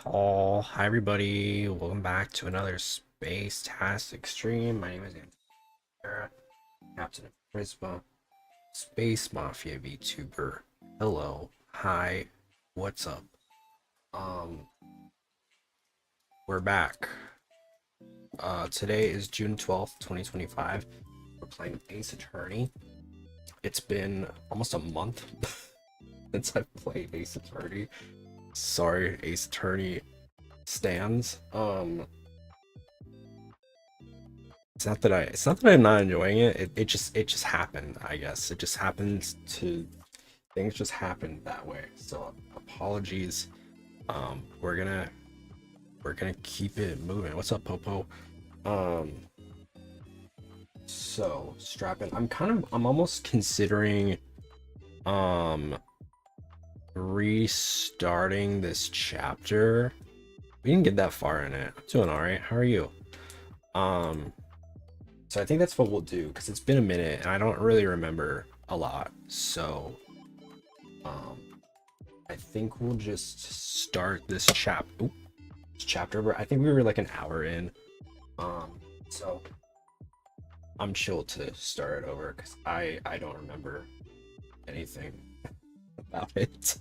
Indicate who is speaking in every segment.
Speaker 1: Oh, hi everybody. Welcome back to another Space-tastic stream. My name is Andrea, Captain of Prisma, Space Mafia VTuber. Hello. Hi. What's up? Um, we're back. Today is June 12th, 2025. We're playing Ace Attorney. It's been almost a month since I've played Ace Attorney. Sorry, Ace Attorney stands. It's not that I'm not enjoying it. It just happened, I guess. It just happens to things just happen that way. So apologies. We're gonna keep it moving. What's up, Popo? So strap in. I'm almost considering restarting this chapter. We didn't get that far in it. I'm doing alright. How are you? So I think that's what we'll do, because it's been a minute and I don't really remember a lot. So I think we'll just start this chapter. I think we were like an hour in. So I'm chill to start it over because I don't remember anything about it.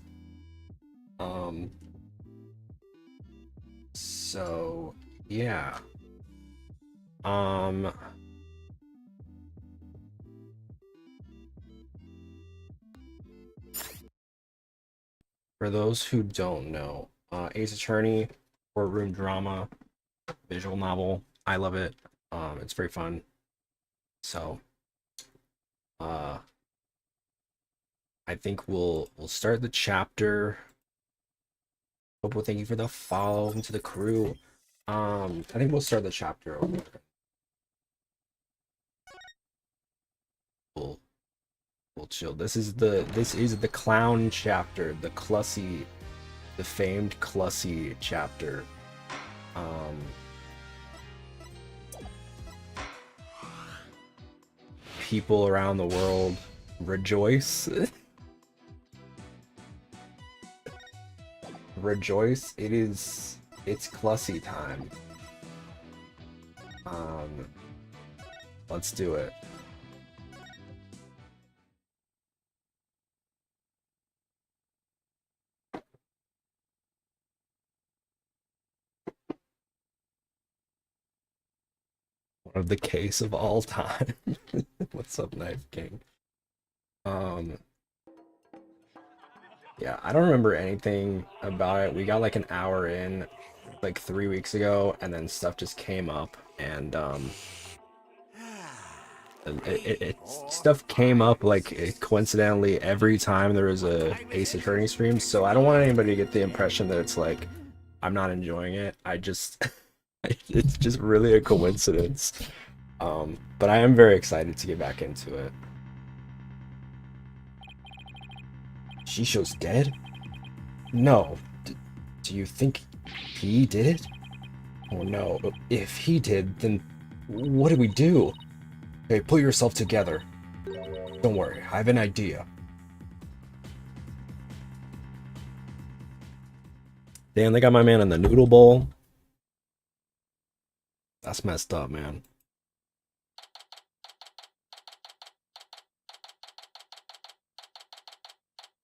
Speaker 1: So yeah. For those who don't know, Ace Attorney, courtroom drama, visual novel. I love it. It's very fun. So, I think we'll start the chapter. Popo, thank you for the follow into the crew. I think we'll start the chapter over. We'll chill. This is the clown chapter, the famed Clussy chapter. People around the world rejoice. Rejoice. It's Clussy time. Let's do it. One of the case of all time. What's up, Knife King? Yeah, I don't remember anything about it. We got like an hour in like 3 weeks ago, and then stuff just came up, and stuff came up like coincidentally every time there was a Ace Attorney stream. So I don't want anybody to get the impression that it's like I'm not enjoying it. I just it's just really a coincidence. But I am very excited to get back into it. Shisho's dead? No. Do you think he did it? Oh no. If he did, then what do we do? Hey, pull yourself together. Don't worry, I have an idea. Damn, they got my man in the noodle bowl. That's messed up, man.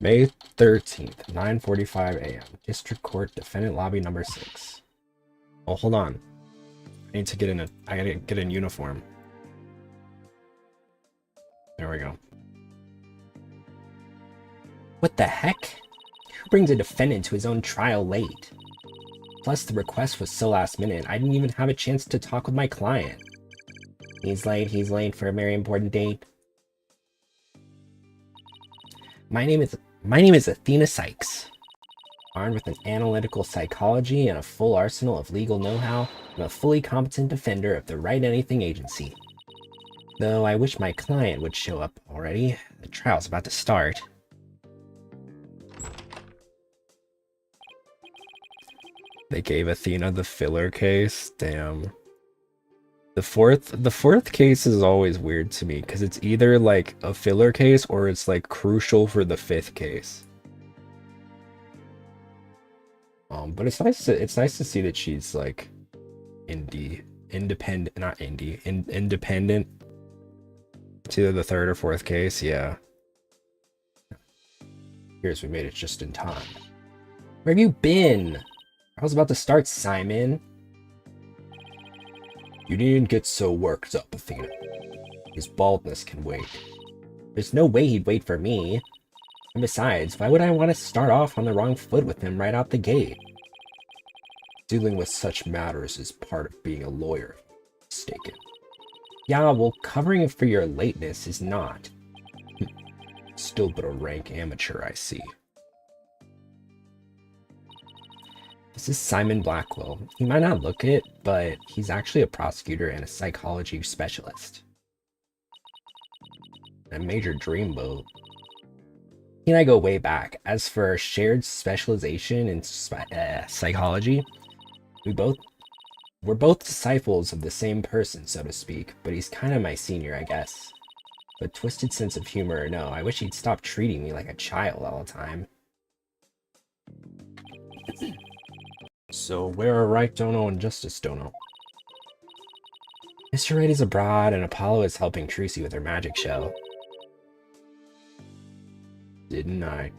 Speaker 1: May 13th, 9:45 a.m. District Court, Defendant Lobby number 6. Oh, hold on. I need to get in I gotta get in uniform. There we go. What the heck? Who brings a defendant to his own trial late? Plus, the request was so last minute, I didn't even have a chance to talk with my client. He's late for a very important date. My name is Athena Sykes. Armed with an analytical psychology and a full arsenal of legal know-how, I'm a fully competent defender of the Right Anything Agency. Though I wish my client would show up already. The trial's about to start. They gave Athena the filler case. Damn. The fourth case is always weird to me because it's either like a filler case or it's like crucial for the 5th case. Oh But it's nice to see that she's like independent, not indie, independent to the third or fourth case. Yeah. Here's we made it just in time. Where have you been? I was about to start, Simon. You needn't get so worked up, Athena. His baldness can wait. There's no way he'd wait for me. And besides, why would I want to start off on the wrong foot with him right out the gate? Dealing with such matters is part of being a lawyer. Mistaken. Yeah, well, covering it for your lateness is not. Still but a rank amateur, I see. This is Simon Blackwell. He might not look it, but he's actually a prosecutor and a psychology specialist. A major dreamboat. He and I go way back. As for our shared specialization in psychology, we're both disciples of the same person, so to speak, but he's kind of my senior, I guess. But twisted sense of humor or no, I wish he'd stop treating me like a child all the time. So where are Right Dono and Justice Dono? Mr. Right is abroad and Apollo is helping Tracy with her magic show. Didn't I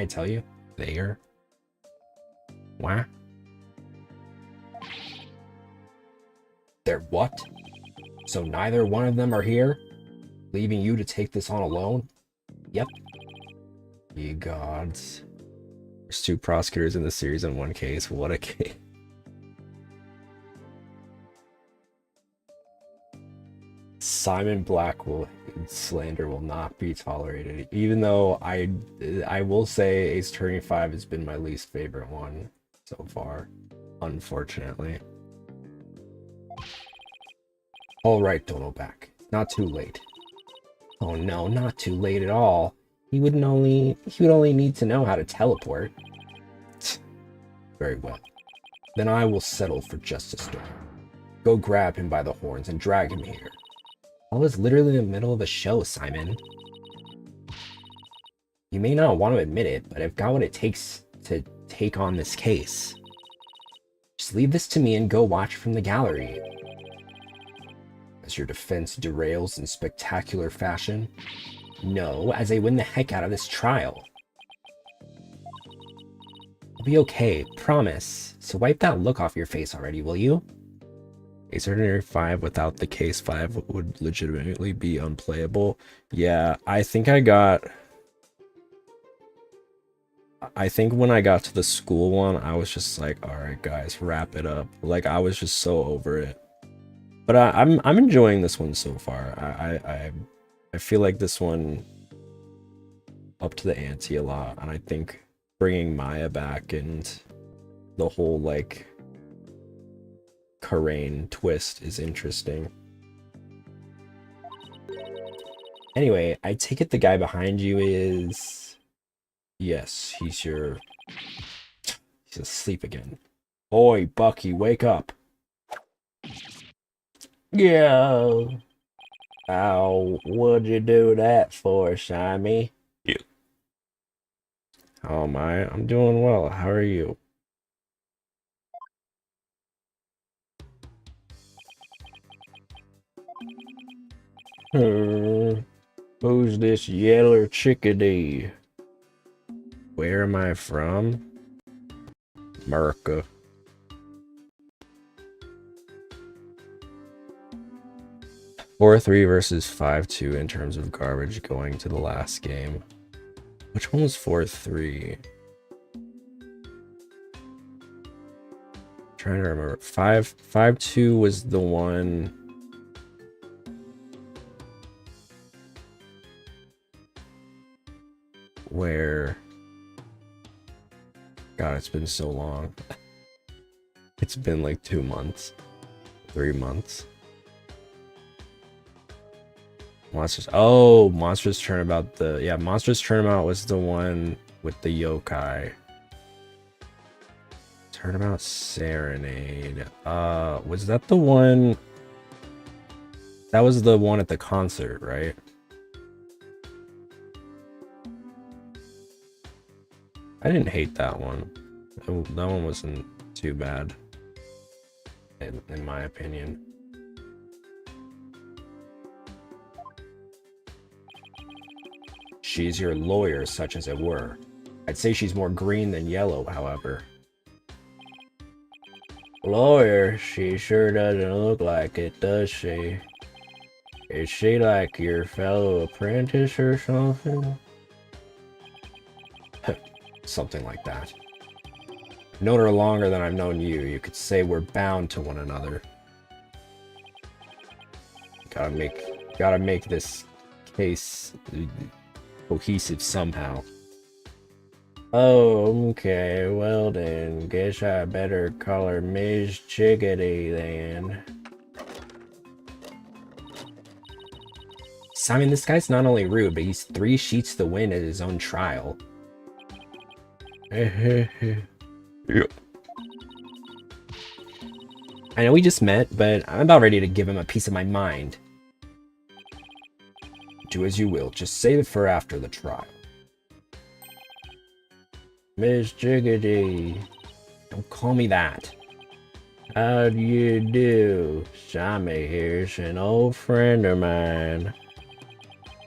Speaker 1: tell you? There. What? They're what? So neither one of them are here? Leaving you to take this on alone? Yep. Ye gods. There's 2 prosecutors in the series in 1 case. What a case. Simon Blackwell slander will not be tolerated. Even though I will say Ace Attorney 5 has been my least favorite one so far, unfortunately. All right, Dono back. Not too late. Oh no, not too late at all. He would only need to know how to teleport. Very well. Then I will settle for Justice Dono. Go grab him by the horns and drag him here. I was literally in the middle of a show, Simon. You may not want to admit it, but I've got what it takes to take on this case. Just leave this to me and go watch from the gallery. As your defense derails in spectacular fashion? No, as I win the heck out of this trial. I'll be okay, promise. So wipe that look off your face already, will you? Ace Attorney 5 without the case 5 would legitimately be unplayable. Yeah, I think when I got to the school one, I was just like, alright guys, wrap it up. Like, I was just so over it. But I'm enjoying this one so far. I feel like this one up to the ante a lot, and I think bringing Maya back and the whole like Karain twist is interesting. Anyway, I take it the guy behind you is... Yes, he's asleep again. Oi, Bucky, wake up. Yeah. Ow, what'd you do that for, Simon? Yeah. How am I? I'm doing well. How are you? Who's this yeller chickadee? Where am I from? America. Four 3 versus 5-2 in terms of garbage going to the last game. Which one was 4-3? Trying to remember. 5-2 was the one. Where, God, it's been so long. It's been like 2 months, 3 months. Monsters Turnabout. Monsters Turnabout was the one with the yokai. Turnabout Serenade. Was that the one? That was the one at the concert, right? I didn't hate that one. that one wasn't too bad, in my opinion. She's your lawyer, such as it were. I'd say she's more green than yellow, however. Lawyer? She sure doesn't look like it, does she? Is she like your fellow apprentice or something? Something like that. I've known her longer than I've known you. You could say we're bound to one another. Gotta make this case cohesive somehow. Oh, okay. Well then, guess I better call her Ms. Chickadee then. So, I mean, this guy's not only rude, but he's 3 sheets to win at his own trial. Yep. I know we just met, but I'm about ready to give him a piece of my mind. Do as you will. Just save it for after the trial. Miss Chickadee. Don't call me that. How do you do? Sammy here's an old friend of mine.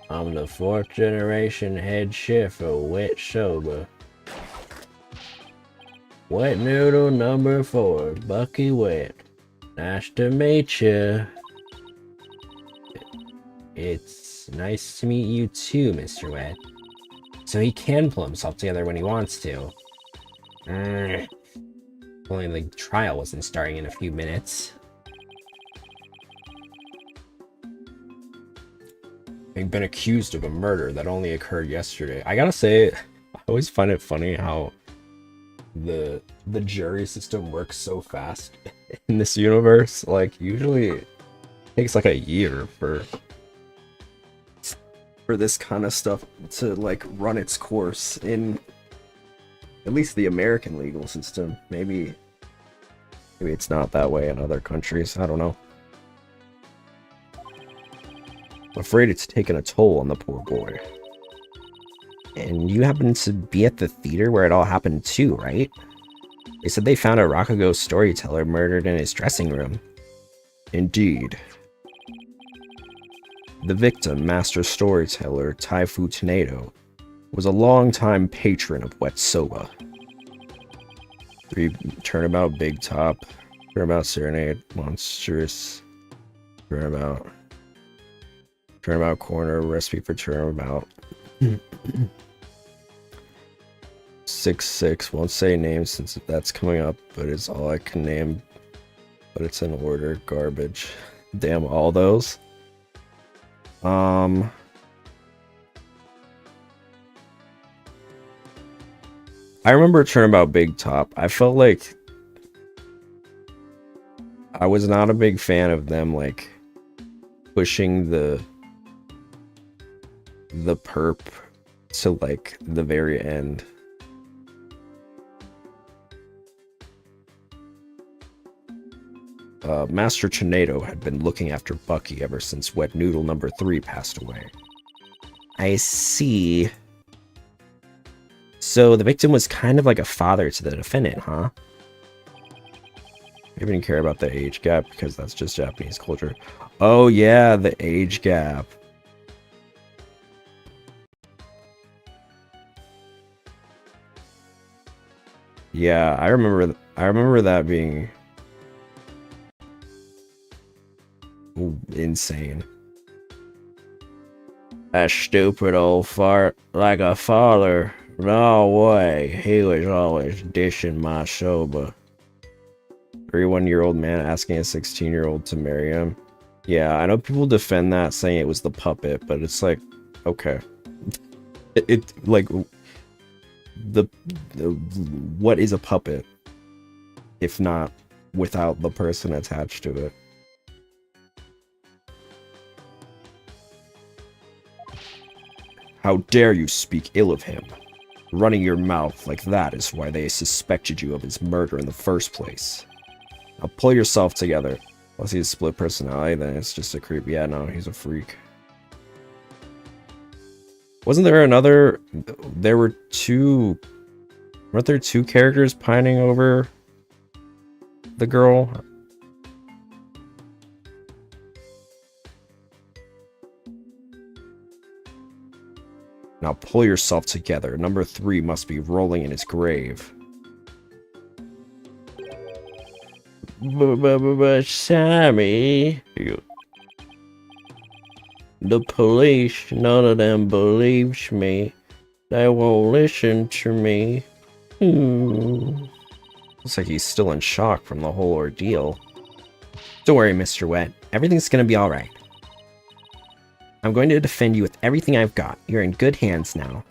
Speaker 1: I'm the 4th generation head chef of Wet Soba. Wet Noodle number 4, Bucky Wet. Nice to meet you. It's nice to meet you too, Mr. Wet. So he can pull himself together when he wants to. Only the trial wasn't starting in a few minutes. Being been accused of a murder that only occurred yesterday. I gotta say, I always find it funny how the jury system works so fast in this universe. Like, usually it takes like a year for this kind of stuff to like run its course in at least the American legal system. Maybe it's not that way in other countries. I don't know. I'm afraid it's taken a toll on the poor boy. And you happen to be at the theater where it all happened too, right? They said they found a Rakugo storyteller murdered in his dressing room. Indeed. The victim, master storyteller Taifu Tornado, was a longtime patron of Wet Soba. 3 Turnabout Big Top, Turnabout Serenade, Monstrous, Turnabout Corner, Recipe for Turnabout. 6-6, won't say names since that's coming up, but it's all I can name. But it's in order, garbage. Damn, all those. I remember Turnabout Big Top. I felt like I was not a big fan of them, like, pushing the perp to, like, the very end. Master Tornado had been looking after Bucky ever since Wet Noodle number 3 passed away. I see. So the victim was kind of like a father to the defendant, huh? I didn't care about the age gap because that's just Japanese culture. Oh yeah, the age gap. Yeah, I remember that being insane. That stupid old fart, like a father. No way, he was always dishing my soba. 31-year-old man asking a 16-year-old to marry him. Yeah, I know people defend that, saying it was the puppet, but it's like, okay. It like, the what is a puppet, if not without the person attached to it? How dare you speak ill of him? Running your mouth like that is why they suspected you of his murder in the first place. Now pull yourself together. Unless he's split personality, then it's just a creep. Yeah, no, he's a freak. Wasn't there another... There were 2 Weren't there two characters pining over the girl? Now pull yourself together. Number 3 must be rolling in his grave. Sammy. The police, none of them believes me. They won't listen to me. Looks like he's still in shock from the whole ordeal. Don't worry, Mr. Wet. Everything's gonna be alright. I'm going to defend you with everything I've got. You're in good hands now.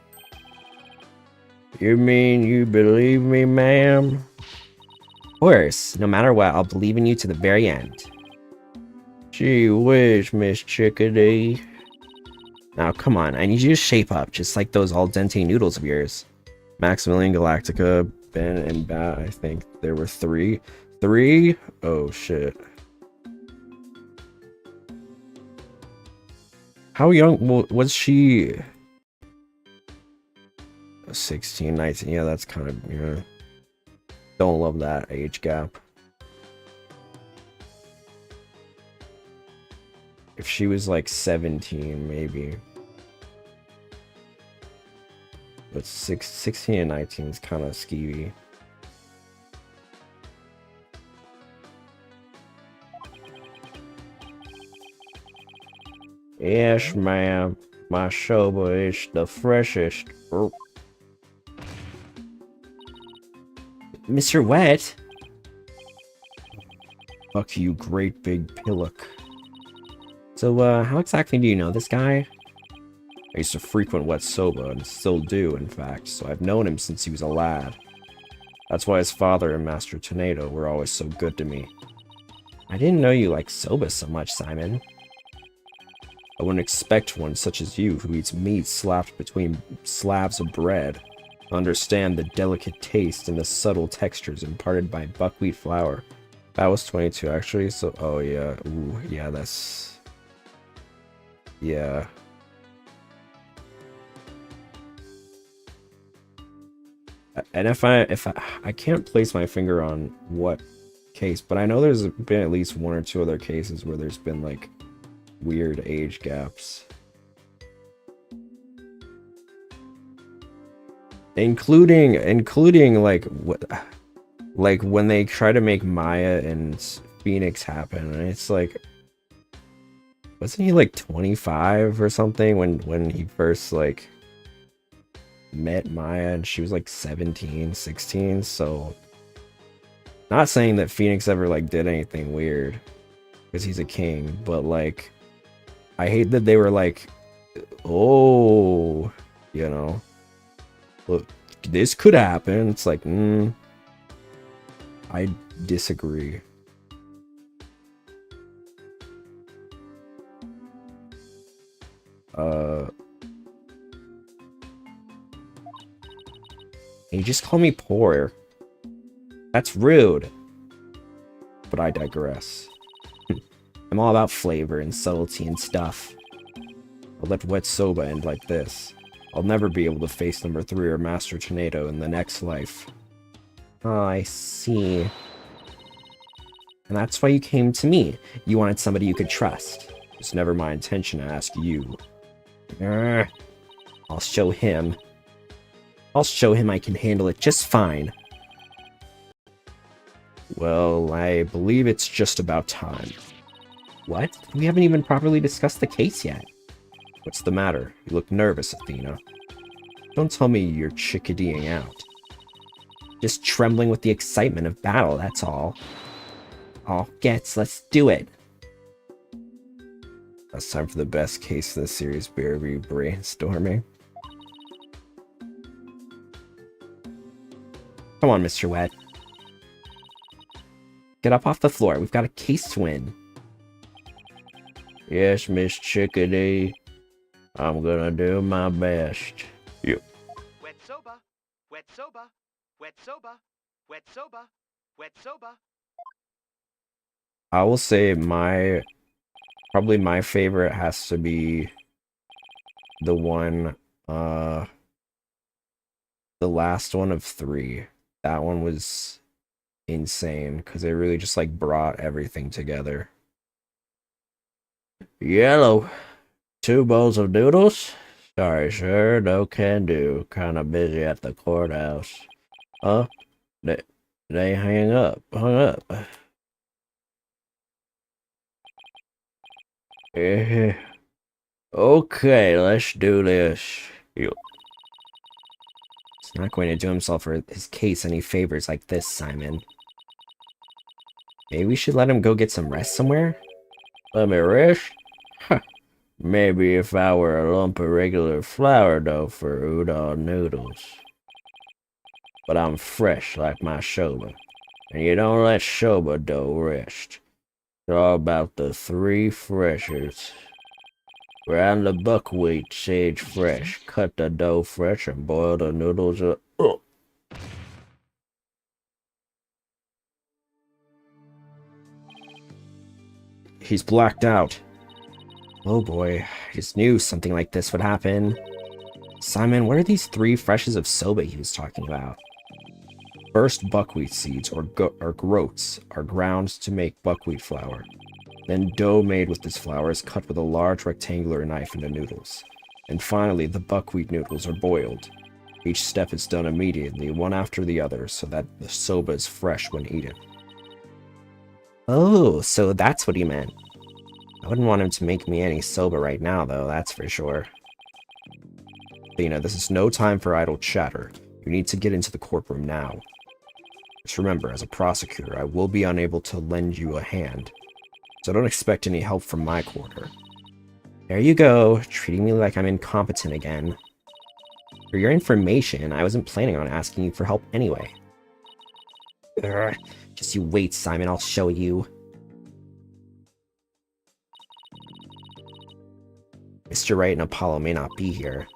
Speaker 1: You mean you believe me, ma'am? Of course. No matter what, I'll believe in you to the very end. Gee whiz, Miss Chickadee. Now, come on. I need you to shape up, just like those al dente noodles of yours. Maximilian, Galactica, Ben, and Bat. I think there were 3. 3? Oh, shit. How young was she? 16, 19. Yeah, that's kind of, yeah. Don't love that age gap. If she was like 17, maybe. But 16 and 19 is kind of skeevy. Yes, ma'am. My soba is the freshest. Oh. Mr. Wet? Fuck you, great big pillock. So, how exactly do you know this guy? I used to frequent Wet Soba, and still do, in fact, so I've known him since he was a lad. That's why his father and Master Tornado were always so good to me. I didn't know you liked soba so much, Simon. I wouldn't expect one such as you, who eats meat slapped between slabs of bread, to understand the delicate taste and the subtle textures imparted by buckwheat flour. That was 22, actually, so... Oh, yeah. Ooh, yeah, that's... Yeah. And if I can't place my finger on what case, but I know there's been at least 1 or 2 other cases where there's been, like, weird age gaps. Including like what, like when they try to make Maya and Phoenix happen, and it's like, wasn't he like 25 or something when he first like met Maya, and she was like 17, 16, so not saying that Phoenix ever like did anything weird because he's a king, but like I hate that they were like, oh, you know, look, this could happen. It's like, I disagree. You just call me poor. That's rude. But I digress. I'm all about flavor and subtlety and stuff. I'll let Wet Soba end like this. I'll never be able to face number 3 or Master Tornado in the next life. Oh, I see. And that's why you came to me. You wanted somebody you could trust. It's never my intention to ask you. I'll show him. I'll show him I can handle it just fine. Well, I believe it's just about time. What? We haven't even properly discussed the case yet. What's the matter? You look nervous, Athena. Don't tell me you're chickadeeing out. Just trembling with the excitement of battle, that's all. Oh, let's do it. It's time for the best case in the series, BRB brainstorming. Come on, Mr. Wet. Get up off the floor. We've got a case to win. Yes, Miss Chickadee. I'm gonna do my best. Yep.
Speaker 2: Wet soba, wet soba, wet soba, wet soba, wet soba.
Speaker 1: I will say probably my favorite has to be the one, the last one of 3. That one was insane because it really just like brought everything together. Yellow. 2 bowls of noodles? Sorry, sir. No can do. Kinda busy at the courthouse. Huh? They, they hung up. Eh, okay, let's do this. He's not going to do himself or his case any favors like this, Simon. Maybe we should let him go get some rest somewhere? Let me rest? Huh. Maybe if I were a lump of regular flour dough for udon noodles. But I'm fresh like my soba. And you don't let soba dough rest. It's all about the 3 freshers. Ground the buckwheat sage fresh, cut the dough fresh, and boil the noodles up. Ugh. He's blacked out. Oh boy, I just knew something like this would happen. Simon, what are these 3 freshes of soba he was talking about? First, buckwheat seeds, or groats, are ground to make buckwheat flour. Then dough made with this flour is cut with a large rectangular knife into noodles. And finally, the buckwheat noodles are boiled. Each step is done immediately, one after the other, so that the soba is fresh when eaten. Oh, so that's what he meant. I wouldn't want him to make me any soba right now, though, that's for sure. But, this is no time for idle chatter. You need to get into the courtroom now. Just remember, as a prosecutor, I will be unable to lend you a hand. So don't expect any help from my quarter. There you go, treating me like I'm incompetent again. For your information, I wasn't planning on asking you for help anyway. Urgh, just you wait, Simon, I'll show you. Mr. Wright and Apollo may not be here.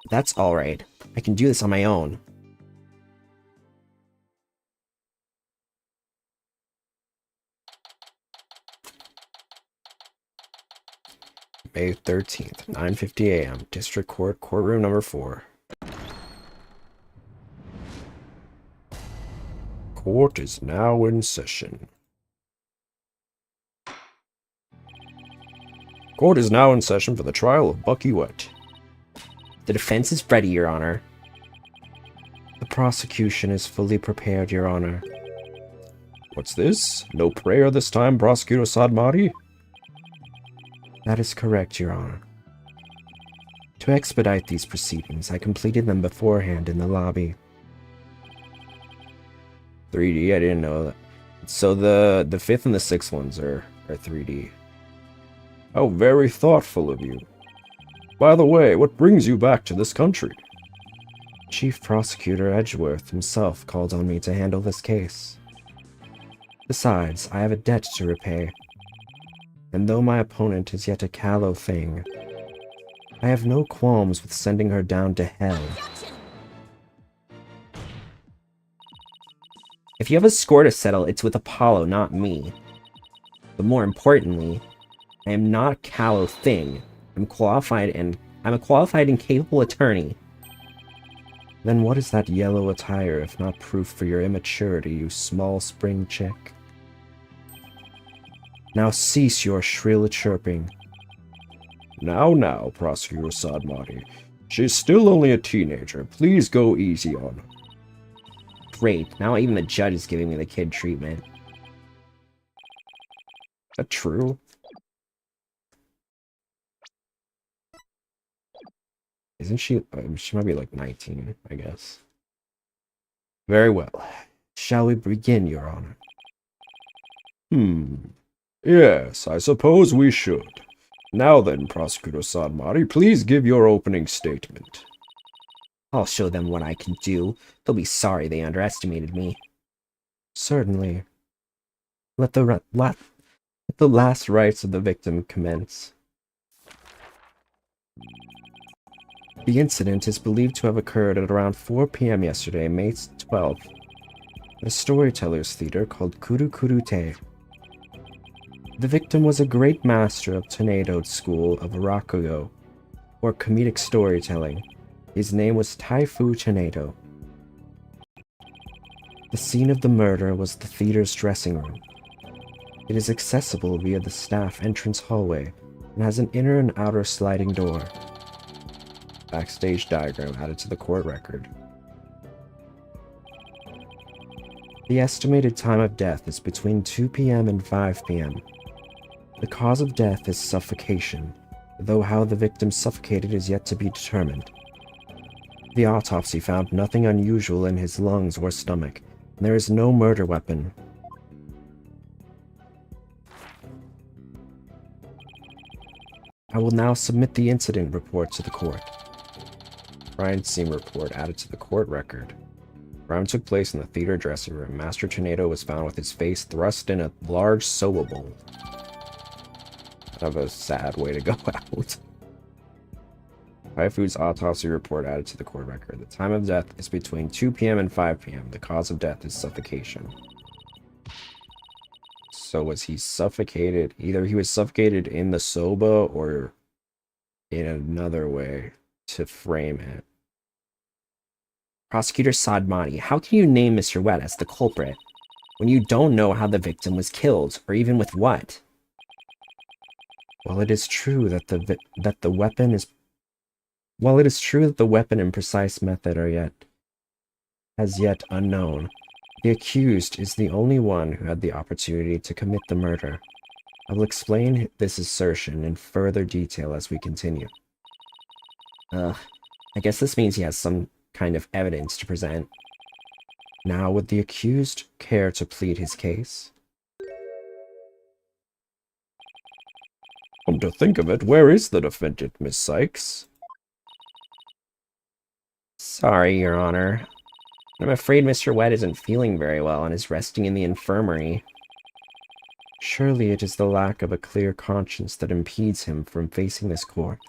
Speaker 1: But that's alright. I can do this on my own. May 13th, 9:50 a.m., District Court, Courtroom number 4. Court is now in session. Court is now in session for the trial of Bucky Wet. The defense is ready, Your Honor. The prosecution is fully prepared, Your Honor. What's this? No prayer this time, Prosecutor Sadmati? That is correct, Your Honor. To expedite these proceedings, I completed them beforehand in the lobby. 3D, I didn't know that. So the 5th and the 6th ones are 3D. How very thoughtful of you. By the way, what brings you back to this country? Chief Prosecutor Edgeworth himself called on me to handle this case. Besides, I have a debt to repay. And though my opponent is yet a callow thing, I have no qualms with sending her down to hell. If you have a score to settle, it's with Apollo, not me. But more importantly, I am not a callow thing. I'm a qualified and capable attorney. Then what is that yellow attire if not proof for your immaturity, you small spring chick? Now cease your shrill chirping. Now, Prosecutor Sadmati. She's still only a teenager. Please go easy on her. Great, now even the judge is giving me the kid treatment. Is that true? Isn't she? She might be like 19, I guess. Very well. Shall we begin, Your Honor? Yes, I suppose we should. Now then, Prosecutor Sadmati, please give your opening statement. I'll show them what I can do. They'll be sorry they underestimated me. Certainly. Let the last rites of the victim commence. The incident is believed to have occurred at around 4 p.m. yesterday, May 12th, at a storyteller's theater called Kuru Kuru Te. The victim was a great master of Tornado's school of Rakugo, or comedic storytelling. His name was Taifu Tornado. The scene of the murder was the theater's dressing room. It is accessible via the staff entrance hallway and has an inner and outer sliding door. Backstage diagram added to the court record. The estimated time of death is between 2 p.m. and 5 p.m. The cause of death is suffocation, though how the victim suffocated is yet to be determined. The autopsy found nothing unusual in his lungs or stomach, and there is no murder weapon. I will now submit the incident report to the court. Crime scene report added to the court record. Crime took place in the theater dressing room. Master Tornado was found with his face thrust in a large soba bowl. Kind of a sad way to go out. Food's autopsy report added to the court record. The time of death is between 2 p.m. and 5 p.m. The cause of death is suffocation. So was he suffocated? Either he was suffocated in the soba or in another way to frame it. Prosecutor Sadmani, how can you name Mr. Wet as the culprit when you don't know how the victim was killed, or even with what? While it is true that the weapon and precise method are as yet unknown, the accused is the only one who had the opportunity to commit the murder. I will explain this assertion in further detail as we continue. I guess this means he has some kind of evidence to present. Now, would the accused care to plead his case? Come to think of it, where is the defendant, Miss Sykes? Sorry, Your Honor. I'm afraid Mr. Wet isn't feeling very well and is resting in the infirmary. Surely it is the lack of a clear conscience that impedes him from facing this court.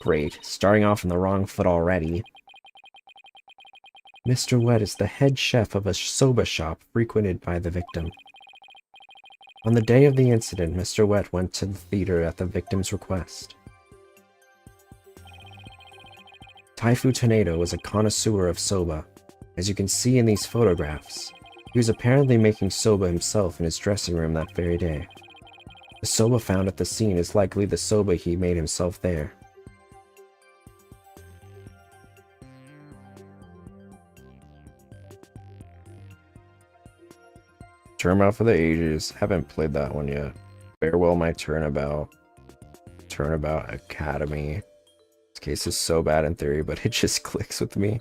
Speaker 1: Great, starting off on the wrong foot already. Mr. Wet is the head chef of a soba shop frequented by the victim. On the day of the incident, Mr. Wet went to the theater at the victim's request. Taifu Tornado was a connoisseur of soba. As you can see in these photographs, he was apparently making soba himself in his dressing room that very day. The soba found at the scene is likely the soba he made himself there. Turnabout for the Ages. Haven't played that one yet. Farewell My Turnabout. Turnabout Academy. This case is so bad in theory, but it just clicks with me.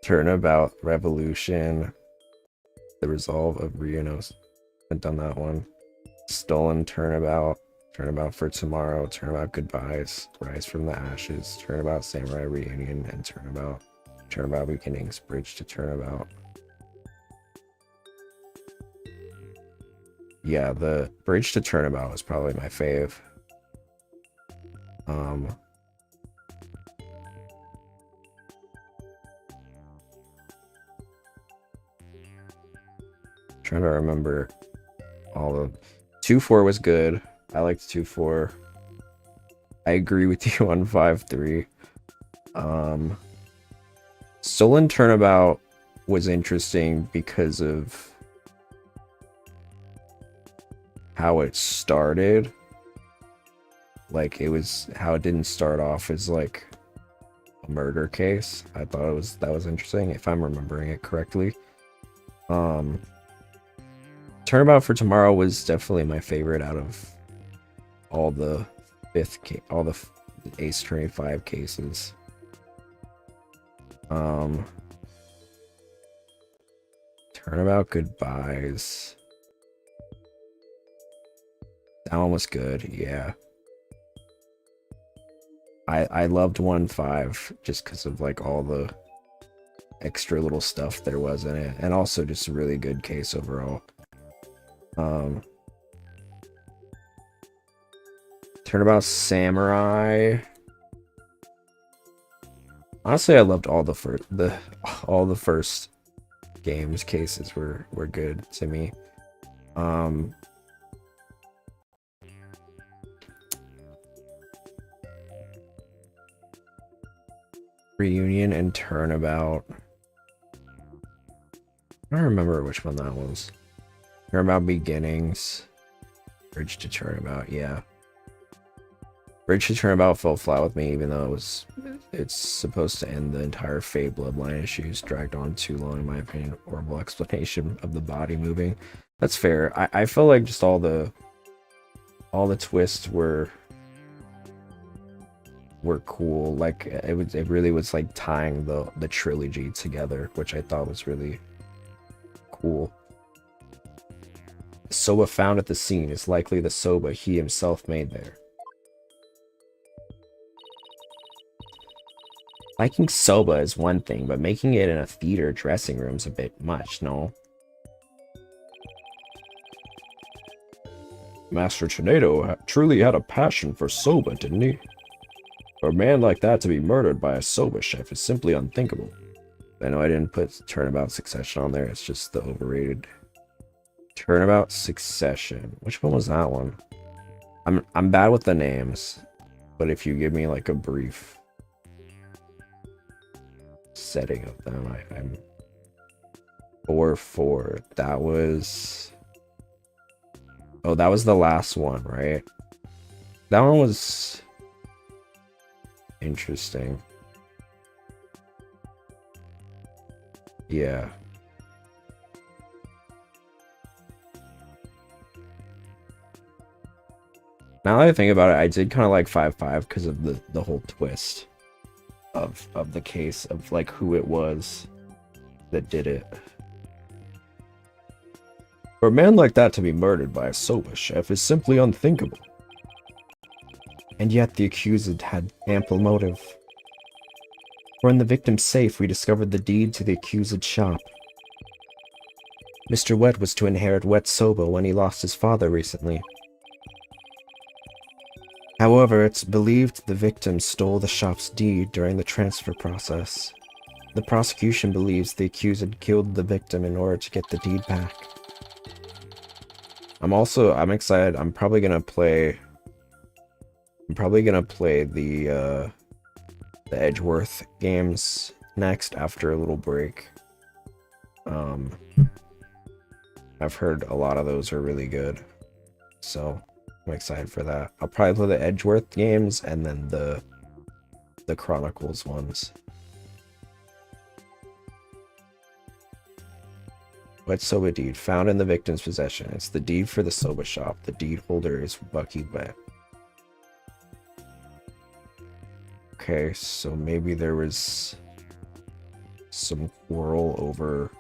Speaker 1: Turnabout Revolution. The Resolve of Rionos. Haven't done that one. Stolen Turnabout. Turnabout for Tomorrow. Turnabout Goodbyes. Rise from the Ashes. Turnabout Samurai Reunion. And Turnabout Beginnings. Bridge to Turnabout. Yeah, the Bridge to Turnabout was probably my fave. Trying to remember all of 2-4 was good. I liked 2-4. I agree with you on 5-3. Stolen Turnabout was interesting because of how it started. Like, it was how it didn't start off as like a murder case. I thought that was interesting, if I'm remembering it correctly. Turnabout for Tomorrow was definitely my favorite out of all the all the Ace 25 cases. Turnabout Goodbyes. That one was good, yeah. I loved 1-5 just because of like all the extra little stuff there was in it, and also just a really good case overall. Turnabout Samurai. Honestly, I loved all the first games. Cases were good to me. Reunion and Turnabout. I don't remember which one that was. Turnabout Beginnings. Bridge to Turnabout, yeah. Bridge to Turnabout fell flat with me, even though it's supposed to end the entire Fey bloodline issues. Dragged on too long, in my opinion. Horrible explanation of the body moving. That's fair. I feel like just all the twists were cool. Like it really was like tying the trilogy together, which I thought was really cool. Soba found at the scene is likely the soba he himself made there. Liking soba is one thing, but making it in a theater dressing room's a bit much, no? Master Tornado truly had a passion for soba, didn't he? For a man like that to be murdered by a soba chef is simply unthinkable. I know I didn't put Turnabout Succession on there, it's just the overrated. Turnabout Succession. Which one was that one? I'm bad with the names, but if you give me like a brief setting of them, I'm 4-4. That was... Oh, that was the last one, right? That one was interesting. Yeah. Now that I think about it, I did kind of like 5-5 because of the whole twist of the case of like who it was that did it. For a man like that to be murdered by a soba chef is simply unthinkable. And yet the accused had ample motive. For in the victim's safe, we discovered the deed to the accused's shop. Mr. Wet was to inherit Wet Soba when he lost his father recently. However, it's believed the victim stole the shop's deed during the transfer process. The prosecution believes the accused killed the victim in order to get the deed back. I'm excited. I'm probably gonna play the Edgeworth games next after a little break. I've heard a lot of those are really good, so I'm excited for that. I'll probably play the Edgeworth games and then the Chronicles ones. Wet Soba deed found in the victim's possession. It's the deed for the soba shop. The deed holder is Bucky Wet. Okay, so maybe there was some quarrel over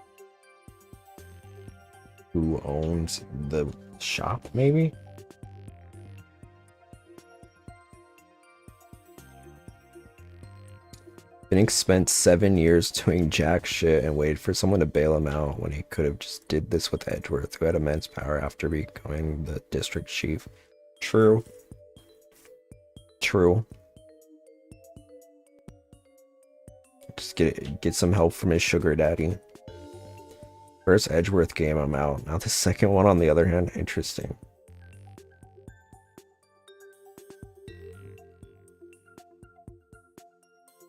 Speaker 1: who owns the shop, maybe? Phoenix spent 7 years doing jack shit and waited for someone to bail him out when he could have just did this with Edgeworth, who had immense power after becoming the district chief. True. True. Just get some help from his sugar daddy. First Edgeworth game, I'm out. Now the second one, on the other hand, interesting.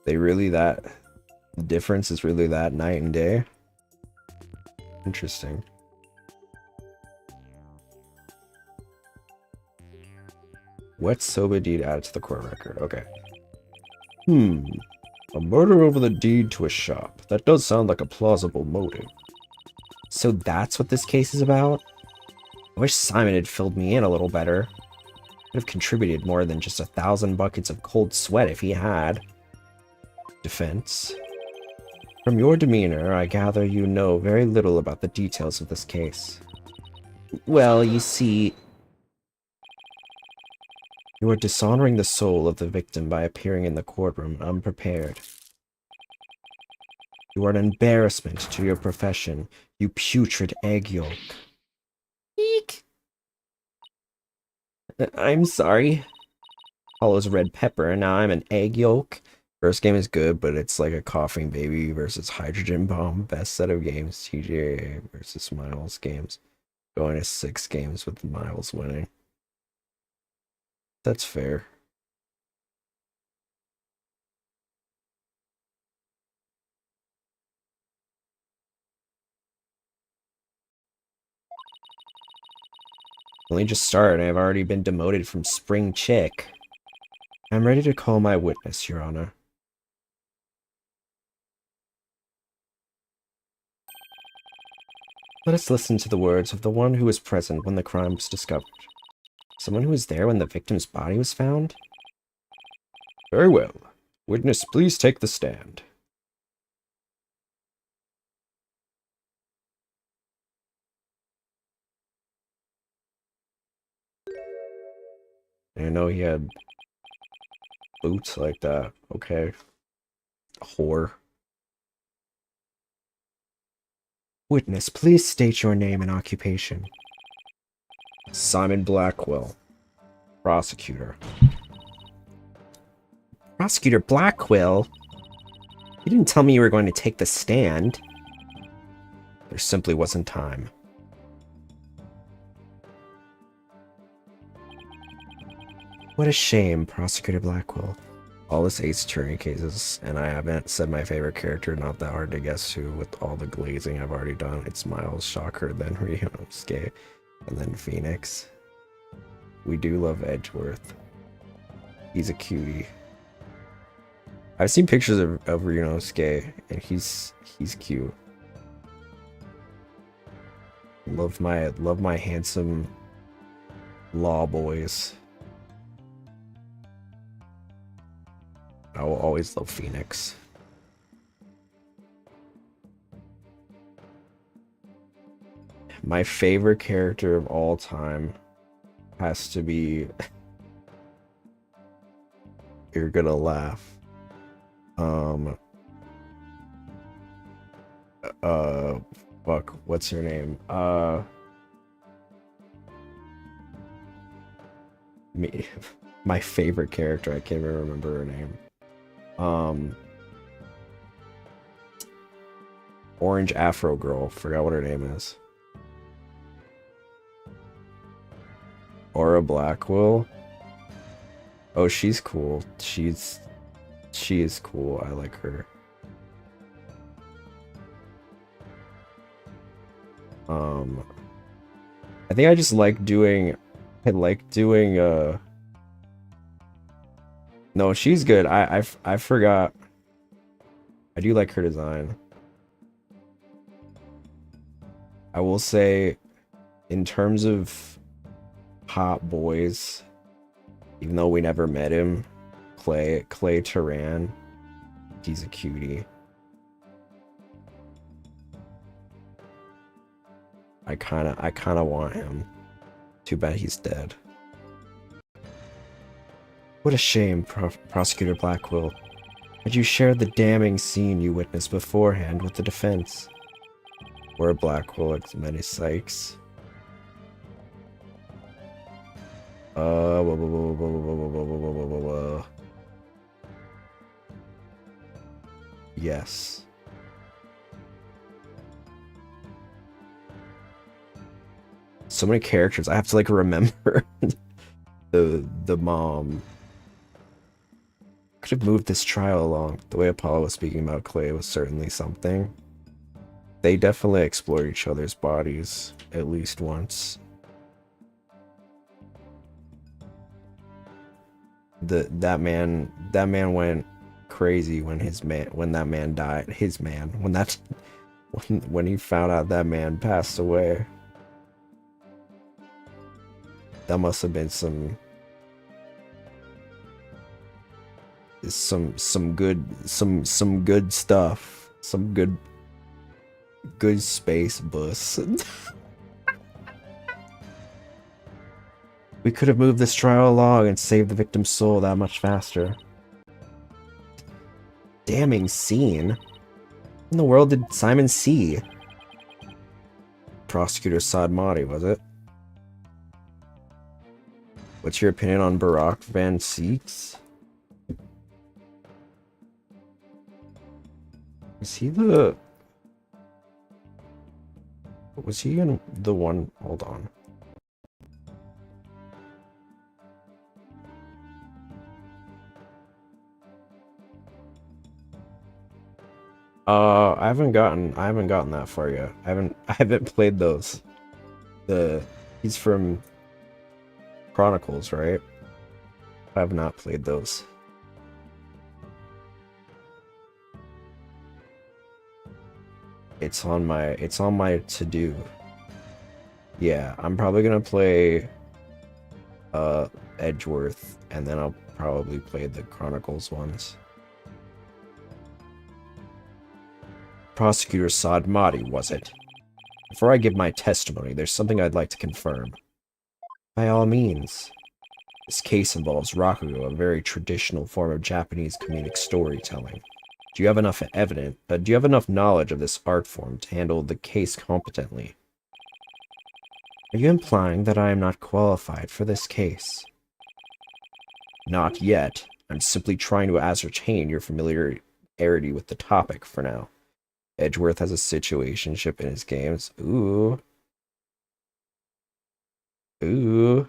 Speaker 1: The difference is really that night and day? Interesting. Wet Soba deed added to the court record. Okay. A murder over the deed to a shop. That does sound like a plausible motive. So that's what this case is about? I wish Simon had filled me in a little better. Could have contributed more than just 1,000 buckets of cold sweat if he had. Defense. From your demeanor, I gather you know very little about the details of this case. Well, you see... You are dishonoring the soul of the victim by appearing in the courtroom unprepared. You are an embarrassment to your profession, you putrid egg yolk. Eek! I'm sorry. Follows red pepper, and now I'm an egg yolk. First game is good, but it's like a coughing baby versus hydrogen bomb. Best set of games, TJ versus Miles games. Going to 6 games with Miles winning. That's fair. Only just started, and I've already been demoted from spring chick. I'm ready to call my witness, Your Honor. Let us listen to the words of the one who was present when the crime was discovered. Someone who was there when the victim's body was found? Very well. Witness, please take the stand. I know he had boots like that. Okay. Whore. Witness, please state your name and occupation. Simon Blackwell. Prosecutor. Prosecutor Blackwell? You didn't tell me you were going to take the stand. There simply wasn't time. What a shame, Prosecutor Blackwell. All this Ace Attorney cases, and I haven't said my favorite character, not that hard to guess who, with all the glazing I've already done. It's Miles, Shocker, then Ryunosuke, and then Phoenix. We do love Edgeworth. He's a cutie. I've seen pictures of Ryunosuke, and he's cute. Love my handsome law boys. I will always love Phoenix. My favorite character of all time has to be... You're gonna laugh. Fuck, what's her name? My favorite character, I can't even remember her name. Orange Afro girl, forgot what her name is. Aura Blackwell. Oh, she's cool. She is cool. I like her. I think I just like doing no, she's good. I forgot. I do like her design. I will say, in terms of hot boys, even though we never met him, Clay Turan, he's a cutie. I kinda want him. Too bad he's dead. What a shame, Prosecutor Blackwell, that you shared the damning scene you witnessed beforehand with the defense. Or Blackwell, it's many Sykes. Yes. So many characters. I have to like remember the mom. Could have moved this trial along. The way Apollo was speaking about Clay was certainly something. They definitely explored each other's bodies at least once. That man went crazy when that man died. When he found out that man passed away. That must have been some good stuff. Some good space bus. We could have moved this trial along and saved the victim's soul that much faster. Damning scene. What in the world did Simon see? Prosecutor Sadmati, was it? What's your opinion on Barack Van Seeks? Was he in the one? Hold on. I haven't gotten that far yet. I haven't played those. He's from Chronicles, right? I have not played those. It's on my to-do. Yeah, I'm probably gonna play Edgeworth, and then I'll probably play the Chronicles ones. Prosecutor Saad Mahdi, was it? Before I give my testimony, there's something I'd like to confirm. By all means. This case involves Rakugo, a very traditional form of Japanese comedic storytelling. Do you have enough knowledge of this art form to handle the case competently? Are you implying that I am not qualified for this case? Not yet. I'm simply trying to ascertain your familiarity with the topic for now. Edgeworth has a situationship in his games. Ooh. Ooh.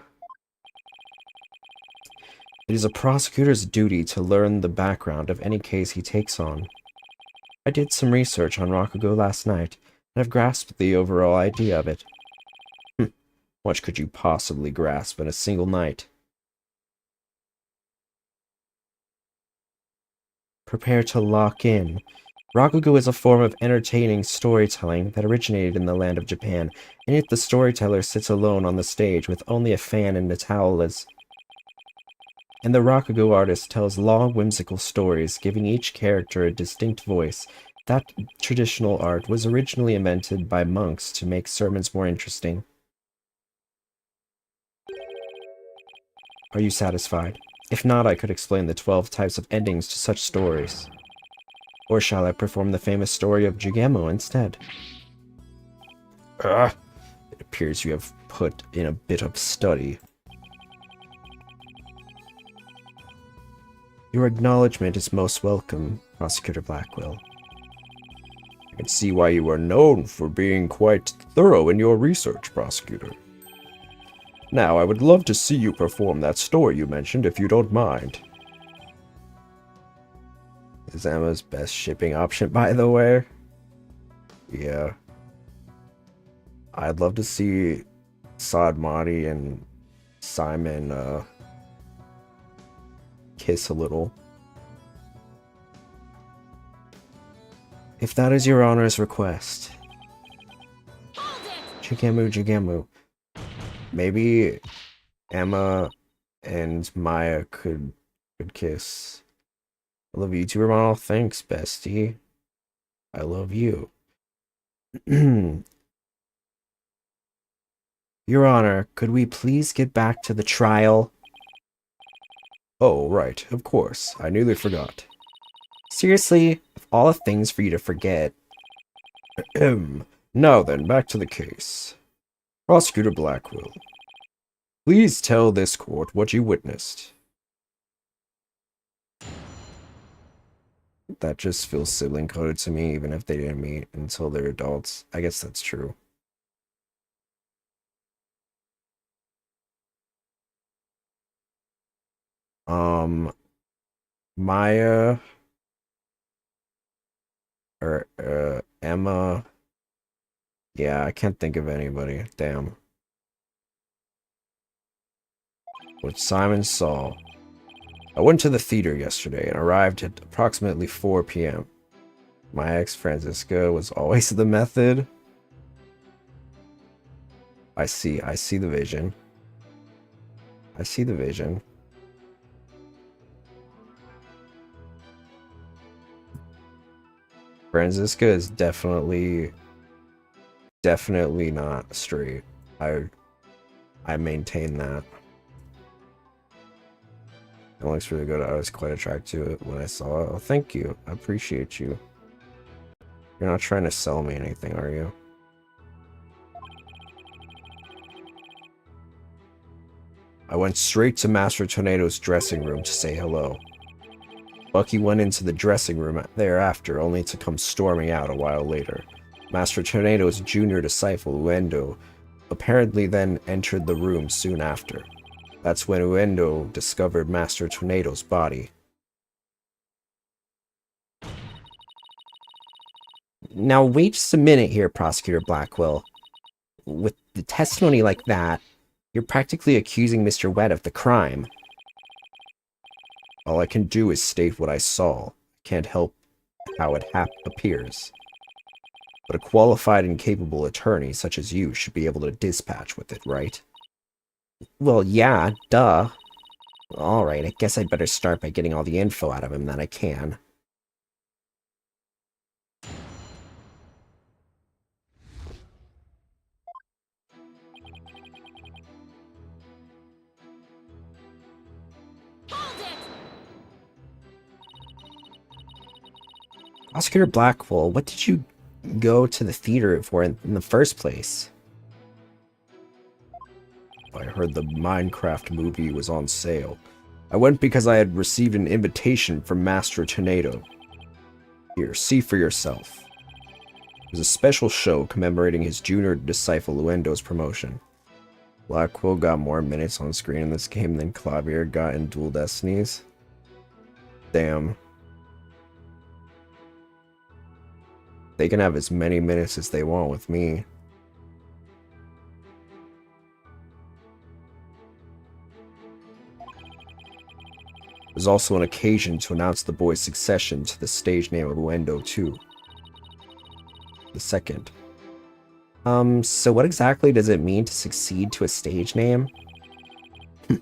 Speaker 1: It is a prosecutor's duty to learn the background of any case he takes on. I did some research on Rakugo last night, and I've grasped the overall idea of it. Much could you possibly grasp in a single night? Prepare to lock in. Rakugo is a form of entertaining storytelling that originated in the land of Japan, and yet the storyteller sits alone on the stage with only a fan and a towel and the Rakugo artist tells long, whimsical stories, giving each character a distinct voice. That traditional art was originally invented by monks to make sermons more interesting. Are you satisfied? If not, I could explain the 12 types of endings to such stories. Or shall I perform the famous story of Jigemo instead? It appears you have put in a bit of study. Your acknowledgement is most welcome, Prosecutor Blackwell. I can see why you are known for being quite thorough in your research, Prosecutor. Now, I would love to see you perform that story you mentioned, if you don't mind. Is Emma's best shipping option, by the way? Yeah. I'd love to see Saad Mahdi and Simon, kiss a little. If that is your honor's request. Jigemu. Maybe Emma and Maya could kiss. I love you, YouTuber model. Thanks, bestie. I love you. Your Honor, could we please get back to the trial? Oh, right, of course. I nearly forgot. Seriously? Of all the things for you to forget. Now then, back to the case. Prosecutor Blackwell, please tell this court what you witnessed. That just feels sibling coded to me, even if they didn't meet until they're adults. I guess that's true. Maya or Emma. Yeah, I can't think of anybody. Damn. What Simon saw. I went to the theater yesterday and arrived at approximately 4 p.m. My ex Francisca was always the method. I see the vision. I see the vision. Francisca is definitely not straight. I maintain that. It looks really good. I was quite attracted to it when I saw it. Oh, thank you. I appreciate you. You're not trying to sell me anything, are you? I went straight to Master Tornado's dressing room to say hello. Bucky went into the dressing room thereafter, only to come storming out a while later. Master Tornado's junior disciple, Uendo, apparently then entered the room soon after. That's when Uendo discovered Master Tornado's body. Now wait just a minute here, Prosecutor Blackwell. With the testimony like that, You're practically accusing Mr. Wet of the crime. All I can do is state what I saw. Can't help how it appears. But a qualified and capable attorney such as you should be able to dispatch with it, right? Well, yeah, duh. Alright, I guess I'd better start by getting all the info out of him that I can. Oscar Blackwell, what did you go to the theater for in the first place? I heard the Minecraft movie was on sale. I went because I had received an invitation from Master Tornado. Here, see for yourself. It was a special show commemorating his junior disciple Luendo's promotion. Blackwell got more minutes on screen in this game than Clavier got in Dual Destinies. Damn. They can have as many minutes as they want with me. It was also an occasion to announce the boy's succession to the stage name of Luendo too. The second. So what exactly does it mean to succeed to a stage name? You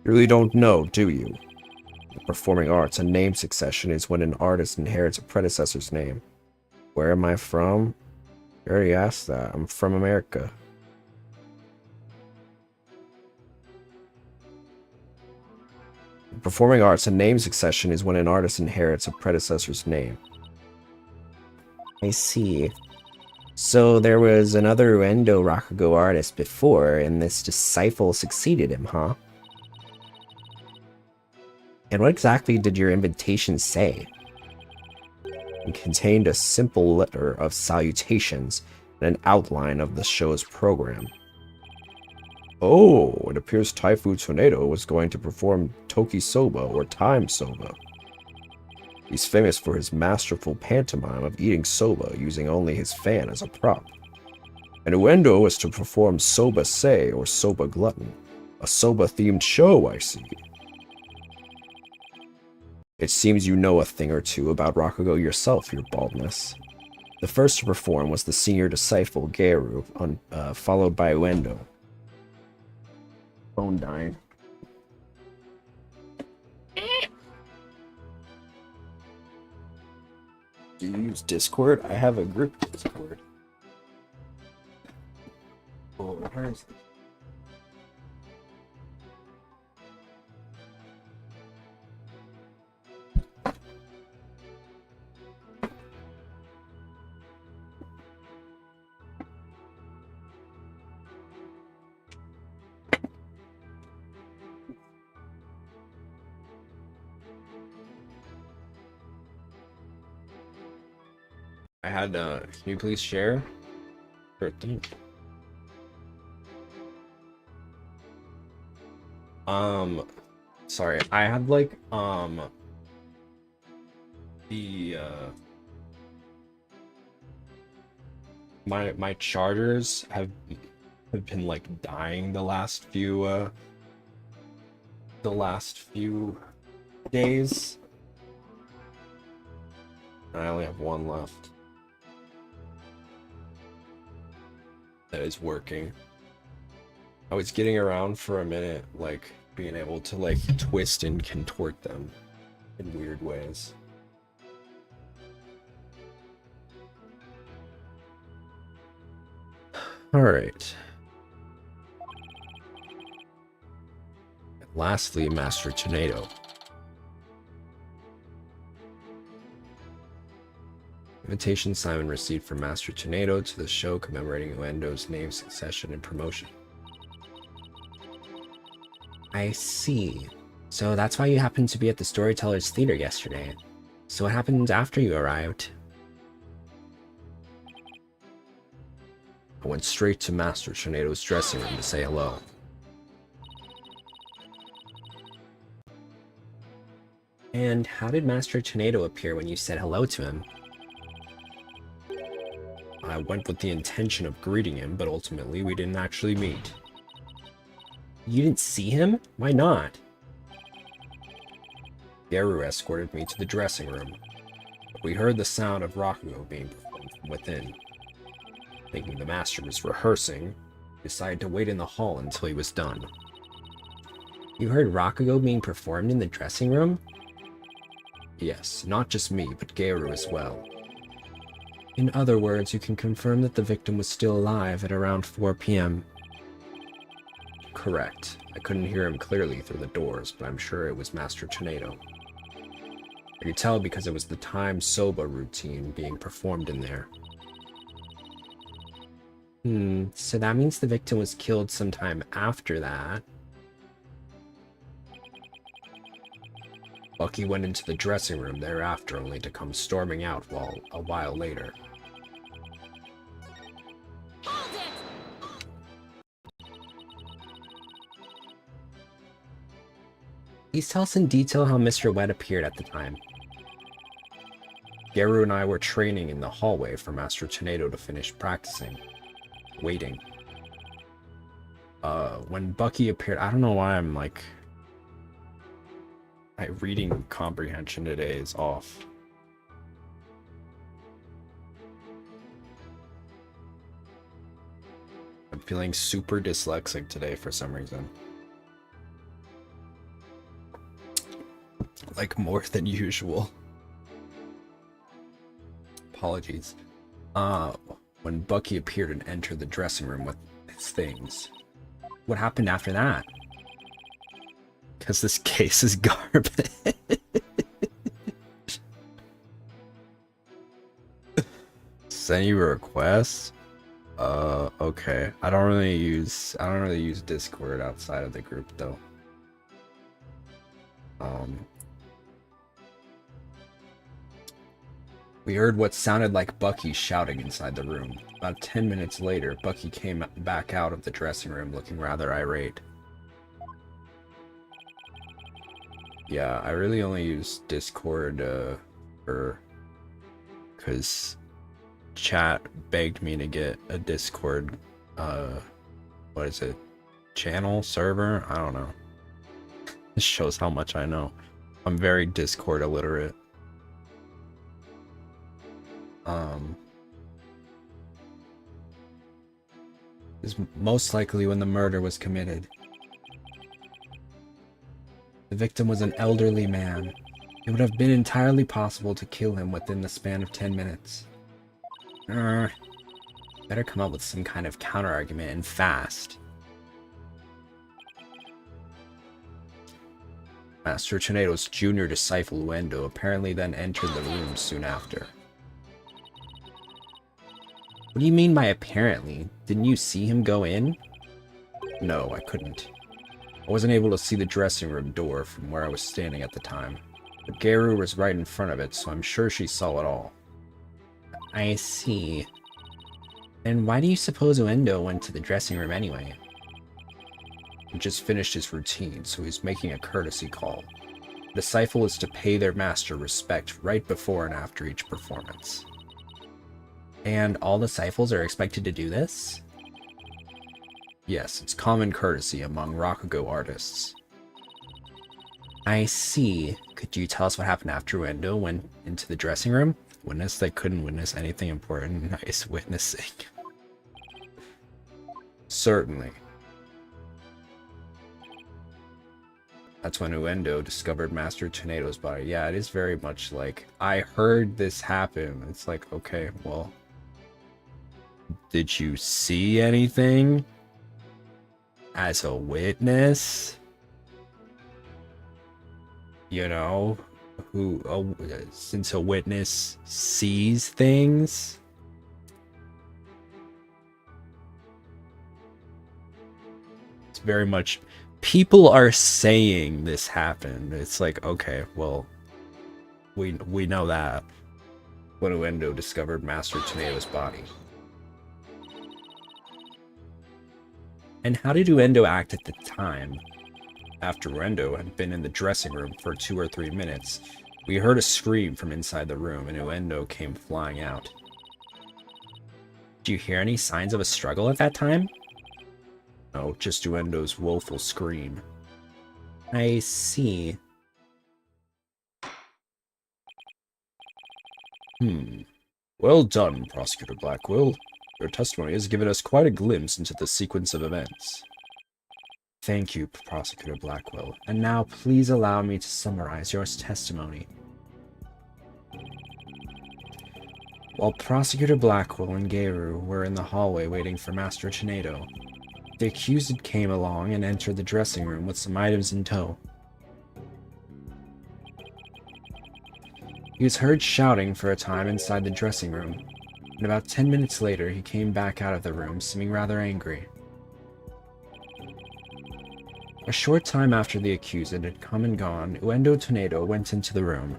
Speaker 1: really don't know, do you? In performing arts, a name succession is when an artist inherits a predecessor's name. Where am I from? You already asked that. I'm from America. In performing arts, a name succession is when an artist inherits a predecessor's name. I see. So there was another Uendo Rakugo artist before, and this disciple succeeded him, huh? And what exactly did your invitation say? It contained a simple letter of salutations and an outline of the show's program. Oh, it appears Taifu Tornado was going to perform Toki Soba or Time Soba. He's famous for his masterful pantomime of eating soba using only his fan as a prop. And Uendo was to perform Soba Sei or Soba Glutton, a soba-themed show, I see. It seems you know a thing or two about Rakugo yourself, your baldness. The first to perform was the senior disciple, Geru, followed by Uendo. Phone dying. Do you use Discord? I have a group Discord. Oh, where is it? I had, can you please share? Sure thing. Sorry, I had like, the, my chargers have been like dying the last few days. I only have one left. That is working. I was getting around for a minute, like being able to like twist and contort them in weird ways. All right. And lastly, Master Tornado. Invitation Simon received from Master Tornado to the show commemorating Uendo's name, succession, and promotion. I see. So that's why you happened to be at the Storyteller's Theater yesterday. So what happened after you arrived? I went straight to Master Tornado's dressing room to say hello. And how did Master Tornado appear when you said hello to him? I went with the intention of greeting him, but ultimately we didn't actually meet. You didn't see him? Why not? Garu escorted me to the dressing room. We heard the sound of Rakugo being performed from within. Thinking the master was rehearsing, we decided to wait in the hall until he was done. You heard Rakugo being performed in the dressing room? Yes, not just me, but Garu as well. In other words, you can confirm that the victim was still alive at around 4 p.m. Correct. I couldn't hear him clearly through the doors, but I'm sure it was Master Tornado. I could tell because it was the time soba routine being performed in there. So that means the victim was killed sometime after that. Bucky went into the dressing room thereafter, only to come storming out a while later. Please tell us in detail how Mr. Wet appeared at the time. Garu and I were training in the hallway for Master Tornado to finish practicing. Waiting. When Bucky appeared, I don't know why I'm like... My reading comprehension today is off. I'm feeling super dyslexic today for some reason. Like more than usual. Apologies. When Bucky appeared and entered the dressing room with his things. What happened after that? Because this case is garbage. Send you a request? Okay. I don't really use Discord outside of the group though. We heard what sounded like Bucky shouting inside the room. About 10 minutes later, Bucky came back out of the dressing room looking rather irate. Yeah, I really only use Discord because chat begged me to get a Discord what is it? Channel server? I don't know. This shows how much I know. I'm very Discord illiterate. Is most likely when the murder was committed. The victim was an elderly man. It would have been entirely possible to kill him within the span of 10 minutes. Better come up with some kind of counter-argument and fast. Master Tornado's junior disciple Uendo apparently then entered the room soon after. What do you mean by apparently? Didn't you see him go in? No, I couldn't. I wasn't able to see the dressing room door from where I was standing at the time, but Garu was right in front of it, so I'm sure she saw it all. I see. And why do you suppose Uendo went to the dressing room anyway? He just finished his routine, so he's making a courtesy call. The disciple is to pay their master respect right before and after each performance. And all disciples are expected to do this? Yes, it's common courtesy among Rakugo artists. I see. Could you tell us what happened after Uendo went into the dressing room? Witness they couldn't witness anything important. Nice witnessing. Certainly. That's when Uendo discovered Master Tornado's body. Yeah, it is very much like, I heard this happen. It's like, okay, well... Did you see anything? As a witness? You know? Since a witness sees things? It's very much... People are saying this happened. It's like, okay, well... We know that. When Uendo discovered Master Tornado's body. And how did Uendo act at the time? After Uendo had been in the dressing room for 2 or 3 minutes, we heard a scream from inside the room and Uendo came flying out. Do you hear any signs of a struggle at that time? No, just Uendo's woeful scream. I see. Well done, Prosecutor Blackwell. Your testimony has given us quite a glimpse into the sequence of events. Thank you, Prosecutor Blackwell. And now please allow me to summarize your testimony. While Prosecutor Blackwell and Geiru were in the hallway waiting for Master Tornado, the accused came along and entered the dressing room with some items in tow. He was heard shouting for a time inside the dressing room, and about 10 minutes later he came back out of the room seeming rather angry. A short time after the accused had come and gone, Uendo Tornado went into the room.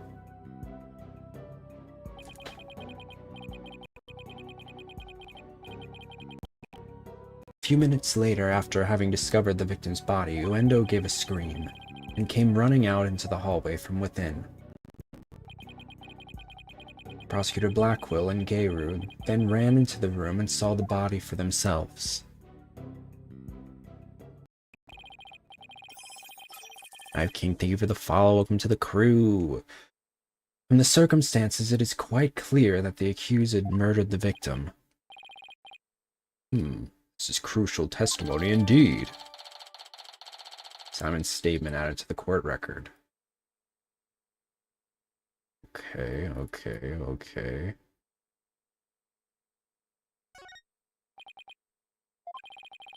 Speaker 1: A few minutes later, after having discovered the victim's body, Uendo gave a scream and came running out into the hallway from within. Prosecutor Blackwell and Geiru then ran into the room and saw the body for themselves. I've King, thank you for the follow. Welcome to the crew. From the circumstances, it is quite clear that the accused had murdered the victim. This is crucial testimony indeed. Simon's statement added to the court record. Okay.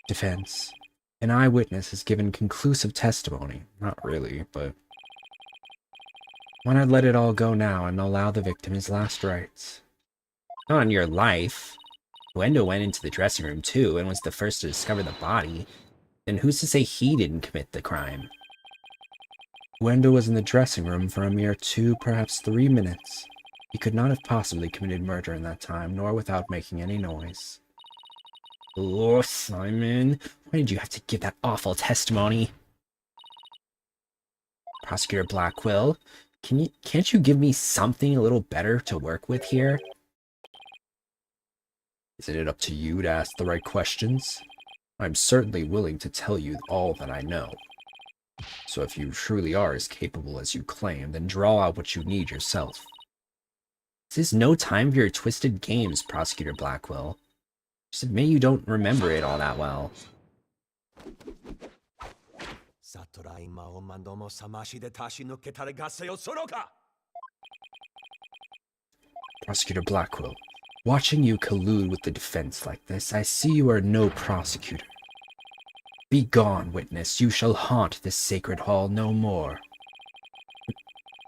Speaker 1: Defense. An eyewitness has given conclusive testimony. Not really, but... Why not let it all go now and allow the victim his last rites? Not on your life. Uendo went into the dressing room too and was the first to discover the body. Then who's to say he didn't commit the crime? Uendo was in the dressing room for a mere 2, perhaps 3 minutes. He could not have possibly committed murder in that time, nor without making any noise. Oh, Simon, why did you have to give that awful testimony? Prosecutor Blackwell, can't you give me something a little better to work with here? Isn't it up to you to ask the right questions? I'm certainly willing to tell you all that I know. So if you truly are as capable as you claim, then draw out what you need yourself. This is no time for your twisted games, Prosecutor Blackwell. Just admit you don't remember it all that well. Prosecutor Blackwell, watching you collude with the defense like this, I see you are no prosecutor. Be gone, witness. You shall haunt this sacred hall no more.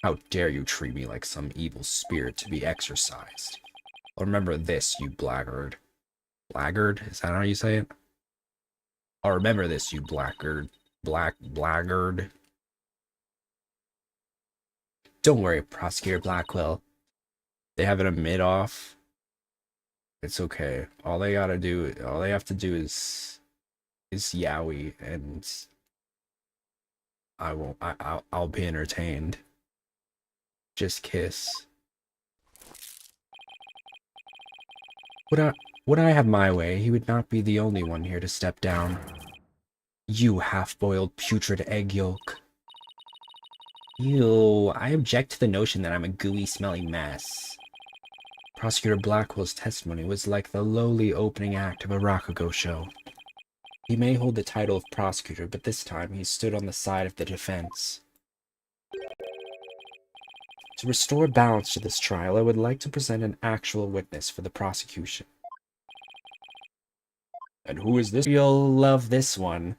Speaker 1: How dare you treat me like some evil spirit to be exorcised? Well, remember this, you blackguard. Blackguard? Is that how you say it? I'll remember this, you blackguard. Blackguard. Don't worry, Prosecutor Blackwell. They have it a mid-off. It's okay. All they have to do is Yowie, and I'll be entertained. Just kiss. Would I have my way, he would not be the only one here to step down. You half-boiled putrid egg yolk. Ew, I object to the notion that I'm a gooey, smelly mess. Prosecutor Blackwell's testimony was like the lowly opening act of a Rakugo show. He may hold the title of prosecutor, but this time he stood on the side of the defense. To restore balance to this trial, I would like to present an actual witness for the prosecution. And who is this? You'll love this one.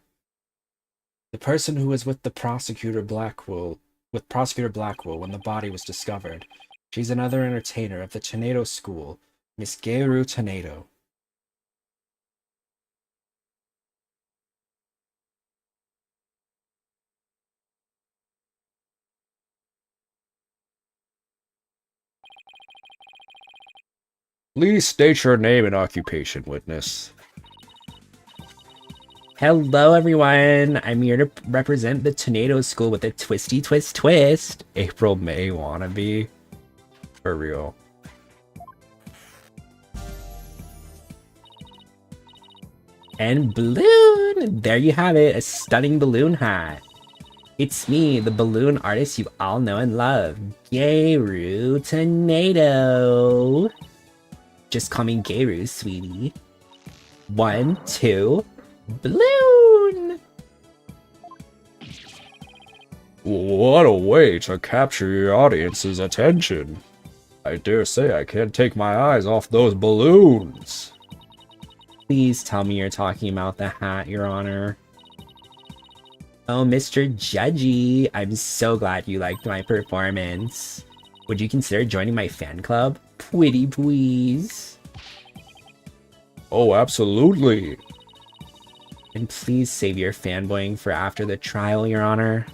Speaker 1: The person who was with Prosecutor Blackwell when the body was discovered. She's another entertainer of the Tornado School, Miss Geiru Tornado. Please state your name and occupation, witness. Hello, everyone. I'm here to represent the Tornado School with a twisty twist. April May wannabe. For real. And balloon! There you have it, a stunning balloon hat. It's me, the balloon artist you all know and love, Garu Tornado. Just call me Garu, sweetie. 1, 2, balloon!
Speaker 3: What a way to capture your audience's attention. I dare say I can't take my eyes off those balloons.
Speaker 1: Please tell me you're talking about the hat, Your Honor. Oh, Mr. Judgy, I'm so glad you liked my performance. Would you consider joining my fan club? Pretty please.
Speaker 3: Oh, absolutely.
Speaker 1: And please save your fanboying for after the trial, Your Honor.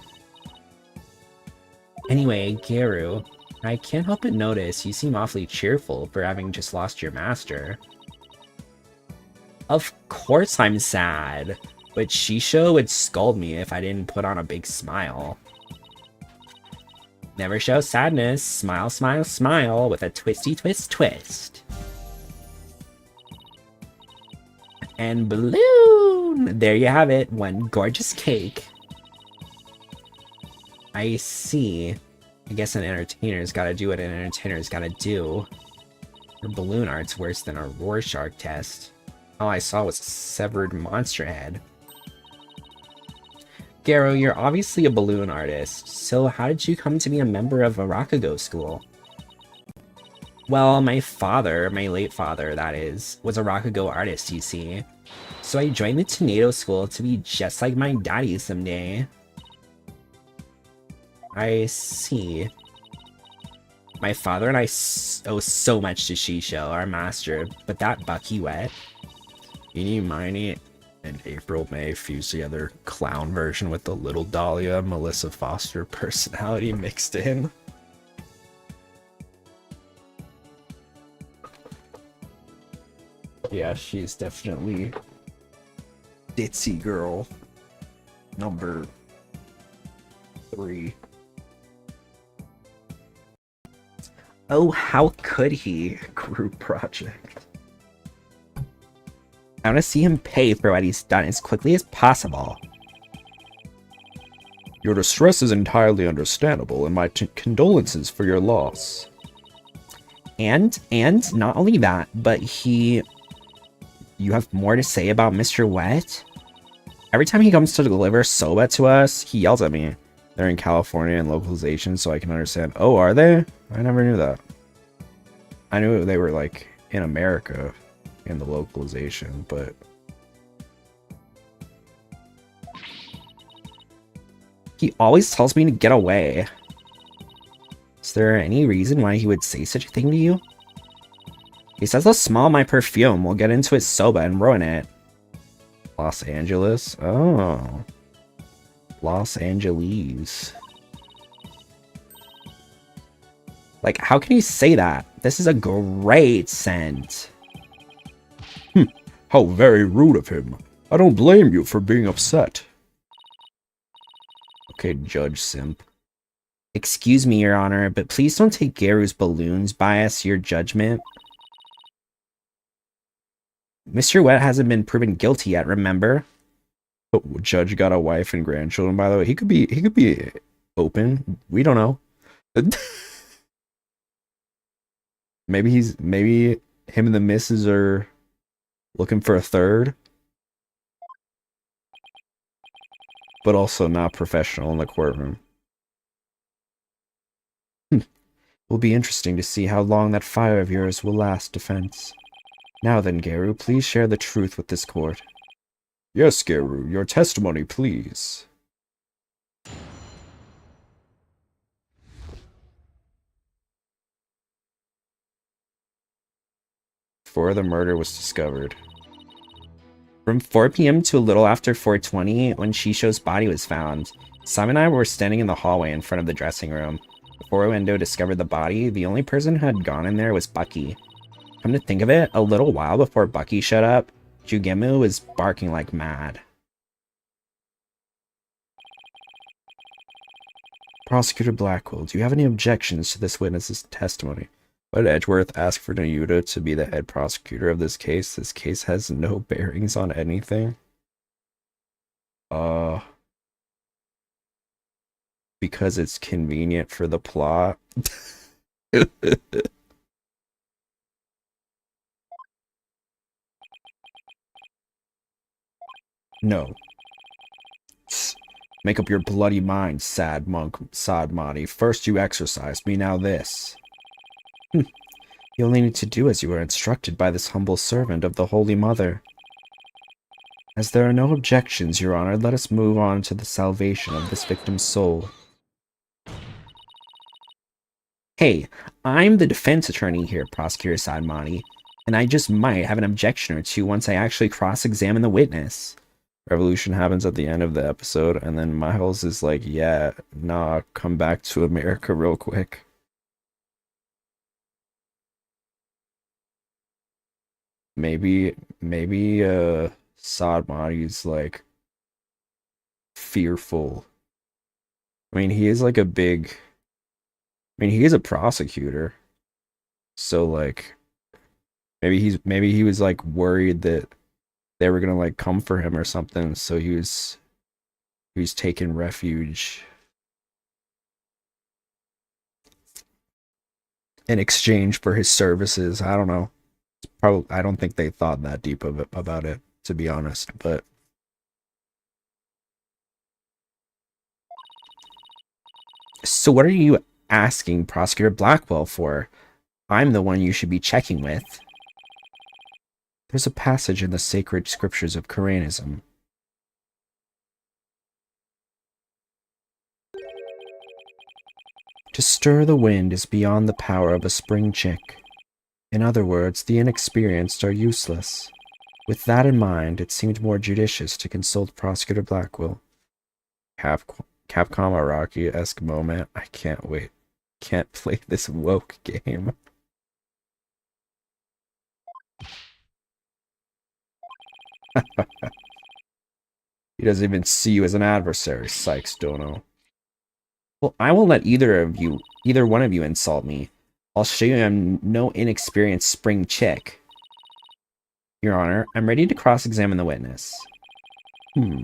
Speaker 1: Anyway, Garu, I can't help but notice you seem awfully cheerful for having just lost your master. Of course I'm sad, but Shisho would scold me if I didn't put on a big smile. Never show sadness, smile, smile, smile, with a twisty twist twist. And balloon! There you have it, one gorgeous cake. I see. I guess an entertainer's gotta do what an entertainer's gotta do. Your balloon art's worse than a Rorschach test. All I saw was a severed monster head. Garo, you're obviously a balloon artist, so how did you come to be a member of a Rakugo school? Well, my father, my late father that is, was a Rakugo artist, you see. So I joined the Tornado school to be just like my daddy someday. I see. My father and I owe so much to Shisho, our master, but that Bucky Wet. Eeny, Miny, and April May fused together clown version with the Little Dahlia Melissa Foster personality mixed in. Yeah, she's definitely ditzy girl number 3. Oh, how could he? Group project. I want to see him pay for what he's done as quickly as possible.
Speaker 3: Your distress is entirely understandable, and my condolences for your loss.
Speaker 1: And not only that, but you have more to say about Mr. Wet? Every time he comes to deliver soba to us, he yells at me. They're in California and localization, so I can understand. Oh, are they? I never knew that. I knew they were, like, in America in the localization, but... He always tells me to get away. Is there any reason why he would say such a thing to you? He says the smell of my perfume will get into his soba and ruin it. Los Angeles? Oh. Los Angeles. Like, how can you say that? This is a great scent.
Speaker 3: How very rude of him. I don't blame you for being upset.
Speaker 1: Okay, Judge Simp. Excuse me, Your Honor, but please don't take Garu's balloons bias your judgment. Mr. Wet hasn't been proven guilty yet, remember?
Speaker 3: Oh, Judge got a wife and grandchildren, by the way. He could be open. We don't know. maybe him and the missus are looking for a third. But also not professional in the courtroom. It will be interesting to see how long that fire of yours will last, defense. Now then, Garu, please share the truth with this court. Yes, Garu, your testimony, please. Before the murder was discovered.
Speaker 1: From 4 p.m. to a little after 4:20, when Shisho's body was found, Sam and I were standing in the hallway in front of the dressing room. Before Endo discovered the body, the only person who had gone in there was Bucky. Come to think of it, a little while before Bucky showed up, Jugemu was barking like mad.
Speaker 3: Prosecutor Blackwell, do you have any objections to this witness's testimony? Why did Edgeworth ask for Nayuta to be the head prosecutor of this case? This case has no bearings on anything. Because it's convenient for the plot. No. Make up your bloody mind, sad monk Sadmati. First you exorcised me, now this. You only need to do as you were instructed by this humble servant of the Holy Mother. As there are no objections, Your Honor, let us move on to the salvation of this victim's soul. Hey, I'm the defense attorney here, Prosecutor Sadmati, and I just might have an objection or two once I actually cross-examine the witness. Revolution happens at the end of the episode, and then Miles is like, yeah, nah, come back to America real quick. Maybe, Sadmati's, like, fearful. I mean, he is, like, he is a prosecutor. So, like, maybe he was, like, worried that they were gonna, like, come for him or something, so he was taking refuge in exchange for his services. I don't know. Probably, I don't think they thought that deep of it, about it, to be honest, but so what are you asking Prosecutor Blackwell for? I'm the one you should be checking with. There's a passage in the sacred scriptures of Koreanism. To stir the wind is beyond the power of a spring chick. In other words, the inexperienced are useless. With that in mind, it seemed more judicious to consult Prosecutor Blackwell. Capcom Araki-esque moment. I can't wait. Can't play this woke game. He doesn't even see you as an adversary, Sykes Dono. Well, I won't let either one of you insult me. I'll show you I'm no inexperienced spring chick. Your Honor, I'm ready to cross-examine the witness. I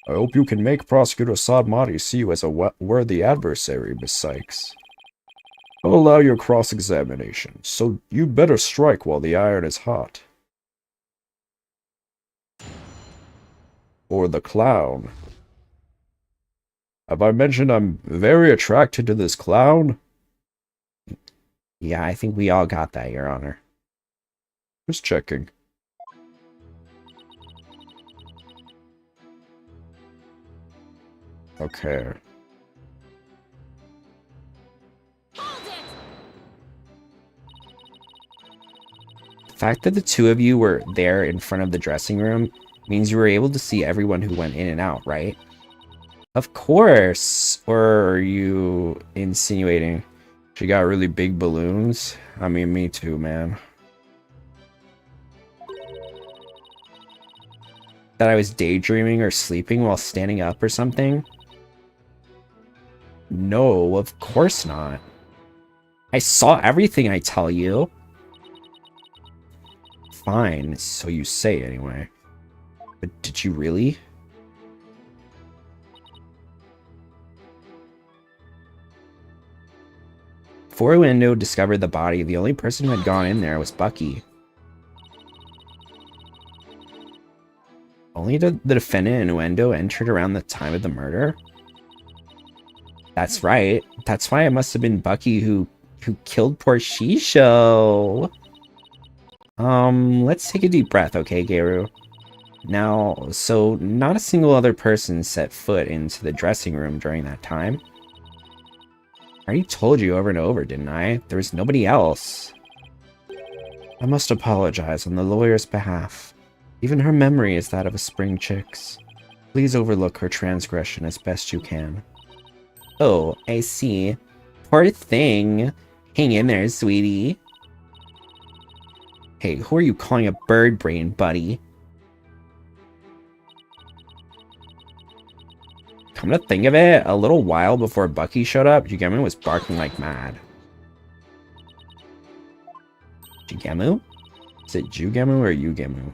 Speaker 3: hope you can make Prosecutor Sadmati see you as a worthy adversary, Miss Sykes. I'll allow your cross-examination, so you better strike while the iron is hot. Or the clown. Have I mentioned I'm very attracted to this clown? Yeah, I think we all got that, Your Honor. Just checking. Okay. The fact that the two of you were there in front of the dressing room means you were able to see everyone who went in and out, right? Of course! Or are you insinuating she got really big balloons? I mean, me too, man. That I was daydreaming or sleeping while standing up or something? No, of course not. I saw everything, I tell you. Fine, so you say anyway. But did you really? Before Uendo discovered the body, the only person who had gone in there was Bucky. Only the defendant and Uendo entered around the time of the murder? That's right. That's why it must have been Bucky who killed poor Shisho. Let's take a deep breath, okay, Geru? Now, so not a single other person set foot into the dressing room during that time. I already told you over and over, didn't I? There was nobody else. I must apologize on the lawyer's behalf. Even her memory is that of a spring chick's. Please overlook her transgression as best you can. Oh, I see. Poor thing. Hang in there, sweetie. Hey, who are you calling a bird brain, buddy? Come to think of it, a little while before Bucky showed up, Yugami was barking like mad. Jugemu? Is it Jugemu or Yugemu?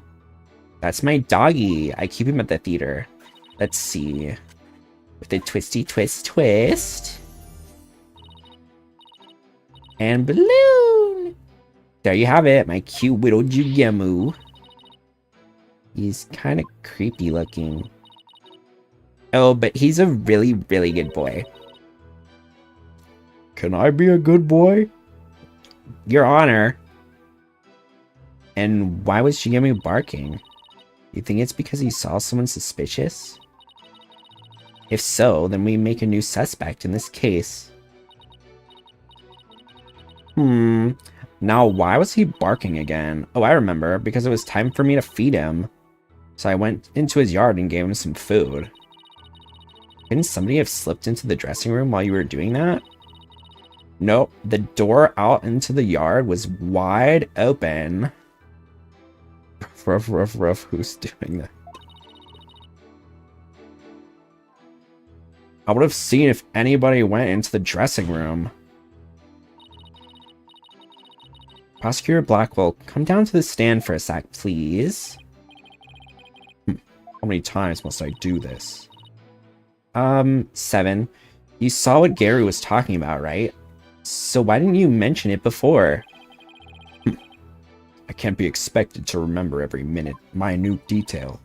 Speaker 3: That's my doggy. I keep him at the theater. Let's see. With a twisty twist. And balloon! There you have it, my cute little Jugemu. He's kind of creepy looking. Oh, but he's a really, really good boy. Can I be a good boy? Your Honor. And why was Jugemu barking? You think it's because he saw someone suspicious? If so, then we make a new suspect in this case. Now why was he barking again? Oh, I remember, because it was time for me to feed him. So I went into his yard and gave him some food. Couldn't somebody have slipped into the dressing room while you were doing that? Nope, the door out into the yard was wide open. Ruff, who's doing that? I would have seen if anybody went into the dressing room. Prosecutor Blackwell, come down to the stand for a sec, please. How many times must I do this? 7. You saw what Gary was talking about, right? So why didn't you mention it before? I can't be expected to remember every minute detail.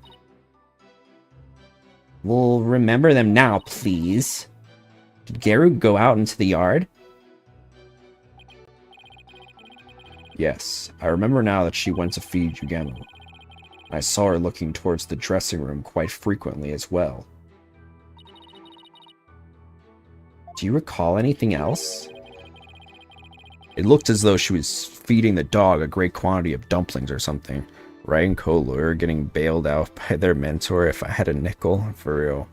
Speaker 3: Well, remember them now, please. Did Garu go out into the yard? Yes, I remember now that she went to feed Jugemu. I saw her looking towards the dressing room quite frequently as well. Do you recall anything else? It looked as though she was feeding the dog a great quantity of dumplings or something. Ryan Kohler getting bailed out by their mentor if I had a nickel, for real.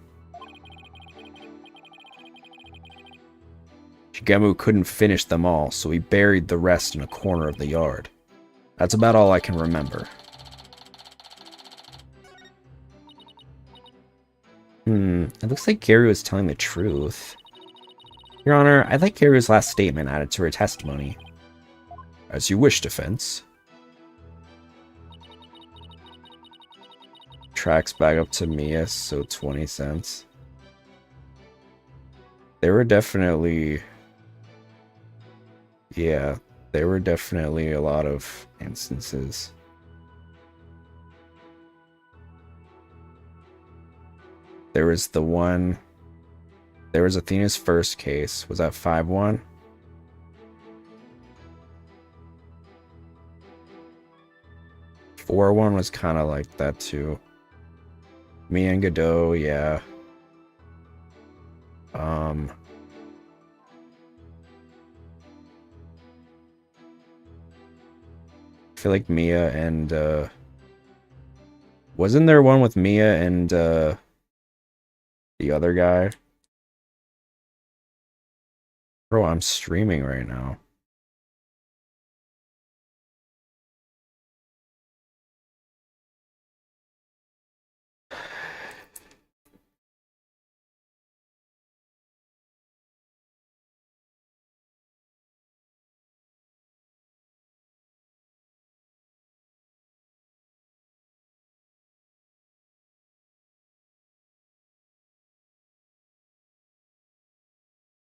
Speaker 3: Shigemu couldn't finish them all, so he buried the rest in a corner of the yard. That's about all I can remember. It looks like Gary was telling the truth. Your Honor, I'd like Gary's last statement added to her testimony. As you wish, defense. Tracks back up to Mia, so 20 cents. There were definitely... Yeah, there were definitely a lot of instances. There was the one... There was Athena's first case. Was that 5-1? Four one was kind of like that too. Me and Godot, yeah. I feel like Mia and wasn't there one with Mia and the other guy? Bro, I'm streaming right now.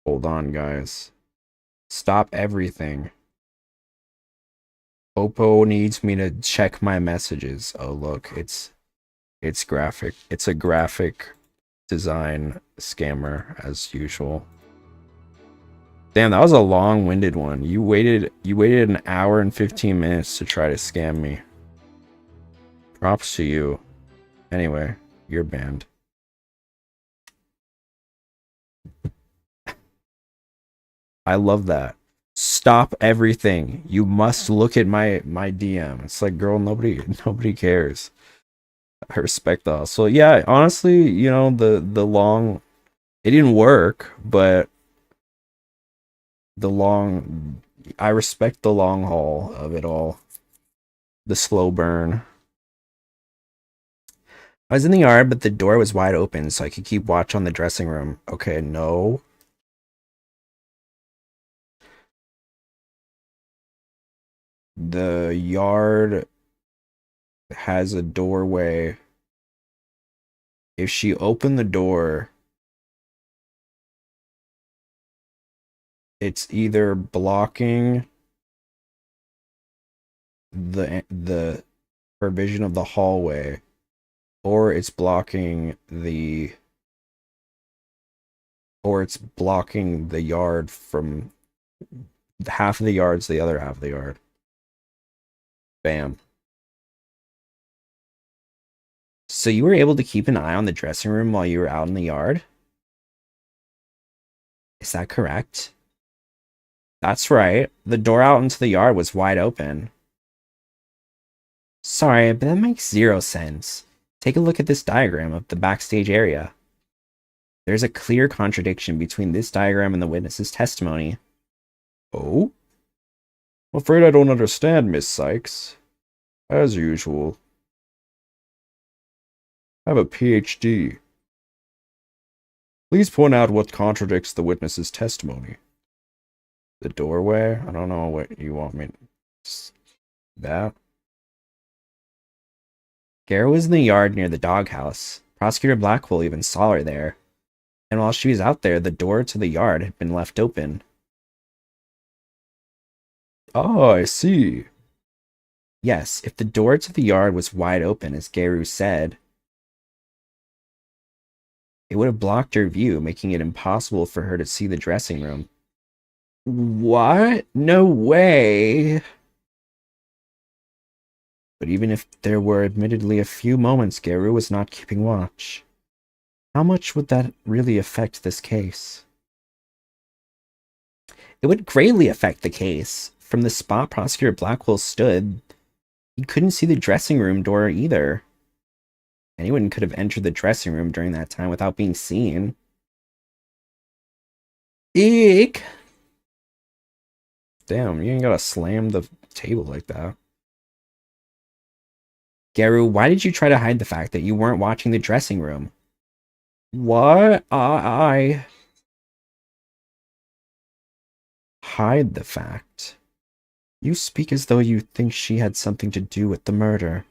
Speaker 3: Hold on, guys. Stop everything. Oppo needs me to check my messages. Oh, look, it's graphic. It's a graphic design scammer as usual. Damn, that was a long-winded one. You waited an hour and 15 minutes to try to scam me. Props to you. Anyway, you're banned. I love that. Stop everything. You must look at my DM. It's like, girl, nobody cares. I respect the hustle. Yeah, honestly, you know, the long, it didn't work, but I respect the long haul of it all. The slow burn. I was in the yard, but the door was wide open, so I could keep watch on the dressing room. Okay, no. The yard has a doorway. If she opened the door, it's either blocking the her vision of the hallway, or it's blocking the yard from half of the yard's the other half of the yard. Bam. So you were able to keep an eye on the dressing room while you were out in the yard? Is that correct? That's right. The door out into the yard was wide open. Sorry, but that makes zero sense. Take a look at this diagram of the backstage area. There's a clear contradiction between this diagram and the witness's testimony. Oh? I'm afraid I don't understand, Miss Sykes. As usual. I have a PhD. Please point out what contradicts the witness's testimony. The doorway? I don't know what you want me to... That? Gara was in the yard near the doghouse. Prosecutor Blackwell even saw her there. And while she was out there, the door to the yard had been left open. Oh, I see. Yes, if the door to the yard was wide open, as Garu said, it would have blocked her view, making it impossible for her to see the dressing room. What? No way! But even if there were admittedly a few moments Garu was not keeping watch, how much would that really affect this case? It would greatly affect the case. From the spot Prosecutor Blackwell stood, he couldn't see the dressing room door either. Anyone could have entered the dressing room during that time without being seen. Eek! Damn, you ain't gotta slam the table like that. Garu, why did you try to hide the fact that you weren't watching the dressing room? What? I... Hide the fact? You speak as though you think she had something to do with the murder.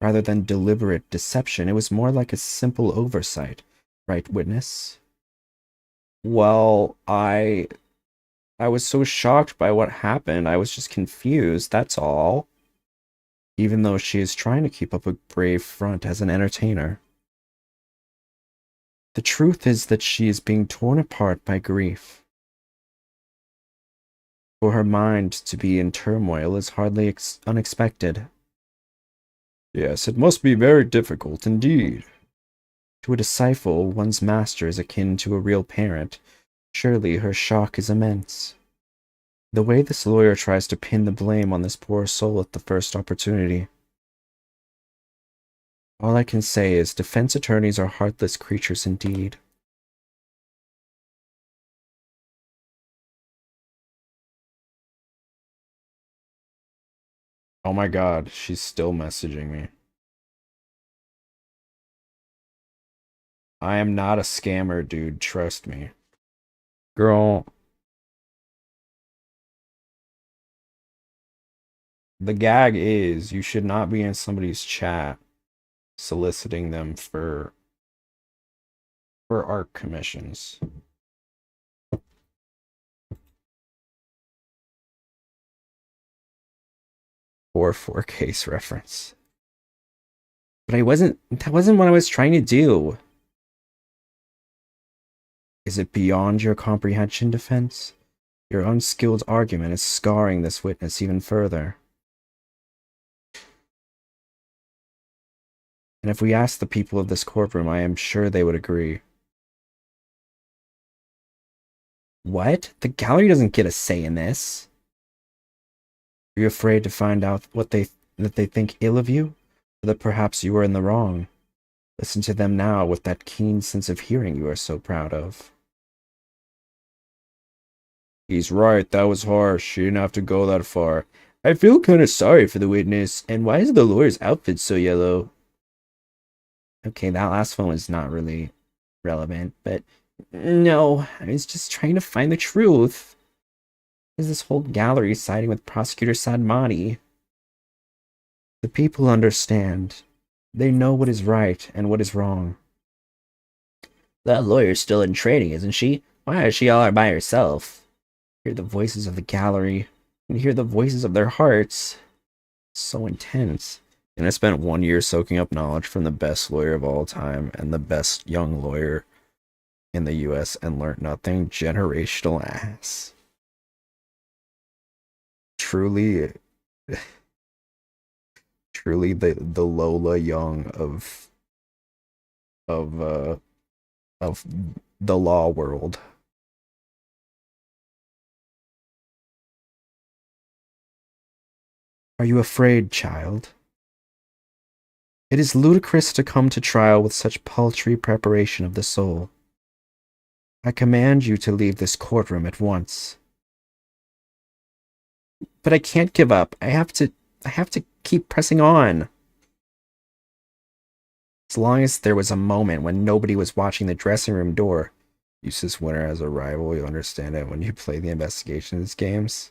Speaker 3: Rather than deliberate deception, it was more like a simple oversight. Right, witness? Well, I was so shocked by what happened, I was just confused, that's all. Even though she is trying to keep up a brave front as an entertainer. The truth is that she is being torn apart by grief. For her mind to be in turmoil is hardly unexpected. Yes, it must be very difficult indeed. To a disciple, one's master is akin to a real parent. Surely her shock is immense. The way this lawyer tries to pin the blame on this poor soul at the first opportunity. All I can say is defense attorneys are heartless creatures indeed. Oh my god, she's still messaging me. I am not a scammer, dude, trust me. Girl. The gag is, you should not be in somebody's chat soliciting them for art commissions. Or 4Case reference. But that wasn't what I was trying to do. Is it beyond your comprehension, defense? Your unskilled argument is scarring this witness even further. And if we ask the people of this courtroom, I am sure they would agree. What? The gallery doesn't get a say in this. Are you afraid to find out that they think ill of you? Or that perhaps you are in the wrong? Listen to them now with that keen sense of hearing you are so proud of. He's right, that was harsh. She didn't have to go that far. I feel kinda sorry for the witness, and why is the lawyer's outfit so yellow? Okay, that last one was not really relevant, but no, I was just trying to find the truth. Is this whole gallery siding with Prosecutor Sadmati? The people understand. They know what is right and what is wrong. That lawyer's still in training, isn't she? Why is she all by herself? Hear the voices of the gallery and hear the voices of their hearts. So intense. And I spent 1 year soaking up knowledge from the best lawyer of all time and the best young lawyer in the US and learned nothing. Generational ass. Truly, truly the Lola Young of uh of the law world. Are you afraid, child? It is ludicrous to come to trial with such paltry preparation of the soul. I command you to leave this courtroom at once. But I can't give up. I have to keep pressing on. As long as there was a moment when nobody was watching the dressing room door. Use this winner as a rival, you'll understand it when you play the investigations games.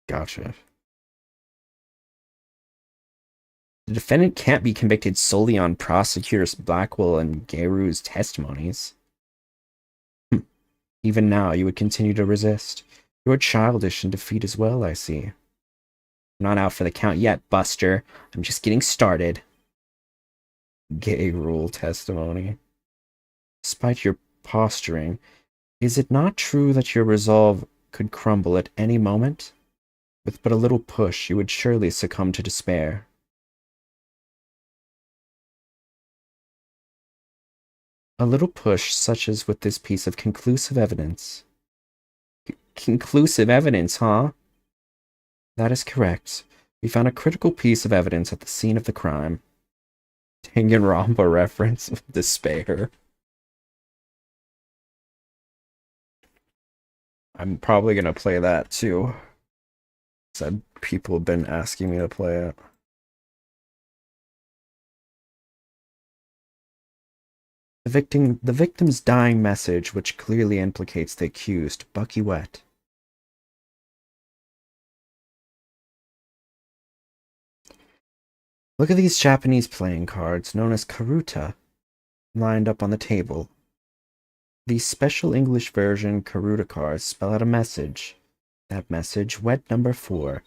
Speaker 3: Gotcha. The defendant can't be convicted solely on prosecutors Blackwell and Geru's testimonies. Even now, you would continue to resist. You're childish in defeat as well, I see. I'm not out for the count yet, Buster. I'm just getting started. Gay rule testimony. Despite your posturing, is it not true that your resolve could crumble at any moment? With but a little push, you would surely succumb to despair. A little push, such as with this piece of conclusive evidence. Conclusive evidence, huh? That is correct. We found a critical piece of evidence at the scene of the crime. Danganronpa reference of despair. I'm probably gonna play that too. Said people have been asking me to play it. The victim's dying message, which clearly implicates the accused, Bucky Wet. Look at these Japanese playing cards, known as karuta, lined up on the table. These special English version karuta cards spell out a message. That message, wet number 4.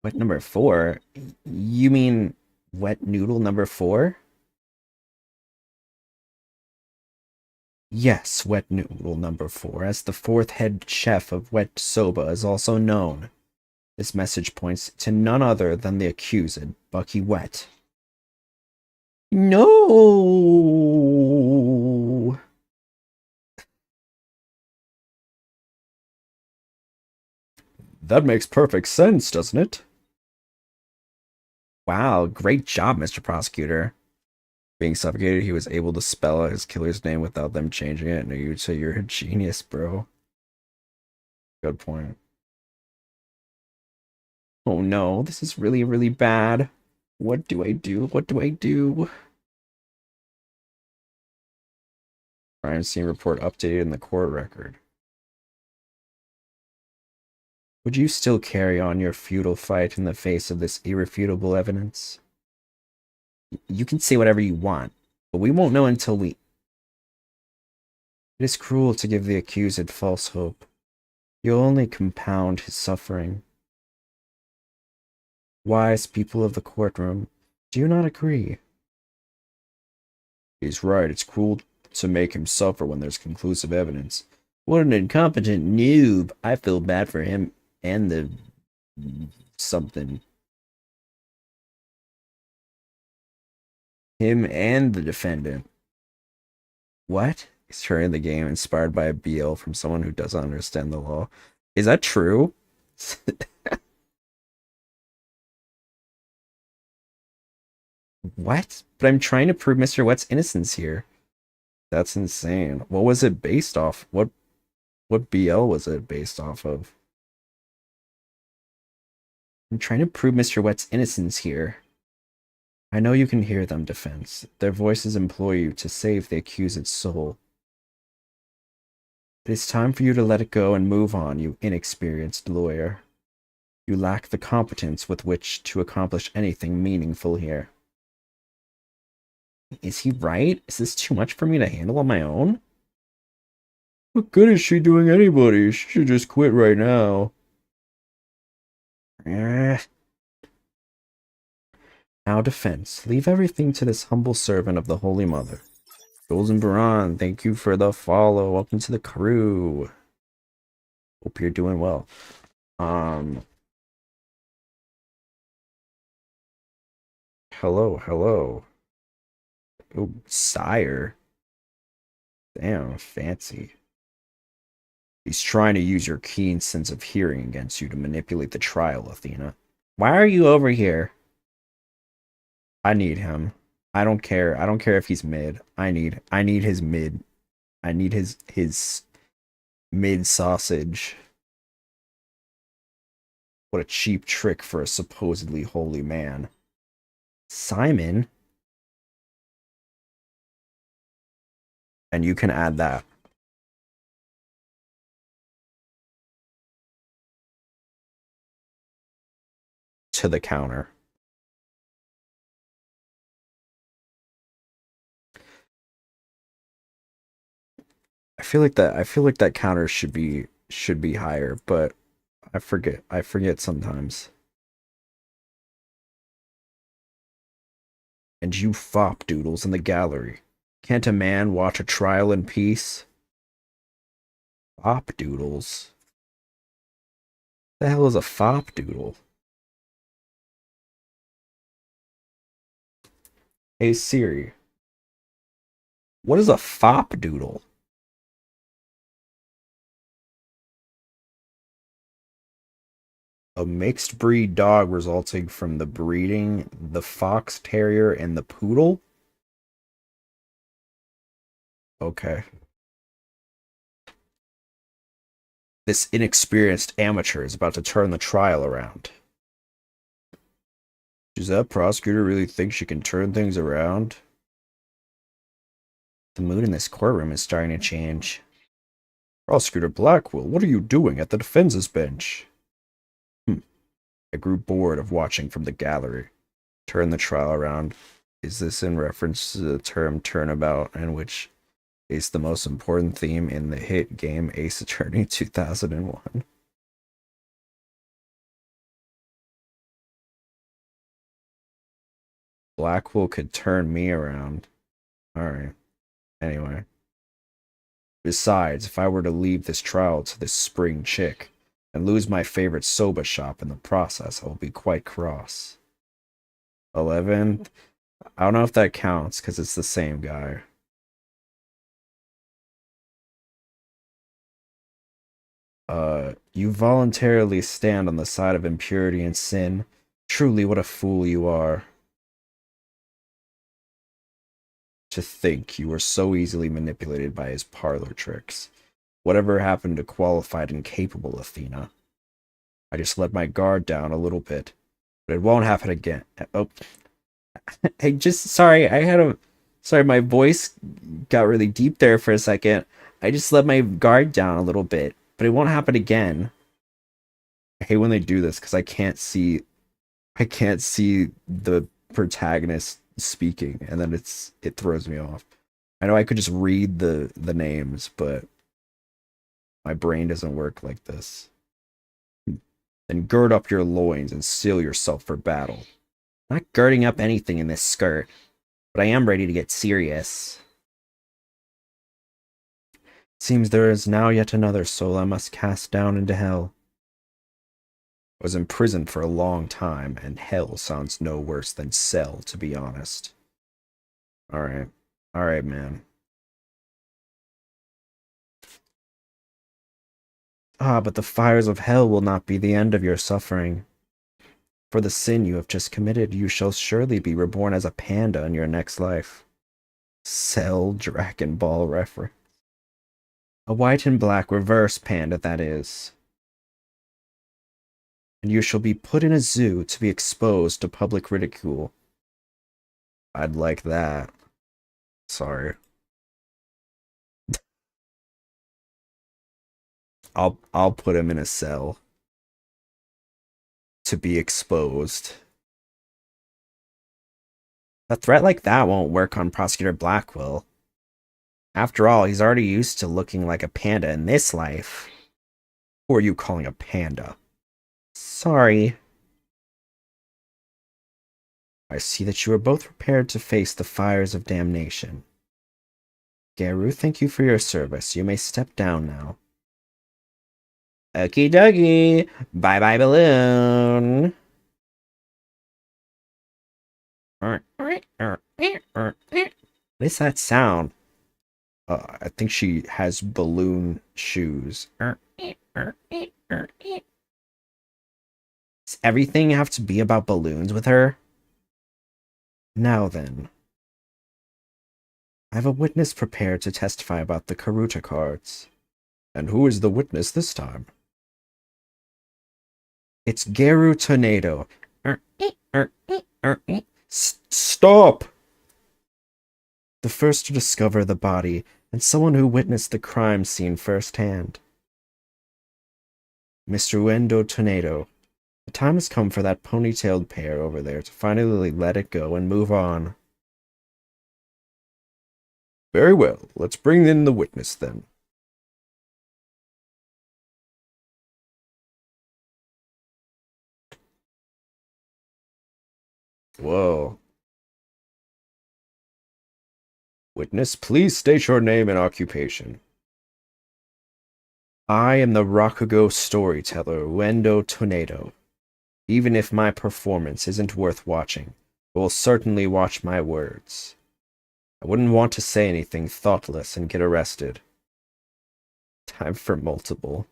Speaker 3: Wet number 4? You mean wet noodle number 4? Yes, wet noodle number 4, as the fourth head chef of Wet Soba is also known. This message points to none other than the accused, Bucky Wet. No! That makes perfect sense, doesn't it? Wow, great job, Mr. Prosecutor. Being suffocated, he was able to spell out his killer's name without them changing it. No, you'd say you're a genius, bro. Good point. Oh no, this is really, really bad. What do I do? What do I do? Crime scene report updated in the court record. Would you still carry on your futile fight in the face of this irrefutable evidence? You can say whatever you want, but we won't know until we... It is cruel to give the accused false hope. You'll only compound his suffering. Wise people of the courtroom, do you not agree? He's right, it's cruel to make him suffer when there's conclusive evidence. What an incompetent noob. I feel bad for him and the... something. Him and the defendant. What? He's turning the game inspired by a BL from someone who doesn't understand the law. Is that true? What? But I'm trying to prove Mr. Wet's innocence here. That's insane. What was it based off? What BL was it based off of? I'm trying to prove Mr. Wet's innocence here. I know you can hear them, defense. Their voices implore you to save the accused's soul. It is time for you to let it go and move on, you inexperienced lawyer. You lack the competence with which to accomplish anything meaningful here. Is he right? Is this too much for me to handle on my own? What good is she doing anybody? She should just quit right now. Eh. Now, defense. Leave everything to this humble servant of the Holy Mother. Golden Baron, thank you for the follow. Welcome to the crew. Hope you're doing well. Hello, hello. Oh, sire. Damn, fancy. He's trying to use your keen sense of hearing against you to manipulate the trial, Athena. Why are you over here? I need him. I don't care. I don't care if he's mid. I need his mid. I need his mid sausage. What a cheap trick for a supposedly holy man. Simon? And you can add that to the counter. I feel like that counter should be higher, but I forget sometimes. And you fop doodles in the gallery. Can't a man watch a trial in peace? Fop doodles? The hell is a fop doodle? Hey Siri, what is a fop doodle? A mixed breed dog resulting from the breeding the fox terrier and the poodle? Okay. This inexperienced amateur is about to turn the trial around. Does that prosecutor really think she can turn things around? The mood in this courtroom is starting to change. Prosecutor Blackwell, what are you doing at the defense's bench? I grew bored of watching from the gallery. Turn the trial around. Is this in reference to the term turnabout, in which is the most important theme in the hit game Ace Attorney 2001? Blackwell could turn me around. Alright. Anyway. Besides, if I were to leave this trial to this spring chick and lose my favorite soba shop in the process, I will be quite cross. 11? I don't know if that counts because it's the same guy. You voluntarily stand on the side of impurity and sin. Truly, what a fool you are. To think you were so easily manipulated by his parlor tricks. Whatever happened to qualified and capable Athena? I just let my guard down a little bit, but it won't happen again. Oh, I just, sorry, sorry, my voice got really deep there for a second. I just let my guard down a little bit, but it won't happen again. I hate when they do this because I can't see the protagonist speaking, and then it throws me off. I know I could just read the names, but my brain doesn't work like this. Then gird up your loins and steel yourself for battle. Not girding up anything in this skirt, but I am ready to get serious. Seems there is now yet another soul I must cast down into hell. I was in prison for a long time, and hell sounds no worse than cell, to be honest. Alright. Alright, man. Ah, but the fires of hell will not be the end of your suffering. For the sin you have just committed, you shall surely be reborn as a panda in your next life. Cell Dragon Ball reference. A white and black reverse panda, that is. And you shall be put in a zoo to be exposed to public ridicule. I'd like that. Sorry. I'll put him in a cell to be exposed. A threat like that won't work on Prosecutor Blackwell. After all, he's already used to looking like a panda in this life. Who are you calling a panda? Sorry. I see that you are both prepared to face the fires of damnation. Garu, thank you for your service. You may step down now. Okie dokie. Bye bye, balloon. What is that sound? I think she has balloon shoes. Does everything have to be about balloons with her? Now then. I have a witness prepared to testify about the Karuta cards. And who is the witness this time? It's Garu Tornado. Stop! The first to discover the body, and someone who witnessed the crime scene firsthand. Mr. Uendo Tornado, the time has come for that ponytailed pair over there to finally let it go and move on. Very well, let's bring in the witness then. Whoa. Witness, please state your name and occupation. I am the Rakugo storyteller, Uendo Tornado. Even if my performance isn't worth watching, I will certainly watch my words. I wouldn't want to say anything thoughtless and get arrested. Time for multiple.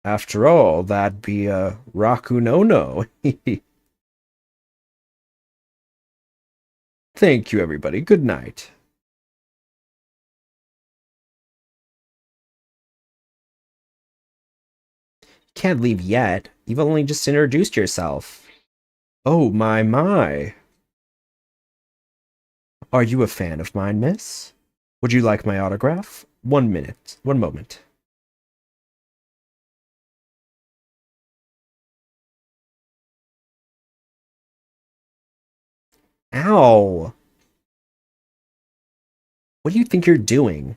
Speaker 3: After all, that'd be a Raku no. Thank you, everybody. Good night. Can't leave yet. You've only just introduced yourself. Oh, my. Are you a fan of mine, miss? Would you like my autograph? 1 minute. 1 moment. Ow! What do you think you're doing?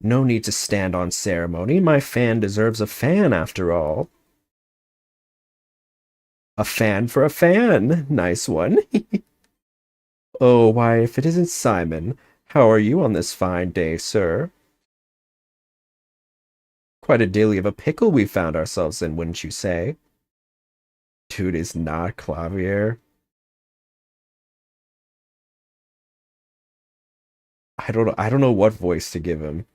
Speaker 3: No need to stand on ceremony. My fan deserves a fan, after all. A fan for a fan. Nice one. Oh, why, if it isn't Simon. How are you on this fine day, sir? Quite a dilly of a pickle we found ourselves in, wouldn't you say? Dude is not Clavier. I don't know what voice to give him.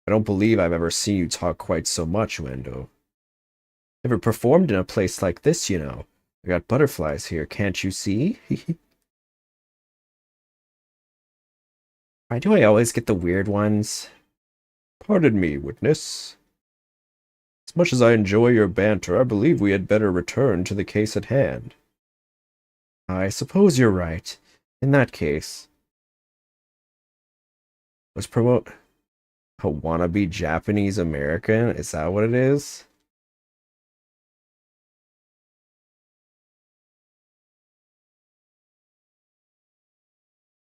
Speaker 3: I don't believe I've ever seen you talk quite so much, Wendo. Never performed in a place like this, you know. I got butterflies here, can't you see? Why do I always get the weird ones? Pardon me, witness. As much as I enjoy your banter, I believe we had better return to the case at hand. I suppose you're right. In that case, let's promote a wannabe Japanese American. Is that what it is?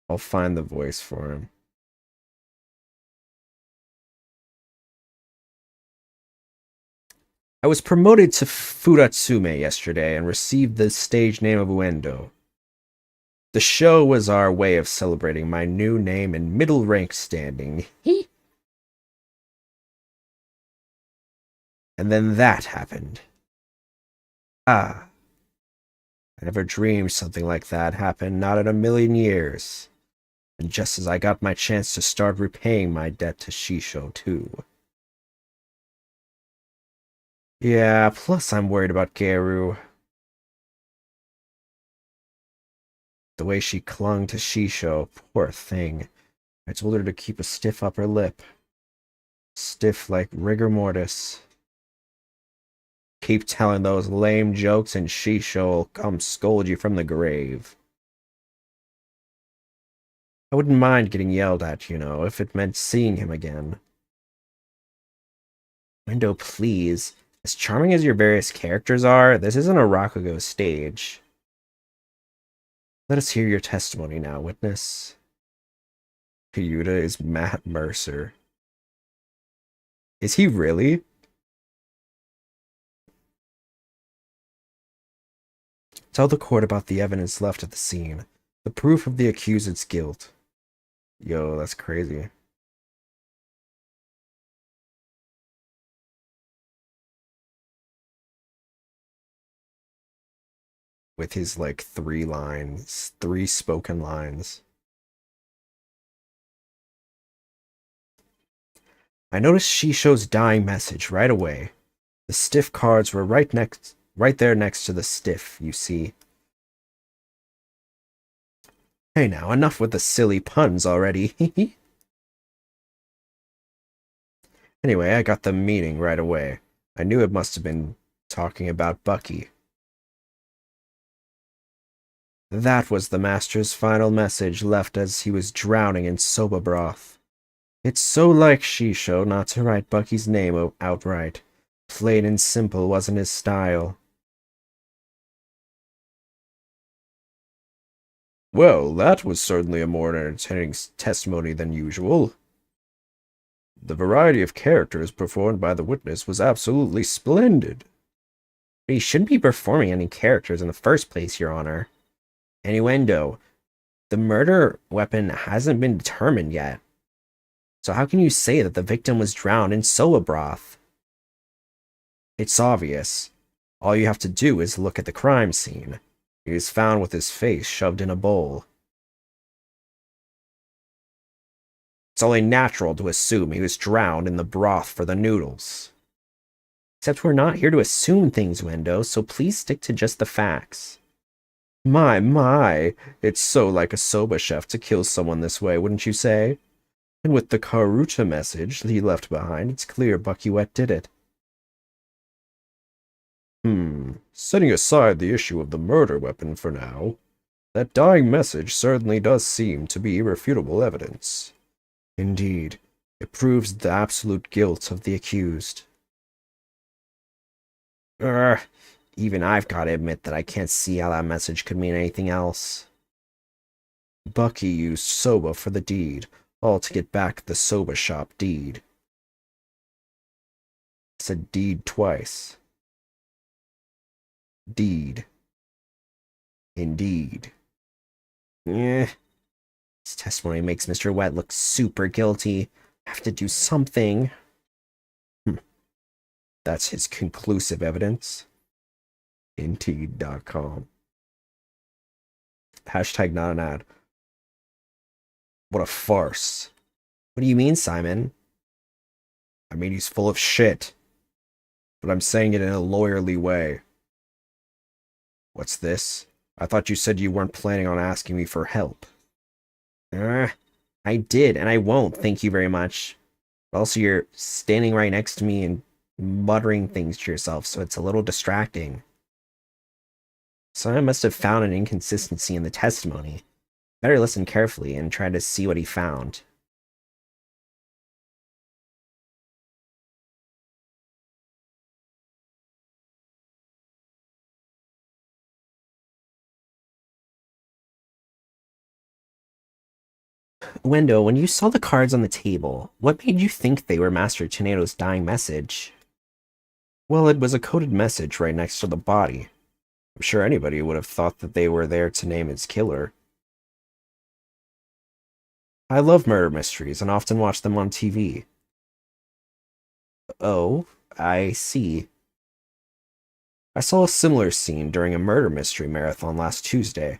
Speaker 3: I'll find the voice for him. I was promoted to Furatsume yesterday and received the stage name of Uendo. The show was our way of celebrating my new name and middle rank standing. And then that happened. Ah, I never dreamed something like that happened, not in a million years. And just as I got my chance to start repaying my debt to Shisho, too. Yeah, plus I'm worried about Garu. The way she clung to Shisho, poor thing. I told her to keep a stiff upper lip. Stiff like rigor mortis. Keep telling those lame jokes and Shisho will come scold you from the grave. I wouldn't mind getting yelled at, if it meant seeing him again. Window, please. As charming as your various characters are, this isn't a Rakugo stage. Let us hear your testimony now, witness. Kyuta is Matt Mercer. Is he really? Tell the court about the evidence left at the scene. The proof of the accused's guilt. Yo, that's crazy. With his, like, 3 spoken lines. I noticed Shisho's dying message right away. The stiff cards were right there next to the stiff, you see. Hey now, enough with the silly puns already. Anyway, I got the meaning right away. I knew it must have been talking about Bucky. That was the Master's final message left as he was drowning in soba broth. It's so like Shisho not to write Bucky's name outright. Plain and simple wasn't his style. Well, that was certainly a more entertaining testimony than usual. The variety of characters performed by the witness was absolutely splendid. He shouldn't be performing any characters in the first place, Your Honor. Innuendo. The murder weapon hasn't been determined yet. So how can you say that the victim was drowned in soba broth? It's obvious. All you have to do is look at the crime scene. He was found with his face shoved in a bowl. It's only natural to assume he was drowned in the broth for the noodles. Except we're not here to assume things, Wendo, so please stick to just the facts. My, it's so like a soba chef to kill someone this way, wouldn't you say? And with the Karuta message he left behind, it's clear Bucky Wet did it. Setting aside the issue of the murder weapon for now, that dying message certainly does seem to be irrefutable evidence. Indeed, it proves the absolute guilt of the accused. Even I've got to admit that I can't see how that message could mean anything else. Bucky used soba for the deed, all to get back the soba shop deed. I said deed twice. Deed. Indeed. This testimony makes Mr. Wet look super guilty. I have to do something. That's his conclusive evidence. Indeed.com. Hashtag not an ad. What a farce. What do you mean, Simon? I mean, he's full of shit. But I'm saying it in a lawyerly way. What's this? I thought you said you weren't planning on asking me for help. I did, and I won't, thank you very much. But also, you're standing right next to me and muttering things to yourself, so it's a little distracting. Someone must have found an inconsistency in the testimony. Better listen carefully and try to see what he found. Wendo, when you saw the cards on the table, what made you think they were Master Tornado's dying message? Well, it was a coded message right next to the body. I'm sure anybody would have thought that they were there to name its killer. I love murder mysteries and often watch them on TV. Oh, I see. I saw a similar scene during a murder mystery marathon last Tuesday.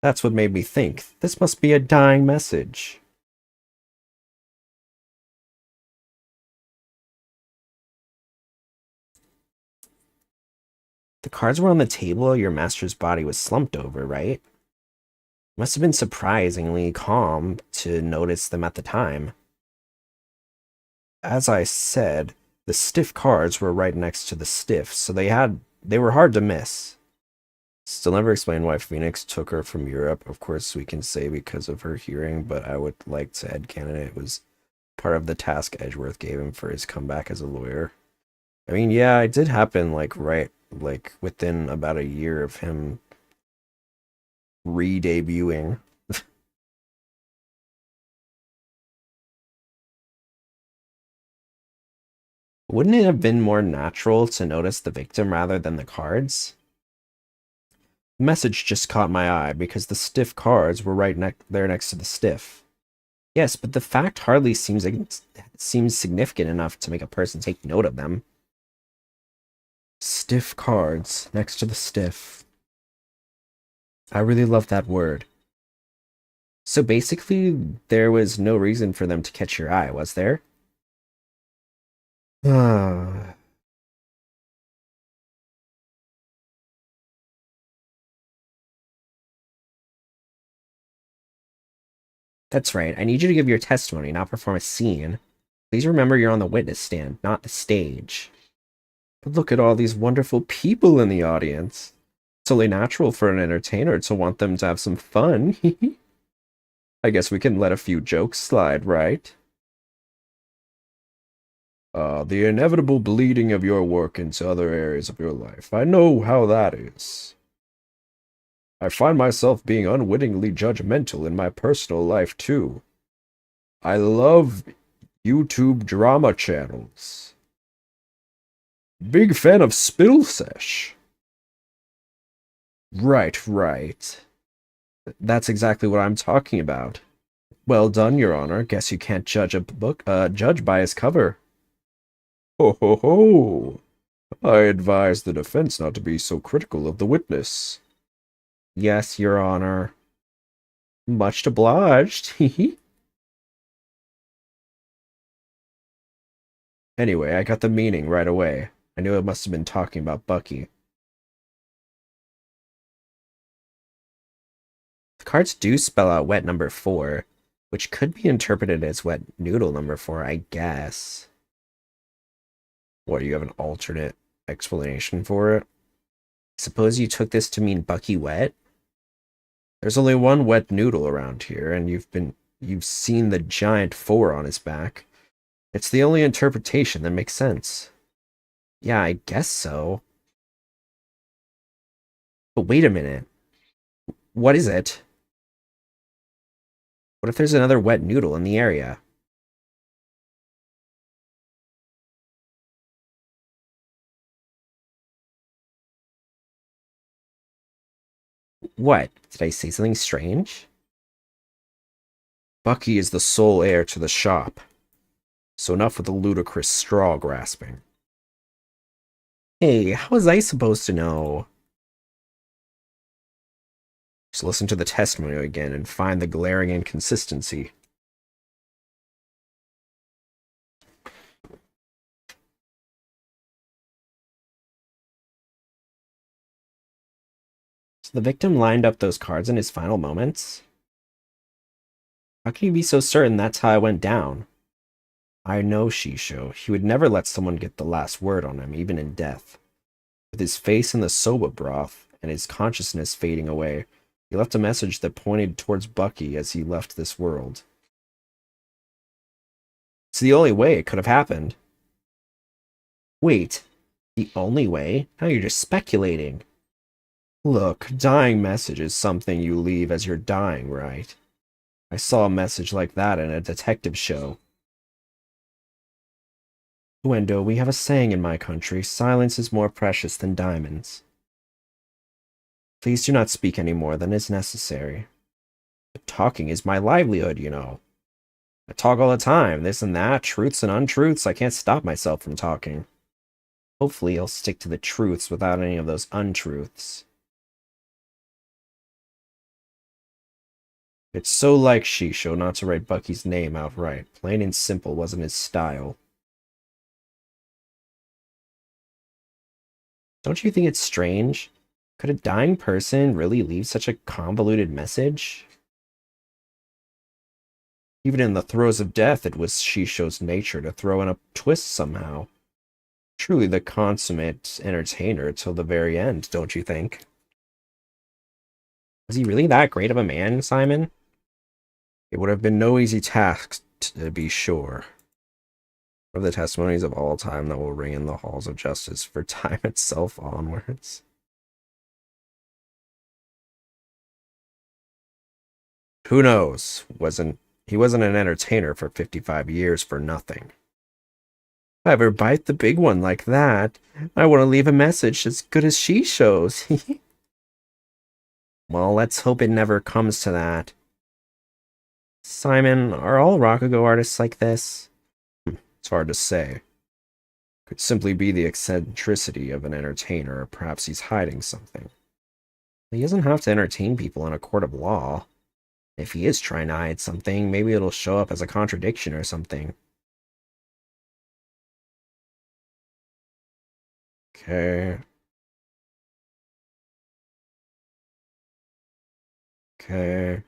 Speaker 3: That's what made me think, this must be a dying message. The cards were on the table your master's body was slumped over, right? Must have been surprisingly calm to notice them at the time. As I said, the stiff cards were right next to the stiff, so they were hard to miss.
Speaker 1: Still never explained why Phoenix took her from Europe. Of course, we can say because of her hearing, but I would like to headcanon it was part of the task Edgeworth gave him for his comeback as a lawyer. I mean, yeah, it did happen like within about a year of him re-debuting. Wouldn't it have been more natural to notice the victim rather than the cards? The message just caught my eye because the stiff cards were right there next to the stiff. Yes, but the fact hardly seems significant enough to make a person take note of them. Stiff cards next to the stiff. I really love that word. So basically, there was no reason for them to catch your eye, was there? Ah. That's right. I need you to give your testimony, not perform a scene. Please remember you're on the witness stand, not the stage. But look at all these wonderful people in the audience. It's only natural for an entertainer to want them to have some fun. I guess we can let a few jokes slide, right? The inevitable bleeding of your work into other areas of your life. I know how that is. I find myself being unwittingly judgmental in my personal life, too. I love YouTube drama channels. Big fan of Spittle Sesh. Right. That's exactly what I'm talking about. Well done, Your Honor. Guess you can't judge a book, judge by its cover. Ho ho ho! I advise the defense not to be so critical of the witness. Yes, Your Honor. Much obliged. Anyway, I got the meaning right away. I knew it must have been talking about Bucky. The cards do spell out wet number 4, which could be interpreted as wet noodle number 4, I guess. What, do you have an alternate explanation for it? Suppose you took this to mean Bucky wet? There's only one wet noodle around here, and you've seen the giant 4 on his back. It's the only interpretation that makes sense. Yeah, I guess so. But wait a minute. What is it? What if there's another wet noodle in the area? What? Did I say something strange? Bucky is the sole heir to the shop. So enough with the ludicrous straw grasping. Hey, how was I supposed to know? Just listen to the testimony again and find the glaring inconsistency. So the victim lined up those cards in his final moments? How can you be so certain that's how it went down? I know Shisho. He would never let someone get the last word on him, even in death. With his face in the soba broth and his consciousness fading away, he left a message that pointed towards Bucky as he left this world. It's the only way it could have happened. Wait, the only way? Now you're just speculating. Look, dying message is something you leave as you're dying, right? I saw a message like that in a detective show. Wendo, we have a saying in my country, silence is more precious than diamonds. Please do not speak any more than is necessary. But talking is my livelihood, you know. I talk all the time, this and that, truths and untruths. I can't stop myself from talking. Hopefully I'll stick to the truths without any of those untruths. It's so like Shisho not to write Bucky's name outright. Plain and simple wasn't his style. Don't you think it's strange? Could a dying person really leave such a convoluted message? Even in the throes of death, it was Shisho's nature to throw in a twist somehow. Truly the consummate entertainer till the very end, don't you think? Was he really that great of a man, Simon?
Speaker 3: It would have been no easy task, to be sure. One of the testimonies of all time that will ring in the halls of justice for time itself onwards. Who knows? He wasn't an entertainer for 55 years for nothing. If I ever bite the big one like that, I want to leave a message as good as she shows. Well, let's hope it never comes to that. Simon, are all Rakugo artists like this? It's hard to say. Could simply be the eccentricity of an entertainer, or perhaps he's hiding something. He doesn't have to entertain people in a court of law. If he is trying to hide something, maybe it'll show up as a contradiction or something. Okay. Okay.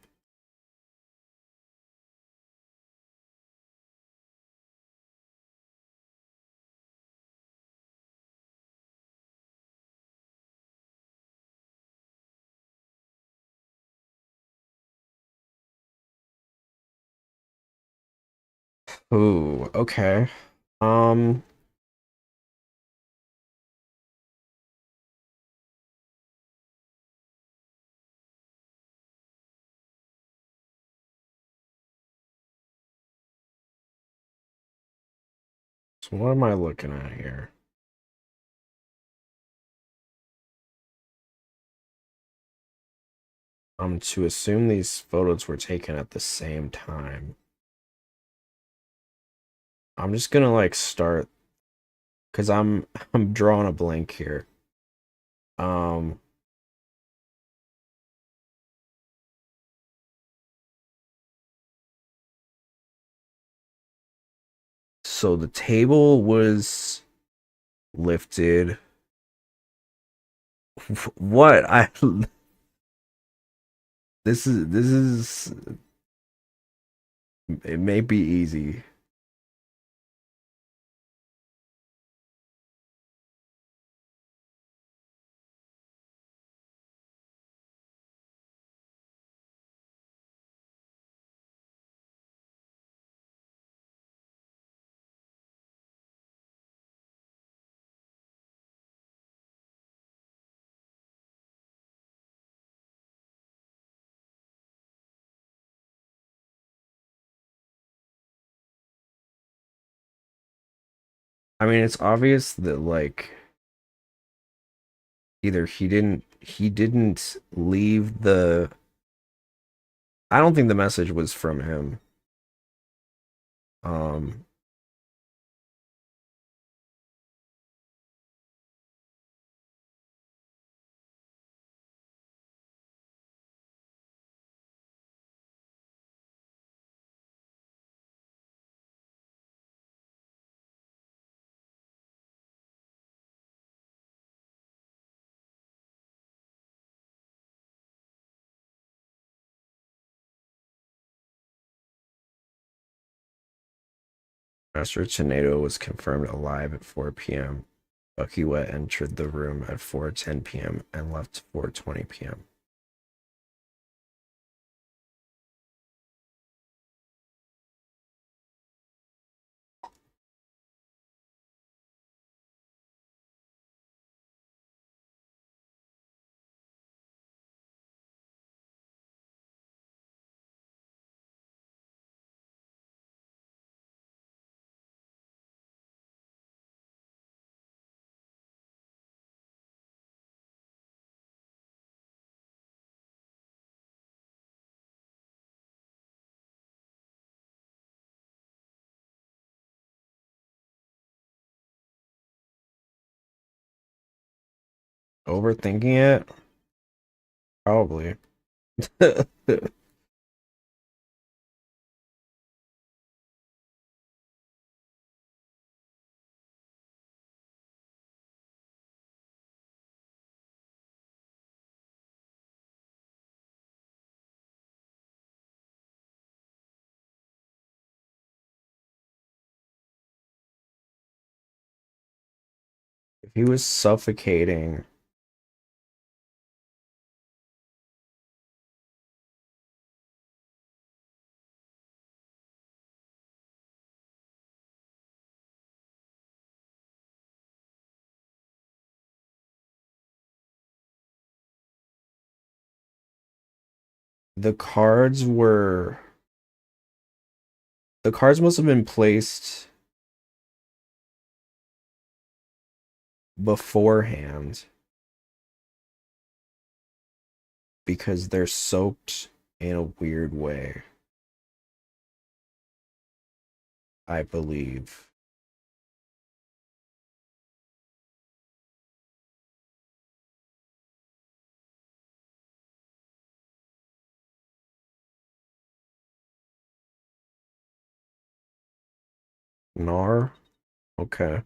Speaker 3: Ooh, okay. Um, so what am I looking at here? To assume these photos were taken at the same time. I'm just gonna like start because I'm drawing a blank here. Um, so the table was lifted. What? This is it may be easy. I mean, it's obvious that like either he didn't leave the I don't think the message was from him. Um Master Tornado was confirmed alive at 4 p.m. Bucky Wet entered the room at 4:10 p.m. and left 4:20 p.m. Overthinking it? Probably. If he was suffocating, the cards were the cards must have been placed beforehand because they're soaked in a weird way, I believe. Nar? Okay.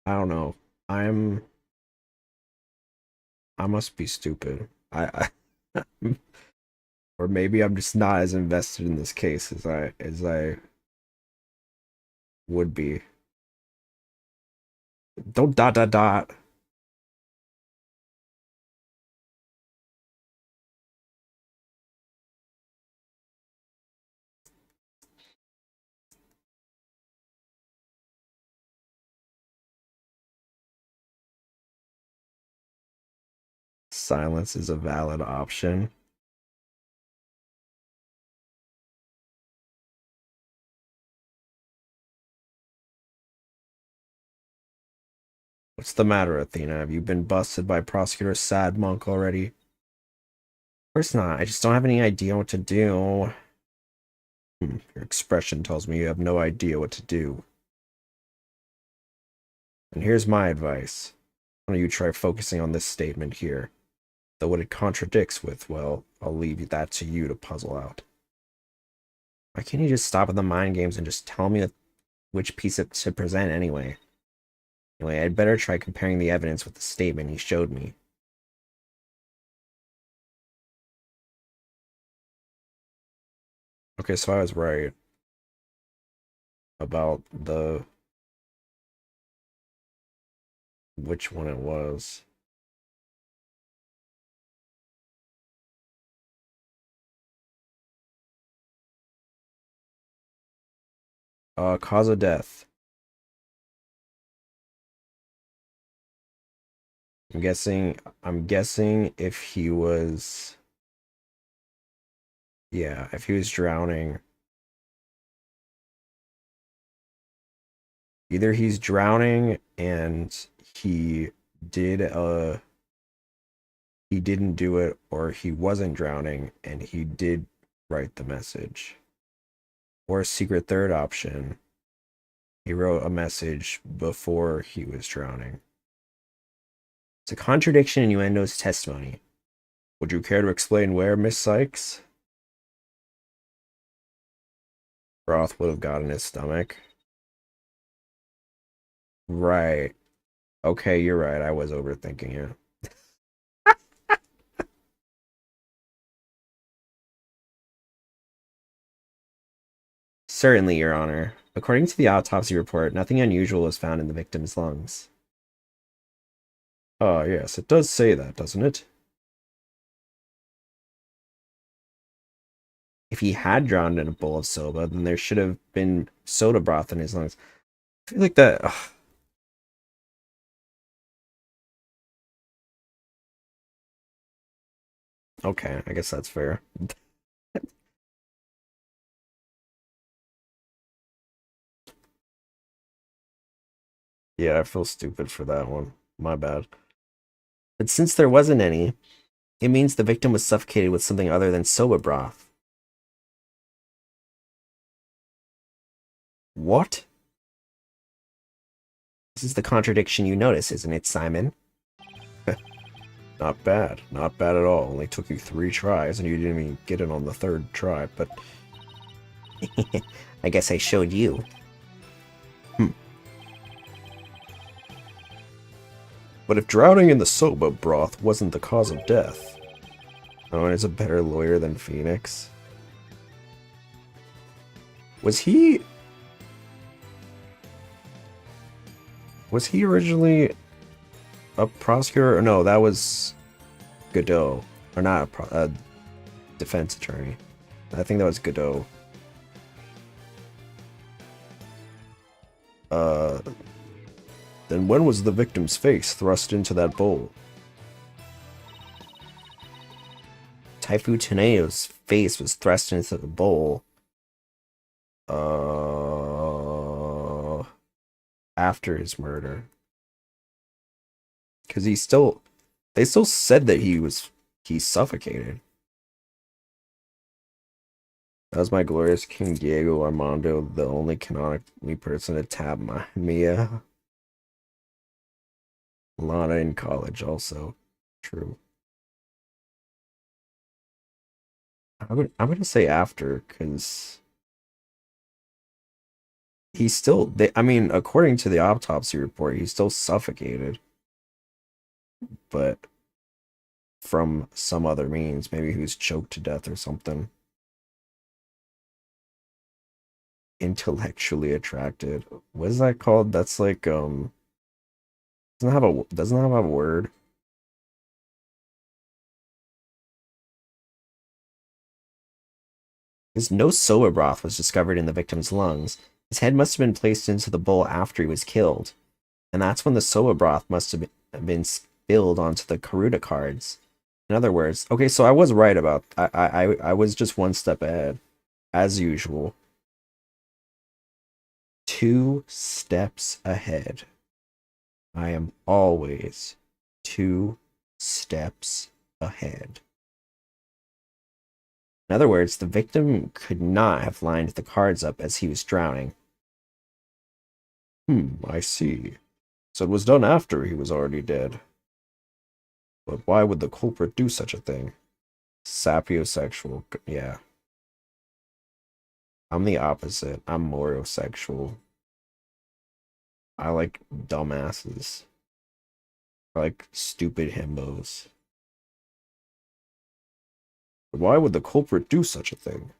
Speaker 3: I don't know. I'm I must be stupid. I or maybe I'm just not as invested in this case as I would be. Don't dot dot dot. Silence is a valid option. What's the matter, Athena? Have you been busted by Prosecutor Sad Monk already? Of course not. I just don't have any idea what to do. Your expression tells me you have no idea what to do. And here's my advice. Why don't you try focusing on this statement here? Though what it contradicts with, well, I'll leave that to you to puzzle out. Why can't you just stop with the mind games and just tell me which piece to present anyway? Anyway, I'd better try comparing the evidence with the statement he showed me. Okay, so I was right about which one it was. Cause of death. I'm guessing if he was, yeah, if he was drowning, either he's drowning and he did he didn't do it, or he wasn't drowning and he did write the message. Or a secret third option, he wrote a message before he was drowning. It's a contradiction in Innuendo's testimony. Would you care to explain where, Miss Sykes? Broth would have got in his stomach. Right. Okay, you're right. I was overthinking it. Certainly, Your Honor. According to the autopsy report, nothing unusual was found in the victim's lungs. Oh, yes, it does say that, doesn't it? If he had drowned in a bowl of soba, then there should have been soda broth in his lungs. I feel like that. Ugh. Okay, I guess that's fair. Yeah, I feel stupid for that one. My bad. But since there wasn't any, it means the victim was suffocated with something other than soba broth. What? This is the contradiction you notice, isn't it, Simon? Not bad. Not bad at all. Only took you 3 tries, and you didn't even get it on the 3rd try, but... I guess I showed you. But if drowning in the soba broth wasn't the cause of death... Owen is a better lawyer than Phoenix. Was he originally a prosecutor? Or no, that was Godot. Or not a defense attorney. I think that was Godot. Then when was the victim's face thrust into that bowl? Taifu Taneo's face was thrust into the bowl. After his murder. Because they still said that he suffocated. That was my glorious King Diego Armando, the only canonically person to tap my Mia. Lana in college also. True. I'm gonna say after, because he's still I mean, according to the autopsy report, he's still suffocated. But from some other means, maybe he was choked to death or something. Intellectually attracted. What is that called? That's like doesn't have a word. Because no soba broth was discovered in the victim's lungs. His head must have been placed into the bowl after he was killed. And that's when the soba broth must have been spilled onto the Karuta cards. In other words, okay, so I was right about I was just one step ahead, as usual. 2 steps ahead. I am always 2 steps ahead. In other words, the victim could not have lined the cards up as he was drowning. I see. So it was done after he was already dead. But why would the culprit do such a thing? Sapiosexual, yeah. I'm the opposite. I'm morosexual. I like dumbasses. I like stupid himbos. But why would the culprit do such a thing?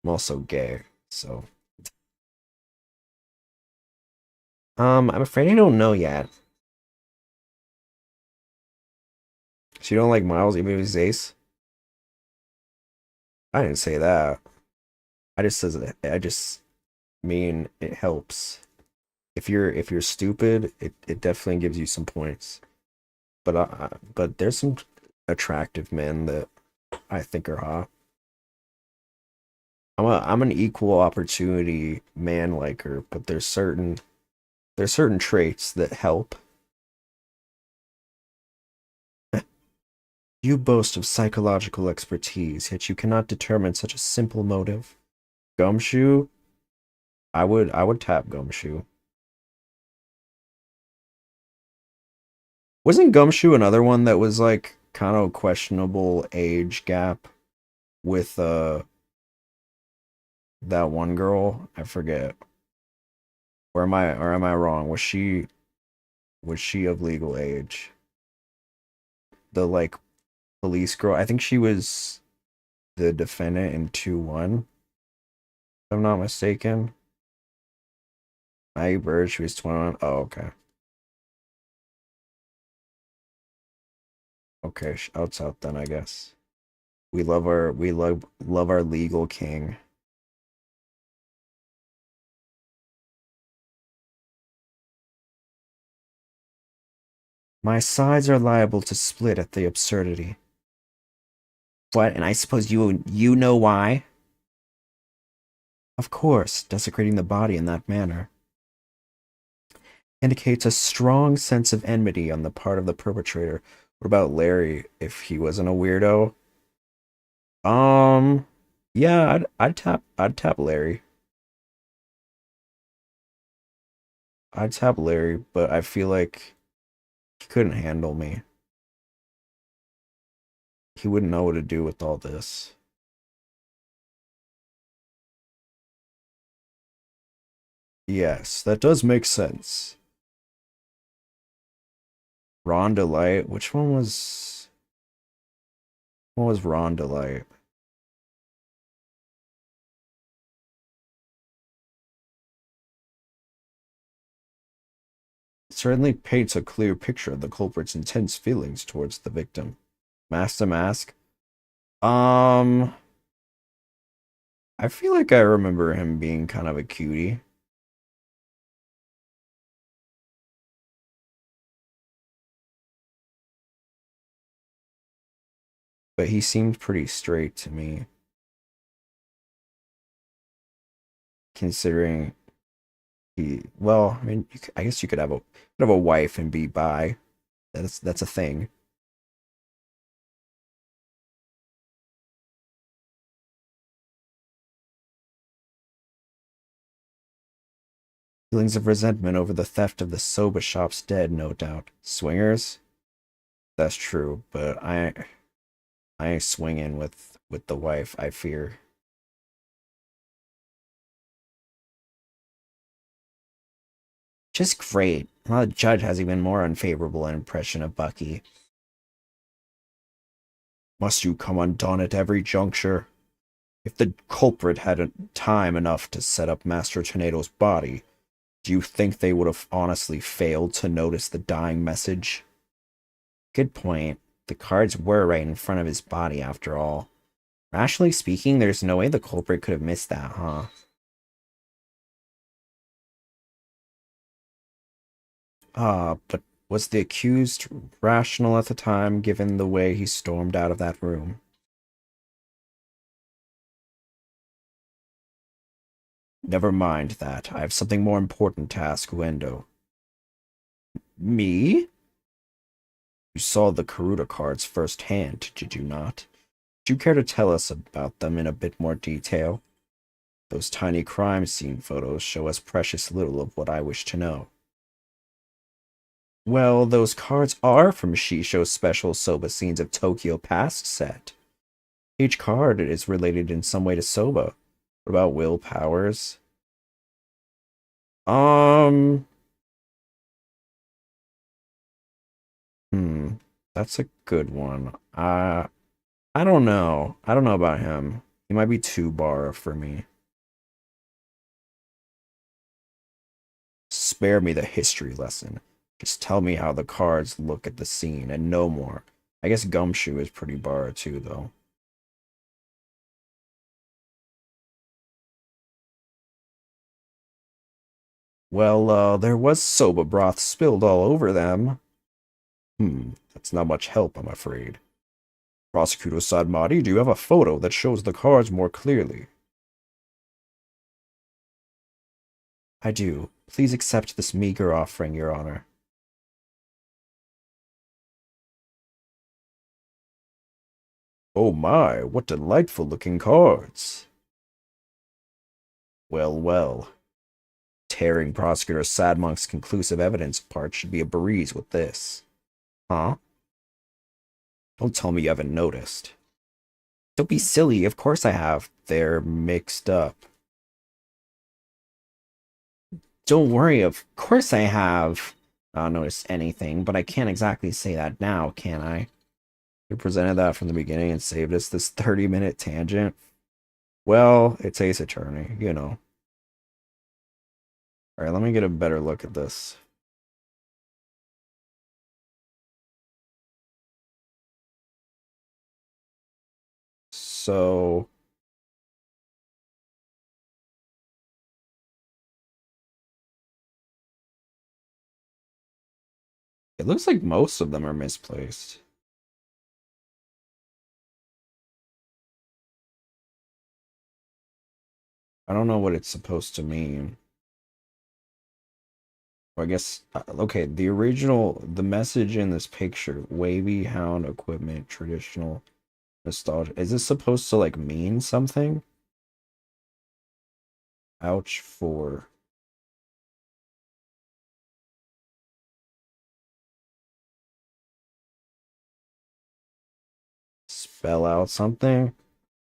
Speaker 3: I'm also gay, so... I'm afraid I don't know yet. So you don't like Miles even if he's Ace? I didn't say that. I just mean it helps. If you're stupid, it definitely gives you some points. But there's some attractive men that I think are hot. I'm an equal opportunity man liker, but there's certain traits that help. You boast of psychological expertise, yet you cannot determine such a simple motive. Gumshoe? I would tap Gumshoe. Wasn't Gumshoe another one that was like kind of questionable age gap with that one girl? I forget. Or am I wrong? Was she of legal age? The like police girl. I think she was the defendant in 2-1. If I'm not mistaken. Maggie Bird, she was 21. Oh, okay. Okay, shouts out then, I guess. We love our legal king. My sides are liable to split at the absurdity. What? And I suppose you know why? Of course, desecrating the body in that manner. indicates a strong sense of enmity on the part of the perpetrator. What about Larry if he wasn't a weirdo? Um, yeah, I'd tap Larry. I'd tap Larry, but I feel like he couldn't handle me. He wouldn't know what to do with all this. Yes, that does make sense. Ron Delight, which one was what was Ron Delight? It certainly paints a clear picture of the culprit's intense feelings towards the victim. Mask to mask? Um, I feel like I remember him being kind of a cutie, but he seemed pretty straight to me, considering well, I mean, I guess you could have a wife and be bi. That's a thing. Feelings of resentment over the theft of the soba shop's dead, no doubt. Swingers? That's true, but I ain't swinging with the wife, I fear. Just great. Well, the judge has even more unfavorable an impression of Bucky. Must you come undone at every juncture? If the culprit had time enough to set up Master Tornado's body, do you think they would have honestly failed to notice the dying message? Good point. The cards were right in front of his body after all. Rationally speaking, there's no way the culprit could have missed that, huh? But was the accused rational at the time, given the way he stormed out of that room? Never mind that. I have something more important to ask Uendo. Me? You saw the Karuta cards firsthand, did you not? Would you care to tell us about them in a bit more detail? Those tiny crime scene photos show us precious little of what I wish to know. Well, those cards are from Shisho's special Soba Scenes of Tokyo Past set. Each card is related in some way to Soba. What about Will Powers? Um, hmm, that's a good one. I don't know. I don't know about him. He might be too bar for me. Spare me the history lesson. Just tell me how the cards look at the scene and no more. I guess Gumshoe is pretty bar too, though. Well, there was soba broth spilled all over them. That's not much help, I'm afraid. Prosecutor Sadmati, do you have a photo that shows the cards more clearly? I do. Please accept this meager offering, Your Honor. Oh my, what delightful looking cards. Well, well. Tearing Prosecutor Sadmonk's conclusive evidence apart should be a breeze with this. Huh? Don't tell me you haven't noticed. Don't be silly, of course I have. They're mixed up. Don't worry, of course I have. I don't notice anything, but I can't exactly say that now, can I? You presented that from the beginning and saved us this 30-minute tangent. Well, it's Ace Attorney, you know. Alright, let me get a better look at this. So, it looks like most of them are misplaced. I don't know what it's supposed to mean. I guess okay, the message in this picture, wavy hound equipment, traditional nostalgia. Is this supposed to like mean something? Ouch for spell out something?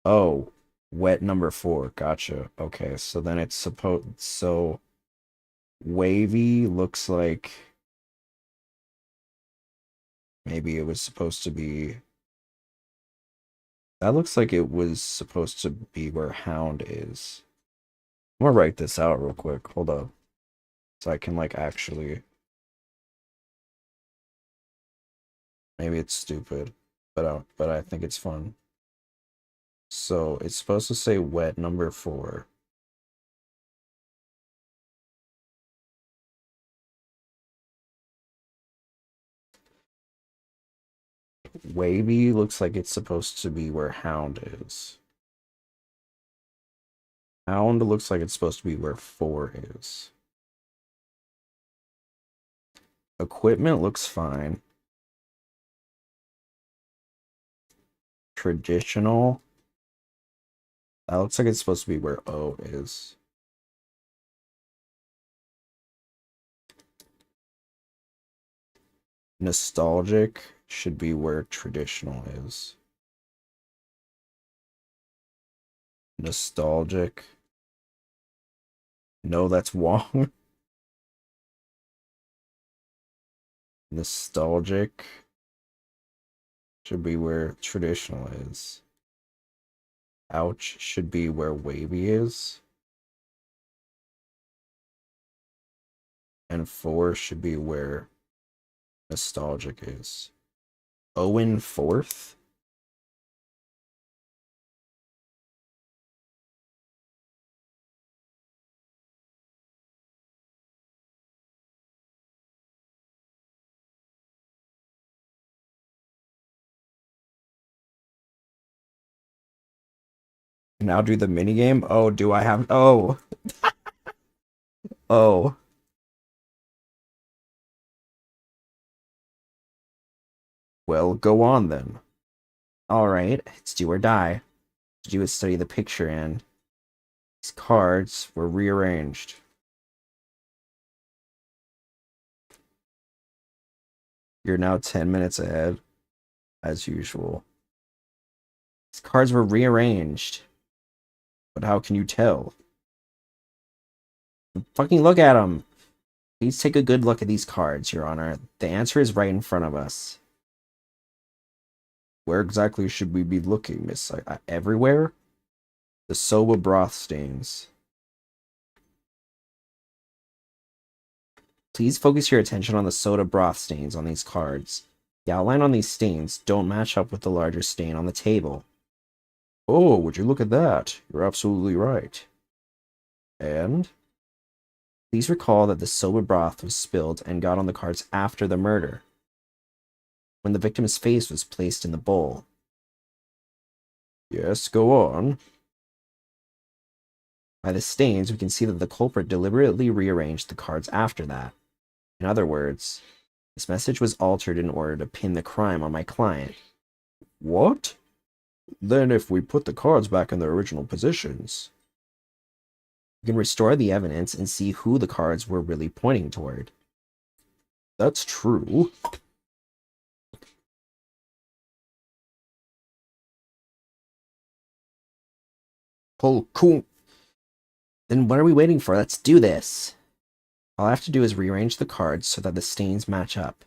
Speaker 3: Oh, wet number 4. Gotcha. Okay, so then it's supposed so wavy looks like maybe it was supposed to be that looks like it was supposed to be where hound is. I'm gonna write this out real quick. Hold up. So I can like actually maybe it's stupid, but I think it's fun. So it's supposed to say wet number 4. Wavy looks like it's supposed to be where hound is. Hound looks like it's supposed to be where 4 is. Equipment looks fine. Traditional. That looks like it's supposed to be where O is. Nostalgic should be where traditional is. Nostalgic. No, that's wrong. Nostalgic should be where traditional is. Ouch should be where wavy is. And 4 should be where nostalgic is. Owen 4th? Now do the minigame? Oh, do I have... Oh. Oh. Well, go on then. Alright, it's do or die. To do is study the picture and these cards were rearranged. You're now 10 minutes ahead, as usual. These cards were rearranged. But how can you tell? Fucking look at them. Please take a good look at these cards, Your Honor. The answer is right in front of us. Where exactly should we be looking, Miss? Everywhere? The soba broth stains. Please focus your attention on the soda broth stains on these cards. The outline on these stains don't match up with the larger stain on the table. Oh, would you look at that? You're absolutely right. And? Please recall that the soba broth was spilled and got on the cards after the murder, when the victim's face was placed in the bowl. Yes, go on. By the stains, we can see that the culprit deliberately rearranged the cards after that. In other words, this message was altered in order to pin the crime on my client. What? Then if we put the cards back in their original positions, we can restore the evidence and see who the cards were really pointing toward. That's true. Oh, cool. Then what are we waiting for? Let's do this. All I have to do is rearrange the cards so that the stains match up.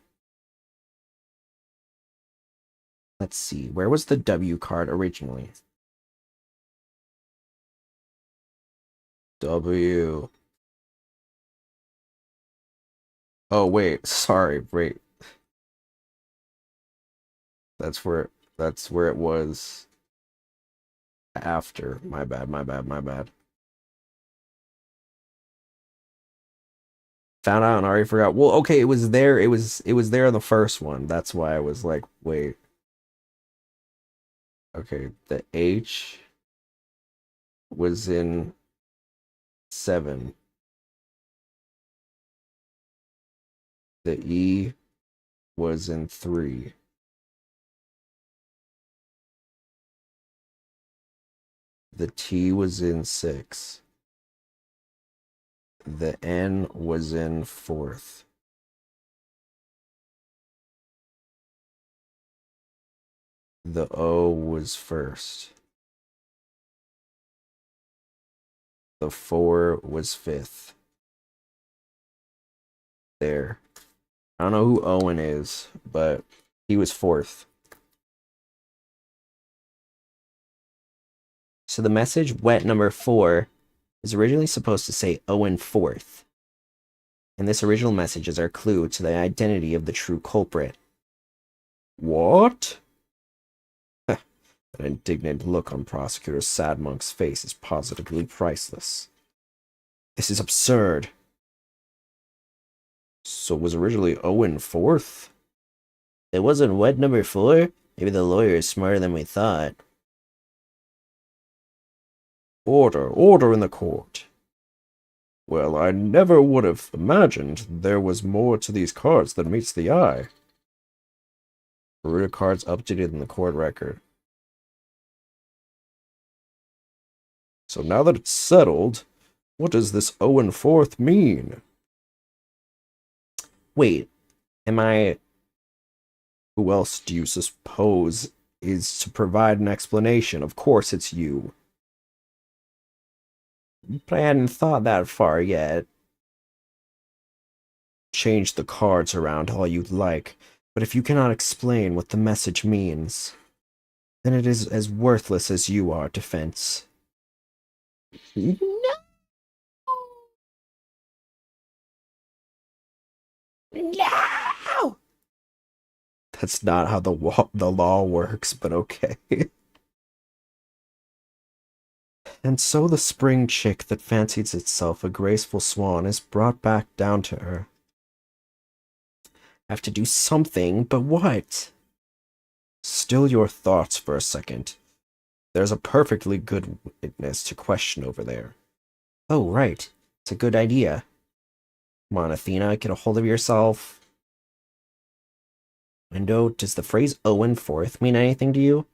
Speaker 3: Let's see, where was the W card originally? W. Oh, wait, sorry, wait. That's where it was after. My bad, my bad, my bad. Found out and already forgot. Well, okay, it was there. It was there in the first one. That's why I was like, wait. Okay, the H was in 7. The E was in 3. The T was in 6. The N was in 4th. The O was 1st. The 4 was 5th. There. I don't know who Owen is, but he was 4th. So the message wet number 4 is originally supposed to say Owen 4th. And this original message is our clue to the identity of the true culprit. What? An indignant look on Prosecutor Sadmonk's face is positively priceless. This is absurd. So it was originally Owen 4th? It wasn't wet number 4? Maybe the lawyer is smarter than we thought. Order in the court. Well, I never would have imagined there was more to these cards than meets the eye. Bermuda cards updated in the court record. So now that it's settled, what does this Owen 4th mean? Wait, am I... Who else do you suppose is to provide an explanation? Of course it's you. But I hadn't thought that far yet. Change the cards around all you'd like, but if you cannot explain what the message means, then it is as worthless as you are, defense. No! No! That's not how the law works, but okay. And so the spring chick that fancies itself a graceful swan is brought back down to earth. Have to do something, but what? Still your thoughts for a second. There's a perfectly good witness to question over there. Oh, right. It's a good idea. Come on, Athena, get a hold of yourself. Window, does the phrase Owen 4th mean anything to you?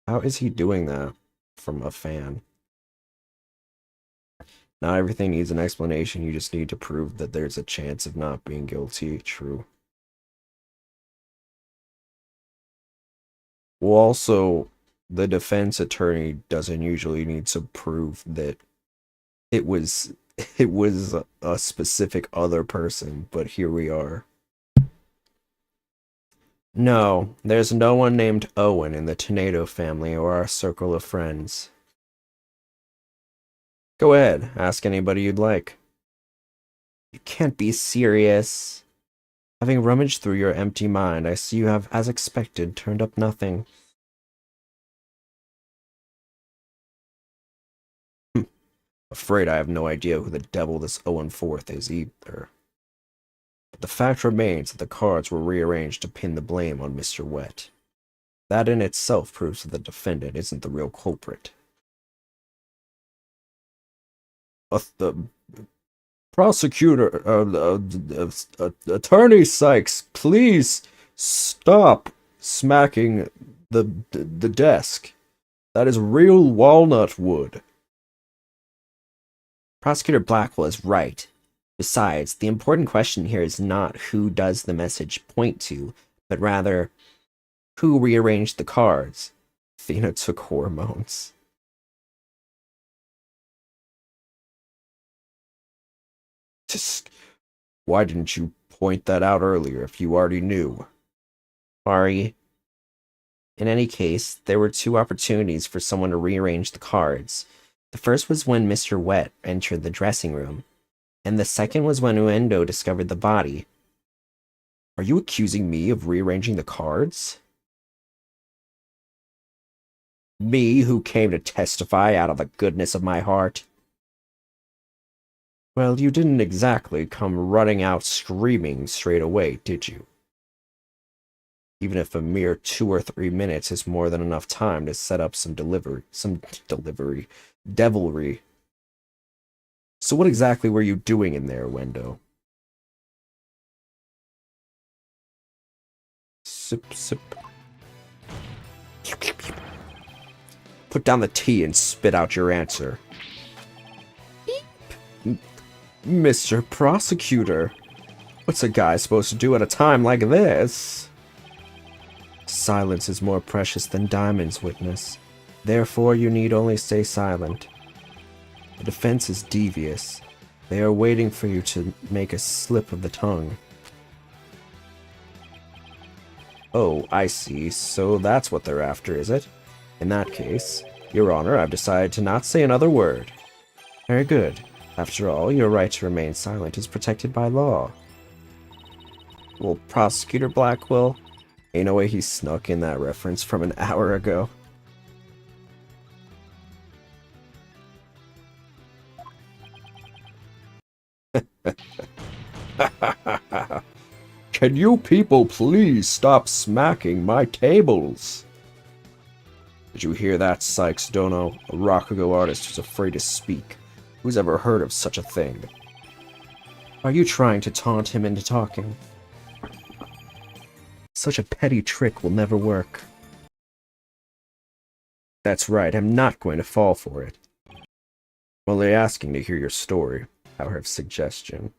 Speaker 3: How is he doing that from a fan? Not everything needs an explanation, you just need to prove that there's a chance of not being guilty. True. Well, also, the defense attorney doesn't usually need to prove that it was a specific other person, but here we are. No, there's no one named Owen in the Tornado family or our circle of friends. Go ahead, ask anybody you'd like. You can't be serious. Having rummaged through your empty mind, I see you have, as expected, turned up nothing. Afraid I have no idea who the devil this Owen 4th is either. But the fact remains that the cards were rearranged to pin the blame on Mr. Wet. That in itself proves that the defendant isn't the real culprit. The prosecutor, Attorney Sykes, please stop smacking the desk. That is real walnut wood. Prosecutor Blackwell is right. Besides, the important question here is not who does the message point to, but rather, who rearranged the cards? Athena took hormones. Just, why didn't you point that out earlier if you already knew? Sorry. In any case, there were 2 opportunities for someone to rearrange the cards. The first was when Mr. Wet entered the dressing room, and the second was when Uendo discovered the body. Are you accusing me of rearranging the cards? Me, who came to testify out of the goodness of my heart? Well, you didn't exactly come running out screaming straight away, did you? Even if a mere 2 or 3 minutes is more than enough time to set up some devilry. So what exactly were you doing in there, Wendo? Sip, sip. Put down the tea and spit out your answer. Mr. Prosecutor, what's a guy supposed to do at a time like this? Silence is more precious than diamonds, witness. Therefore, you need only stay silent. The defense is devious. They are waiting for you to make a slip of the tongue. Oh, I see. So that's what they're after, is it? In that case, Your Honor, I've decided to not say another word. Very good. After all, your right to remain silent is protected by law. Well, Prosecutor Blackwell, ain't no way he snuck in that reference from an hour ago. Can you people please stop smacking my tables? Did you hear that, Sykes Dono? A Rakugo artist who's afraid to speak. Who's ever heard of such a thing? Are you trying to taunt him into talking? Such a petty trick will never work. That's right, I'm not going to fall for it. I'm only asking to hear your story. Power of suggestion.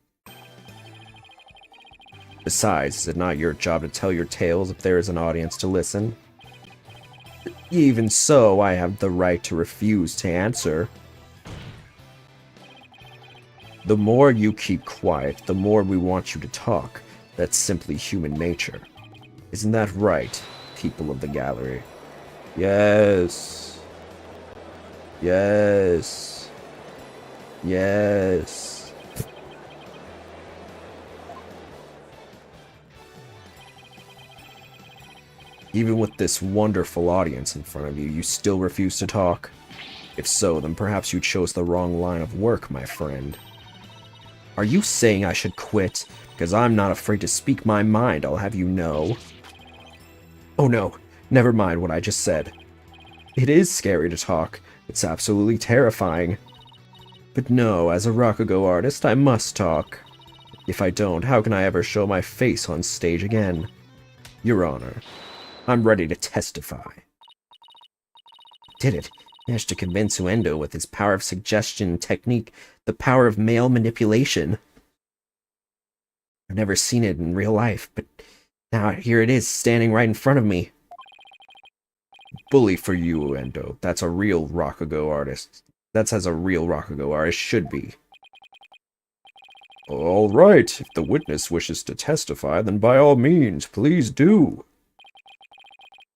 Speaker 3: Besides, is it not your job to tell your tales if there is an audience to listen? Even so, I have the right to refuse to answer. The more you keep quiet, the more we want you to talk. That's simply human nature. Isn't that right, people of the gallery? Yes. Yes. Yes. Even with this wonderful audience in front of you, you still refuse to talk? If so, then perhaps you chose the wrong line of work, my friend. Are you saying I should quit? Because I'm not afraid to speak my mind, I'll have you know. Oh no, never mind what I just said. It is scary to talk. It's absolutely terrifying. But no, as a Rakugo artist, I must talk. If I don't, how can I ever show my face on stage again? Your Honor, I'm ready to testify. Did it. Managed to convince Uendo with his power of suggestion technique, the power of male manipulation. I've never seen it in real life, but now here it is, standing right in front of me. Bully for you, Uendo. That's a real Rakugo artist. That's as a real Rakugo artist should be. All right, if the witness wishes to testify, then by all means, please do.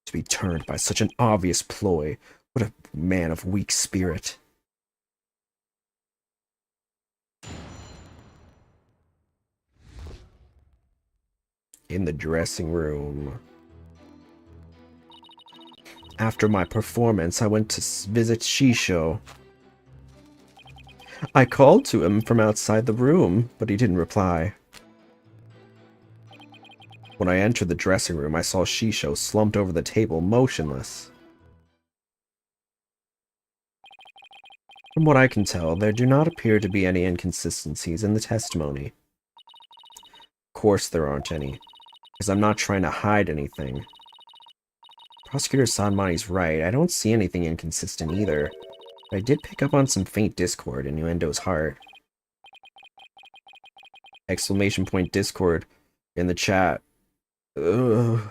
Speaker 3: To be turned by such an obvious ploy, what a man of weak spirit. In the dressing room. After my performance, I went to visit Shisho. I called to him from outside the room, but he didn't reply. When I entered the dressing room, I saw Shisho slumped over the table, motionless. From what I can tell, there do not appear to be any inconsistencies in the testimony. Of course there aren't any, because I'm not trying to hide anything. Prosecutor Sanmani's right, I don't see anything inconsistent either. But I did pick up on some faint discord in Uendo's heart. Exclamation point discord in the chat. Ugh.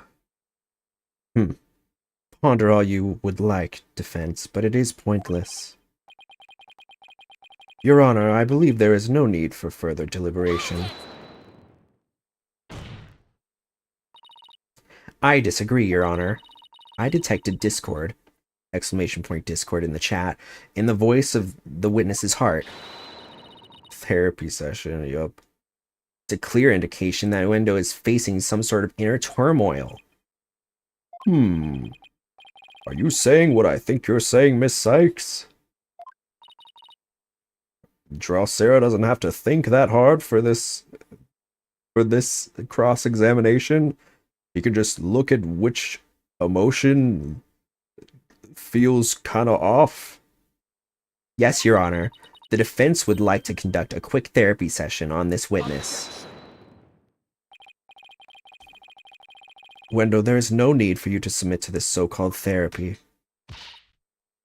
Speaker 3: Ponder all you would like, defense, but it is pointless. Your Honor, I believe there is no need for further deliberation. I disagree, Your Honor. I detected discord, exclamation point discord in the chat, in the voice of the witness's heart. Therapy session, yup. It's a clear indication that Uendo is facing some sort of inner turmoil. Are you saying what I think you're saying, Miss Sykes? Drosera doesn't have to think that hard for this cross-examination. He can just look at which emotion feels kind of off. Yes, Your Honor. The defense would like to conduct a quick therapy session on this witness. Wendell, there is no need for you to submit to this so-called therapy.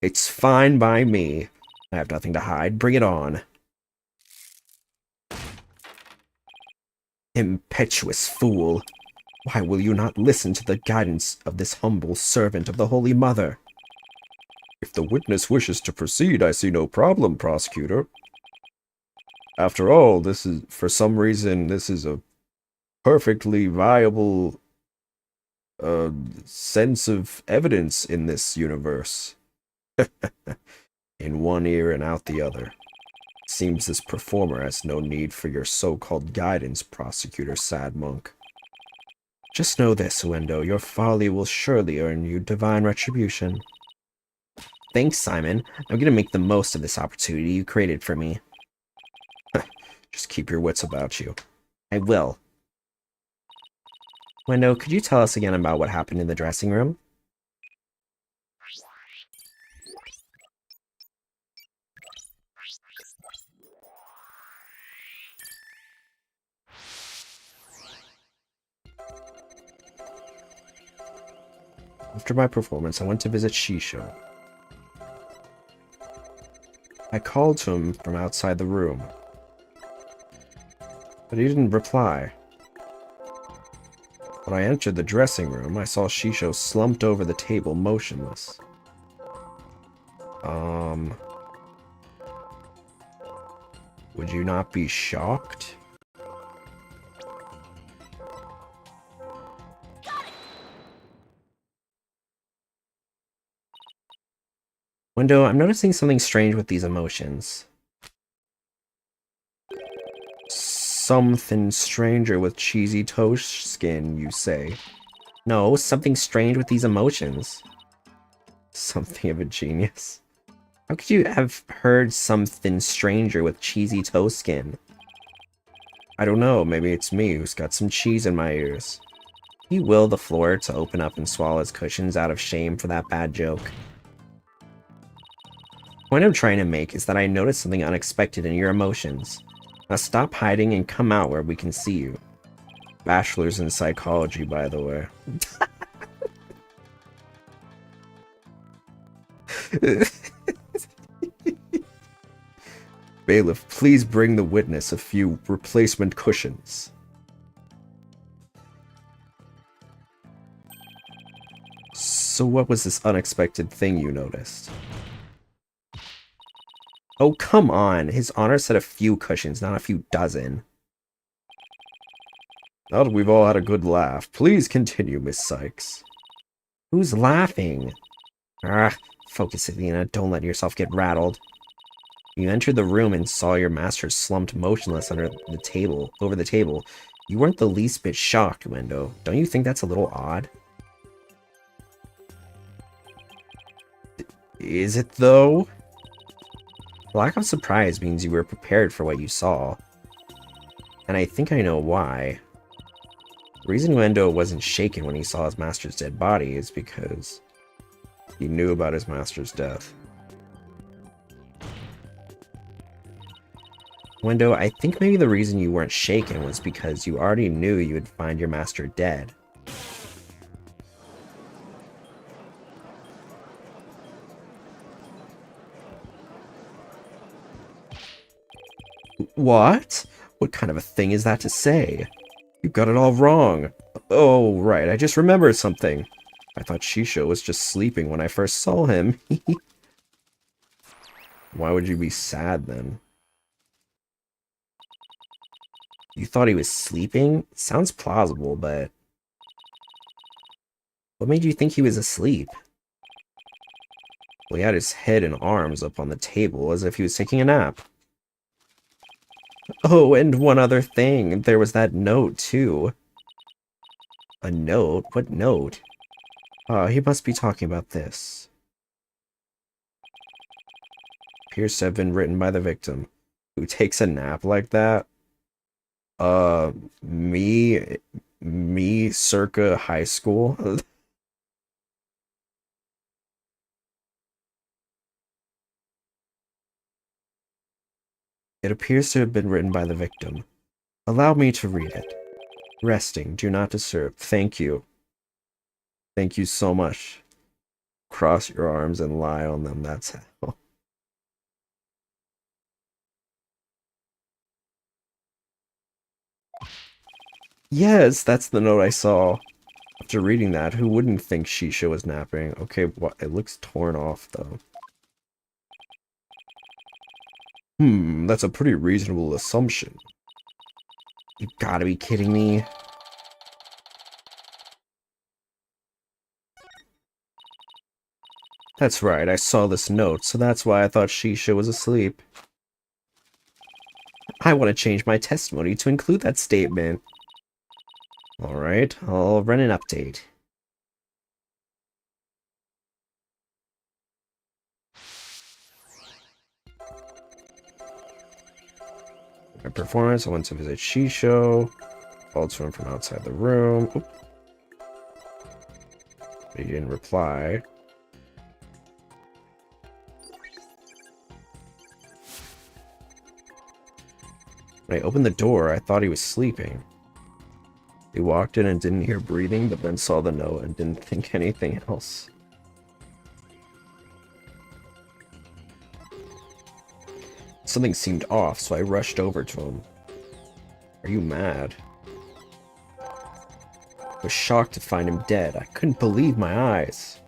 Speaker 3: It's fine by me. I have nothing to hide. Bring it on. Impetuous fool. Why will you not listen to the guidance of this humble servant of the Holy Mother? If the witness wishes to proceed, I see no problem, prosecutor. After all, for some reason, this is a perfectly viable sense of evidence in this universe. In one ear and out the other. Seems this performer has no need for your so-called guidance, prosecutor Sad Monk. Just know this, Uendo, your folly will surely earn you divine retribution. Thanks, Simon. I'm gonna make the most of this opportunity you created for me. Just keep your wits about you. I will. Uendo, could you tell us again about what happened in the dressing room? After my performance, I went to visit Shisho. I called to him from outside the room, but he didn't reply. When I entered the dressing room, I saw Shisho slumped over the table, motionless. Would you not be shocked? Window, I'm noticing something strange with these emotions. Something stranger with cheesy toast skin, you say? No, something strange with these emotions. Something of a genius. How could you have heard something stranger with cheesy toast skin? I don't know, maybe it's me who's got some cheese in my ears. He willed the floor to open up and swallow his cushions out of shame for that bad joke. The point I'm trying to make is that I noticed something unexpected in your emotions. Now stop hiding and come out where we can see you. Bachelor's in psychology, by the way. Bailiff, please bring the witness a few replacement cushions. So what was this unexpected thing you noticed? Oh, come on. His Honor said a few cushions, not a few dozen. Now that we've all had a good laugh, please continue, Miss Sykes. Who's laughing? Ah, focus, Athena. Don't let yourself get rattled. You entered the room and saw your master slumped motionless under the table, over the table. You weren't the least bit shocked, Wendo. Don't you think that's a little odd? Is it, though? Lack of surprise means you were prepared for what you saw. And I think I know why. The reason Wendo wasn't shaken when he saw his master's dead body is because he knew about his master's death. Wendo, I think maybe the reason you weren't shaken was because you already knew you would find your master dead. What? What kind of a thing is that to say? You got it all wrong. Oh, right, I just remembered something. I thought Shisho was just sleeping when I first saw him. Why would you be sad then? You thought he was sleeping? Sounds plausible, but... what made you think he was asleep? Well, he had his head and arms up on the table as if he was taking a nap. Oh, and one other thing. There was that note, too. A note? What note? He must be talking about this. Appears to have been written by the victim. Who takes a nap like that? Me circa high school? It appears to have been written by the victim. Allow me to read it. Resting, do not disturb. Thank you. Thank you so much. Cross your arms and lie on them, that's how. Yes, that's the note I saw. After reading that, who wouldn't think Shisha was napping? Okay, what? It looks torn off, though. That's a pretty reasonable assumption. You gotta be kidding me. That's right, I saw this note, so that's why I thought Shisha was asleep. I want to change my testimony to include that statement. Alright, I'll run an update. My performance, I went to visit Shisho. Called to him from outside the room. Oop. But he didn't reply. When I opened the door, I thought he was sleeping. He walked in and didn't hear breathing, but then saw the note and didn't think anything else. Something seemed off, so I rushed over to him. Are you mad? I was shocked to find him dead. I couldn't believe my eyes.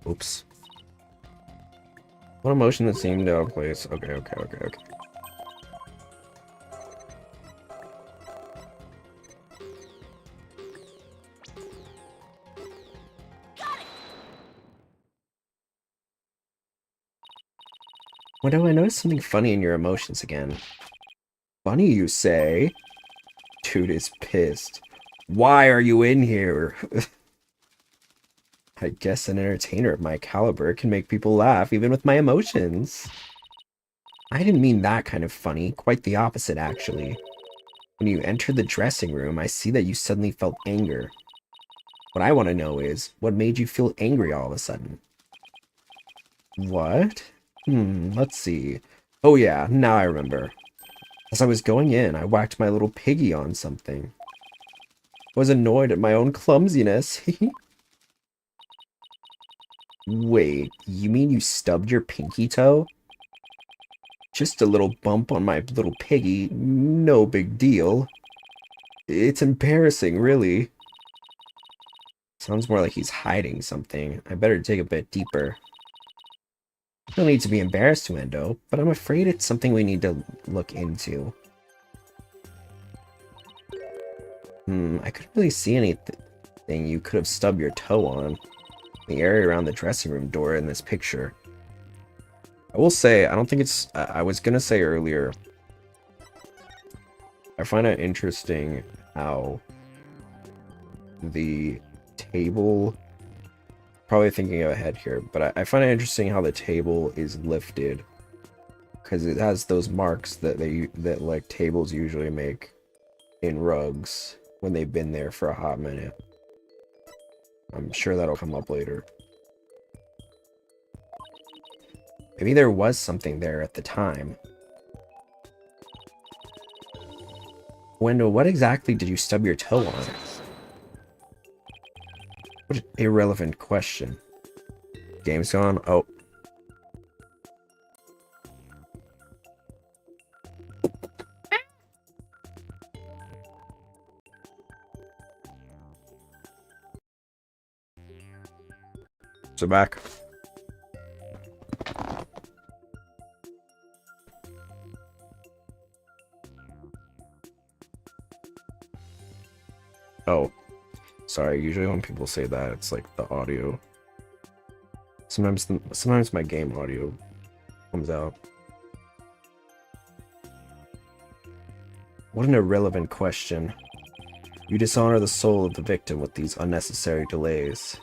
Speaker 3: Oops. One emotion that seemed out of place. Okay. When do I notice something funny in your emotions again? Funny, you say? Dude is pissed. Why are you in here? I guess an entertainer of my caliber can make people laugh even with my emotions. I didn't mean that kind of funny, quite the opposite actually. When you entered the dressing room, I see that you suddenly felt anger. What I want to know is, what made you feel angry all of a sudden? What? Let's see. Oh yeah, now I remember. As I was going in, I whacked my little piggy on something. I was annoyed at my own clumsiness. Wait, you mean you stubbed your pinky toe? Just a little bump on my little piggy, no big deal. It's embarrassing, really. Sounds more like he's hiding something. I better dig a bit deeper. No need to be embarrassed, Wendo, but I'm afraid it's something we need to look into. I couldn't really see anything you could have stubbed your toe on. The area around the dressing room door in this picture. I will say, I don't think it's... I was gonna say earlier, I find it interesting how the table... Probably thinking ahead here, but I find it interesting how the table is lifted. Because it has those marks that like tables usually make in rugs when they've been there for a hot minute. I'm sure that'll come up later. Maybe there was something there at the time. Wendell, what exactly did you stub your toe on? What an irrelevant question. Game's gone? Oh. So back. Oh. Sorry, usually when people say that, it's like the audio. Sometimes my game audio comes out. What an irrelevant question. You dishonor the soul of the victim with these unnecessary delays.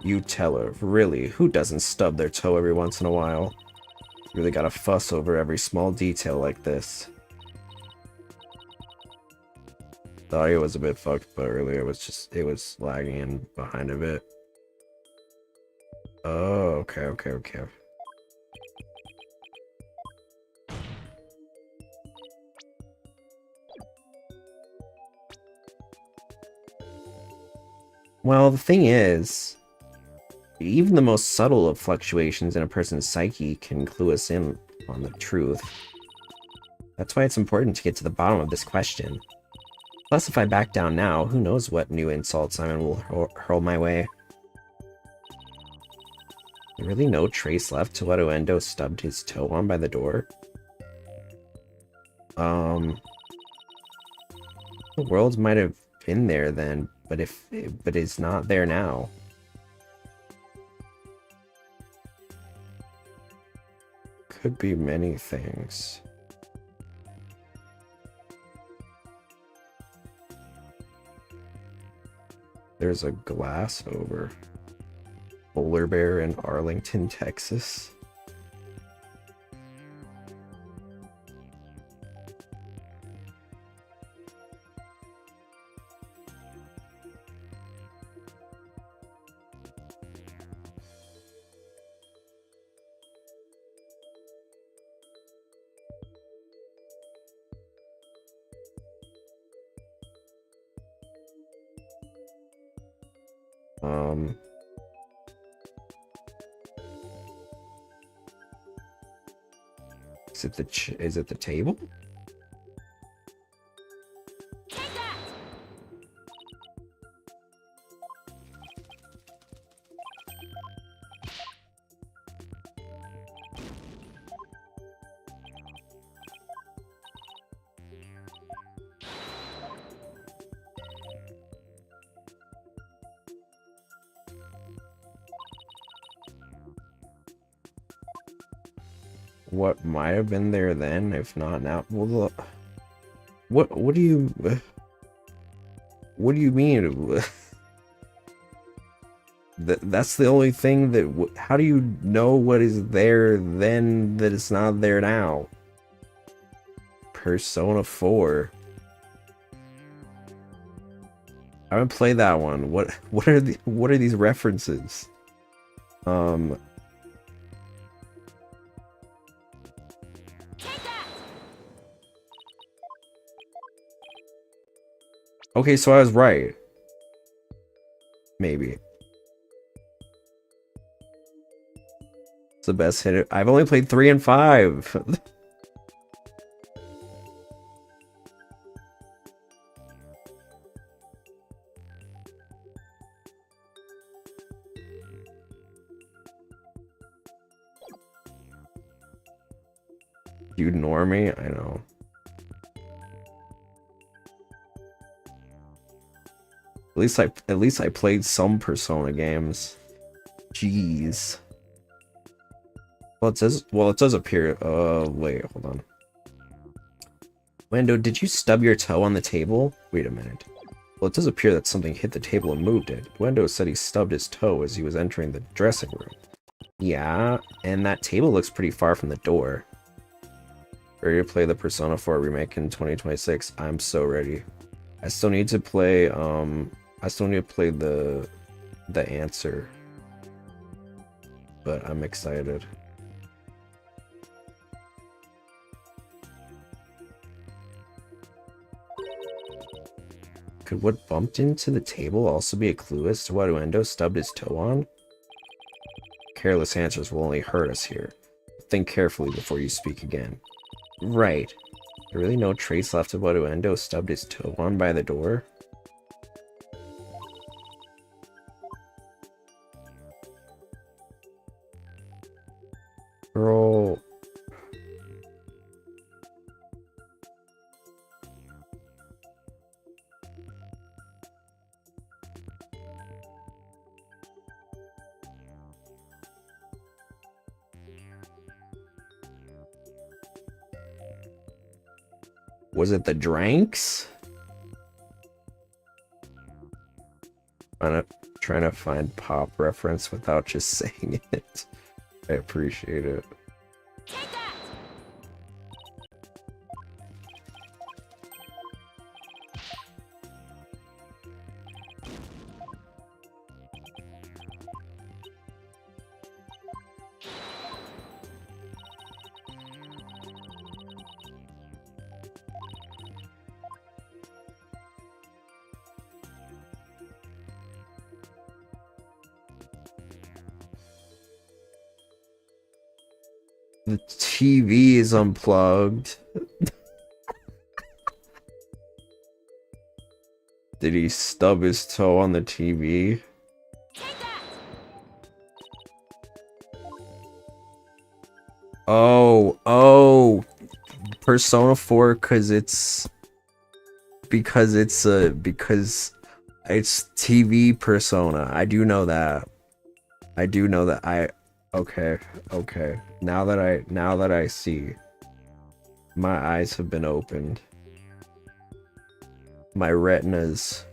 Speaker 3: You tell her, really, who doesn't stub their toe every once in a while? You really gotta fuss over every small detail like this. The audio was a bit fucked, but earlier it was lagging and behind a bit. Oh, okay. Well, the thing is, even the most subtle of fluctuations in a person's psyche can clue us in on the truth. That's why it's important to get to the bottom of this question. Plus, if I back down now, who knows what new insult Simon will hurl my way. There really no trace left to what Uendo stubbed his toe on by the door? The world might have been there then, but it's not there now. Could be many things. There's a glass over. Polar bear in Arlington, Texas. Is it the table? What might have been there then, if not now? Well, look, what do you mean? That's the only thing that. How do you know what is there then that it's not there now? Persona 4. I haven't played that one. What are these references? Okay, so I was right. Maybe. It's the best hit. I've only played 3 and 5. You ignore me? I know. At least I played some Persona games. Jeez. Well, it does appear. Wait, hold on. Wendo, did you stub your toe on the table? Wait a minute. Well, it does appear that something hit the table and moved it. Wendo said he stubbed his toe as he was entering the dressing room. Yeah, and that table looks pretty far from the door. Ready to play the Persona 4 remake in 2026? I'm so ready. I still need to play the answer. But I'm excited. Could what bumped into the table also be a clue as to what Uendo stubbed his toe on? Careless answers will only hurt us here. Think carefully before you speak again. Right. There really no trace left of what Uendo stubbed his toe on by the door? Girl. Was it the drinks? Trying to find pop reference without just saying it. I appreciate it. The TV is unplugged. Did he stub his toe on the TV? Oh, Persona 4 because it's TV Persona. I do know that. Okay. Now that I see, my eyes have been opened. My retina's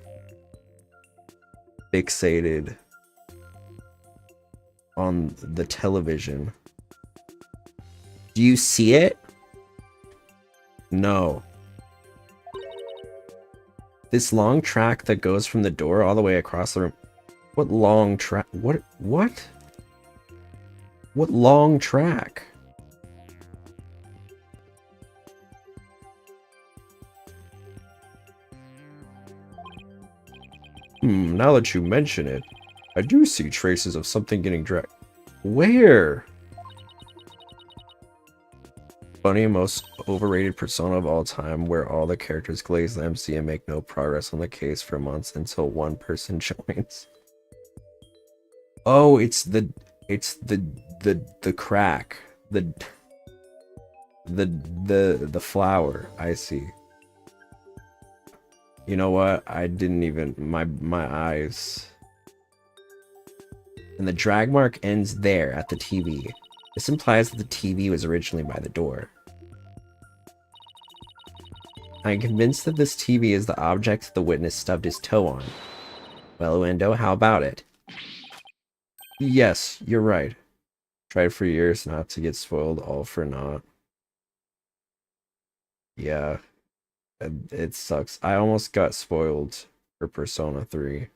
Speaker 3: fixated on the television. Do you see it? No. This long track that goes from the door all the way across the room. What long track? What? What long track? Now that you mention it, I do see traces of something getting dragged. Where? Funny, most overrated persona of all time, where all the characters glaze the MC and make no progress on the case for months until one person joins. Oh, it's the crack. The flower. I see. You know what? I didn't even my eyes. And the drag mark ends there at the TV. This implies that the TV was originally by the door. I'm convinced that this TV is the object the witness stubbed his toe on. Well, Uendo, how about it? Yes, you're right. Tried for years not to get spoiled, all for naught. Yeah, it sucks. I almost got spoiled for Persona 3.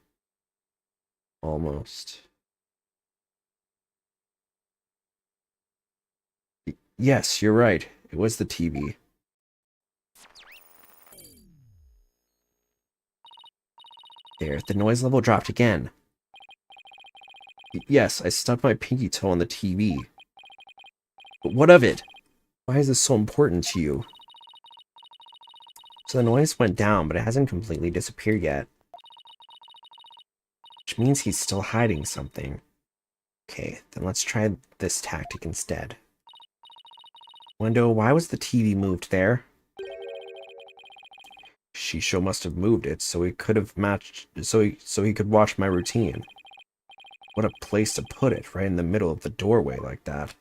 Speaker 3: Almost. Yes, you're right. It was the TV. There, the noise level dropped again. Yes, I stubbed my pinky toe on the TV. But what of it? Why is this so important to you? So the noise went down, but it hasn't completely disappeared yet. Which means he's still hiding something. Okay, then let's try this tactic instead. Wendo, why was the TV moved there? Shisho must have moved it so he could have matched so he could watch my routine. What a place to put it, right in the middle of the doorway like that.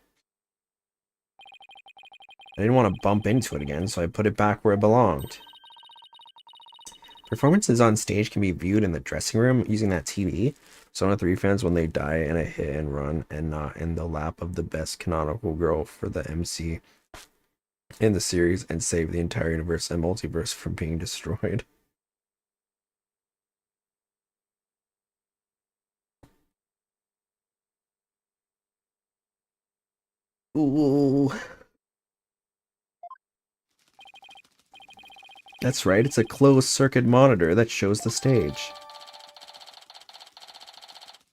Speaker 3: I didn't want to bump into it again, so I put it back where it belonged. Performances on stage can be viewed in the dressing room using that TV. Persona 3 fans when they die in a hit and run and not in the lap of the best canonical girl for the MC in the series and save the entire universe and multiverse from being destroyed. Ooh. That's right, it's a closed circuit monitor that shows the stage.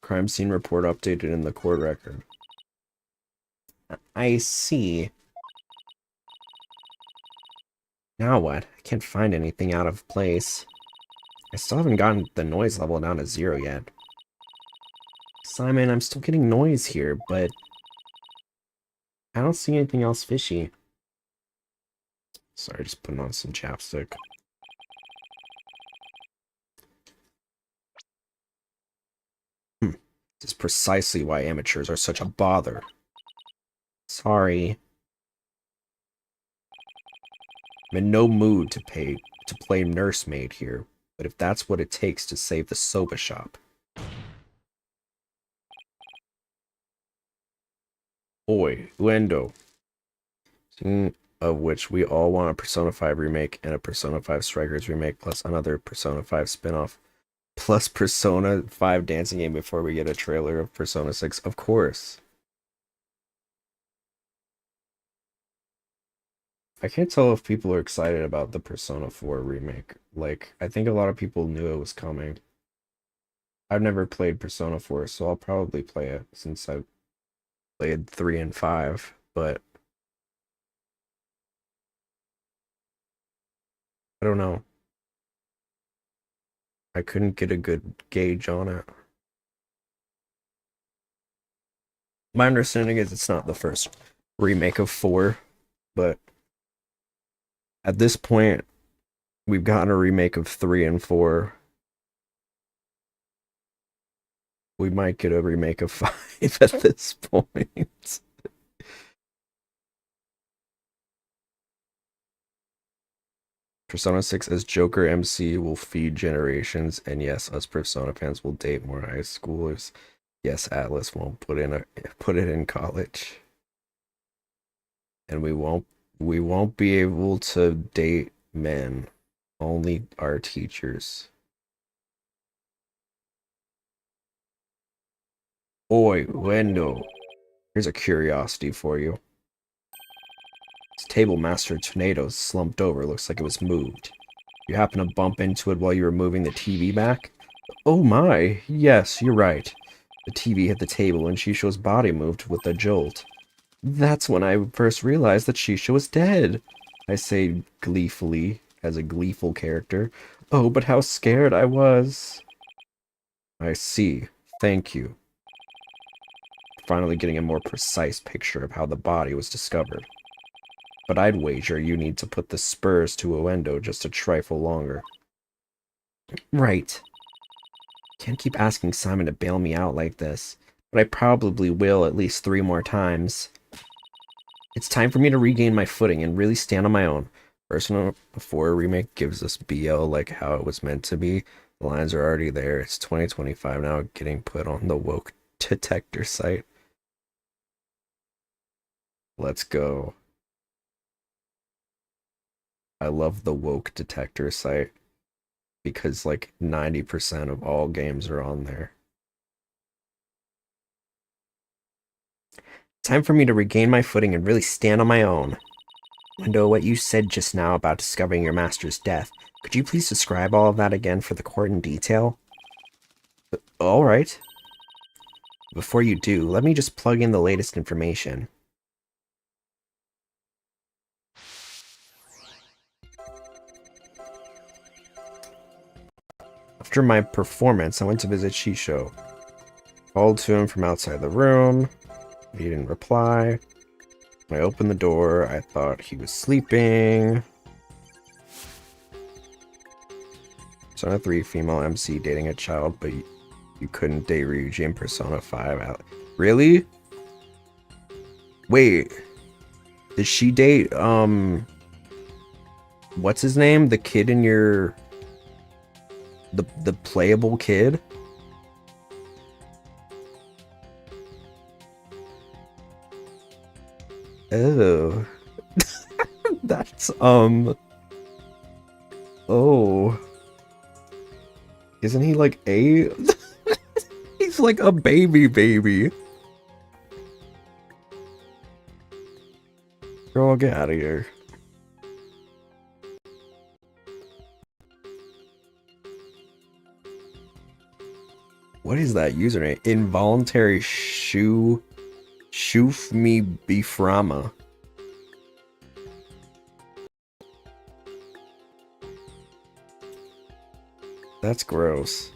Speaker 3: Crime scene report updated in the court record. I see. Now what? I can't find anything out of place. I still haven't gotten the noise level down to 0 yet. Simon, I'm still getting noise here, but I don't see anything else fishy. Sorry, just putting on some chapstick. This is precisely why amateurs are such a bother. Sorry. I'm in no mood to play nursemaid here, but if that's what it takes to save the soba shop. Oi, Uendo. Of which we all want a Persona 5 remake and a Persona 5 Strikers remake, plus another Persona 5 spin-off, plus Persona 5 dancing game before we get a trailer of Persona 6, of course. I can't tell if people are excited about the Persona 4 remake. Like, I think a lot of people knew it was coming. I've never played Persona 4, so I'll probably play it since I've played 3 and 5, but
Speaker 1: I don't know. I couldn't get a good gauge on it. My understanding is it's not the first remake of 4, but at this point, we've gotten a remake of 3 and 4. We might get a remake of 5 at this point. Persona 6 as Joker MC will feed generations, and yes, us Persona fans will date more high schoolers. Yes, Atlas won't put it in college. And we won't be able to date men. Only our teachers. Oi, Wendo. Here's a curiosity for you. This table master tornado slumped over, looks like it was moved. You happen to bump into it while you were moving the TV back? Oh my, yes, you're right. The TV hit the table and Shisho's body moved with a jolt. That's when I first realized that Shisho was dead, I say gleefully, as a gleeful character. Oh, but how scared I was. I see. Thank you. Finally getting a more precise picture of how the body was discovered. But I'd wager you need to put the spurs to Uendo just a trifle longer. Right. Can't keep asking Simon to bail me out like this, but I probably will at least 3 more times. It's time for me to regain my footing and really stand on my own. Persona 4 Remake gives us BL like how it was meant to be. The lines are already there. It's 2025 now, getting put on the woke detector site. Let's go. I love the woke detector site because like 90% of all games are on there. Time for me to regain my footing and really stand on my own. Wendo, what you said just now about discovering your master's death, could you please describe all of that again for the court in detail? All right. Before you do, let me just plug in the latest information. After my performance, I went to visit Shisho. Called to him from outside the room. He didn't reply. When I opened the door, I thought he was sleeping. Persona 3 female MC dating a child, but you couldn't date Ryuji in Persona 5. Really? Wait. Did she date, what's his name? The kid in your... The playable kid? Oh. That's, oh. Isn't he like a... He's like a baby. Girl, get out of here. What is that username? Involuntary Shoof me beframa. That's gross.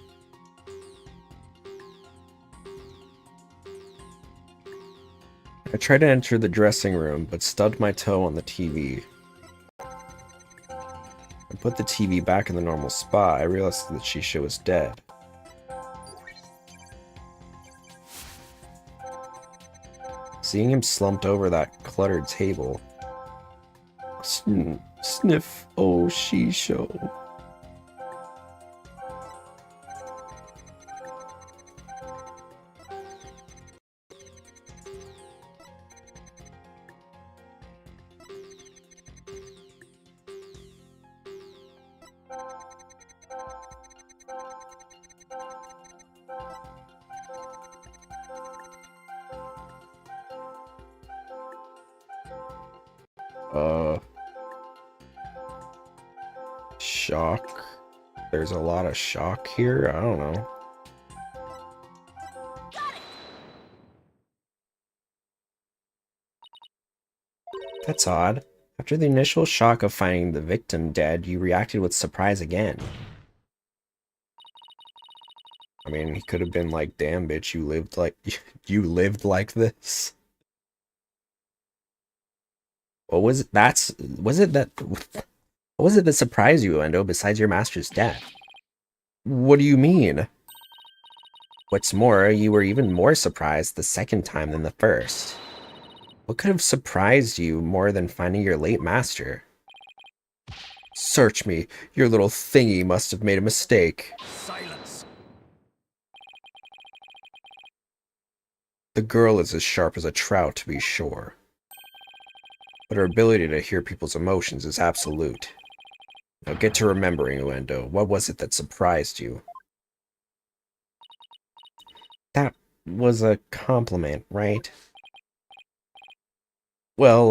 Speaker 1: I tried to enter the dressing room, but stubbed my toe on the TV. I put the TV back in the normal spot. I realized that Shisha was dead. Seeing him slumped over that cluttered table. Sniff, oh Shisho. Shock. There's a lot of shock here. I don't know. That's odd. After the initial shock of finding the victim dead, you reacted with surprise again. I mean, he could have been like, damn, bitch, you lived like, you lived like this. What was it? What was it that surprised you, Endo, besides your master's death? What do you mean? What's more, you were even more surprised the second time than the first. What could have surprised you more than finding your late master? Search me. Your little thingy must have made a mistake.
Speaker 2: Silence.
Speaker 1: The girl is as sharp as a trout, to be sure. But her ability to hear people's emotions is absolute. Now get to remembering, Uendo. What was it that surprised you? That was a compliment, right? Well,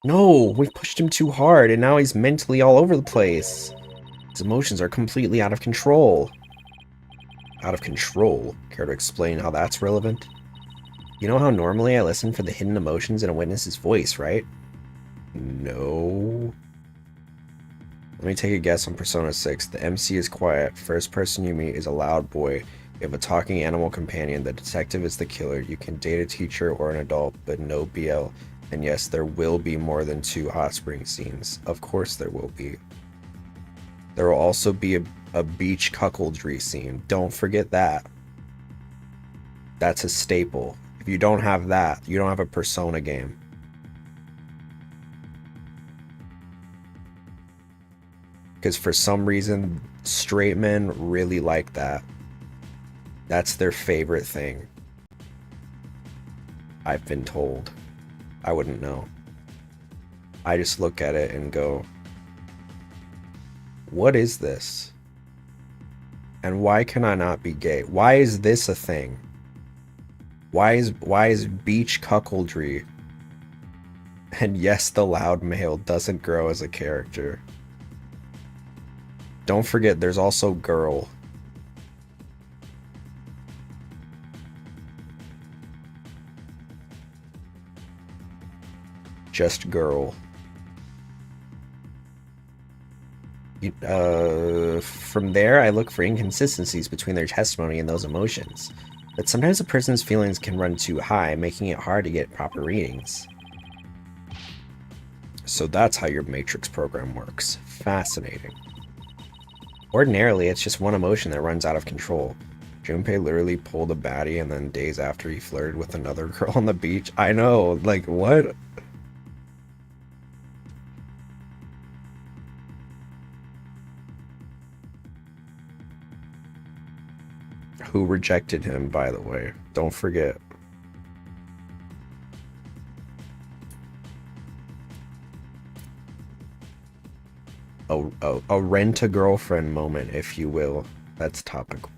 Speaker 1: No, we pushed him too hard, and now he's mentally all over the place. His emotions are completely out of control. Out of control? Care to explain how that's relevant? You know how normally I listen for the hidden emotions in a witness's voice, right? No. Let me take a guess on Persona 6. The MC is quiet. First person you meet is a loud boy. You have a talking animal companion. The detective is the killer. You can date a teacher or an adult, but no BL. And yes, there will be more than 2 hot spring scenes. Of course there will be. There will also be a beach cuckoldry scene. Don't forget that. That's a staple. If you don't have that, you don't have a Persona game. Because for some reason, straight men really like that. That's their favorite thing. I've been told. I wouldn't know. I just look at it and go, what is this? And why can I not be gay? Why is this a thing? Why is beach cuckoldry? And yes, the loud male doesn't grow as a character. Don't forget, there's also girl. Just girl. From there, I look for inconsistencies between their testimony and those emotions. But sometimes a person's feelings can run too high, making it hard to get proper readings. So that's how your Matrix program works. Fascinating. Ordinarily, it's just one emotion that runs out of control. Junpei literally pulled a baddie and then days after he flirted with another girl on the beach. I know, like, what? Who rejected him, by the way. Don't forget. A rent-a-girlfriend moment, if you will. That's topical.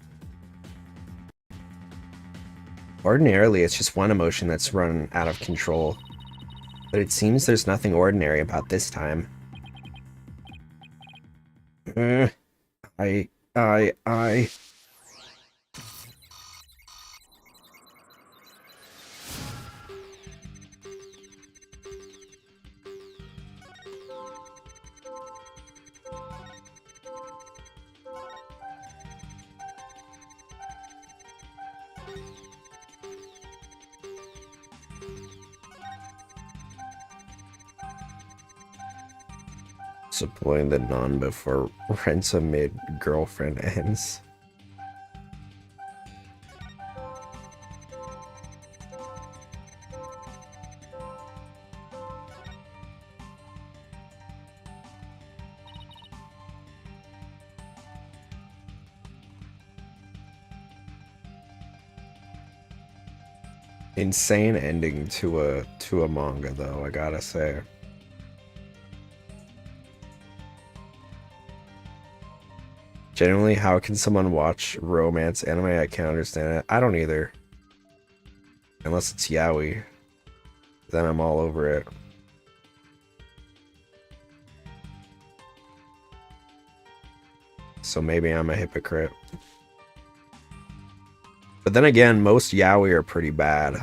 Speaker 1: Ordinarily, it's just one emotion that's run out of control. But it seems there's nothing ordinary about this time. I... Supplying the non before ransom mid girlfriend ends. Insane ending to a manga though, I gotta say. Generally, how can someone watch romance anime? I can't understand it. I don't either. Unless it's yaoi. Then I'm all over it. So maybe I'm a hypocrite. But then again, most yaoi are pretty bad.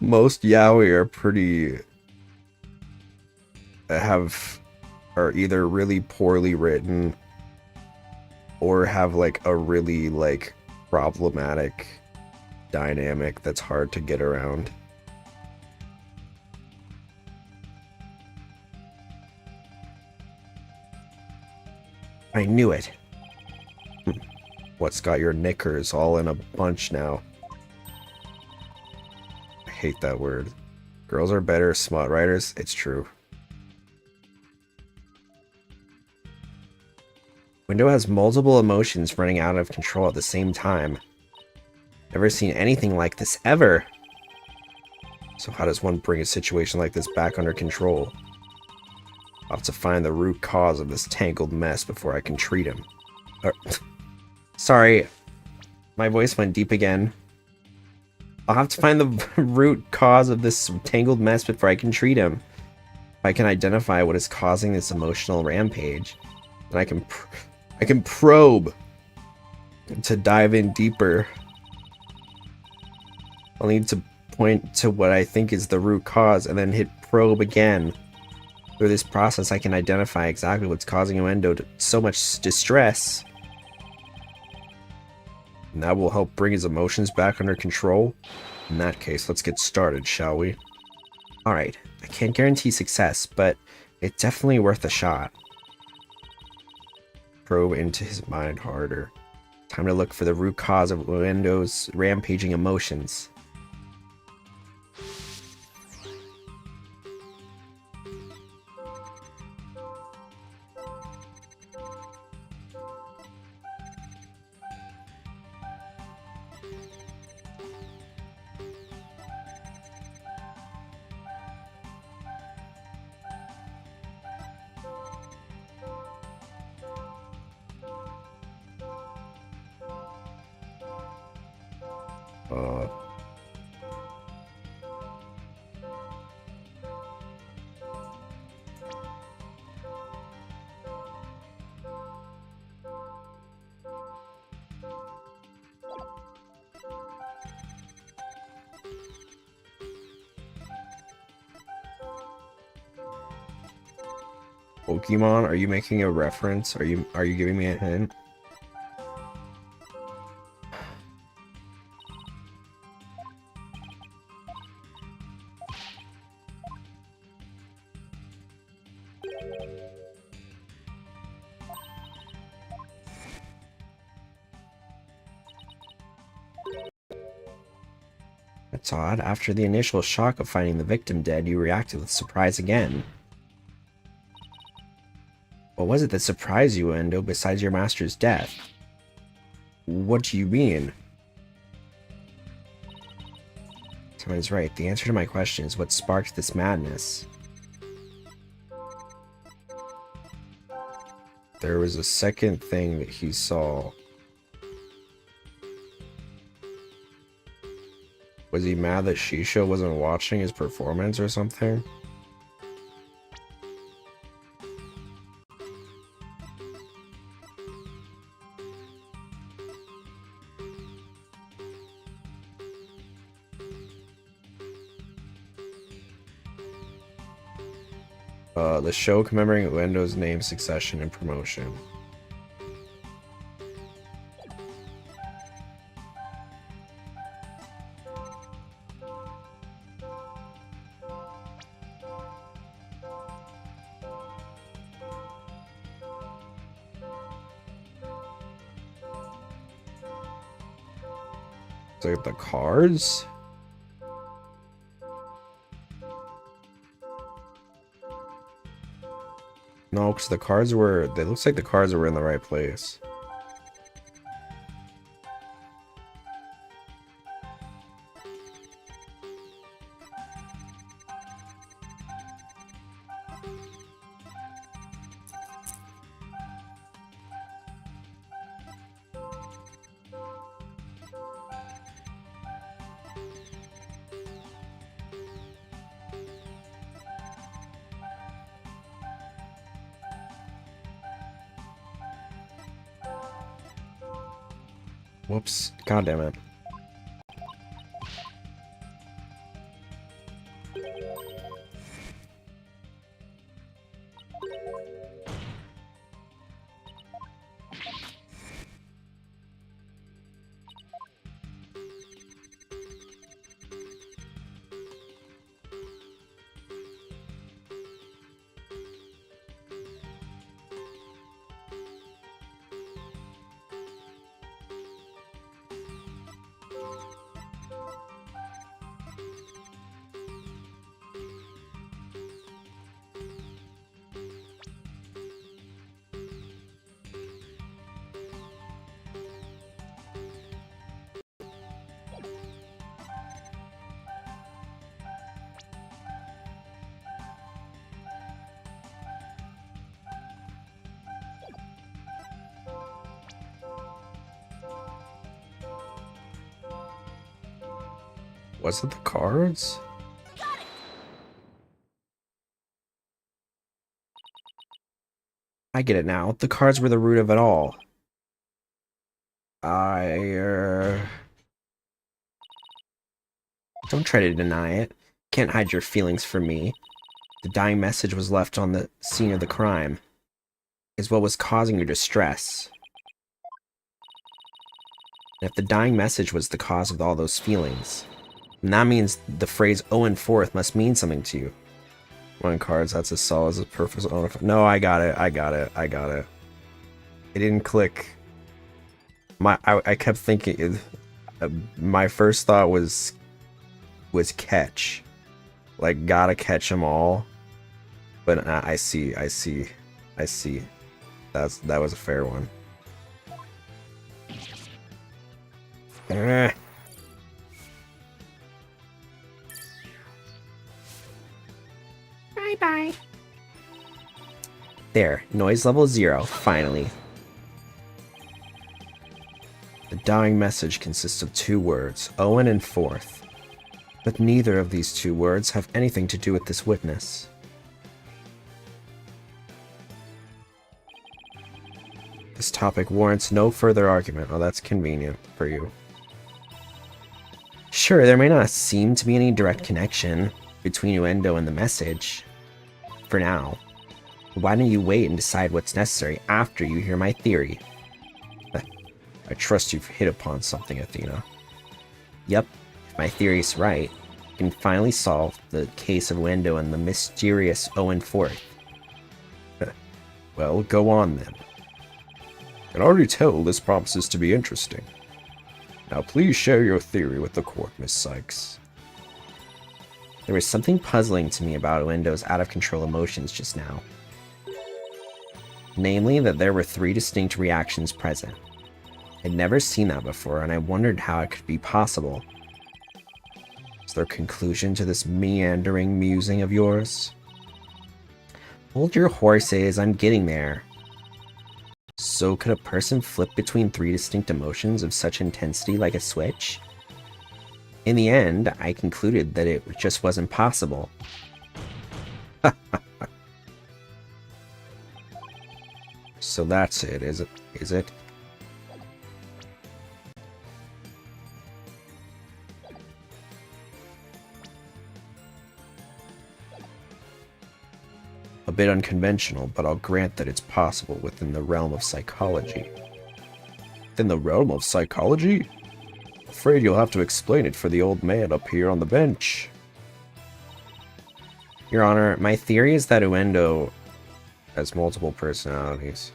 Speaker 3: Most yaoi are either really poorly written or have like a really like problematic dynamic that's hard to get around. I knew it. What's got your knickers all in a bunch now? I hate that word. Girls are better smut writers. It's true. Window has multiple emotions running out of control at the same time. Never seen anything like this ever. So how does one bring a situation like this back under control? I'll have to find the root cause of this tangled mess before I can treat him. Sorry, my voice went deep again. I'll have to find the root cause of this tangled mess before I can treat him. If I can identify what is causing this emotional rampage, then I can probe to dive in deeper. I'll need to point to what I think is the root cause and then hit probe again. Through this process, I can identify exactly what's causing Uendo so much distress. And that will help bring his emotions back under control. In that case, let's get started, shall we? Alright, I can't guarantee success, but it's definitely worth a shot. Probe into his mind harder. Time to look for the root cause of Uendo's rampaging emotions. Pokemon? Are you making a reference? Are you giving me a hint? That's odd. After the initial shock of finding the victim dead, you reacted with surprise again. What was it that surprised you, Endo, besides your master's death? What do you mean? Someone's right. The answer to my question is what sparked this madness. There was a second thing that he saw. Was he mad that Shisha wasn't watching his performance or something? The show commemorating Uendo's name, succession, and promotion. Like the cards? No, because the cards were... It looks like the cards were in the right place. Whoops. God damn it. Was it the cards? I get it now. The cards were the root of it all. Don't try to deny it. Can't hide your feelings from me. The dying message was left on the scene of the crime. Is what was causing your distress. And if the dying message was the cause of all those feelings, then that means the phrase Owen Forth must mean something to you. One cards, that's as solid as a perfect Owen. No, I got it. It didn't click. I kept thinking. My first thought was catch, like gotta catch them all. But I see. That was a fair one. Bye. There, noise level 0, finally. The dying message consists of 2 words, Owen and Forth. But neither of these 2 words have anything to do with this witness. This topic warrants no further argument. Oh, that's convenient for you. Sure, there may not seem to be any direct connection between Uendo and the message. For now. Why don't you wait and decide what's necessary after you hear my theory? I trust you've hit upon something, Athena. Yep, if my theory is right, you can finally solve the case of Uendo and the mysterious Owen Forth. Well, go on then. I can already tell this promises to be interesting. Now please share your theory with the court, Miss Sykes. There was something puzzling to me about Uendo's out-of-control emotions just now. Namely, that there were 3 distinct reactions present. I'd never seen that before, and I wondered how it could be possible. Is there a conclusion to this meandering musing of yours? Hold your horses, I'm getting there. So could a person flip between 3 distinct emotions of such intensity like a switch? In the end, I concluded that it just wasn't possible. So that's it, is it? A bit unconventional, but I'll grant that it's possible within the realm of psychology. Within the realm of psychology? Afraid you'll have to explain it for the old man up here on the bench. Your Honor, my theory is that Uendo has multiple personalities.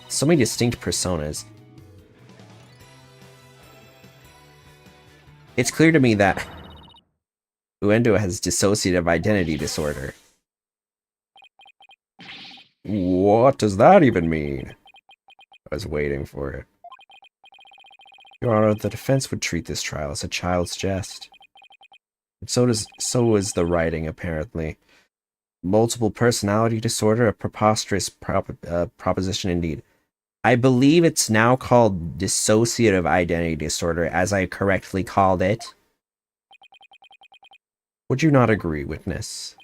Speaker 3: So many distinct personas. It's clear to me that Uendo has dissociative identity disorder. What does that even mean? I was waiting for it. Your Honor, the defense would treat this trial as a child's jest. And so is the writing, apparently. Multiple personality disorder, a preposterous proposition indeed. I believe it's now called dissociative identity disorder, as I correctly called it. Would you not agree, witness?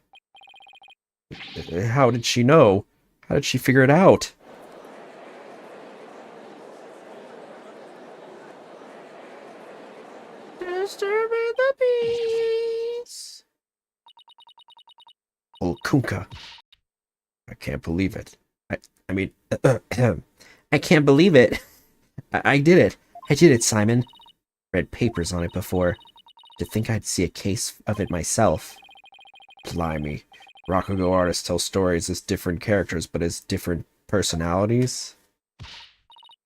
Speaker 3: How did she know? How did she figure it out? Disturbing the peace. Oh, Kunka. I can't believe it. I mean, I can't believe it. I did it. I did it, Simon. Read papers on it before. To think I'd see a case of it myself. Blimey. Rakugo artists tell stories as different characters, but as different personalities.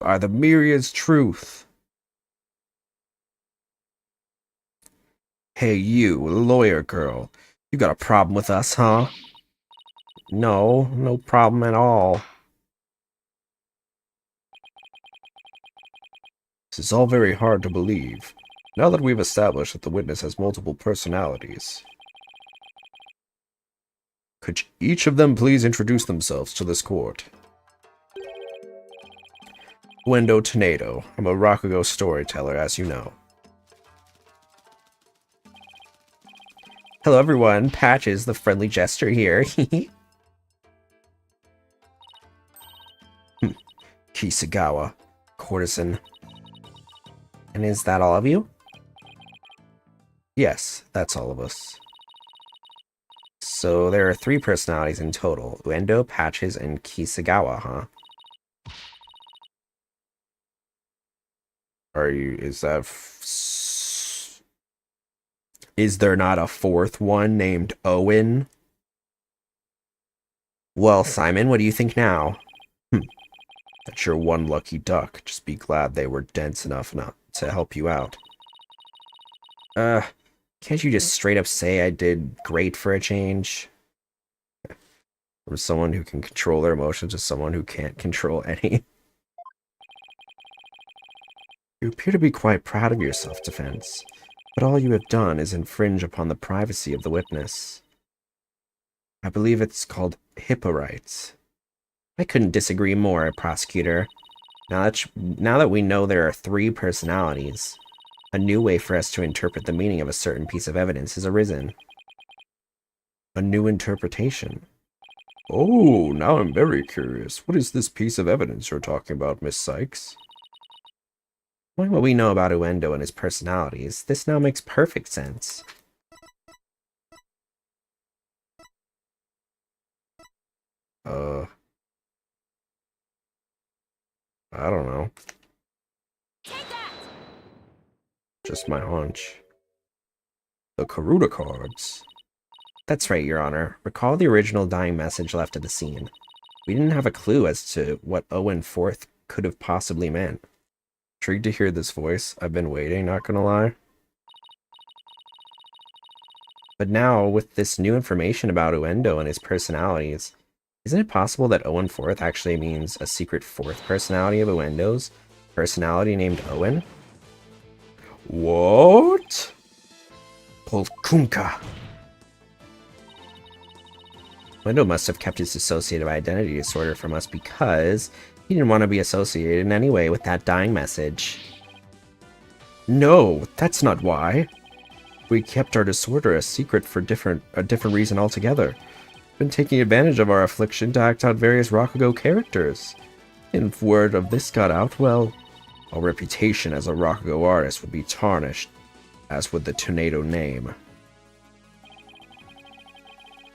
Speaker 3: Are the myriad's truth. Hey you, lawyer girl. You got a problem with us, huh? No, no problem at all. This is all very hard to believe. Now that we've established that the witness has multiple personalities, could each of them please introduce themselves to this court? Uendo Tornado. I'm a Rakugo storyteller, as you know. Hello everyone, Patches, the friendly jester here. Kisagawa, courtesan. And is that all of you? Yes, that's all of us. So there are 3 personalities in total, Uendo, Patches, and Kisagawa, huh? Is there not a 4th one named Owen? Well, Simon, what do you think now? That's your one lucky duck. Just be glad they were dense enough not to help you out. Can't you just straight up say I did great for a change? From someone who can control their emotions to someone who can't control any. You appear to be quite proud of your self-defense, but all you have done is infringe upon the privacy of the witness. I believe it's called HIPAA rights. I couldn't disagree more, prosecutor. Now that we know there are 3 personalities, a new way for us to interpret the meaning of a certain piece of evidence has arisen. A new interpretation. Oh, now I'm very curious. What is this piece of evidence you're talking about, Miss Sykes? Knowing what we know about Uendo and his personalities, this now makes perfect sense. I don't know. Just my hunch. The Karuta cards. That's right, Your Honor. Recall the original dying message left at the scene. We didn't have a clue as to what Owen Forth could have possibly meant. Intrigued to hear this voice. I've been waiting, not gonna lie. But now, with this new information about Uendo and his personalities, isn't it possible that Owen Forth actually means a secret 4th personality of Uendo's? Personality named Owen? What? Polkunka. Uendo must have kept his dissociative identity disorder from us because he didn't want to be associated in any way with that dying message. No, that's not why. We kept our disorder a secret for a different reason altogether. Been taking advantage of our affliction to act out various Rakugo characters. And if word of this got out, well, our reputation as a Rakugo artist would be tarnished, as would the Tornado name.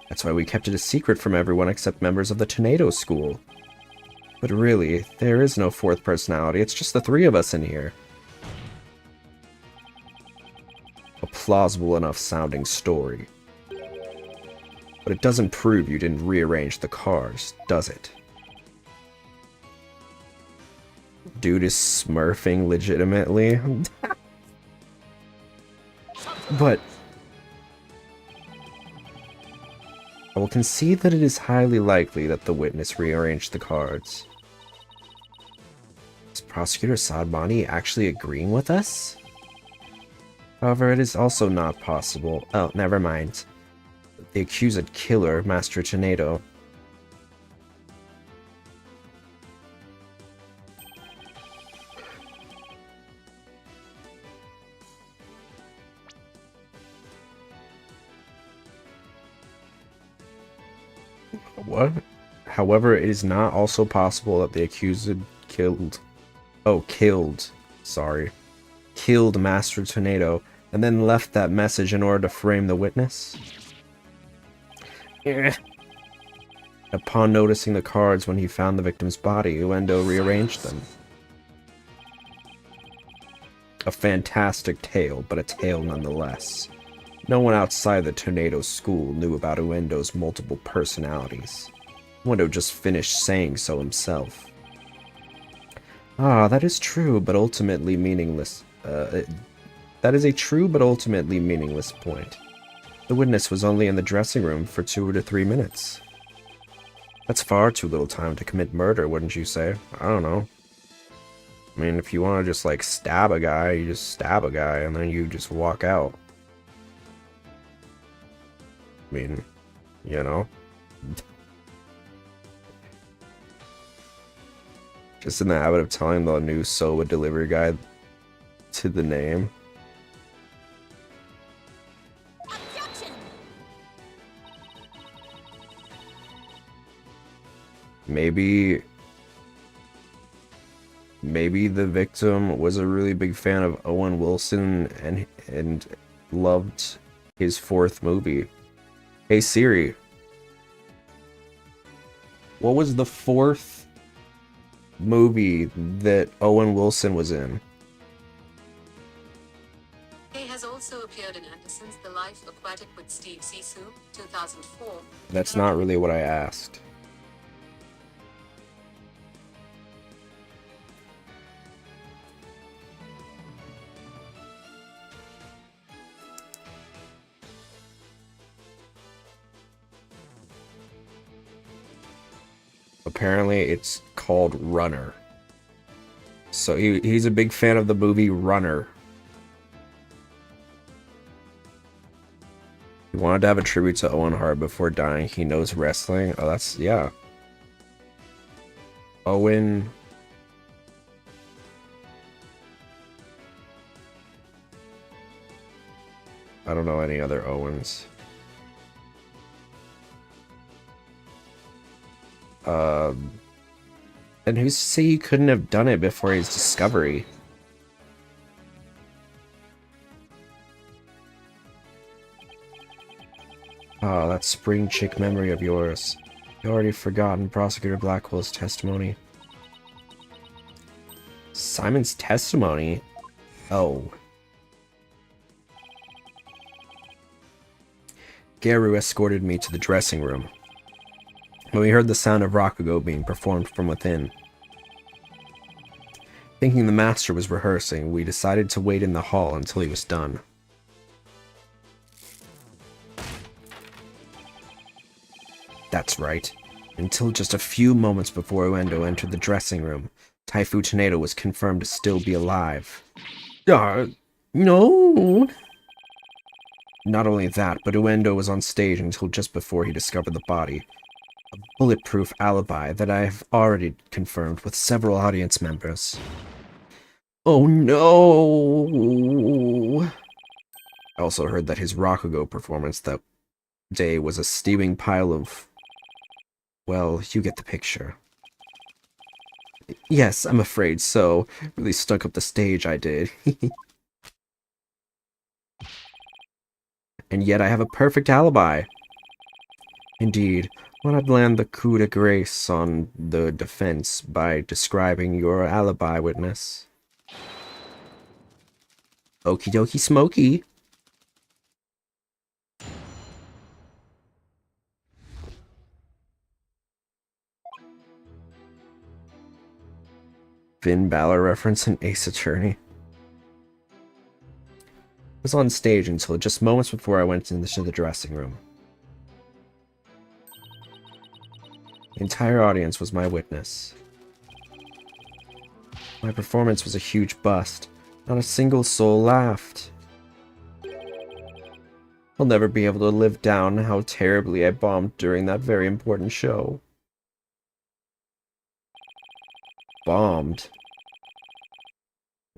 Speaker 3: That's why we kept it a secret from everyone except members of the Tornado School. But really, there is no 4th personality, it's just the 3 of us in here. A plausible enough sounding story. But it doesn't prove you didn't rearrange the cards, does it? Dude is smurfing legitimately. But I will concede that it is highly likely that the witness rearranged the cards. Is Prosecutor Sadbani actually agreeing with us? However, it is also not possible. Oh, never mind. The accused killer, Master Tornado. What? However, it is not also possible that the accused killed Master Tornado and then left that message in order to frame the witness? Upon noticing the cards when he found the victim's body, Uendo rearranged them. A fantastic tale, but a tale nonetheless. No one outside the Tornado School knew about Uendo's multiple personalities. Uendo just finished saying so himself. Ah, that is true, but ultimately meaningless. That is a true but ultimately meaningless point. The witness was only in the dressing room for 2 to 3 minutes. That's far too little time to commit murder, wouldn't you say? I don't know. I mean, if you want to just, like, stab a guy, you just stab a guy, and then you just walk out. I mean, you know? Just in the habit of telling the new soba delivery guy to the name.
Speaker 4: Objection!
Speaker 3: Maybe the victim was a really big fan of Owen Wilson and loved his fourth movie. Hey Siri, what was the fourth movie that Owen Wilson was in?
Speaker 4: He has also appeared in Anderson's The Life Aquatic with Steve Zissou, 2004.
Speaker 3: That's not really what I asked. Apparently it's called Runner. So he's a big fan of the movie Runner. He wanted to have a tribute to Owen Hart before dying. He knows wrestling. Oh, that's, yeah. Owen. I don't know any other Owens. And who's to say he couldn't have done it before his discovery? Oh, that spring chick memory of yours. You already forgotten Prosecutor Blackwell's testimony. Simon's testimony? Oh. Garu escorted me to the dressing room. When we heard the sound of Rakugo being performed from within. Thinking the master was rehearsing, we decided to wait in the hall until he was done. That's right. Until just a few moments before Uendo entered the dressing room, Taifu Tornado was confirmed to still be alive. No! Not only that, but Uendo was on stage until just before he discovered the body. A bulletproof alibi that I have already confirmed with several audience members. Oh no! I also heard that his Rakugo performance that day was a steaming pile of... Well, you get the picture. Yes, I'm afraid so. Really stuck up the stage, I did. And yet I have a perfect alibi. Indeed, when I'd land the coup de grace on the defense by describing your alibi witness. Okie dokie smoky. Finn Balor reference in Ace Attorney. I was on stage until just moments before I went into the dressing room. The entire audience was my witness. My performance was a huge bust. Not a single soul laughed. I'll never be able to live down how terribly I bombed during that very important show. Bombed.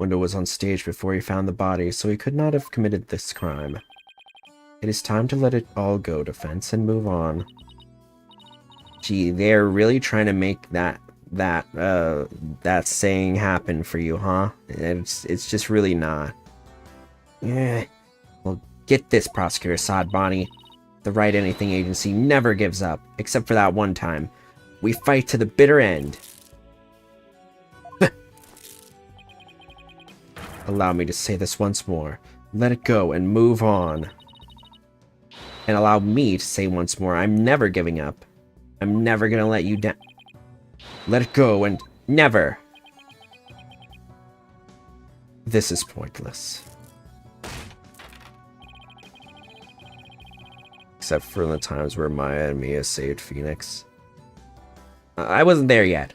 Speaker 3: Wendo was on stage before he found the body, so he could not have committed this crime. It is time to let it all go, defense, and move on. Gee, they're really trying to make that saying happen for you, huh? It's just really not. Yeah. Well, get this, Prosecutor Sodbonny. The Right Anything Agency never gives up, except for that one time. We fight to the bitter end. Allow me to say this once more. Let it go and move on. And allow me to say once more, I'm never giving up. I'm never gonna let you down. Let it go and never. This is pointless. Except for the times where Maya and Mia saved Phoenix. I wasn't there yet.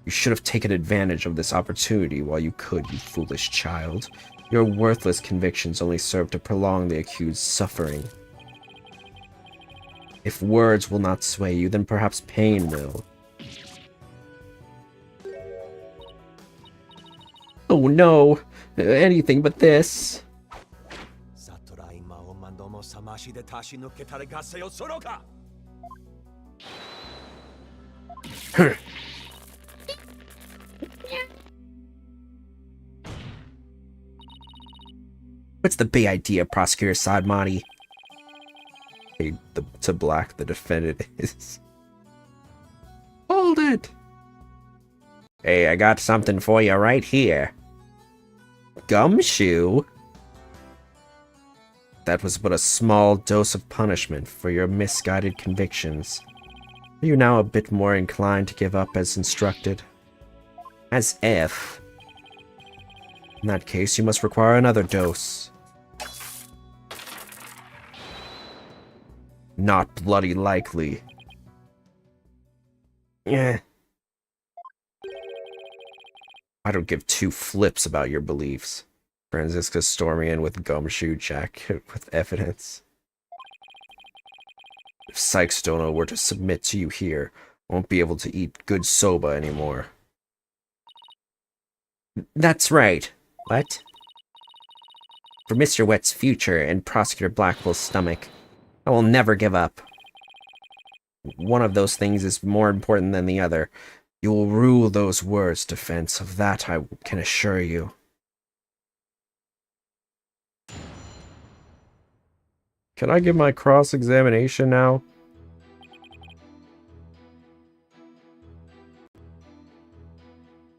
Speaker 3: You should have taken advantage of this opportunity while you could, you foolish child. Your worthless convictions only serve to prolong the accused's suffering. If words will not sway you, then perhaps pain will. Oh no! Anything but this. What's the big idea, Prosecutor Sadmati? Hey, to Black, the defendant is. Hold it! Hey, I got something for you right here. Gumshoe? That was but a small dose of punishment for your misguided convictions. Are you now a bit more inclined to give up as instructed? As if. In that case, you must require another dose. Not bloody likely. Yeah. I don't give two flips about your beliefs. Franziska storming in with gumshoe jacket with evidence. If Sykes-Dono were to submit to you here, won't be able to eat good soba anymore. That's right. What? For Mr. Wet's future and Prosecutor Blackwell's stomach, I will never give up. One of those things is more important than the other. You will rule those words, defense. Of that I can assure you. Can I give my cross-examination now?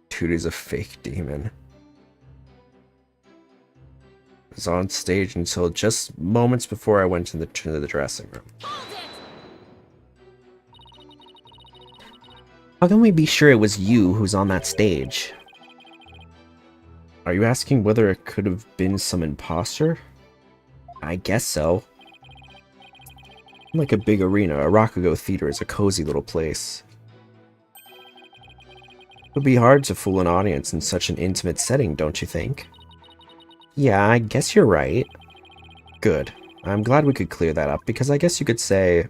Speaker 3: Dude is a fake demon. I was on stage until just moments before I went into the dressing room. How can we be sure it was you who's on that stage? Are you asking whether it could have been some imposter? I guess so. Like a big arena, a Rakugo theater is a cozy little place. It would be hard to fool an audience in such an intimate setting, don't you think? Yeah, I guess you're right. Good. I'm glad we could clear that up, because I guess you could say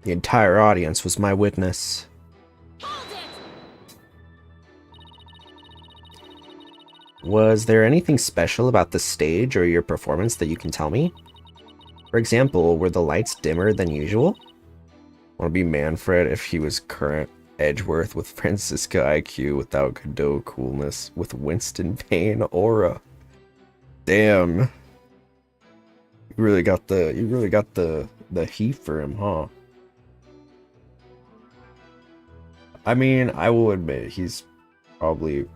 Speaker 3: the entire audience was my witness. Was there anything special about the stage or your performance that you can tell me? For example, were the lights dimmer than usual? Want to be Manfred if he was current Edgeworth with Franziska IQ without Godot coolness with Winston Payne aura. Damn. You really got the heat for him, huh? I mean, I will admit he's probably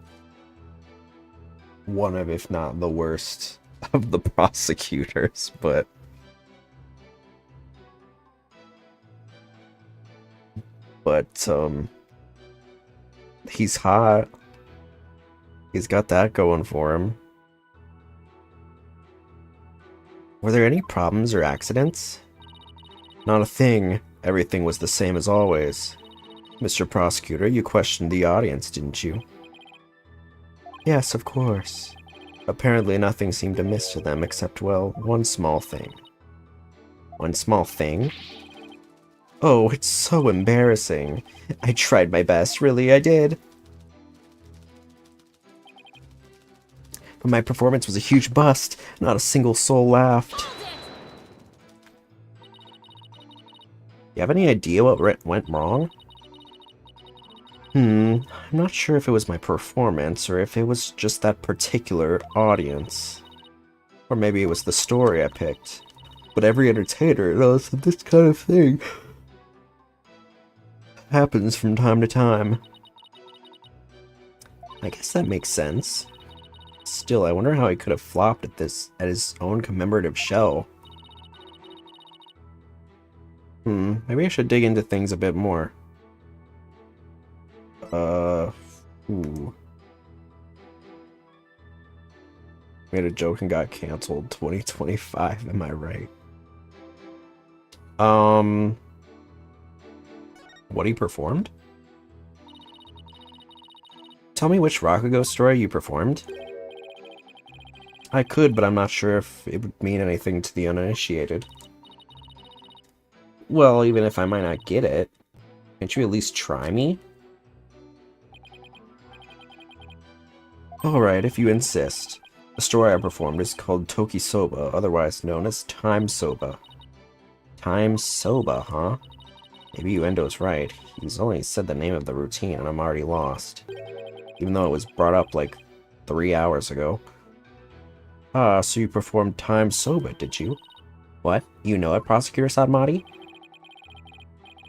Speaker 3: one of, if not the worst of the prosecutors, but he's hot. He's got that going for him. Were there any problems or accidents? Not a thing. Everything was the same as always. Mr. Prosecutor, you questioned the audience, didn't you? Yes, of course. Apparently nothing seemed amiss to them except, well, one small thing. One small thing? Oh, it's so embarrassing. I tried my best, really, I did. But my performance was a huge bust. Not a single soul laughed. You have any idea what went wrong? I'm not sure if it was my performance or if it was just that particular audience. Or maybe it was the story I picked. But every entertainer knows that this kind of thing happens from time to time. I guess that makes sense. Still, I wonder how he could have flopped at his own commemorative show. Maybe I should dig into things a bit more. Made a joke and got canceled 2025, am I right? What he performed? Tell me which Rakugo story you performed? I could, but I'm not sure if it would mean anything to the uninitiated. Well, even if I might not get it, can't you at least try me? Alright, if you insist. The story I performed is called Toki Soba, otherwise known as Time Soba. Time Soba, huh? Maybe Uendo's right. He's only said the name of the routine and I'm already lost. Even though it was brought up like 3 hours ago. Ah, so you performed Time Soba, did you? What? You know it, Prosecutor Sadmati?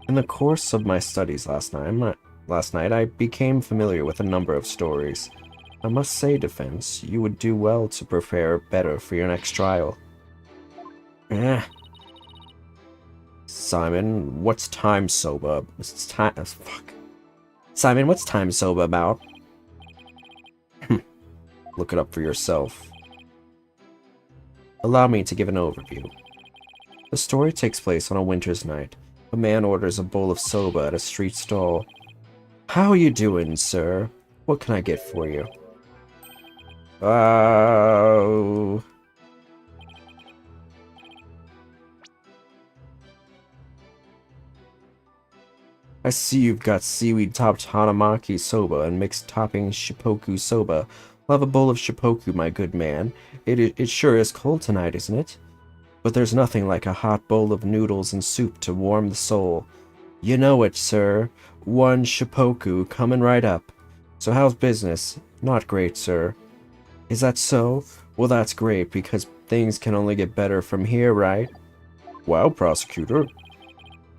Speaker 3: In the course of my studies last night, I became familiar with a number of stories. I must say, Defense, you would do well to prepare better for your next trial. Eh. Simon, what's Time Soba? It's time. Fuck. Simon, what's Time Soba about? Look it up for yourself. Allow me to give an overview. The story takes place on a winter's night. A man orders a bowl of soba at a street stall. How are you doing, sir? What can I get for you? Oh. I see you've got seaweed-topped hanamaki soba and mixed topping shippoku soba. I'll have a bowl of shippoku, my good man. It sure is cold tonight, isn't it? But there's nothing like a hot bowl of noodles and soup to warm the soul. You know it, sir. One shippoku coming right up. So how's business? Not great, sir. Is that so? Well, that's great, because things can only get better from here, right? Wow, prosecutor.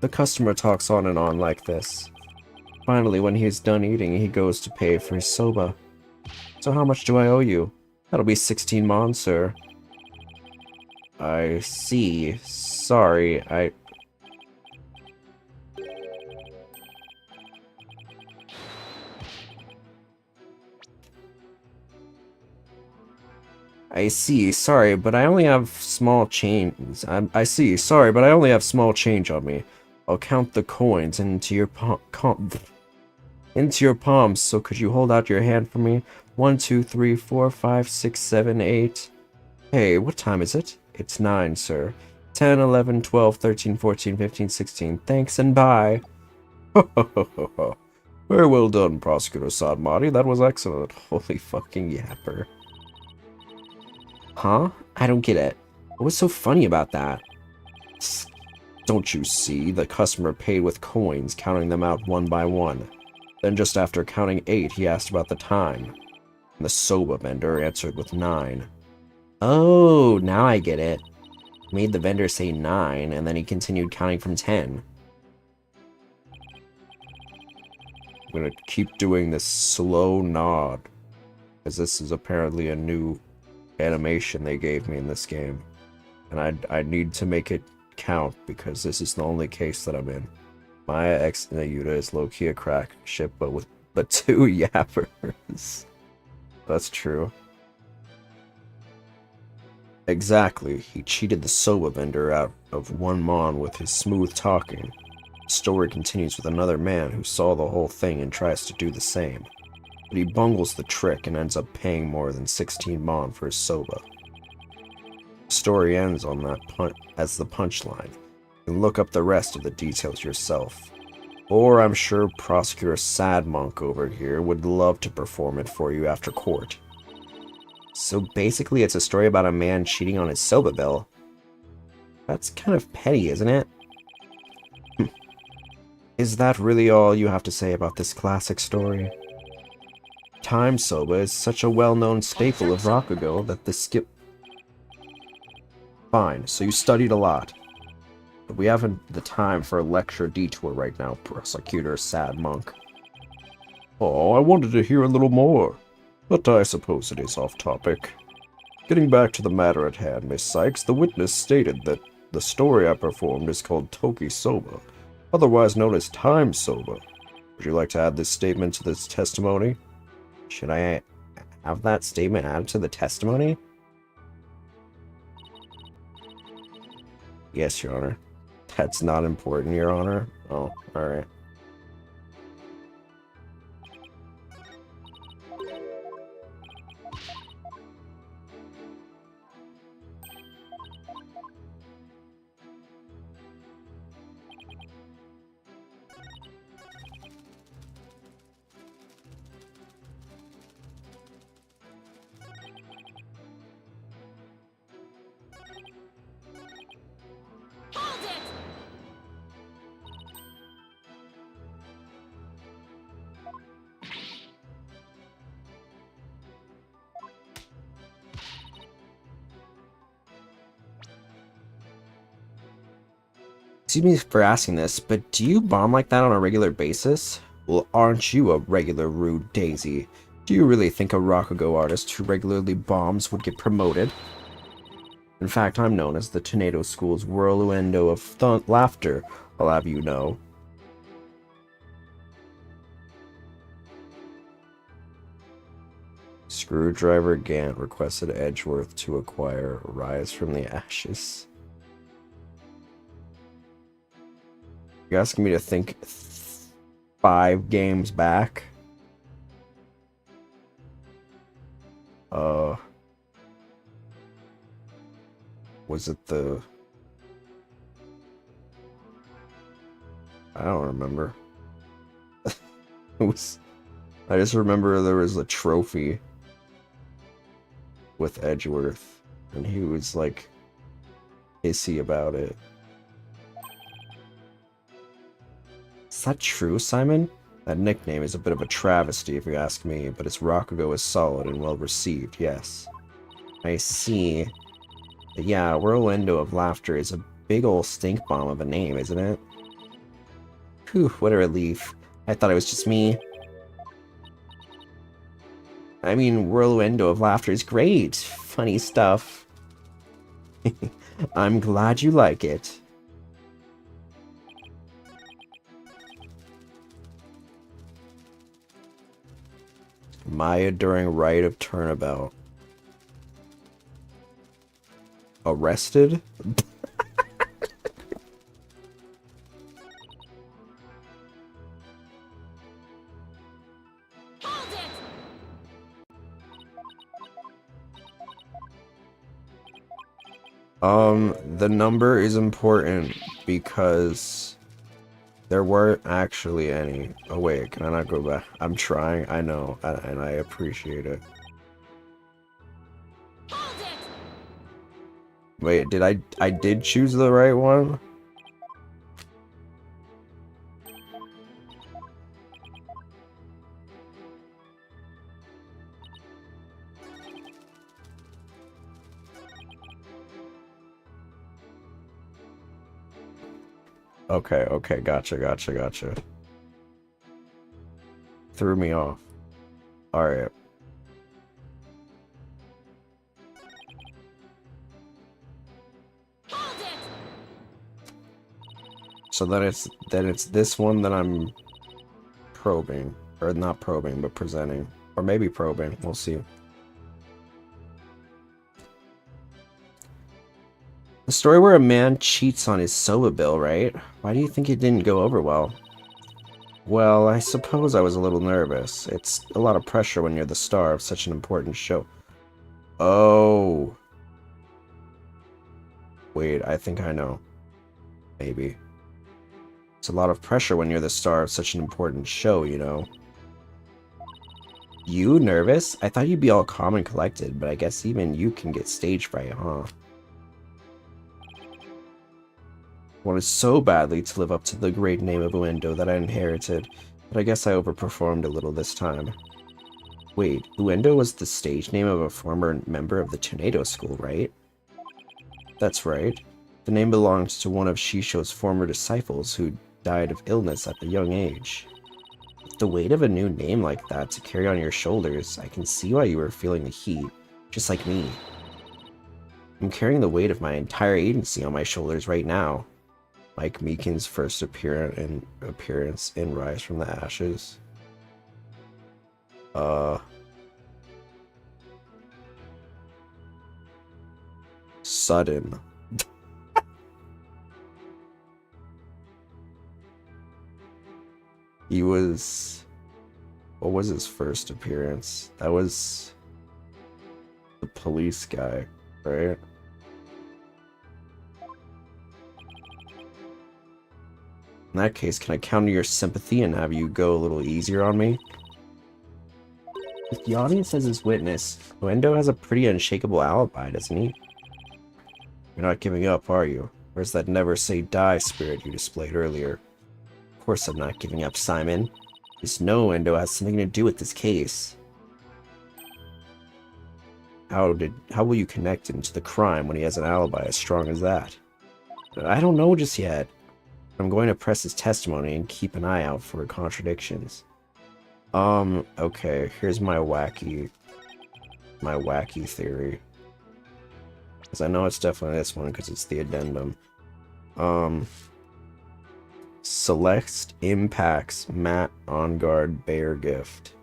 Speaker 3: The customer talks on and on like this. Finally, when he's done eating, he goes to pay for his soba. So how much do I owe you? That'll be 16 mon, sir. I see. Sorry, I see. Sorry, but I only have small change. I see. Sorry, but I only have small change on me. I'll count the coins into your palms. So could you hold out your hand for me? 1, 2, 3, 4, 5, 6, 7, 8. Hey, what time is it? It's 9, sir. 10, 11, 12, 13, 14, 15, 16. Thanks and bye. Very well done, Prosecutor Sadmati. That was excellent. Holy fucking yapper. Huh? I don't get it. What was so funny about that? Don't you see? The customer paid with coins, counting them out one by one. Then just after counting 8, he asked about the time. And the soba vendor answered with 9. Oh, now I get it. Made the vendor say 9, and then he continued counting from 10. I'm gonna keep doing this slow nod, because this is apparently a new animation they gave me in this game. And I need to make it count, because this is the only case that I'm in. Maya X Nayuta is low-key a crack ship, but 2 yappers. That's true. Exactly. He cheated the soba vendor out of 1 mon with his smooth talking. The story continues with another man who saw the whole thing and tries to do the same. But he bungles the trick and ends up paying more than 16 mon for his soba. The story ends on that as the punchline. You can look up the rest of the details yourself. Or I'm sure Prosecutor Sad Monk over here would love to perform it for you after court. So basically it's a story about a man cheating on his soba bill. That's kind of petty, isn't it? Is that really all you have to say about this classic story? Time soba is such a well-known staple of Rakugo that the skip... Fine, so you studied a lot. But we haven't the time for a lecture detour right now, Prosecutor Sad Monk. Oh, I wanted to hear a little more. But I suppose it is off topic. Getting back to the matter at hand, Miss Sykes, the witness stated that the story I performed is called Toki Soba, otherwise known as Time Soba. Would you like to add this statement to this testimony? Should I have that statement added to the testimony? Yes, Your Honor. That's not important, Your Honor. Oh, alright. Excuse me for asking this, but do you bomb like that on a regular basis? Well, aren't you a regular rude daisy? Do you really think a Rokugo artist who regularly bombs would get promoted? In fact, I'm known as the Tornado School's whirlwindo of laughter, I'll have you know. Screwdriver Gant requested Edgeworth to acquire Rise from the Ashes. You're asking me to think 5 games back? Was it the... I don't remember. It was... I just remember there was a trophy with Edgeworth, and he was like hissy about it. Is that true, Simon? That nickname is a bit of a travesty if you ask me, but its Rokugo is solid and well received, yes. I see. But yeah, Whirlwindo of Laughter is a big ol' stink bomb of a name, isn't it? Whew, what a relief. I thought it was just me. I mean, Whirlwindo of Laughter is great. Funny stuff. I'm glad you like it. Maya during rite of turnabout. Arrested? The number is important because there weren't actually any. Oh wait, can I not go back? I'm trying, I know, and I appreciate it. Wait, did I did choose the right one? Okay, gotcha. Threw me off. Alright. So then it's this one that I'm probing. Or not probing, but presenting. Or maybe probing, we'll see. The story where a man cheats on his soba bill, right? Why do you think it didn't go over well? Well, I suppose I was a little nervous. It's a lot of pressure when you're the star of such an important show. Oh. Wait, I think I know. Maybe. It's a lot of pressure when you're the star of such an important show, you know. You nervous? I thought you'd be all calm and collected, but I guess even you can get stage fright, huh? I wanted so badly to live up to the great name of Uendo that I inherited, but I guess I overperformed a little this time. Wait, Uendo was the stage name of a former member of the Tornado School, right? That's right. The name belongs to one of Shisho's former disciples who died of illness at a young age. With the weight of a new name like that to carry on your shoulders, I can see why you were feeling the heat, just like me. I'm carrying the weight of my entire agency on my shoulders right now. Mike Meekin's first appearance in Rise from the Ashes. Sudden. He was... What was his first appearance? That was... the police guy, right? In that case, can I counter your sympathy and have you go a little easier on me? With the audience as his witness, Uendo has a pretty unshakable alibi, doesn't he? You're not giving up, are you? Where's that never say die spirit you displayed earlier? Of course I'm not giving up, Simon. Just know Uendo has something to do with this case. How will you connect him to the crime when he has an alibi as strong as that? I don't know just yet. I'm going to press his testimony and keep an eye out for contradictions. Okay, here's my wacky theory. Because I know it's definitely this one because it's the addendum. Celeste impacts Matt on guard bear gift.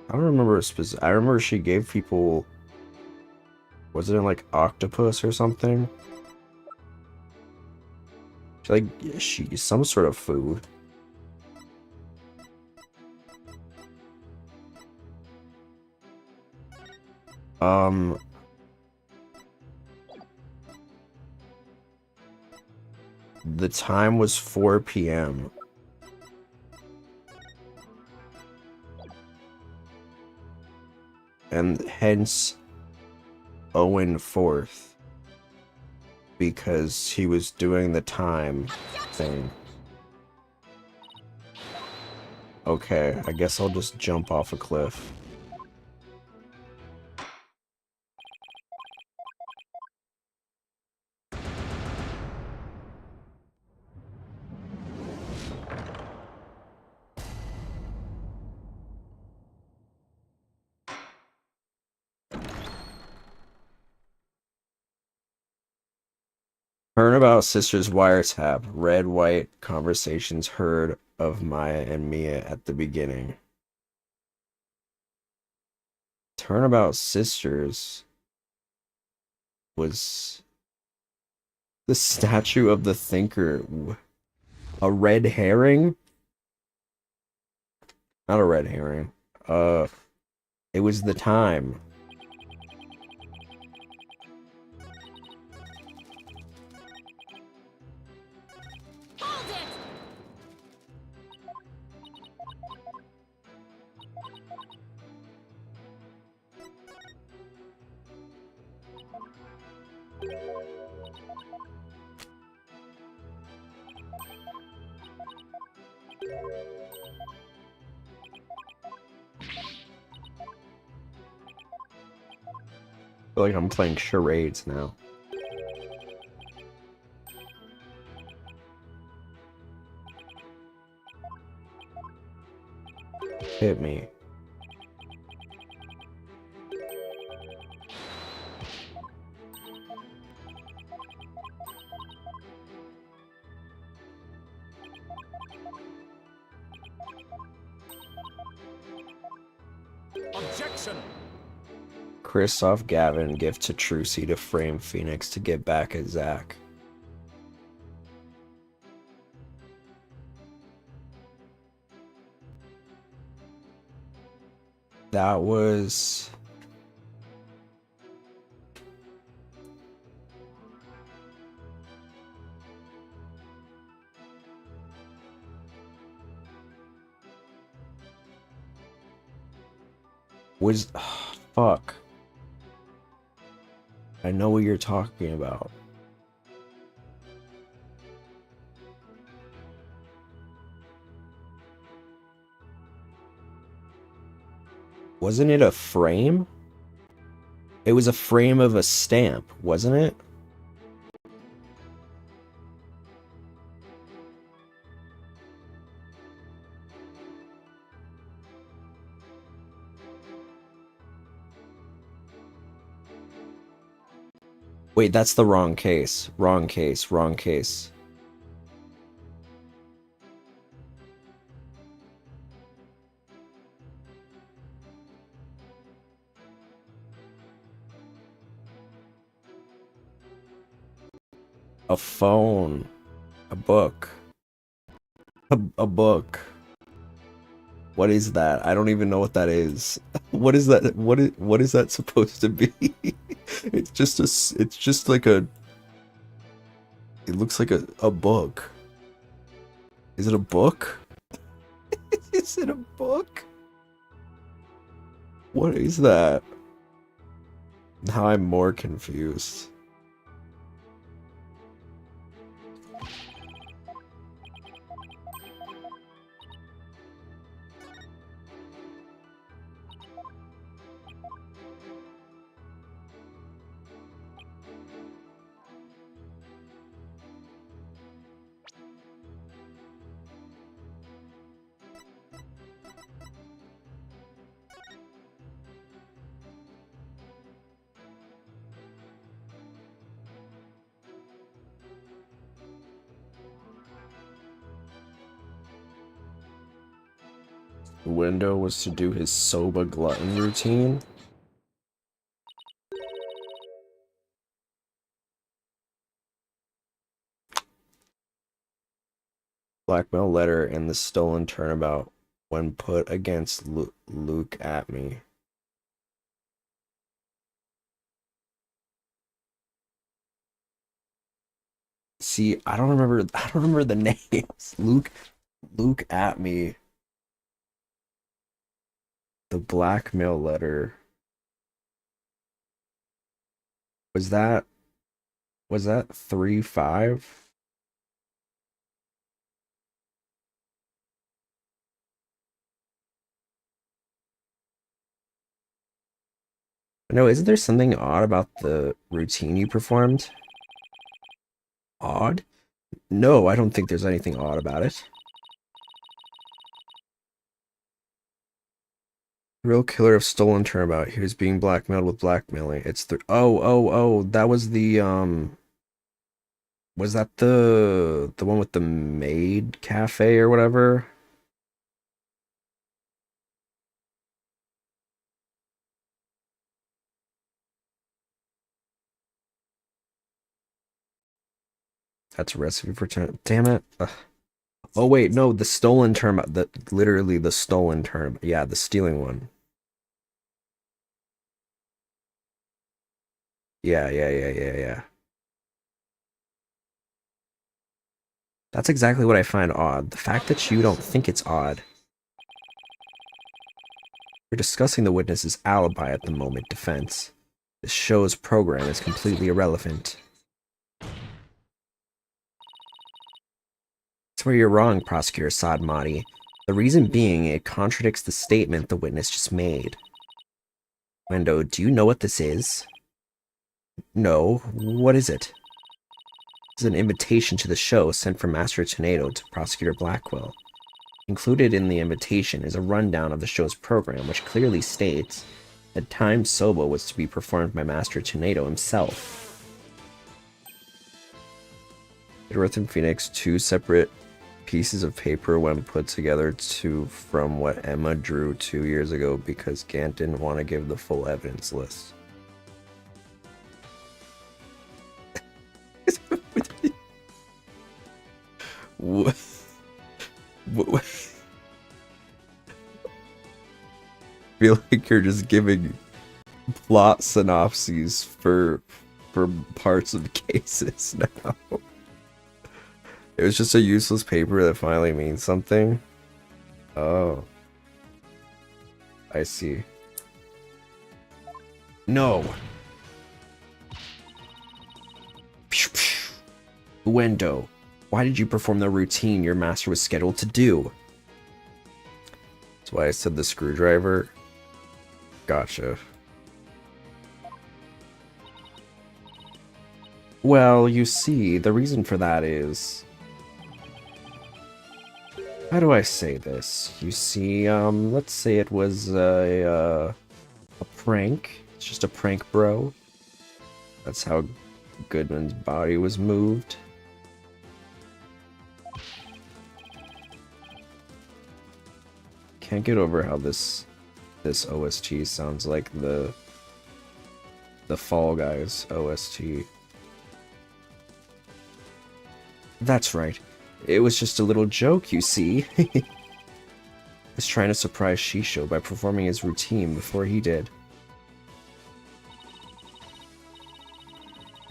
Speaker 3: I don't remember I remember she gave people, was it like octopus or something? She some sort of food. The time was 4 p.m. And hence Owen 4th. Because he was doing the time thing. Okay, I guess I'll just jump off a cliff. Turnabout Sisters wiretap. Red, white conversations heard of Maya and Mia at the beginning. Turnabout Sisters was the statue of the thinker. A red herring? Not a red herring. It was the time. I feel like I'm playing charades now. Hit me.
Speaker 5: Objection!
Speaker 3: Kristoff Gavin gift to Trucy to frame Phoenix to get back at Zach. That was... fuck. I know what you're talking about. Wasn't it a frame? It was a frame of a stamp, wasn't it? Wait, that's the wrong case. Wrong case, wrong case. A phone. A book. A book. What is that? I don't even know what that is. What is that? What is that supposed to be? It's just like a, it looks like a book. Is it a book? Is it a book? What is that? Now I'm more confused. Window was to do his soba glutton routine. Blackmail letter and the stolen turnabout when put against Luke at me. See, I don't remember the names. Luke at me. The blackmail letter. Was that 3-5? No, isn't there something odd about the routine you performed? Odd? No, I don't think there's anything odd about it. Real killer of stolen turnabout. He was being blackmailed with blackmailing. It's the oh, that was the was that the one with the maid cafe or whatever? That's a recipe for damn it. Ugh. Oh wait, no, the stolen turnabout. Literally the stolen turnabout. Yeah, the stealing one. Yeah. That's exactly what I find odd. The fact that you don't think it's odd. We're discussing the witness's alibi at the moment, defense. This show's program is completely irrelevant. That's where you're wrong, Prosecutor Sadmati. The reason being, it contradicts the statement the witness just made. Wendo, do you know what this is? No. What is it? This is an invitation to the show sent from Master Tornado to Prosecutor Blackwell. Included in the invitation is a rundown of the show's program, which clearly states that Time Soba was to be performed by Master Tornado himself. Earth and Phoenix, two separate pieces of paper when put together from what Emma drew 2 years ago because Gant didn't want to give the full evidence list. What? I feel like you're just giving plot synopses for parts of cases now. It was just a useless paper that finally means something. Oh. I see. No. Window. Why did you perform the routine your master was scheduled to do? That's why I said the screwdriver. Gotcha. Well, you see, the reason for that is... How do I say this? You see, let's say it was a prank. It's just a prank, bro. That's how Goodman's body was moved. Can't get over how this OST sounds like the Fall Guys OST. That's right. It was just a little joke, you see. He's trying to surprise Shisho by performing his routine before he did.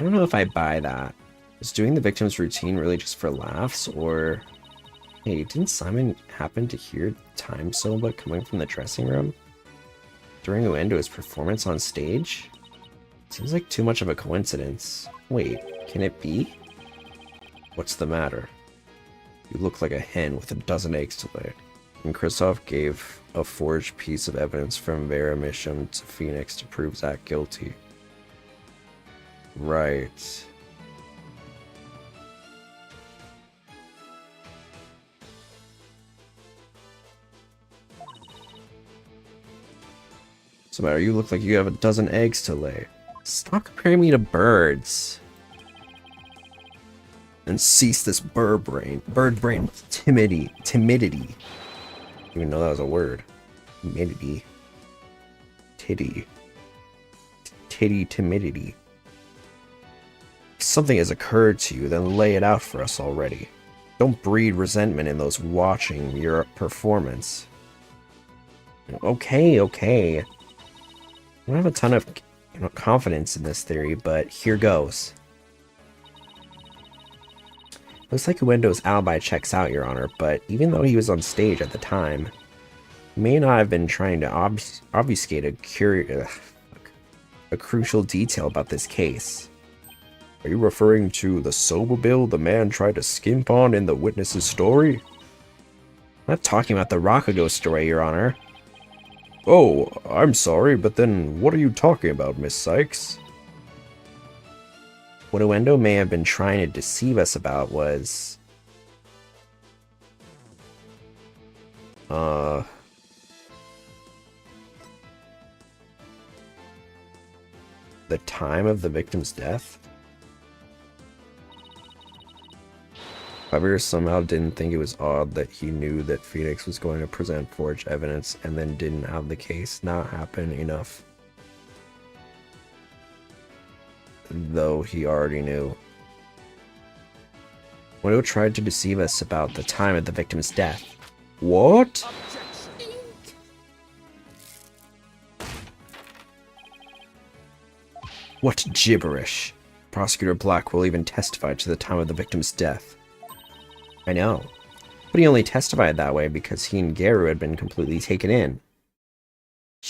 Speaker 3: I don't know if I buy that. Is doing the victim's routine really just for laughs, or... Hey, didn't Simon happen to hear Time Soba coming from the dressing room during Uendo's performance on stage? Seems like too much of a coincidence. Wait, can it be? What's the matter? You look like a hen with a dozen eggs to lay. And Kristoff gave a forged piece of evidence from Vera Misham to Phoenix to prove Zack guilty. Right. What's the matter? You look like you have a dozen eggs to lay. Stop comparing me to birds. And cease this bird brain timidity.
Speaker 1: Even know that was a word. Timidity. Titty. Titty timidity. If something has occurred to you, then lay it out for us already. Don't breed resentment in those watching your performance. Okay. I don't have a ton of confidence in this theory, but here goes. Looks like Uendo's alibi checks out, Your Honor, but even though he was on stage at the time, he may not have been trying to obfuscate a crucial detail about this case. Are you referring to the sober bill the man tried to skimp on in the witness's story? I'm not talking about the Rakago story, Your Honor. Oh, I'm sorry, but then what are you talking about, Miss Sykes? What Uendo may have been trying to deceive us about was... the time of the victim's death? Javier somehow didn't think it was odd that he knew that Phoenix was going to present forged evidence and then didn't have the case not happen enough. Though he already knew. Uendo tried to deceive us about the time of the victim's death. What? What gibberish. Prosecutor Blackwell even testified to the time of the victim's death. I know. But he only testified that way because he and Garu had been completely taken in.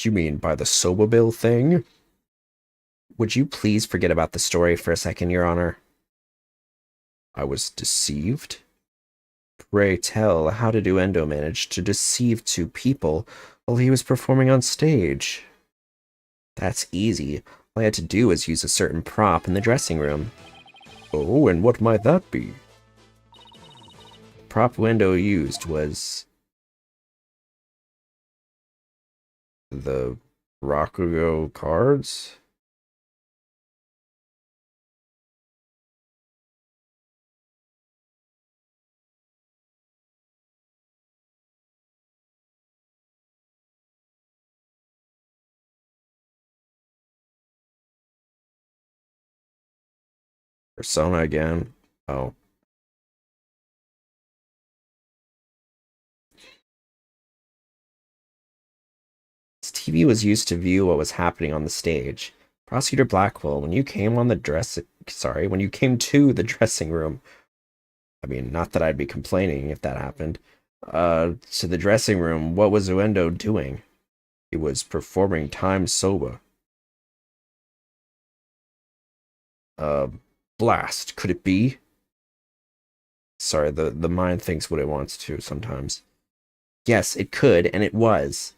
Speaker 1: You mean by the Sobobil thing? Would you please forget about the story for a second, Your Honor? I was deceived? Pray tell, how did Uendo manage to deceive two people while he was performing on stage? That's easy. All I had to do was use a certain prop in the dressing room. Oh, and what might that be? The prop Uendo used was... the Rakugo cards? Persona again. Oh. This TV was used to view what was happening on the stage. Prosecutor Blackwell, when you came to the dressing room, I mean, not that I'd be complaining if that happened, to the dressing room, what was Uendo doing? He was performing Time Soba. Blast, could it be? Sorry, the mind thinks what it wants to sometimes. Yes, it could, and it was.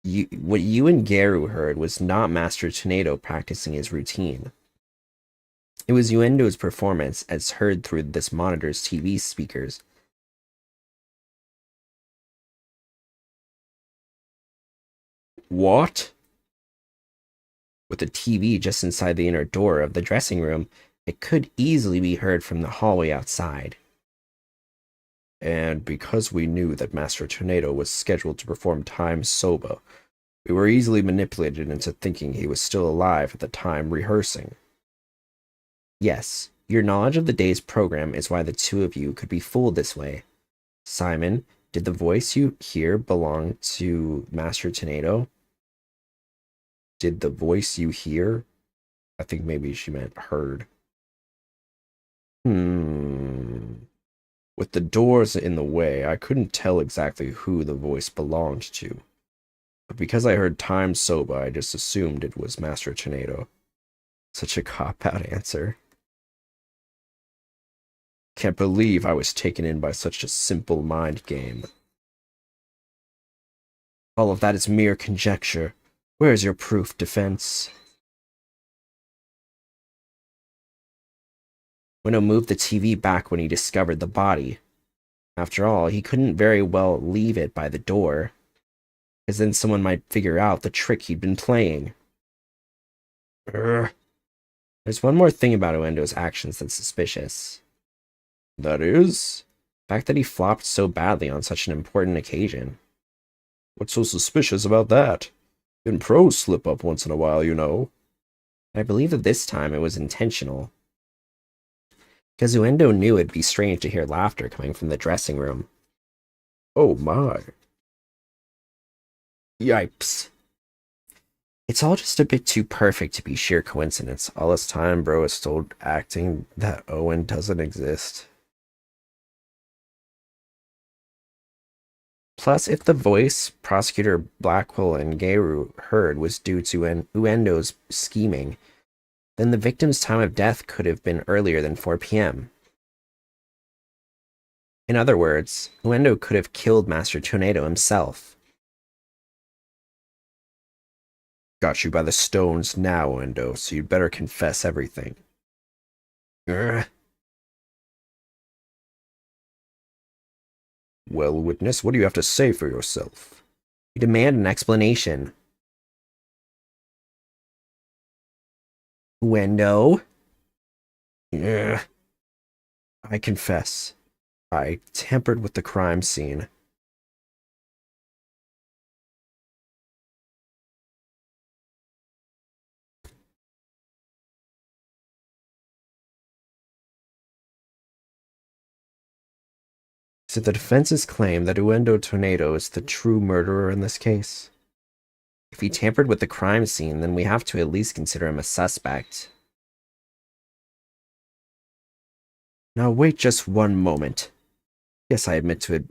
Speaker 1: What you and Garu heard was not Master Tornado practicing his routine. It was Uendo's performance as heard through this monitor's TV speakers. What? With the TV just inside the inner door of the dressing room, it could easily be heard from the hallway outside. And because we knew that Master Tornado was scheduled to perform Time Soba, we were easily manipulated into thinking he was still alive at the time rehearsing. Yes, your knowledge of the day's program is why the two of you could be fooled this way. Simon, did the voice you hear belong to Master Tornado? Did the voice you hear? I think maybe she meant heard. With the doors in the way, I couldn't tell exactly who the voice belonged to. But because I heard Time Soba, I just assumed it was Master Tornado. Such a cop-out answer. Can't believe I was taken in by such a simple mind game. All of that is mere conjecture. Where is your proof, defense? Ueno moved the TV back when he discovered the body. After all, he couldn't very well leave it by the door, because then someone might figure out the trick he'd been playing. There's one more thing about Uendo's actions that's suspicious. That is? The fact that he flopped so badly on such an important occasion.
Speaker 3: What's so suspicious about that? Even pros slip up once in a while, you know.
Speaker 1: I believe that this time it was intentional. Kazuendo knew it'd be strange to hear laughter coming from the dressing room.
Speaker 3: Oh my.
Speaker 1: Yipes. It's all just a bit too perfect to be sheer coincidence. All this time, bro is still acting that Owen doesn't exist. Plus, if the voice Prosecutor Blackwell and Geiru heard was due to Uendo's scheming, then the victim's time of death could have been earlier than 4 p.m. In other words, Uendo could have killed Master Tornado himself.
Speaker 3: Got you by the stones now, Uendo, so you'd better confess everything.
Speaker 1: Urgh.
Speaker 3: Well, witness, what do you have to say for yourself?
Speaker 1: We demand an explanation. Uendo?
Speaker 3: Yeah. I confess. I tampered with the crime scene.
Speaker 1: So the defense's claim that Uendo Tornado is the true murderer in this case? If he tampered with the crime scene, then we have to at least consider him a suspect.
Speaker 3: Now wait just one moment. Yes, I admit to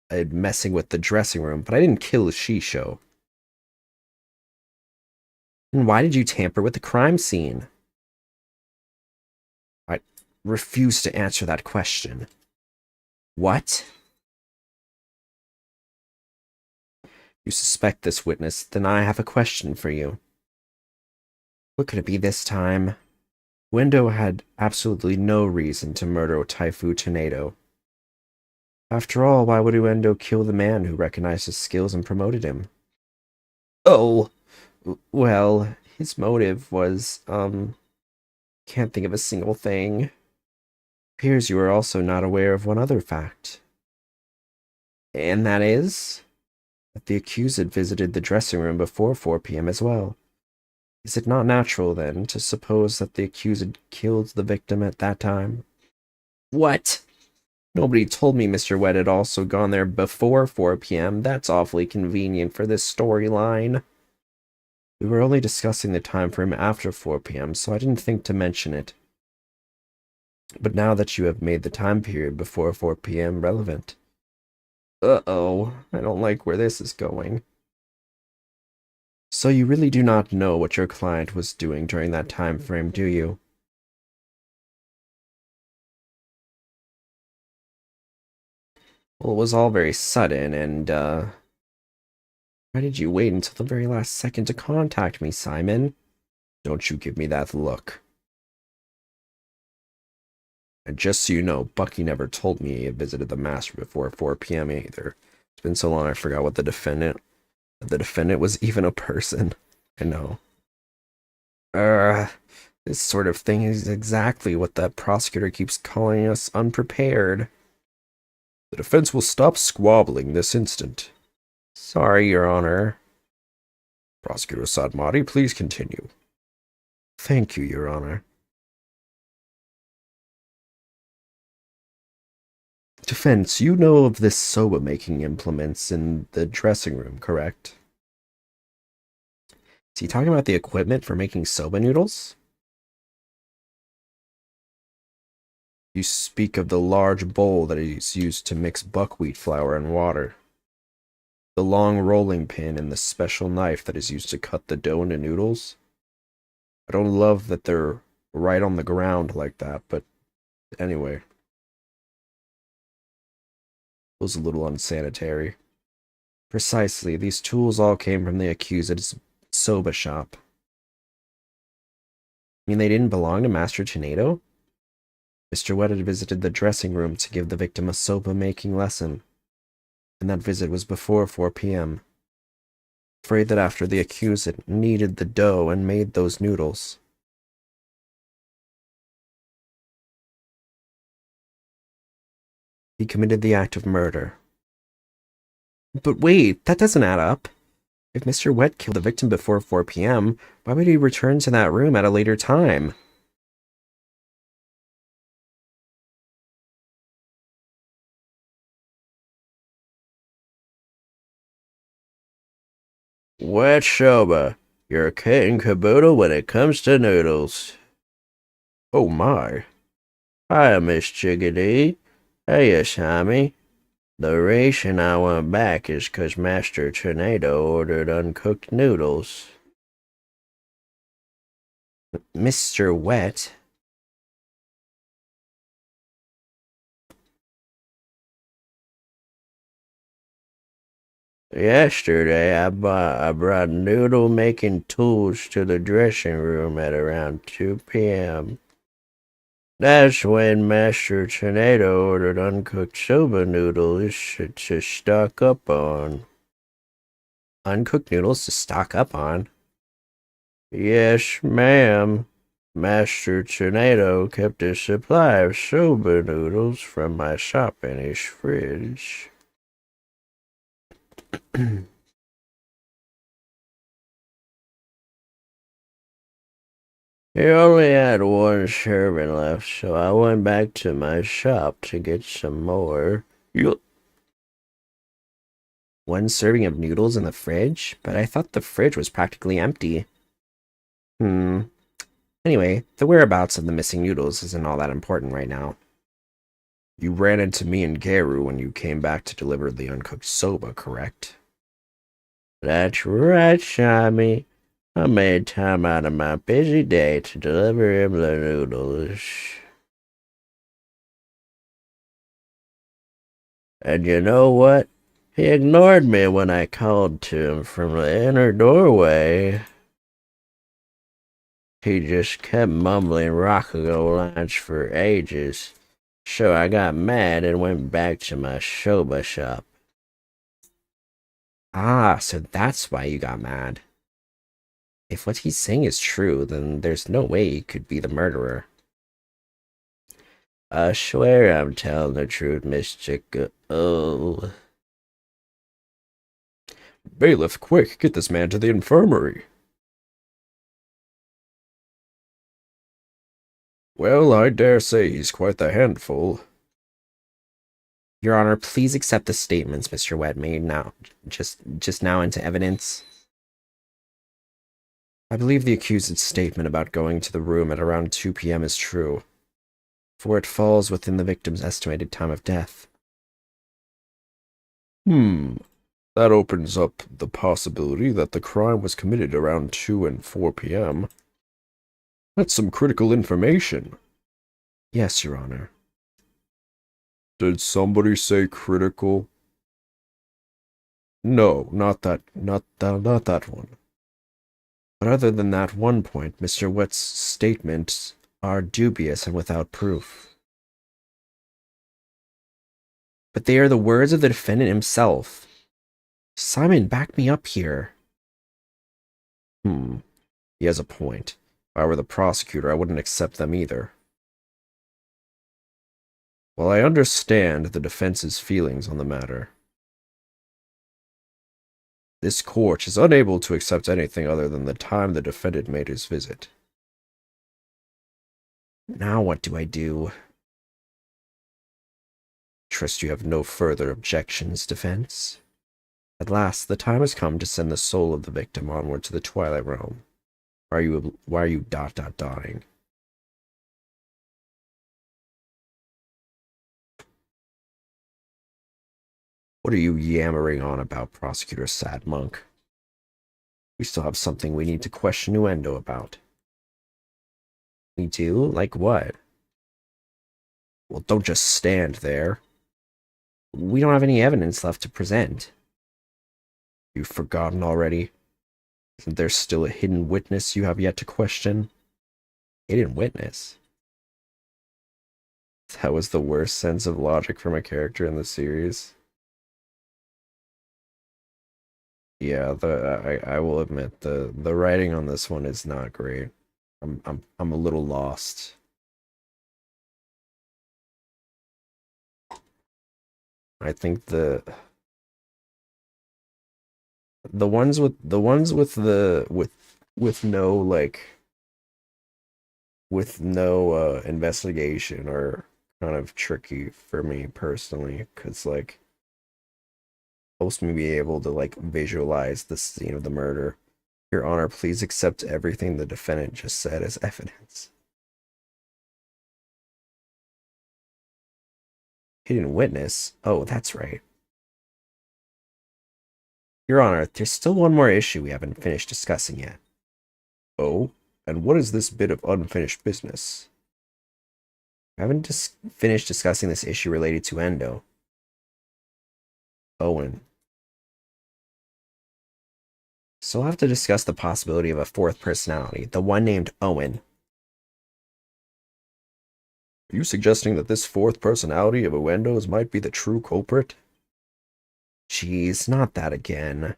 Speaker 3: it, messing with the dressing room, but I didn't kill Shisho.
Speaker 1: And why did you tamper with the crime scene?
Speaker 3: I refuse to answer that question.
Speaker 1: What?
Speaker 3: You suspect this, witness, then I have a question for you.
Speaker 1: What could it be this time?
Speaker 3: Wendo had absolutely no reason to murder Taifu Tornado. After all, why would Uendo kill the man who recognized his skills and promoted him?
Speaker 1: Oh,
Speaker 3: Well, his motive was, can't think of a single thing. Appears you are also not aware of one other fact.
Speaker 1: and that is?
Speaker 3: That the accused visited the dressing room before 4 p.m. as well. Is it not natural, then, to suppose that the accused killed the victim at that time?
Speaker 1: What?
Speaker 3: Nobody told me Mr. Wett had also gone there before 4 p.m. That's awfully convenient for this storyline. We were only discussing the time frame after 4 p.m., so I didn't think to mention it. But now that you have made the time period before 4 p.m. relevant.
Speaker 1: Uh-oh, I don't like where this is going.
Speaker 3: So you really do not know what your client was doing during that time frame, do you?
Speaker 1: Well, it was all very sudden, and, why did you wait until the very last second to contact me, Simon?
Speaker 3: Don't you give me that look. And just so you know, Bucky never told me he had visited the master before 4 p.m. either. It's been so long I forgot what the defendant was even a person. I know.
Speaker 1: This sort of thing is exactly what the prosecutor keeps calling us unprepared.
Speaker 3: The defense will stop squabbling this instant.
Speaker 1: Sorry, Your Honor.
Speaker 3: Prosecutor Sadmati, please continue.
Speaker 1: Thank you, Your Honor.
Speaker 3: Defense, you know of this soba-making implements in the dressing room, correct?
Speaker 1: Is he talking about the equipment for making soba noodles?
Speaker 3: You speak of the large bowl that is used to mix buckwheat flour and water. The long rolling pin and the special knife that is used to cut the dough into noodles. I don't love that they're right on the ground like that, but anyway. It was a little unsanitary. Precisely, these tools all came from the accused's soba shop.
Speaker 1: I mean, they didn't belong to Master Tornado?
Speaker 3: Mr. Wett had visited the dressing room to give the victim a soba-making lesson, and that visit was before 4 p.m. Afraid that after the accused kneaded the dough and made those noodles. He committed the act of murder. But wait, that doesn't add up. If Mr. Wet killed the victim before 4 p.m., why would he return to that room at a later time? Wet Shoba, you're king caboodle when it comes to noodles. Oh my. Hi, Miss Chickadee. Hey, Asami. The reason I went back is 'cause Master Tornado ordered uncooked noodles. Mr. Wet? Yesterday, I brought noodle making tools to the dressing room at around 2 p.m. That's when Master Tornado ordered uncooked soba noodles to stock up on. Uncooked noodles to stock up on? Yes, ma'am. Master Tornado kept a supply of soba noodles from my shop in his fridge. He only had one serving left, so I went back to my shop to get some more. One serving of noodles in the fridge? But I thought the fridge was practically empty. Anyway, the whereabouts of the missing noodles isn't all that important right now. You ran into me and Geru when you came back to deliver the uncooked soba, correct? That's right, Shami. I made time out of my busy day to deliver him the noodles. And you know what? He ignored me when I called to him from the inner doorway. He just kept mumbling Rakugo lines for ages. So I got mad and went back to my soba shop. Ah, so that's why you got mad. If what he's saying is true, then there's no way he could be the murderer. I swear I'm telling the truth, Miss Chica. Oh. Bailiff, quick, get this man to the infirmary. Well, I dare say he's quite the handful. Your Honor, please accept the statements Mr. Wet made now, just now into evidence. I believe the accused's statement about going to the room at around 2 p.m. is true, for it falls within the victim's estimated time of death. That opens up the possibility that the crime was committed around 2 and 4 p.m. That's some critical information. Yes, Your Honor. Did somebody say critical? No, not that one. But other than that one point, Mr. Wet's statements are dubious and without proof. But they are the words of the defendant himself. Simon, back me up here. He has a point. If I were the prosecutor, I wouldn't accept them either. Well, I understand the defense's feelings on the matter. This court is unable to accept anything other than the time the defendant made his visit. Now what do I do? Trust you have no further objections, defense. At last, the time has come to send the soul of the victim onward to the Twilight Realm. Why are you dotting? What are you yammering on about, Prosecutor Sad Monk? We still have something we need to question Nuendo about. We do? Like what? Well, don't just stand there. We don't have any evidence left to present. You've forgotten already? Isn't there still a hidden witness you have yet to question? Hidden witness? That was the worst sense of logic from a character in the series. Yeah, I will admit the writing on this one is not great. I'm a little lost. I think the ones with no investigation are kind of tricky for me personally, because like helps me be able to like visualize the scene of the murder. Your Honor, please accept everything the defendant just said as evidence. Hidden witness? Oh, that's right. Your Honor, there's still one more issue we haven't finished discussing yet. Oh? And what is this bit of unfinished business? I haven't finished discussing this issue related to Endo. Owen. So we'll have to discuss the possibility of a fourth personality, the one named Owen. Are you suggesting that this fourth personality of Owendo's might be the true culprit? Jeez, not that again.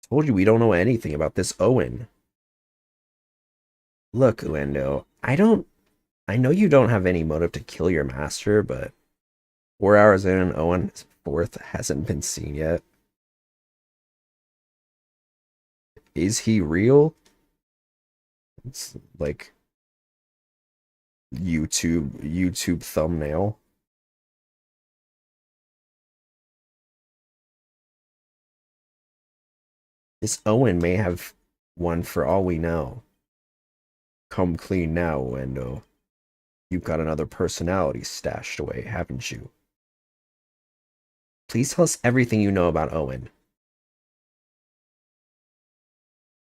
Speaker 3: Told you we don't know anything about this Owen. Look, Uendo, I know you don't have any motive to kill your master, but 4 hours in and Owen's fourth hasn't been seen yet. Is he real? It's like YouTube thumbnail. This Owen may have one for all we know. Come clean now, Uendo. You've got another personality stashed away, haven't you? Please tell us everything you know about Owen.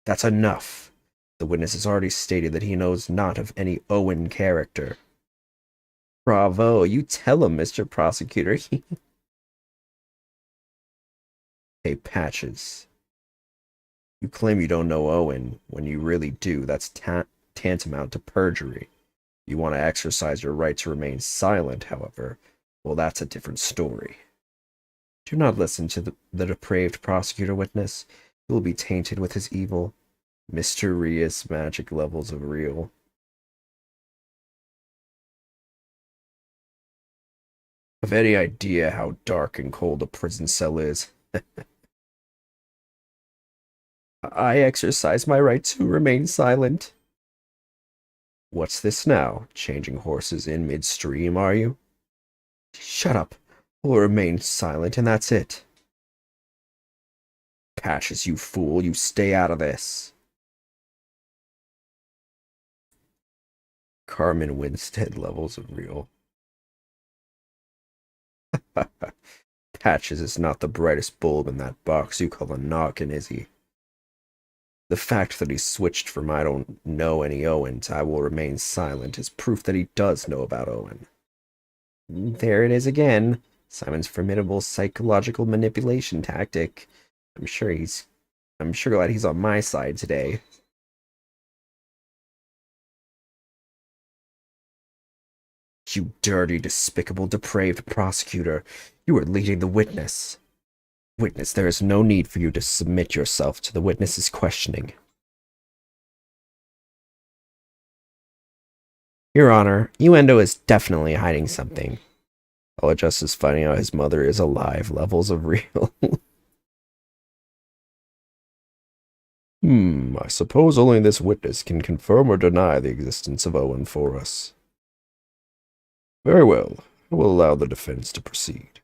Speaker 3: That's enough. The witness has already stated that he knows not of any Owen character. Bravo, you tell him, Mr. Prosecutor. Hey, Patches. You claim you don't know Owen when you really do. That's tantamount to perjury. You want to exercise your right to remain silent, however. Well, that's a different story. Do not listen to the depraved prosecutor witness. He will be tainted with his evil, mysterious magic levels of real. Have any idea how dark and cold a prison cell is? I exercise my right to remain silent. What's this now? Changing horses in midstream, are you? Shut up. We'll remain silent, and that's it. Patches, you fool. You stay out of this. Carmen Winstead levels of real. Patches is not the brightest bulb in that box you call a noggin, is he? The fact that he switched from I don't know any Owen to I will remain silent is proof that he does know about Owen. There it is again. Simon's formidable psychological manipulation tactic. I'm sure glad he's on my side today. You dirty, despicable, depraved prosecutor. You are leading the witness. Witness, there is no need for you to submit yourself to the witness's questioning. Your Honor, Uendo is definitely hiding something. All just is finding out his mother is alive levels of real. I suppose only this witness can confirm or deny the existence of Owen for us. Very well. I will allow the defense to proceed.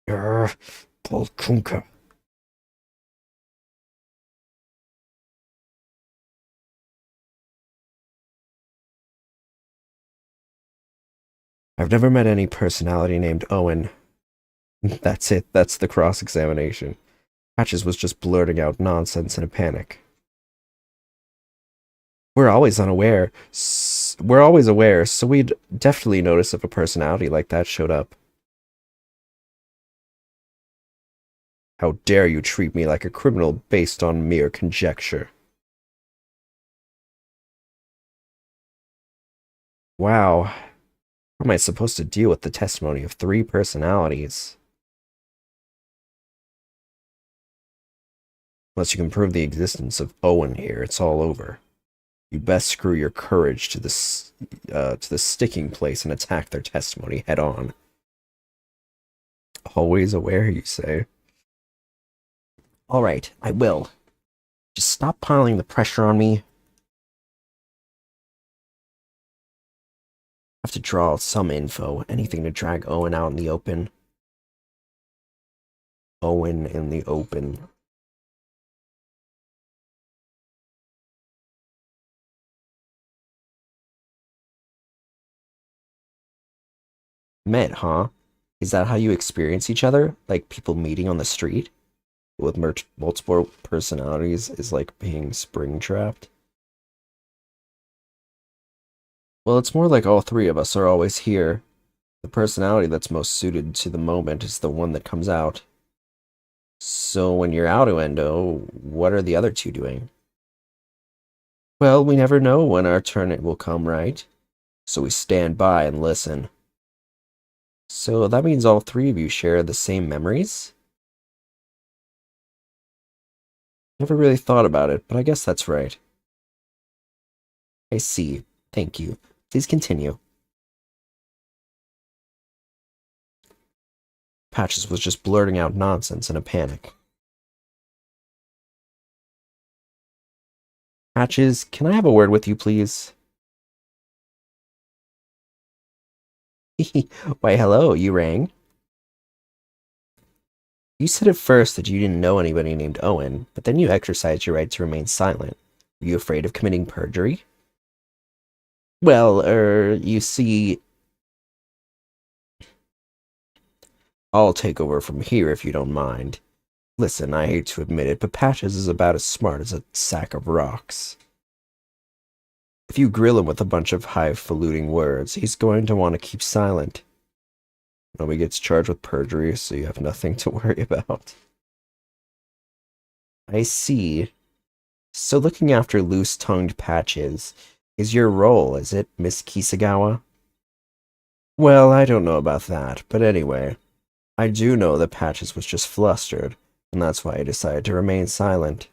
Speaker 3: Polkunka. I've never met any personality named Owen. That's it. That's the cross-examination. Patches was just blurting out nonsense in a panic. We're always aware, so we'd definitely notice if a personality like that showed up. How dare you treat me like a criminal based on mere conjecture? Wow. How am I supposed to deal with the testimony of 3 personalities? Unless you can prove the existence of Owen here, it's all over. You best screw your courage to the sticking place and attack their testimony head on. Always aware, you say?
Speaker 1: Alright, I will. Just stop piling the pressure on me. I have to draw some info, anything to drag Owen out in the open. Owen in the open. Met, huh? Is that how you experience each other? Like people meeting on the street? With multiple personalities is like being spring trapped? Well, it's more like all three of us are always here. The personality that's most suited to the moment is the one that comes out. So when you're out of Endo, what are the other two doing? Well, we never know when our turn it will come, right? So we stand by and listen. So that means all three of you share the same memories? Never really thought about it, but I guess that's right. I see. Thank you. Please continue. Patches was just blurting out nonsense in a panic. Patches, can I have a word with you, please? Why, hello, you rang? You said at first that you didn't know anybody named Owen, but then you exercised your right to remain silent. Were you afraid of committing perjury? Well, you see, I'll take over from here if you don't mind. Listen, I hate to admit it, but Patches is about as smart as a sack of rocks. If you grill him with a bunch of highfalutin words, he's going to want to keep silent. Nobody gets charged with perjury, so you have nothing to worry about. I see. So looking after loose-tongued Patches is your role, is it, Miss Kisagawa? Well, I don't know about that, but anyway, I do know that Patches was just flustered, and that's why I decided to remain silent.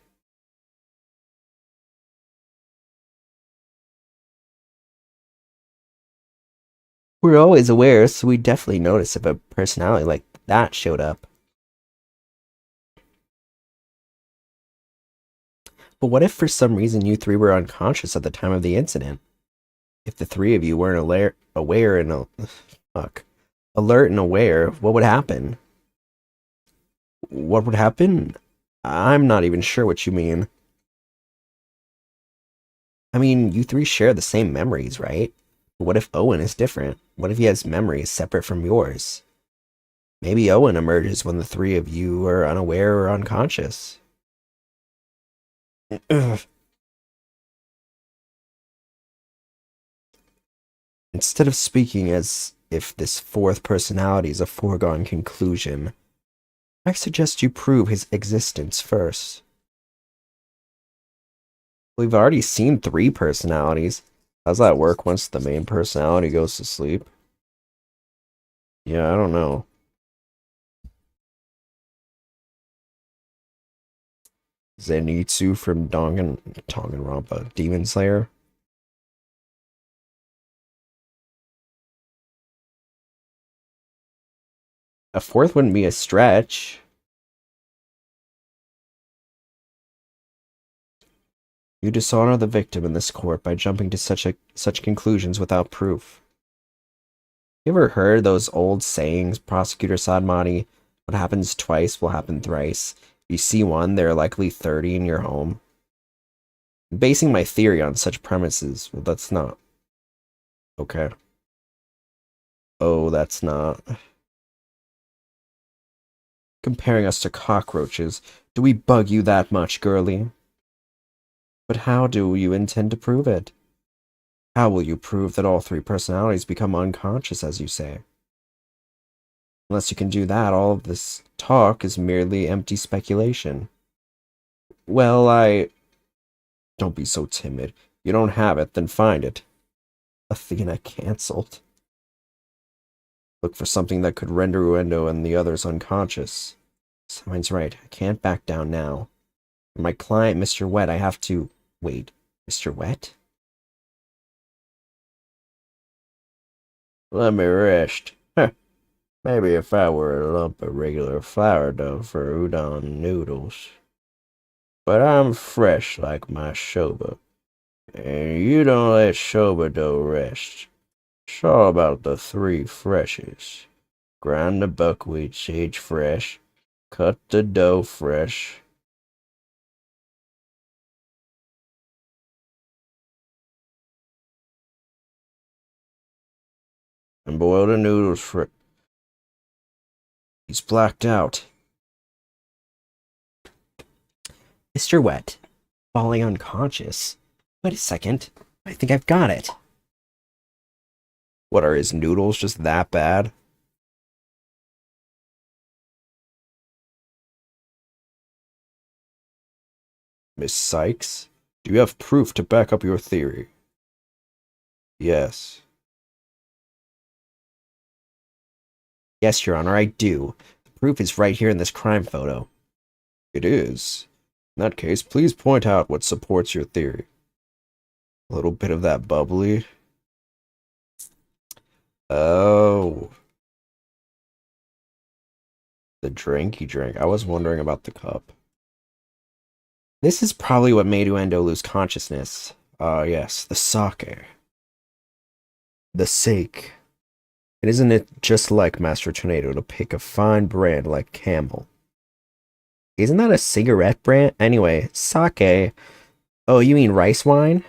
Speaker 1: We're always aware, so we definitely notice if a personality like that showed up. But what if for some reason you three were unconscious at the time of the incident? If the three of you weren't aware and fuck, alert and aware, what would happen? What would happen? I'm not even sure what you mean. I mean, you three share the same memories, right? But what if Owen is different? What if he has memories separate from yours? Maybe Owen emerges when the three of you are unaware or unconscious. Ugh. Instead of speaking as if this fourth personality is a foregone conclusion, I suggest you prove his existence first. We've already seen three personalities. How's that work once the main personality goes to sleep? Yeah, I don't know. Zenitsu from Danganronpa, Demon Slayer. A fourth wouldn't be a stretch. You dishonor the victim in this court by jumping to such conclusions without proof. You ever heard those old sayings, Prosecutor Sadmati? What happens twice will happen thrice. If you see one, there are likely 30 in your home. Basing my theory on such premises, well, that's not. Okay. Oh, that's not. Comparing us to cockroaches. Do we bug you that much, girlie? But how do you intend to prove it? How will you prove that all three personalities become unconscious, as you say? Unless you can do that, all of this talk is merely empty speculation. Well, Don't be so timid. You don't have it, then find it. Athena cancelled. Look for something that could render Uendo and the others unconscious. Simon's right. I can't back down now. For my client, Mr. Wet, I have to... Wait, Mr. Wet? Let me rest. Huh. Maybe if I were a lump of regular flour dough for udon noodles.
Speaker 3: But I'm fresh like my Shoba. And you don't let Shoba dough rest. Shaw about the three freshes. Grind the buckwheat seeds fresh. Cut the dough fresh. And boil the noodles fresh. He's blacked out.
Speaker 1: Mr. Wet, falling unconscious. Wait a second. I think I've got it.
Speaker 3: What, are his noodles just that bad? Miss Sykes, do you have proof to back up your theory? Yes.
Speaker 1: Yes, Your Honor, I do. The proof is right here in this crime photo.
Speaker 3: It is. In that case, please point out what supports your theory. A little bit of that bubbly. Oh. The drink he drank. I was wondering about the cup.
Speaker 1: This is probably what made Uendo lose consciousness.
Speaker 3: Yes, the sake. The sake. And isn't it just like Master Tornado to pick a fine brand like Camel?
Speaker 1: Isn't that a cigarette brand? Anyway, sake. Oh, you mean rice wine?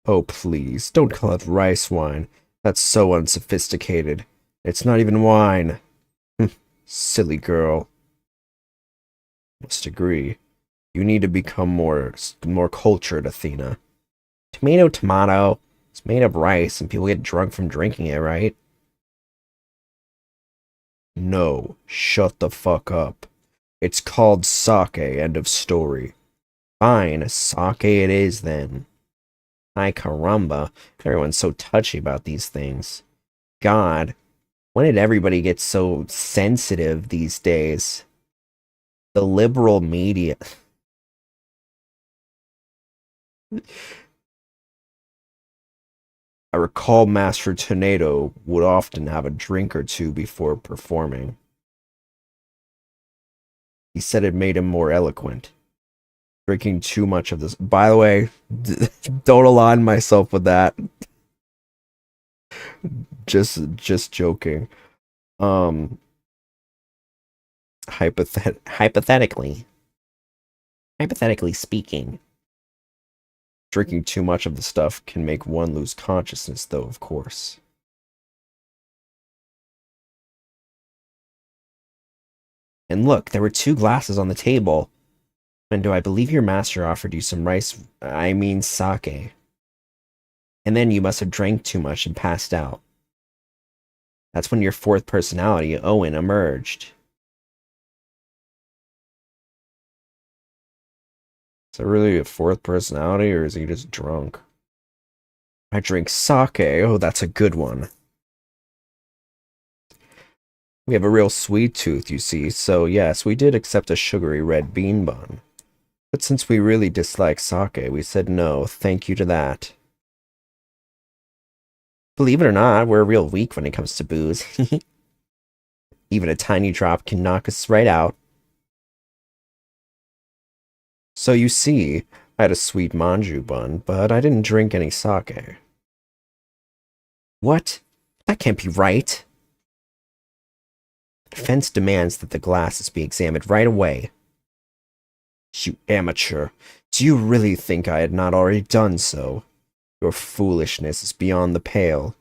Speaker 3: Oh, please, don't call it rice wine. That's so unsophisticated. It's not even wine. Silly girl. Must agree. You need to become more cultured, Athena.
Speaker 1: Tomato, tomato. It's made of rice, and people get drunk from drinking it, right?
Speaker 3: No, shut the fuck up. It's called sake, end of story.
Speaker 1: Fine, sake it is then. Ay caramba, everyone's so touchy about these things. God, when did everybody get so sensitive these days? The liberal media.
Speaker 3: I recall Master Tornado would often have a drink or two before performing. He said it made him more eloquent. Drinking too much of this. By the way, don't align myself with that. Just joking.
Speaker 1: Hypothetically speaking.
Speaker 3: Drinking too much of the stuff can make one lose consciousness, though, of course.
Speaker 1: And look, there were 2 glasses on the table. And do I believe your master offered you some sake. And then you must have drank too much and passed out. That's when your 4th personality, Owen, emerged.
Speaker 3: Is that really a 4th personality, or is he just drunk? I drink sake. Oh, that's a good one. We have a real sweet tooth, you see, so yes, we did accept a sugary red bean bun. But since we really dislike sake, we said no, thank you to that.
Speaker 1: Believe it or not, we're real weak when it comes to booze. Even a tiny drop can knock us right out.
Speaker 3: So you see, I had a sweet manju bun, but I didn't drink any sake.
Speaker 1: What? That can't be right. Defense demands that the glasses be examined right away.
Speaker 3: You amateur. Do you really think I had not already done so? Your foolishness is beyond the pale.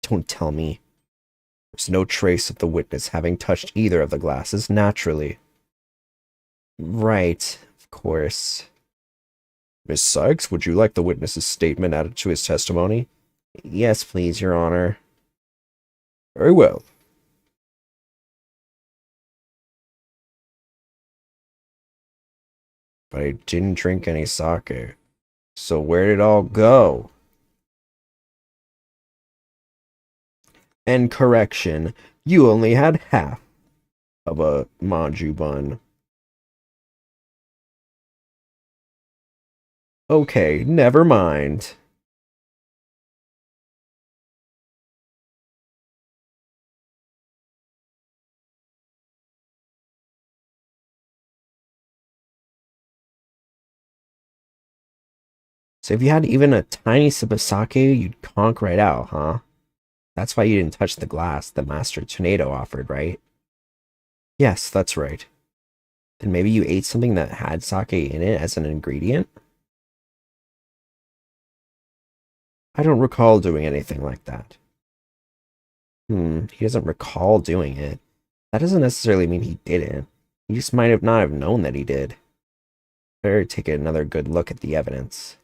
Speaker 1: Don't tell me.
Speaker 3: There's no trace of the witness having touched either of the glasses, naturally.
Speaker 1: Right, of course.
Speaker 3: Miss Sykes, would you like the witness's statement added to his testimony?
Speaker 1: Yes, please, Your Honor.
Speaker 3: Very well. But I didn't drink any sake. So where did it all go? And correction, you only had half of a manju bun. Okay, never mind. So if you had even a tiny sip of sake, you'd conk right out, huh? That's why you didn't touch the glass that Master Tornado offered, right? Yes, that's right. Then maybe you ate something that had sake in it as an ingredient? I don't recall doing anything like that. He doesn't recall doing it. That doesn't necessarily mean he didn't. He just might have not have known that he did. Better take another good look at the evidence.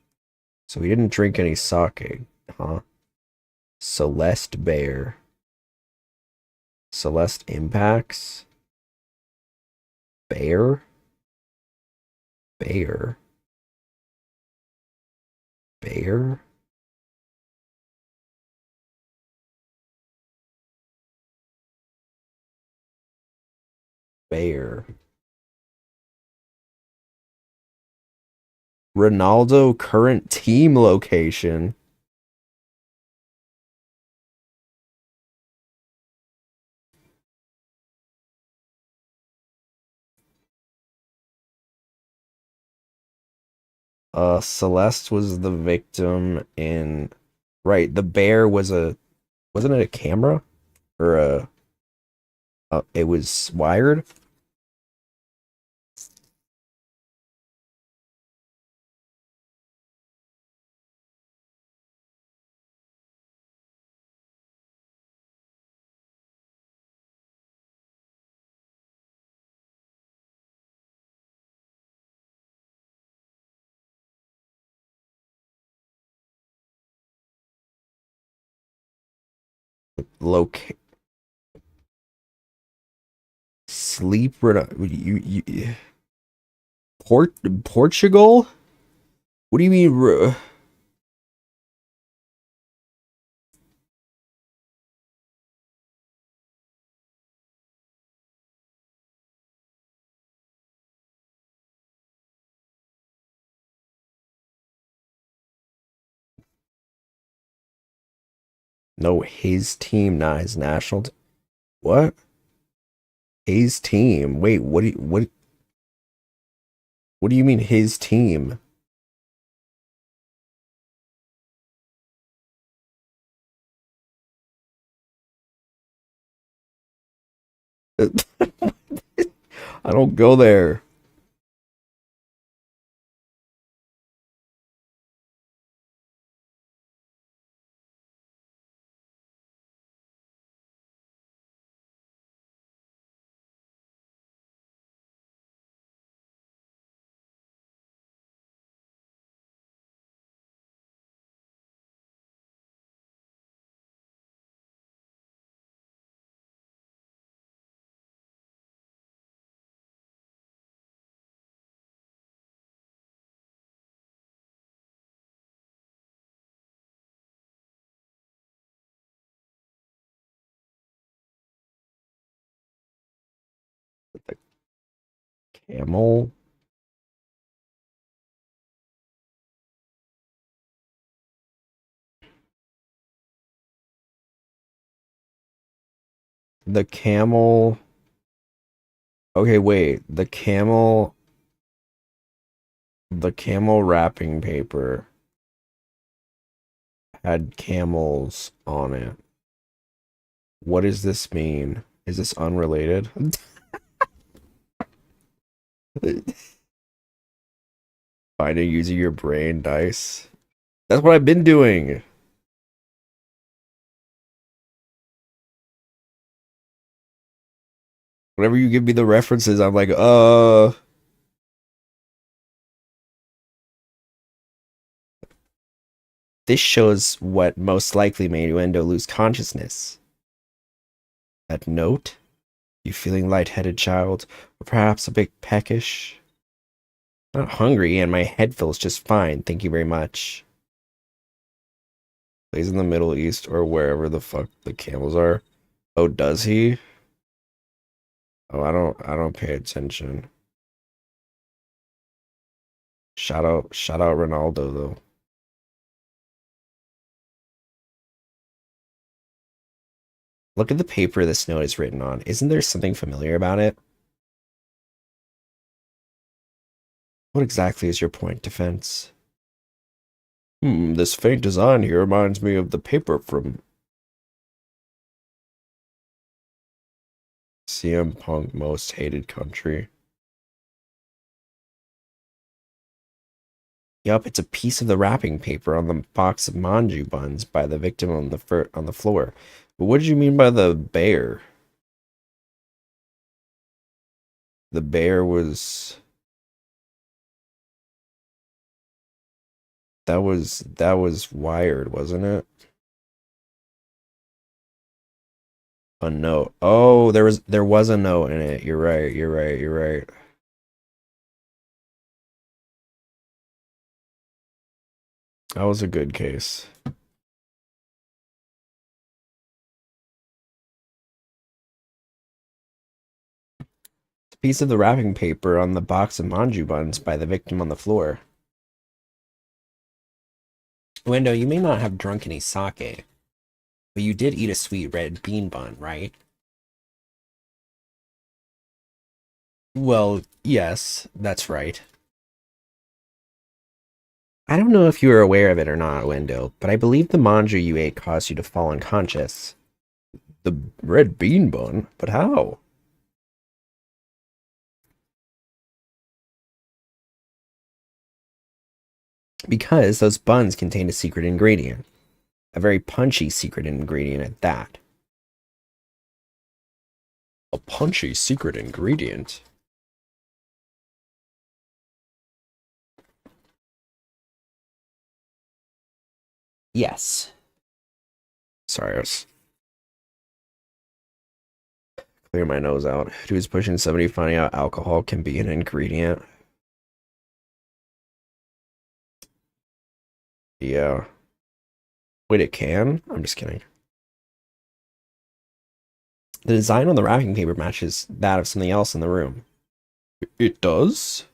Speaker 3: So he didn't drink any sake, huh? Celeste Bear. Celeste Impacts? Bear? Bear? Bear? Bear. Ronaldo current team location. Celeste was the victim in right, the bear was a wasn't it a camera? Or it was wired? Loc sleep you Portugal? What do you mean no, his team, not his national what? His team. Wait, what do you mean his team? I don't go there. Camel. The camel. Okay, wait. The camel wrapping paper had camels on it. What does this mean? Is this unrelated? Finding using your brain dice. That's what I've been doing. Whenever you give me the references, I'm like, this shows what most likely made Uendo lose consciousness. That note? You feeling lightheaded, child? Or perhaps a bit peckish? Not hungry, and my head feels just fine, thank you very much. Plays in the Middle East or wherever the fuck the camels are. Oh, does he? Oh, I don't pay attention. Shout out Ronaldo though. Look at the paper this note is written on. Isn't there something familiar about it? What exactly is your point, Defense? This faint design here reminds me of the paper from CM Punk Most Hated Country. Yup, it's a piece of the wrapping paper on the box of manju buns by the victim on the floor. But what did you mean by the bear? The bear was... That was wired, wasn't it? A note. Oh, there was a note in it. You're right. You're right. You're right. That was a good case. It's a piece of the wrapping paper on the box of manju buns by the victim on the floor. Wendo, you may not have drunk any sake, but you did eat a sweet red bean bun, right? Well, yes, that's right. I don't know if you were aware of it or not, Wendo, but I believe the manju you ate caused you to fall unconscious. The red bean bun? But how? Because those buns contained a secret ingredient. A very punchy secret ingredient at that. A punchy secret ingredient? Yes. Sorry, I was clear my nose out. Who's pushing somebody finding out alcohol can be an ingredient? Yeah. Wait, it can? I'm just kidding. The design on the wrapping paper matches that of something else in the room. It does?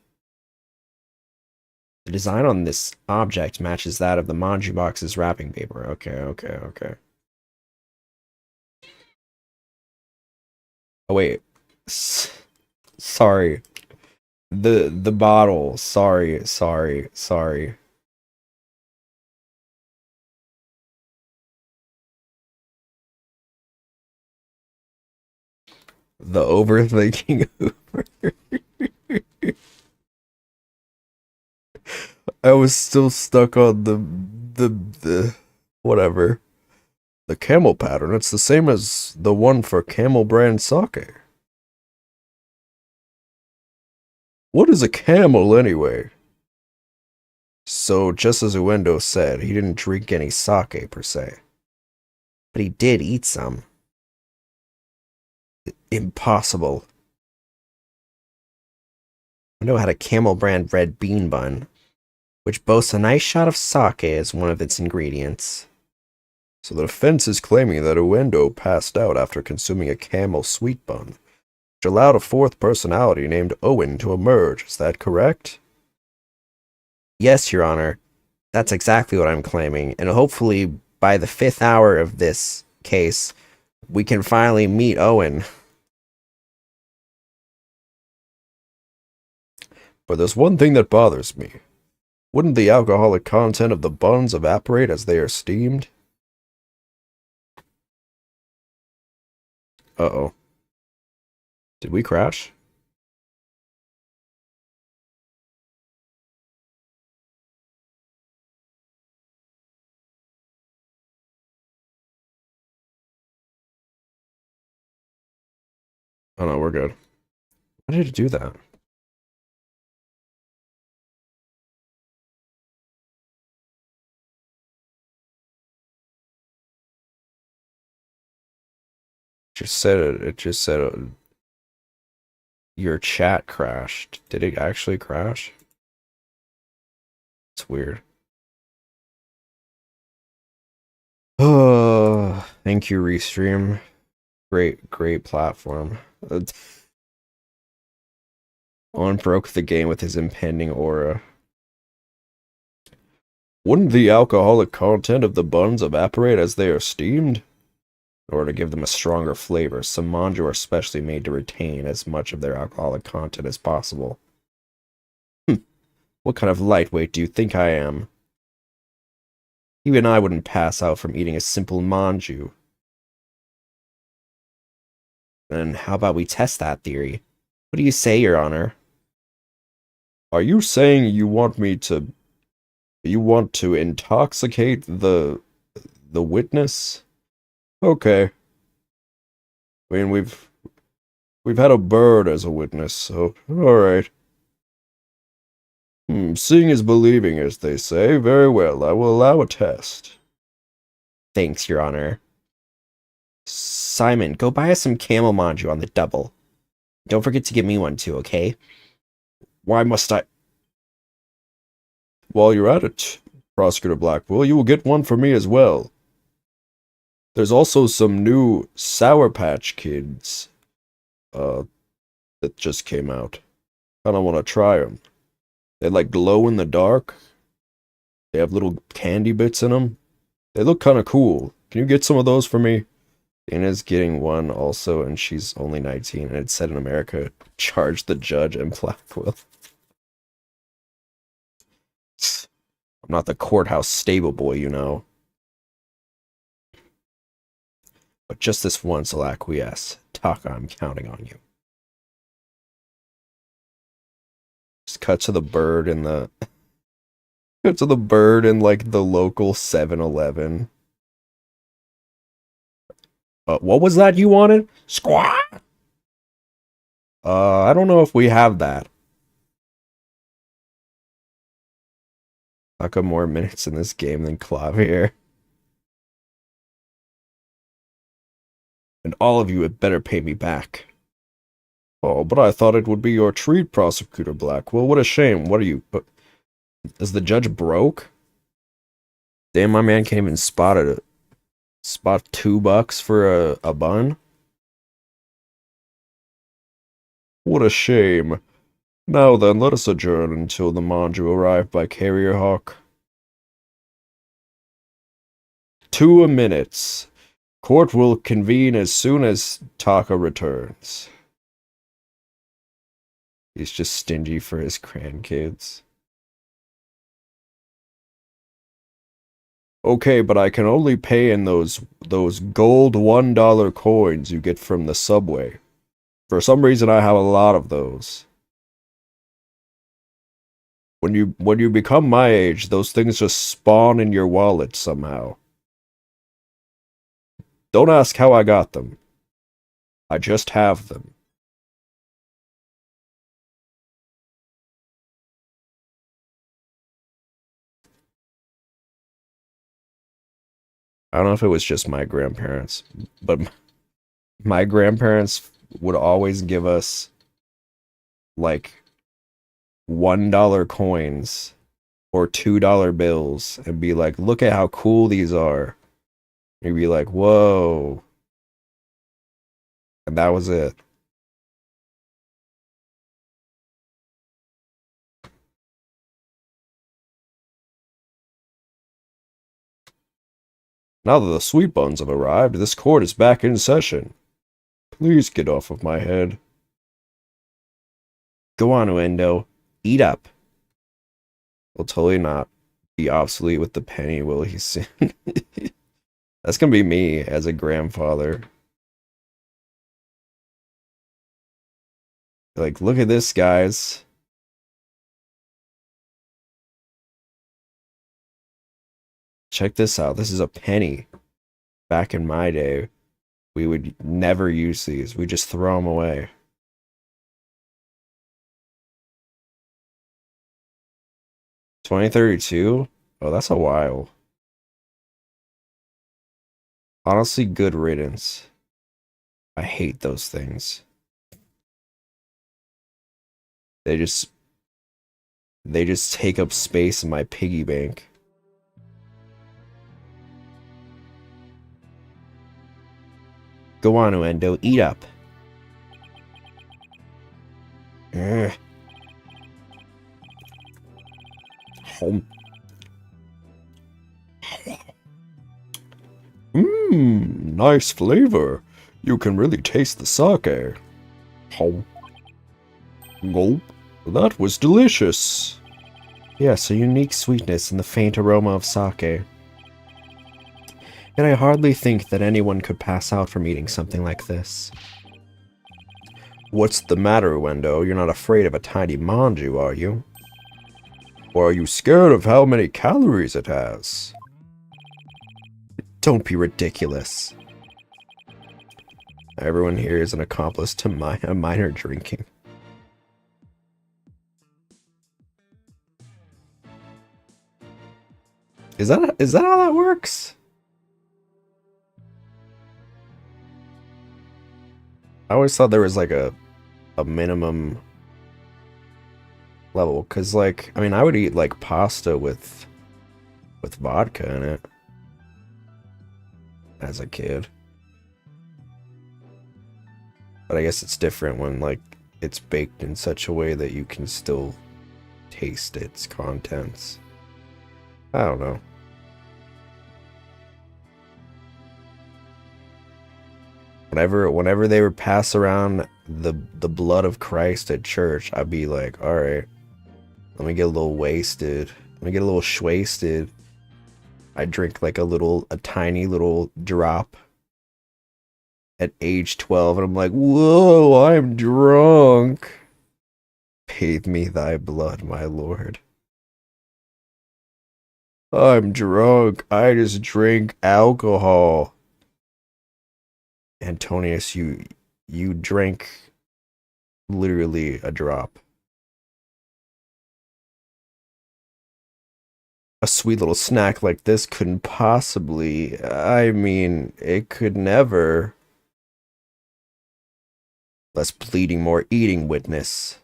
Speaker 3: The design on this object matches that of the manju box's wrapping paper. Okay. Oh, wait. Sorry. The bottle. Sorry. The overthinking. I was still stuck on the whatever. The camel pattern. It's the same as the one for camel brand sake. What is a camel anyway? So, just as Uendo said, he didn't drink any sake per se. But he did eat some. Impossible. Uendo had a camel brand red bean bun, which boasts a nice shot of sake as one of its ingredients. So the defense is claiming that Uendo passed out after consuming a camel sweet bun, which allowed a fourth personality named Owen to emerge. Is that correct? Yes, Your Honor. That's exactly what I'm claiming, and hopefully by the 5th hour of this case, we can finally meet Owen. But there's one thing that bothers me. Wouldn't the alcoholic content of the buns evaporate as they are steamed? Uh-oh. Did we crash? Oh no, we're good. Why did it do that? It just said your chat crashed. Did it actually crash? It's weird. Oh, thank you, Restream. Great platform. Owen broke the game with his impending aura. Wouldn't the alcoholic content of the buns evaporate as they are steamed? In order to give them a stronger flavor, some manju are specially made to retain as much of their alcoholic content as possible. What kind of lightweight do you think I am? Even I wouldn't pass out from eating a simple manju. Then how about we test that theory? What do you say, Your Honor? Are you saying you want to intoxicate the witness? Okay. I mean, we've had a bird as a witness, so alright. Seeing is believing, as they say. Very well, I will allow a test. Thanks, Your Honor. Simon, go buy us some camel manju on the double. Don't forget to give me one too, okay? Why must I? While you're at it, Prosecutor Blackwell, you will get one for me as well. There's also some new Sour Patch Kids, that just came out. Kinda wanna try them. They like glow in the dark. They have little candy bits in them. They look kinda cool. Can you get some of those for me? Dana's getting one also, and she's only 19, and it said in America, charge the judge and Blackwell. I'm not the courthouse stable boy, you know. But just this once I'll acquiesce. Taka, I'm counting on you. Just cut to the bird in the... cut to the bird in, like, the local 7-Eleven. What was that you wanted? Squat! I don't know if we have that. Taka more minutes in this game than Clavier. And all of you had better pay me back. Oh, but I thought it would be your treat, Prosecutor Blackwell. What a shame. What are you... Is the judge broke? Damn, my man can't even spot it. Spot $2 for a bun? What a shame. Now then, let us adjourn until the manju arrive by Carrier Hawk. 2 minutes. Court will convene as soon as Taka returns. He's just stingy for his grandkids. Okay, but I can only pay in those gold $1 coins you get from the subway. For some reason, I have a lot of those. When you become my age, those things just spawn in your wallet somehow. Don't ask how I got them. I just have them. I don't know if it was just my grandparents, but my grandparents would always give us, like, $1 coins or $2 bills and be like, look at how cool these are. And you'd be like, whoa. And that was it. Now that the sweet buns have arrived, this court is back in session. Please get off of my head. Go on, Uendo. Eat up. Will totally not be obsolete with the penny, will he soon? That's gonna be me as a grandfather. Like, look at this, guys. Check this out. This is a penny. Back in my day, we would never use these. We just throw them away. $2032? Oh, that's a while. Honestly, good riddance. I hate those things. They just take up space in my piggy bank. Go on, Uendo, eat up. Ugh. Nice flavor. You can really taste the sake. Gulp. That was delicious. Yes, a unique sweetness and the faint aroma of sake. Yet I hardly think that anyone could pass out from eating something like this. What's the matter, Wendo? You're not afraid of a tiny manju, are you? Or are you scared of how many calories it has? Don't be ridiculous. Everyone here is an accomplice to minor drinking. Is that how that works? I always thought there was like a minimum level, cause like I mean I would eat like pasta with vodka in it as a kid. But I guess it's different when like it's baked in such a way that you can still taste its contents. I don't know. Whenever they would pass around the blood of Christ at church, I'd be like, all right, let me get a little wasted. Let me get a little shwasted. I drink like a tiny little drop at age 12, and I'm like, whoa, I'm drunk. Bathe me thy blood, my lord. I'm drunk. I just drink alcohol. Antonius, you drank literally a drop. A sweet little snack like this couldn't possibly, I mean, it could never. Less bleeding, more eating, witness.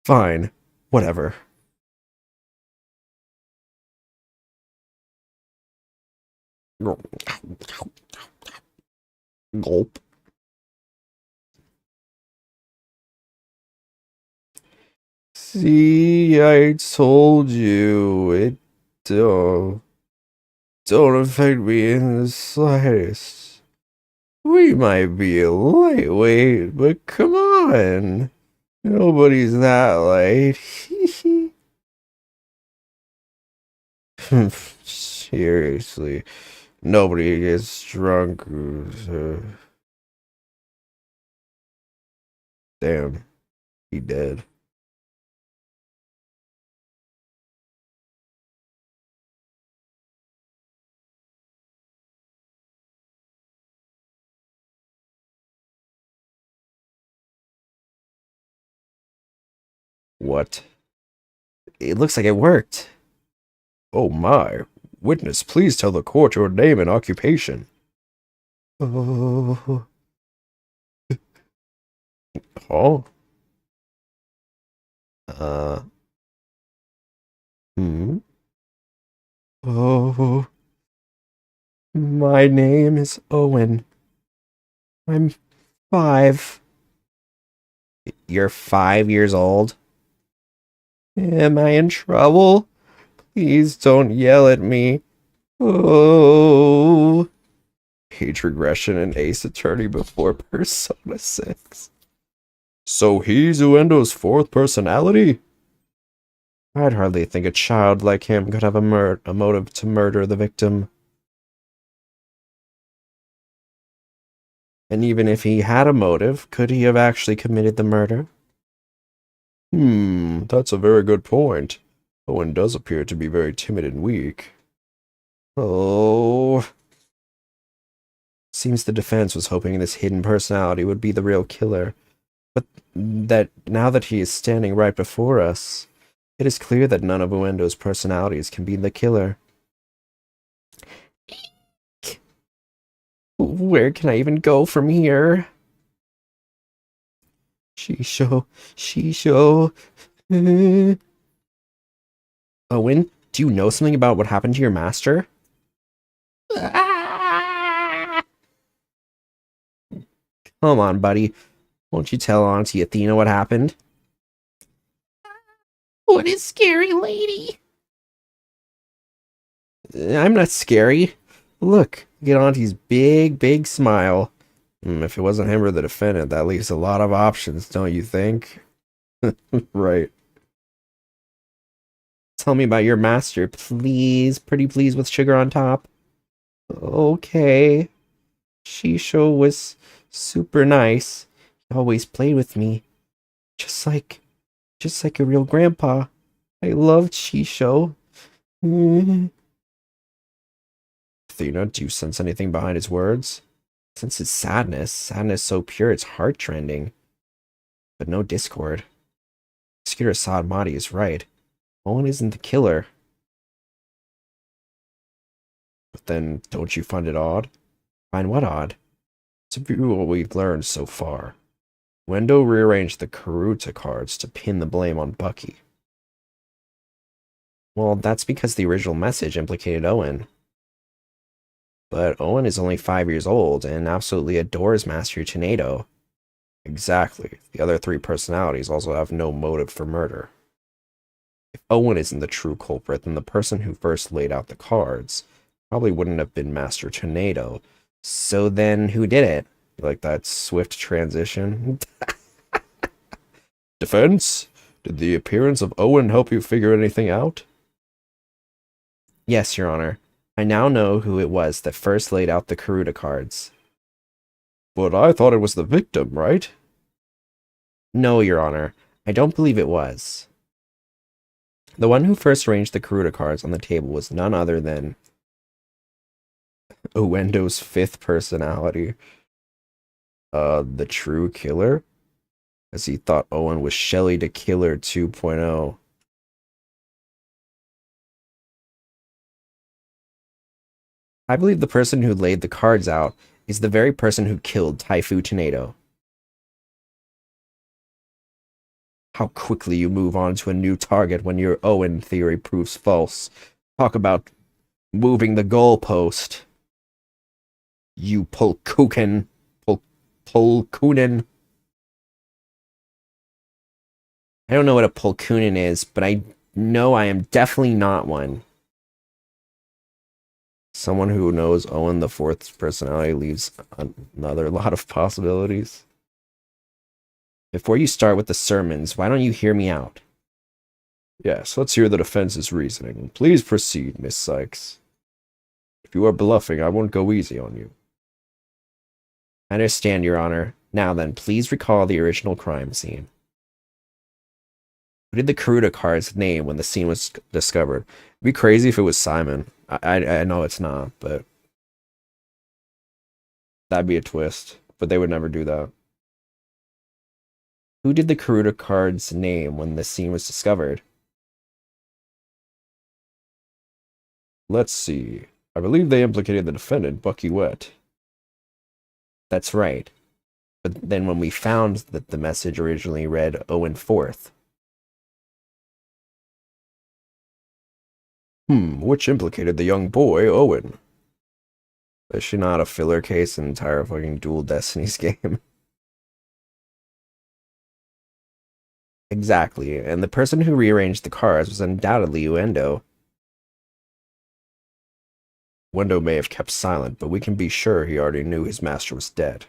Speaker 3: Fine, whatever. Gulp. See, I told you, it don't affect me in the slightest. We might be a lightweight, but come on. Nobody's that light. Seriously, nobody gets drunk. Damn, he dead. What? It looks like it worked. Oh my. Witness, please tell the court your name and occupation. Oh. Oh. Uh. Hmm. Oh. My name is Owen. I'm 5. You're 5 years old? Am I in trouble? Please don't yell at me. Oh. Age regression and Ace Attorney before Persona 6. So he's Uendo's 4th personality? I'd hardly think a child like him could have a motive to murder the victim. And even if he had a motive, could he have actually committed the murder? That's a very good point. Owen does appear to be very timid and weak. Oh. Seems the defense was hoping this hidden personality would be the real killer. But that now that he is standing right before us, it is clear that none of Uendo's personalities can be the killer. Where can I even go from here? Shisho. Owen, do you know something about what happened to your master? Come on, buddy. Won't you tell Auntie Athena what happened? What is scary, lady? I'm not scary. Look at Auntie's big smile. If it wasn't him or the defendant, that leaves a lot of options, don't you think? Right. tell me about your master, please. Pretty please with sugar on top. Okay. Shisho was super nice. He always played with me. Just like a real grandpa. I loved Shisho. Athena, do you sense anything behind his words? I sense his sadness. Sadness so pure it's heart-rending. But no discord. Prosecutor Assad Mahdi is right. Owen isn't the killer. But then, don't you find it odd? Find what odd? To view what we've learned so far. Wendo rearranged the Karuta cards to pin the blame on Bucky. Well, that's because the original message implicated Owen. But Owen is only 5 years old and absolutely adores Master Tornado. Exactly. The other three personalities also have no motive for murder. If Owen isn't the true culprit, then the person who first laid out the cards probably wouldn't have been Master Tornado. So then, who did it? You like that swift transition? Defense? Did the appearance of Owen help you figure anything out? Yes, Your Honor. I now know who it was that first laid out the Karuta cards. But I thought it was the victim, right? No, Your Honor. I don't believe it was. The one who first arranged the Karuta cards on the table was none other than Owendo's fifth personality. The true killer? As he thought Owen was Shelly the Killer 2.0. I believe the person who laid the cards out is the very person who killed Taifu Tornado. How quickly you move on to a new target when your Owen theory proves false. Talk about moving the goalpost. You Pulkunen. I don't know what a Pulkunen is, but I know I am definitely not one. Someone who knows Owen the fourth personality leaves another lot of possibilities. Before you start with the sermons, why don't you hear me out? Yes, let's hear the defense's reasoning. Please proceed, Miss Sykes. If you are bluffing, I won't go easy on you. I understand, Your Honor. Now then, please recall the original crime scene. Who did the Karuta cards name when the scene was discovered? It'd be crazy if it was Simon. I know it's not, but that'd be a twist. But they would never do that. Who did the Karuta cards name when the scene was discovered? Let's see. I believe they implicated the defendant, Bucky Wet. That's right. But then when we found that the message originally read Owen Fourth. Which implicated the young boy, Owen. Is she not a filler case in the entire fucking Dual Destinies game? Exactly, and the person who rearranged the cards was undoubtedly Uendo. Wendo may have kept silent, but we can be sure he already knew his master was dead.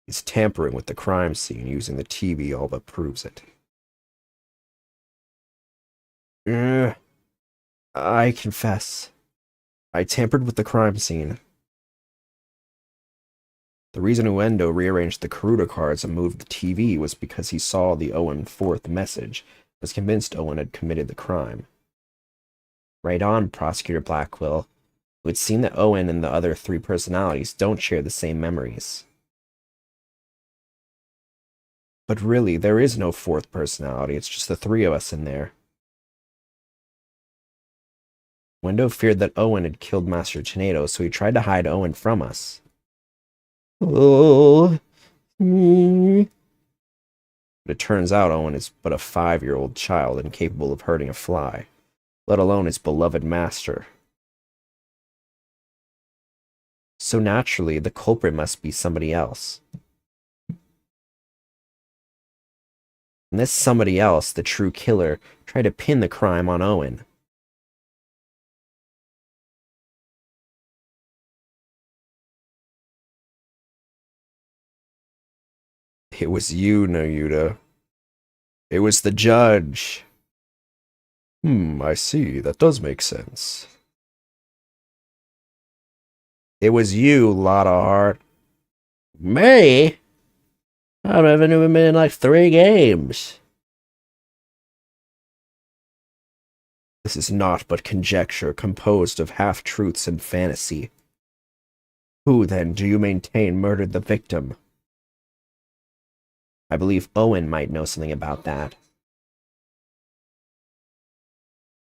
Speaker 3: He's tampering with the crime scene using the TV all but proves it. I confess. I tampered with the crime scene. The reason Uendo rearranged the Karuta cards and moved the TV was because he saw the Owen fourth message, was convinced Owen had committed the crime. Right on, Prosecutor Blackwell. It would seem that Owen and the other three personalities don't share the same memories. But really, there is no fourth personality, it's just the three of us in there. Wendo feared that Owen had killed Master Tornado, so he tried to hide Owen from us. Oh. But it turns out Owen is but a 5-year-old child incapable of hurting a fly, let alone his beloved master. So naturally, the culprit must be somebody else. And this somebody else, the true killer, tried to pin the crime on Owen. It was you, Noyuta. It was the judge. I see. That does make sense.
Speaker 1: It was you, Lotta Hart.
Speaker 3: Me? I haven't even been in like 3 games. This is naught but conjecture composed of half-truths and fantasy. Who, then, do you maintain murdered the victim?
Speaker 1: I believe Owen might know something about that.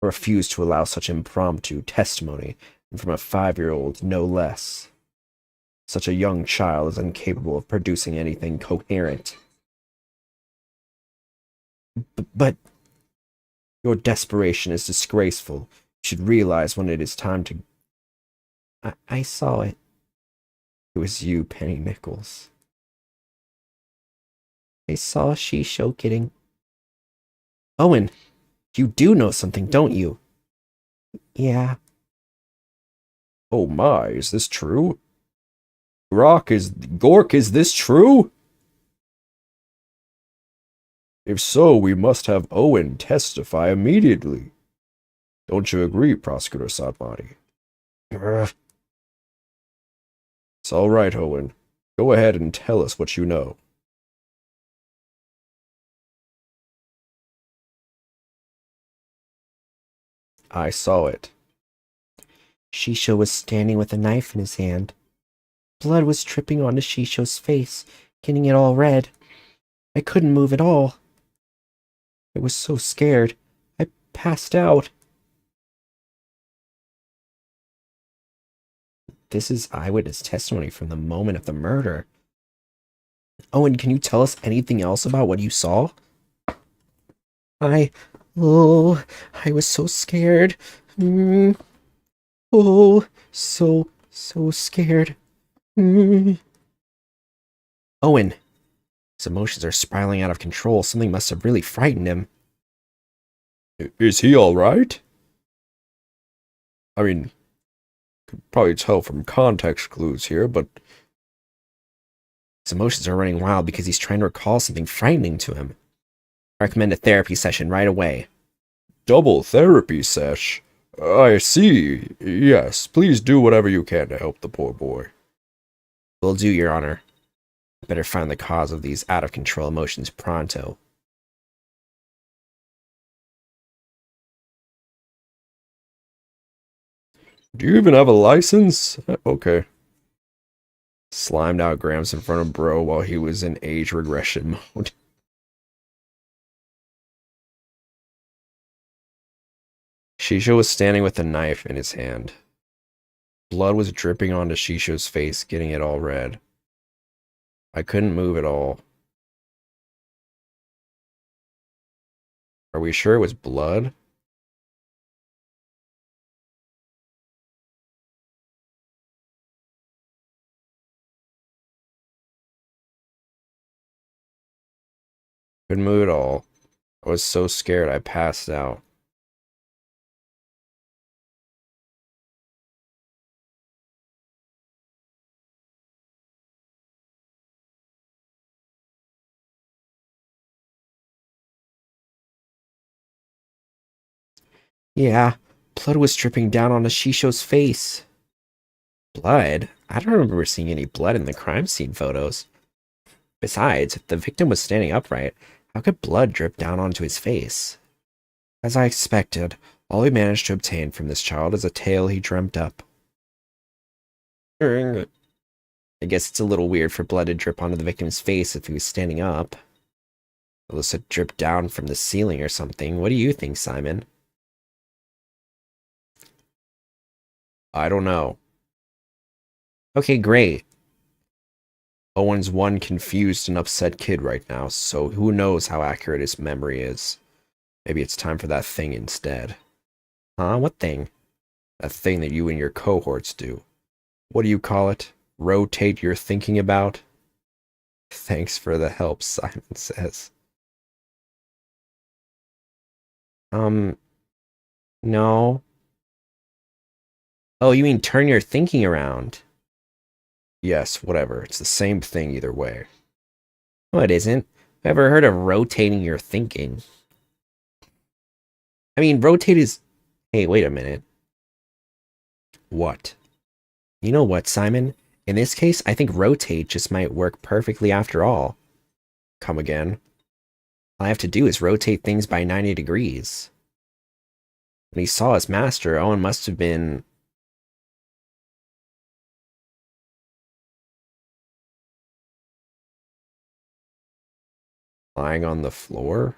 Speaker 3: I refuse to allow such impromptu testimony, and from a 5-year-old, no less. Such a young child is incapable of producing anything coherent. But your desperation is disgraceful. You should realize when it is time to...
Speaker 1: I saw it.
Speaker 3: It was you, Penny Nichols.
Speaker 1: I saw Shisho getting...
Speaker 3: Owen, you do know something, don't you?
Speaker 1: Yeah.
Speaker 3: Oh my, is this true? Gork, is this true? If so, we must have Owen testify immediately. Don't you agree, Prosecutor Satmati? It's all right, Owen. Go ahead and tell us what you know. I saw it.
Speaker 1: Shisho was standing with a knife in his hand. Blood was dripping onto Shisho's face, getting it all red. I couldn't move at all. I was so scared. I passed out. This is eyewitness testimony from the moment of the murder. Owen, can you tell us anything else about what you saw? I was so scared. Oh, so scared. Owen, his emotions are spiraling out of control. Something must have really frightened him.
Speaker 3: Is he all right? I mean, could probably tell from context clues here, but
Speaker 1: his emotions are running wild because he's trying to recall something frightening to him. I recommend a therapy session right away.
Speaker 3: Double therapy sesh? I see. Yes, please do whatever you can to help the poor boy.
Speaker 1: Will do, Your Honor. Better find the cause of these out-of-control emotions pronto.
Speaker 3: Do you even have a license? Okay. Slimed out Gramps in front of Bro while he was in age regression mode. Shisho was standing with a knife in his hand. Blood was dripping onto Shisho's face, getting it all red. I couldn't move at all. Are we sure it was blood? Couldn't move at all. I was so scared I passed out.
Speaker 1: Yeah, blood was dripping down onto Shisho's face. Blood? I don't remember seeing any blood in the crime scene photos. Besides, if the victim was standing upright, how could blood drip down onto his face? As I expected, all we managed to obtain from this child is a tale he dreamt up. I guess it's a little weird for blood to drip onto the victim's face if he was standing up. Unless it dripped down from the ceiling or something. What do you think, Simon?
Speaker 3: I don't know.
Speaker 1: Okay, great.
Speaker 3: Owen's one confused and upset kid right now, so who knows how accurate his memory is. Maybe it's time for that thing instead.
Speaker 1: Huh? What thing?
Speaker 3: That thing that you and your cohorts do. What do you call it? Rotate your thinking about?
Speaker 1: Thanks for the help, Simon says. No. Oh, you mean turn your thinking around?
Speaker 3: Yes, whatever. It's the same thing either way.
Speaker 1: No, it isn't. Ever heard of rotating your thinking? I mean, rotate is... Hey, wait a minute. What? You know what, Simon? In this case, I think rotate just might work perfectly after all. Come again. All I have to do is rotate things by 90 degrees. When he saw his master, Owen must have been... lying on the floor?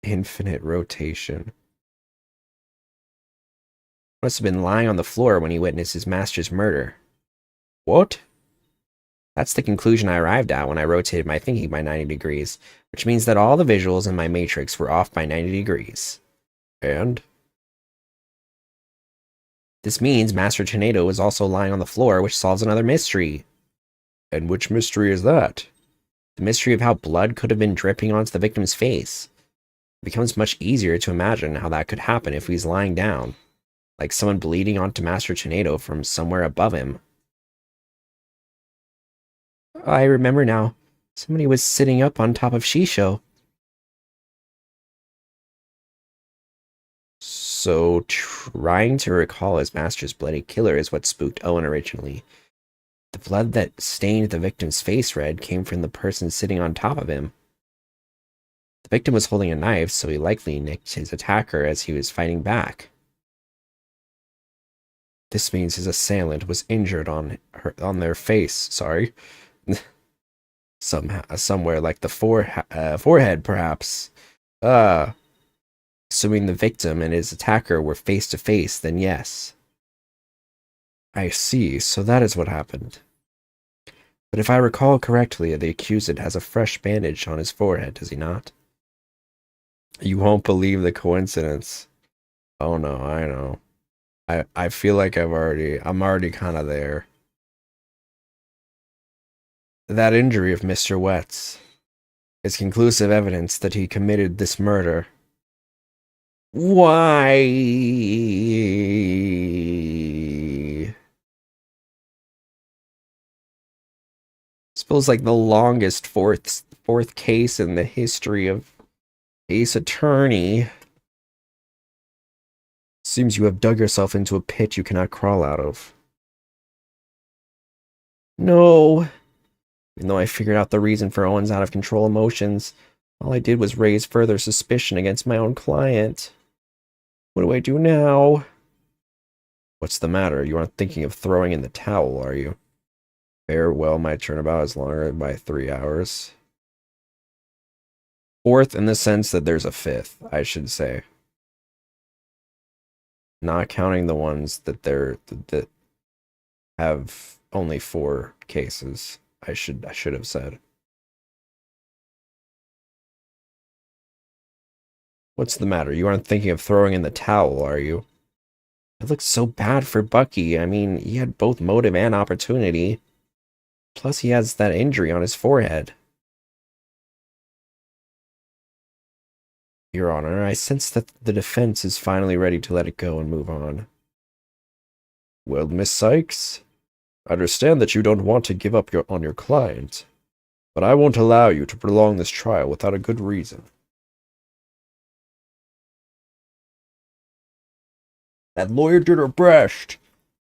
Speaker 1: Infinite rotation. Must have been lying on the floor when he witnessed his master's murder. What? That's the conclusion I arrived at when I rotated my thinking by 90 degrees, which means that all the visuals in my matrix were off by 90 degrees. And? This means Master Tornado was also lying on the floor, which solves another mystery. And which mystery is that? The mystery of how blood could have been dripping onto the victim's face. It becomes much easier to imagine how that could happen if he's lying down, like someone bleeding onto Master Tornado from somewhere above him. I remember now. Somebody was sitting up on top of Shisho. So, trying to recall his master's bloody killer is what spooked Owen originally. The blood that stained the victim's face red came from the person sitting on top of him. The victim was holding a knife, so he likely nicked his attacker as he was fighting back. This means his assailant was injured on their face, sorry. Somewhere like the forehead, perhaps. Assuming the victim and his attacker were face to face, then yes. I see, so that is what happened. But if I recall correctly, the accused has a fresh bandage on his forehead, does he not? You won't believe the coincidence. Oh no, I know. I feel like I'm already kind of there. That injury of Mr. Wet's is conclusive evidence that he committed this murder. Why? This feels like the longest fourth case in the history of Ace Attorney. Seems you have dug yourself into a pit you cannot crawl out of. No. Even though I figured out the reason for Owen's out of control emotions, all I did was raise further suspicion against my own client. What do I do now? What's the matter? You aren't thinking of throwing in the towel, are you? Farewell, my turnabout is longer by 3 hours. Fourth in the sense that there's a fifth, I should say. Not counting the ones that have only 4 cases. I should have said. What's the matter? You aren't thinking of throwing in the towel, are you? It looks so bad for Bucky. I mean, he had both motive and opportunity. Plus, he has that injury on his forehead. Your Honor, I sense that the defense is finally ready to let it go and move on. Well, Miss Sykes, I understand that you don't want to give up on your client, but I won't allow you to prolong this trial without a good reason. That lawyer did her best.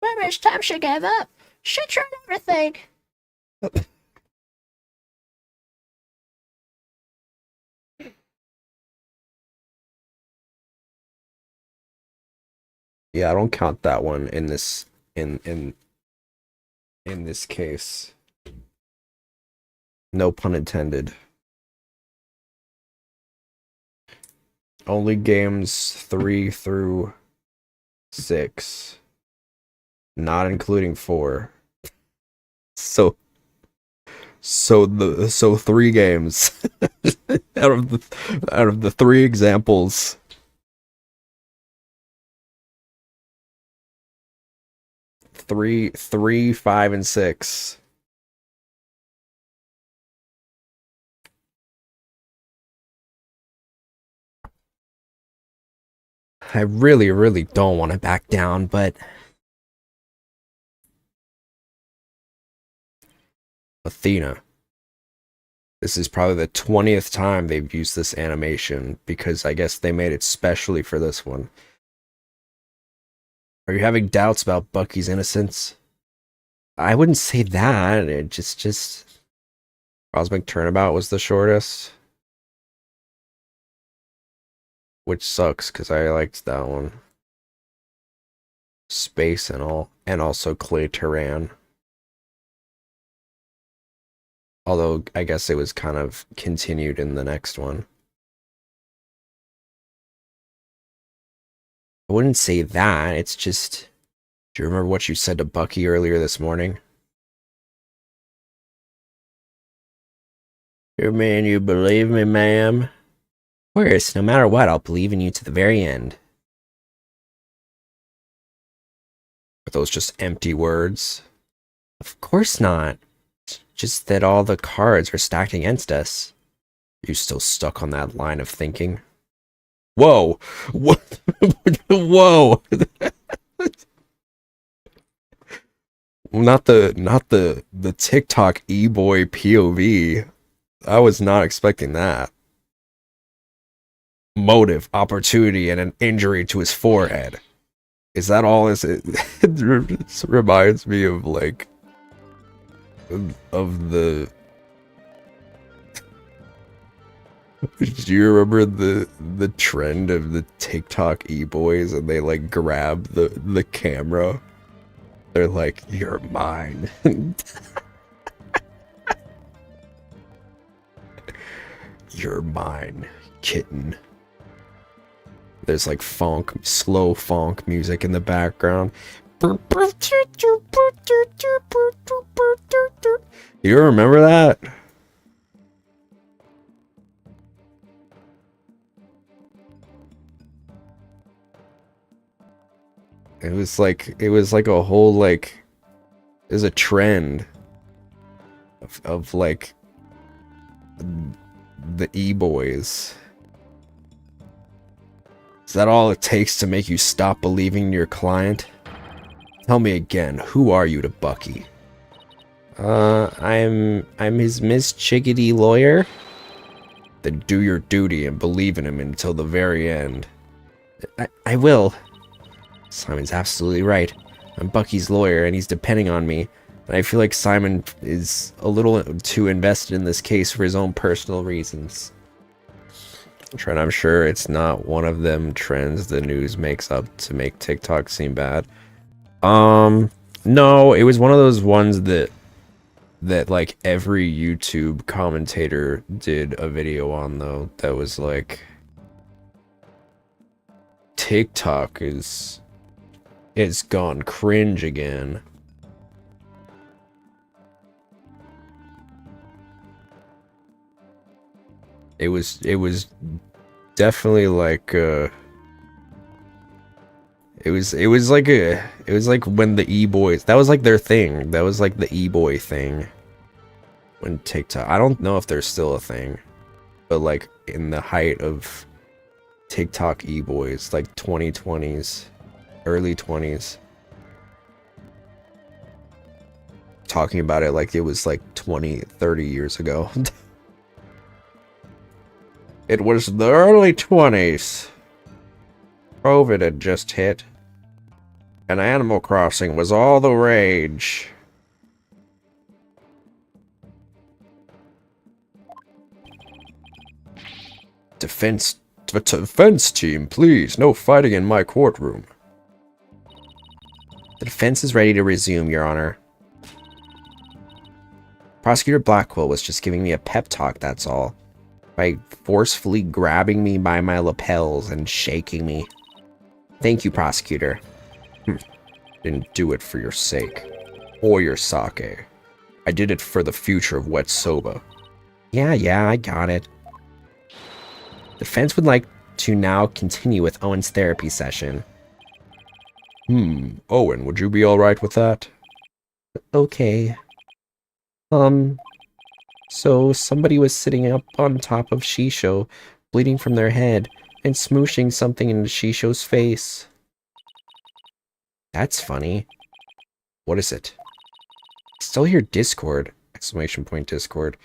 Speaker 5: Maybe it's time she gave up. She tried everything.
Speaker 1: Yeah, I don't count that one in this in this case. No pun intended. Only games 3 through 6. Not including 4. So 3 games out of the 3 examples. 3, 5, and 6. I really, really don't want to back down, but Athena, This is probably the 20th time they've used this animation because I guess they made it specially for this one. Are you having doubts about Bucky's innocence? I wouldn't say that. It just Cosmic Turnabout was the shortest. Which sucks because I liked that one. Space and all, and also Clay Terran. Although I guess it was kind of continued in the next one. I wouldn't say that. It's just, do you remember what you said to Bucky earlier this morning? You mean you believe me, ma'am? Of course, no matter what, I'll believe in you to the very end. Are those just empty words? Of course not. Just that all the cards are stacked against us. Are you still stuck on that line of thinking? Whoa! What? Whoa! Not the TikTok e-boy POV. I was not expecting that. Motive, opportunity, and an injury to his forehead. Is that all? It reminds me of like of the. Do you remember the trend of the TikTok e-boys and they like grab the camera? They're like, "You're mine." You're mine, kitten. There's like slow funk music in the background. You remember that? It was like a whole like there's a trend of like the e-boys. Is that all it takes to make you stop believing in your client? Tell me again, who are you to Bucky? I'm his Miss Chickadee lawyer. Then do your duty and believe in him until the very end. I will. Simon's absolutely right. I'm Bucky's lawyer and he's depending on me. And I feel like Simon is a little too invested in this case for his own personal reasons. Trent, I'm sure it's not one of them trends the news makes up to make TikTok seem bad. No, it was one of those ones that like every YouTube commentator did a video on though. That was like TikTok is gone cringe again. It was definitely like it was like when the e-boys, that was like their thing. That was like the e-boy thing. When TikTok, I don't know if there's still a thing, but like in the height of TikTok e-boys, like 2020s, early 20s, talking about it like it was like 20-30 years ago. It was the early 20s. COVID had just hit, and Animal Crossing was all the rage. Defense team, please. No fighting in my courtroom. The defense is ready to resume, Your Honor. Prosecutor Blackwell was just giving me a pep talk, that's all. By forcefully grabbing me by my lapels and shaking me. Thank you, prosecutor. Didn't do it for your sake. Or your sake. I did it for the future of Wet Soba. Yeah, I got it. The defense would like to now continue with Owen's therapy session. Owen, would you be alright with that? Okay. So somebody was sitting up on top of Shisho, bleeding from their head, and smooshing something into Shisho's face. That's funny. What is it? Still hear Discord! Exclamation point Discord.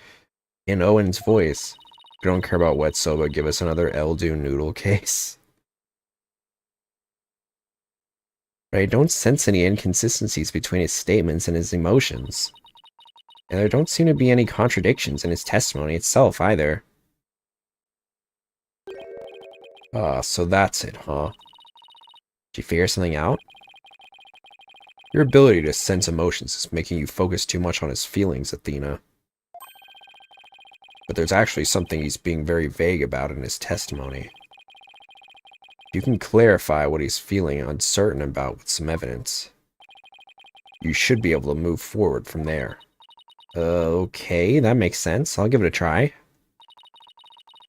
Speaker 3: in Owen's voice. If you don't care about wet soba, give us another Eldu noodle case. I don't sense any inconsistencies between his statements and his emotions. And there don't seem to be any contradictions in his testimony itself either. Ah, so that's it, huh? Did you figure something out? Your ability to sense emotions is making you focus too much on his feelings, Athena. But there's actually something he's being very vague about in his testimony. You can clarify what he's feeling uncertain about with some evidence. You should be able to move forward from there. Okay, that makes sense. I'll give it a try.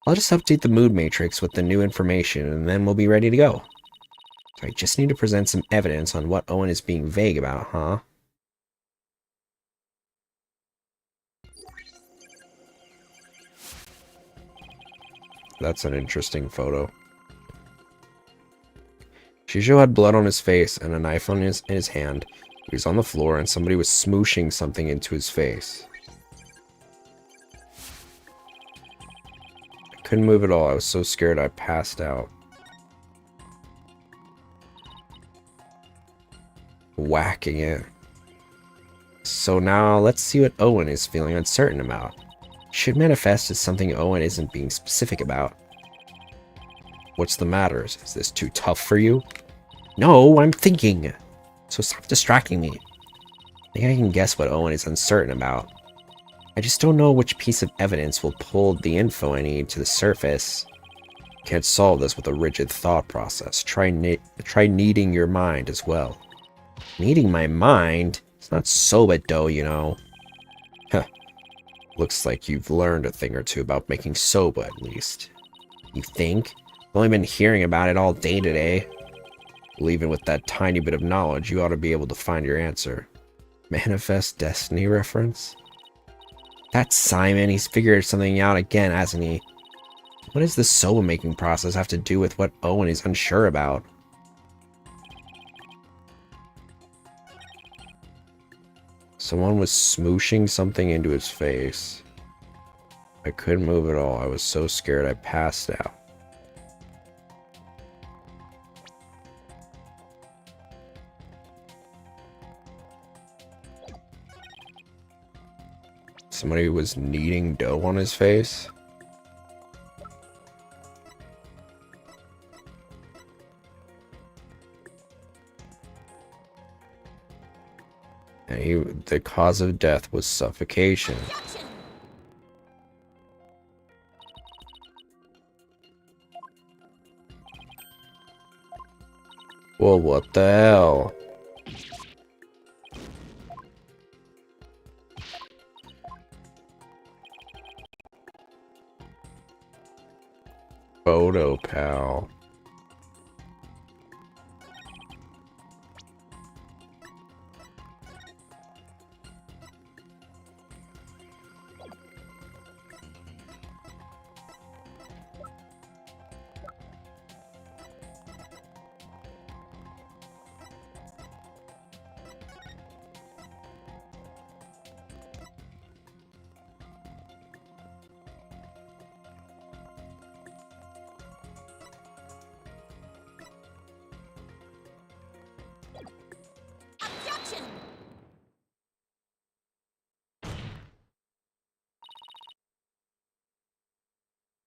Speaker 3: I'll just update the mood matrix with the new information, and then we'll be ready to go. So I just need to present some evidence on what Owen is being vague about, huh? That's an interesting photo. Shisho had blood on his face and a knife in his hand. He was on the floor and somebody was smooshing something into his face. I couldn't move at all. I was so scared I passed out. Whacking it. So now let's see what Owen is feeling uncertain about. Should manifest as something Owen isn't being specific about. What's the matter? Is this too tough for you? No, I'm thinking. So stop distracting me. I think I can guess what Owen is uncertain about. I just don't know which piece of evidence will pull the info I need to the surface. Can't solve this with a rigid thought process. Try kneading your mind as well. Kneading my mind? It's not soba dough, you know. Huh. Looks like you've learned a thing or two about making soba, at least. You think? I've only been hearing about it all day today. Well, even with that tiny bit of knowledge, you ought to be able to find your answer. Manifest Destiny reference? That's Simon. He's figured something out again, hasn't he? What does the soba making process have to do with what Owen is unsure about? Someone was smooshing something into his face. I couldn't move at all. I was so scared I passed out. Somebody was kneading dough on his face. And the cause of death was suffocation. Well, what the hell? Photo pal.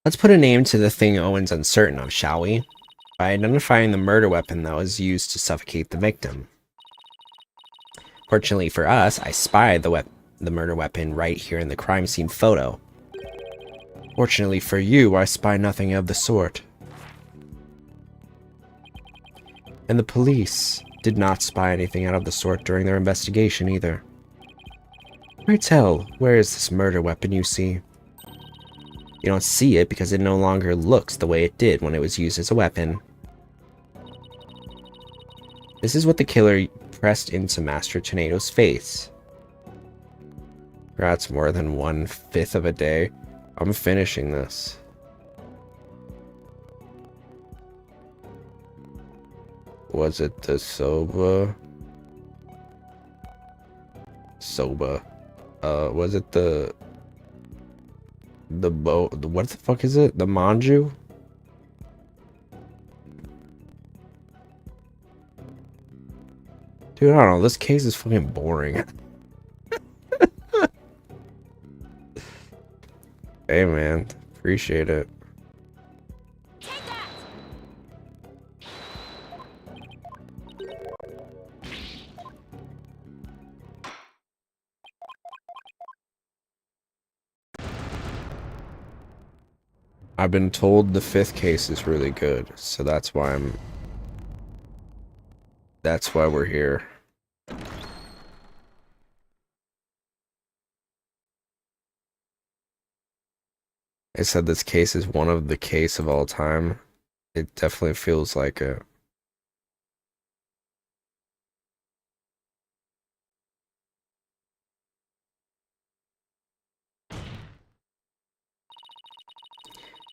Speaker 3: Let's put a name to the thing Owen's uncertain of, shall we? By identifying the murder weapon that was used to suffocate the victim. Fortunately for us, I spied the murder weapon right here in the crime scene photo. Fortunately for you, I spy nothing of the sort. And the police did not spy anything out of the sort during their investigation either. Pray tell, where is this murder weapon you see? You don't see it because it no longer looks the way it did when it was used as a weapon. This is what the killer pressed into Master Tornado's face. That's more than 1/5 of a day. I'm finishing this. Was it the soba? Was it the
Speaker 1: what the fuck is it? The manju? Dude, I don't know. This case is fucking boring. Hey, man. Appreciate it. I've been told the 5th case is really good, so that's why we're here. I said this case is one of the case of all time. It definitely feels like it.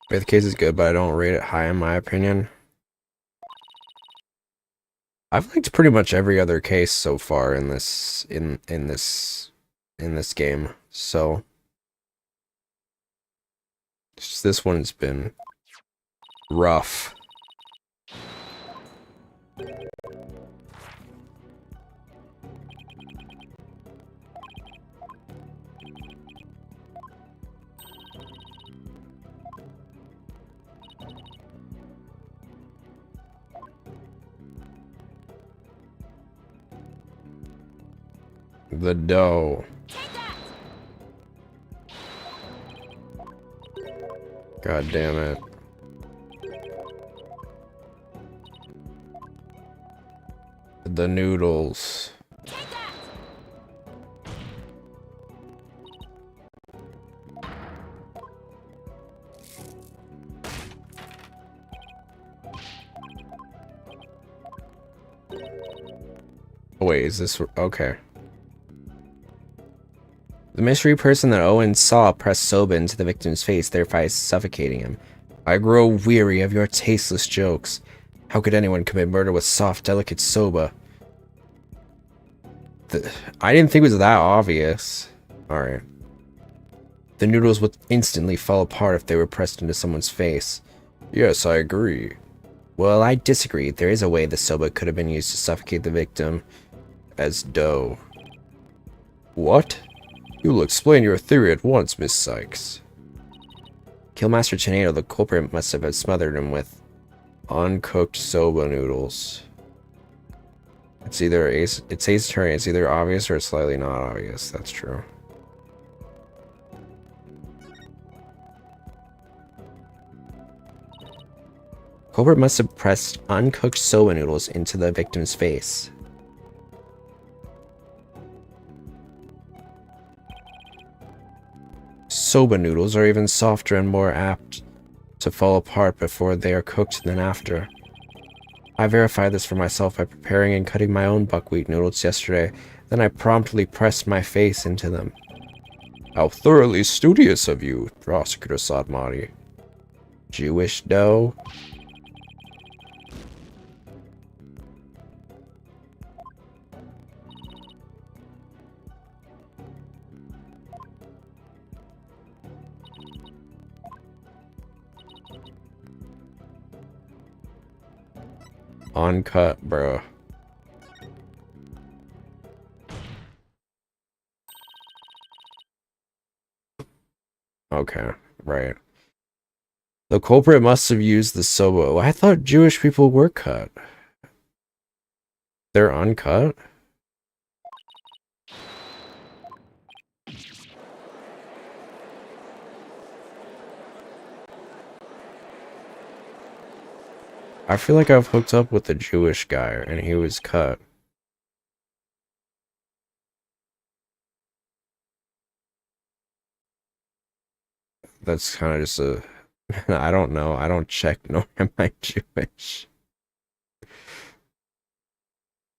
Speaker 1: Fifth case is good, but I don't rate it high in my opinion. I've liked pretty much every other case so far in this game. So just this one's been rough. The dough. God damn it. The noodles. Oh, wait, is this okay? The mystery person that Owen saw pressed soba into the victim's face, thereby suffocating him. I grow weary of your tasteless jokes. How could anyone commit murder with soft, delicate soba? I didn't think it was that obvious. Alright. The noodles would instantly fall apart if they were pressed into someone's face. Yes, I agree. Well, I disagree. There is a way the soba could have been used to suffocate the victim as dough. What? You'll explain your theory at once, Miss Sykes. Killmaster Tornado, the culprit, must have smothered him with uncooked soba noodles. It's either it's Ace Attorney. It's either obvious or it's slightly not obvious. That's true. Culprit must have pressed uncooked soba noodles into the victim's face. Soba noodles are even softer and more apt to fall apart before they are cooked than after. I verified this for myself by preparing and cutting my own buckwheat noodles yesterday, then I promptly pressed my face into them. How thoroughly studious of you, Prosecutor Sadmati. Jewish dough? Uncut, bro. Okay, right. The culprit must have used the soba. I thought Jewish people were cut. They're uncut? I feel like I've hooked up with a Jewish guy and he was cut. That's kind of just a... I don't know. I don't check nor am I Jewish.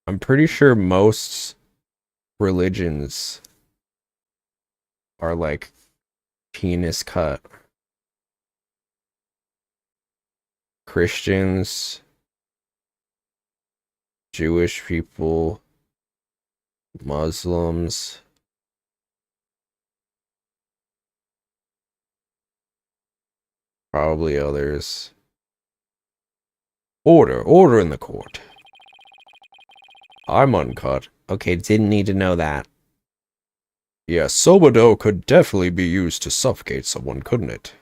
Speaker 1: I'm pretty sure most religions are like penis cut. Christians, Jewish people, Muslims. Probably others. Order in the court. I'm uncut. Okay, didn't need to know that. Yeah, soba dough could definitely be used to suffocate someone, couldn't it?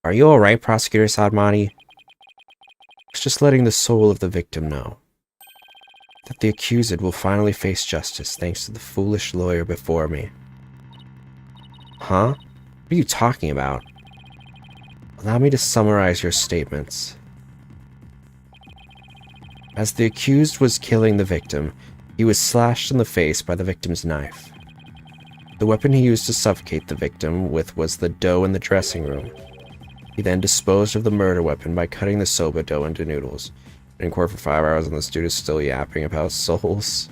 Speaker 1: Are you alright, Prosecutor Sadmati? It's just letting the soul of the victim know that the accused will finally face justice thanks to the foolish lawyer before me. Huh? What are you talking about? Allow me to summarize your statements. As the accused was killing the victim, he was slashed in the face by the victim's knife. The weapon he used to suffocate the victim with was the dough in the dressing room. He then disposed of the murder weapon by cutting the soba dough into noodles. In court for 5 hours and this dude is still yapping about souls.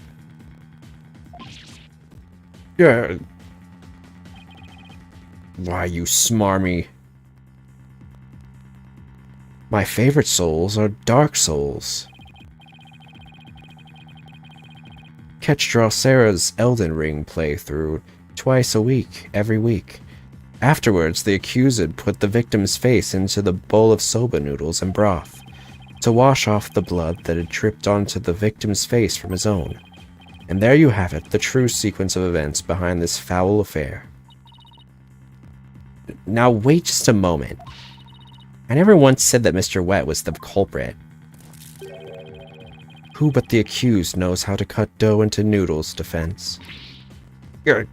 Speaker 1: Yeah. Why, you smarmy. My favorite souls are Dark Souls. Catch Drosera's Elden Ring playthrough twice a week, every week. Afterwards, the accused put the victim's face into the bowl of soba noodles and broth to wash off the blood that had dripped onto the victim's face from his own. And there you have it, the true sequence of events behind this foul affair. Now wait just a moment. I never once said that Mr. Wet was the culprit. Who but the accused knows how to cut dough into noodles, defense? Yeah.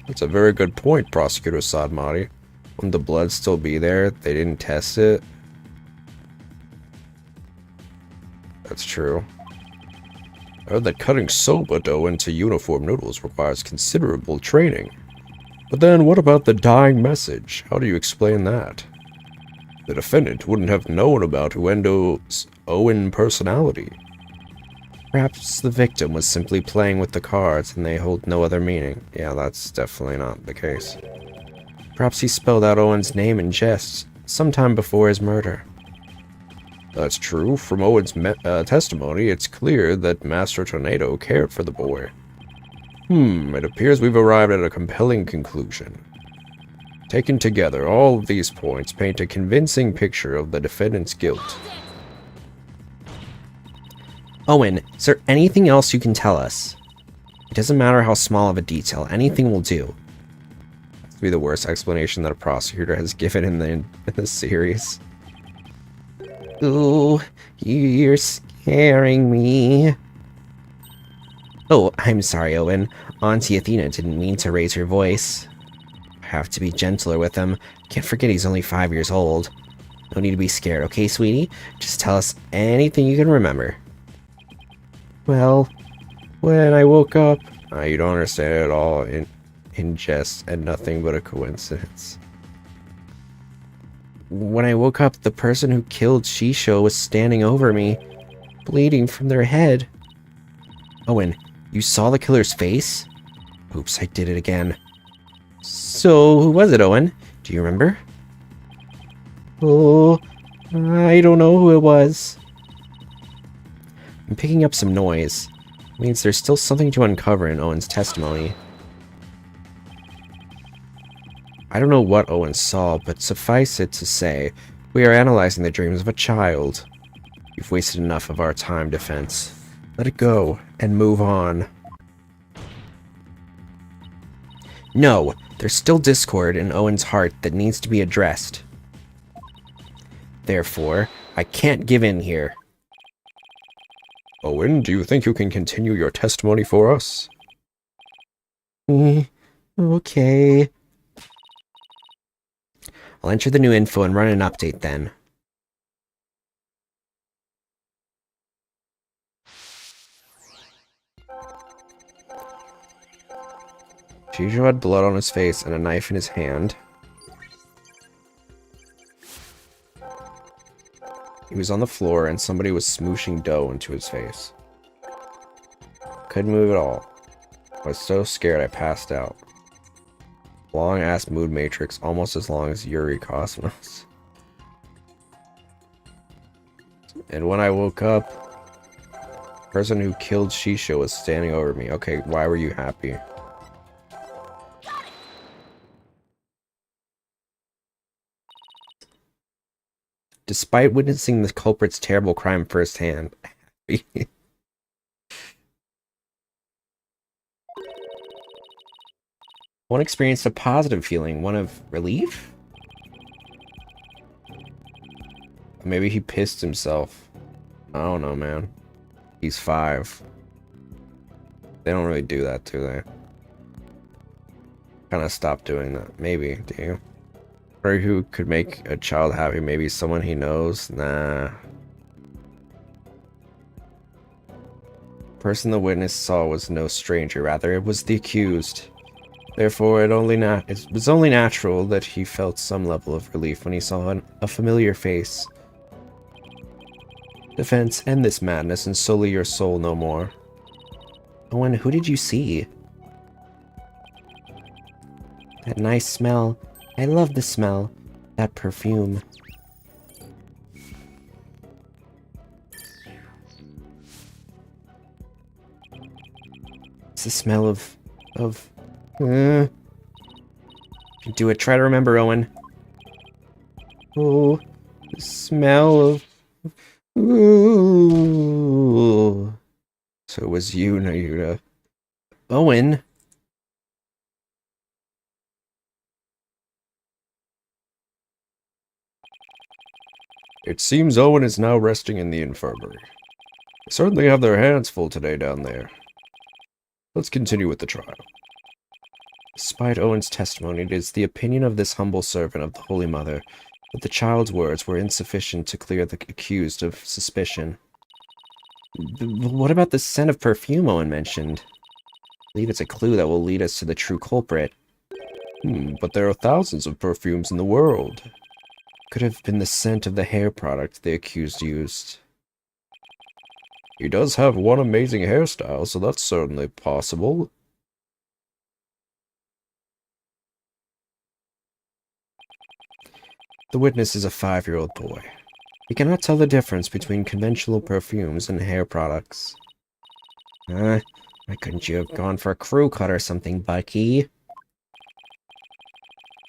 Speaker 1: That's a very good point, Prosecutor Sadmati. Wouldn't the blood still be there? They didn't test it? That's true. I heard that cutting soba dough into uniform noodles requires considerable training. But then what about the dying message? How do you explain that? The defendant wouldn't have known about Uendo's Owen personality. Perhaps the victim was simply playing with the cards and they hold no other meaning. Yeah, that's definitely not the case. Perhaps he spelled out Owen's name in jest, sometime before his murder. That's true. From Owen's testimony, it's clear that Master Tornado cared for the boy. It appears we've arrived at a compelling conclusion. Taken together, all of these points paint a convincing picture of the defendant's guilt. Owen, is there anything else you can tell us? It doesn't matter how small of a detail, anything will do. That's to be the worst explanation that a prosecutor has given in the series. Ooh, you're scaring me. Oh, I'm sorry, Owen. Auntie Athena didn't mean to raise her voice. I have to be gentler with him. Can't forget he's only 5 years old. No need to be scared, okay, sweetie? Just tell us anything you can remember. Well, when I woke up... you don't understand it at all in jest and nothing but a coincidence. When I woke up, the person who killed Shisho was standing over me, bleeding from their head. Owen, you saw the killer's face? Oops, I did it again. So, who was it, Owen? Do you remember? Oh, I don't know who it was. I'm picking up some noise. It means there's still something to uncover in Owen's testimony. I don't know what Owen saw, but suffice it to say, we are analyzing the dreams of a child. You've wasted enough of our time, defense. Let it go, and move on. No, there's still discord in Owen's heart that needs to be addressed. Therefore, I can't give in here. Owen, do you think you can continue your testimony for us? Okay. I'll enter the new info and run an update then. Shisho had blood on his face and a knife in his hand. He was on the floor and somebody was smooshing dough into his face. Couldn't move at all. I was so scared I passed out. Long-ass mood matrix, almost as long as Yuri Cosmos. And when I woke up, the person who killed Shisho was standing over me. Okay, why were you happy? despite witnessing the culprit's terrible crime firsthand. One experienced a positive feeling, one of relief? Maybe he pissed himself. I don't know, man. He's 5. They don't really do that, do they? Kind of stop doing that. Maybe, do you? Or who could make a child happy? Maybe someone he knows? Nah. The person the witness saw was no stranger, rather it was the accused. Therefore, it was only natural that he felt some level of relief when he saw a familiar face. Defense, end this madness and sully your soul no more. Owen, who did you see? That nice smell. I love the smell. That perfume. It's the smell of... Do it. Try to remember, Owen. Oh, the smell of... Ooh. So it was you, Nayuta. Owen? It seems Owen is now resting in the infirmary. They certainly have their hands full today down there. Let's continue with the trial. Despite Owen's testimony, it is the opinion of this humble servant of the Holy Mother that the child's words were insufficient to clear the accused of suspicion. What about the scent of perfume Owen mentioned? I believe it's a clue that will lead us to the true culprit. But there are thousands of perfumes in the world. Could have been the scent of the hair product the accused used. He does have one amazing hairstyle, so that's certainly possible. The witness is a 5-year-old boy. He cannot tell the difference between conventional perfumes and hair products. Why couldn't you have gone for a crew cut or something, Bucky?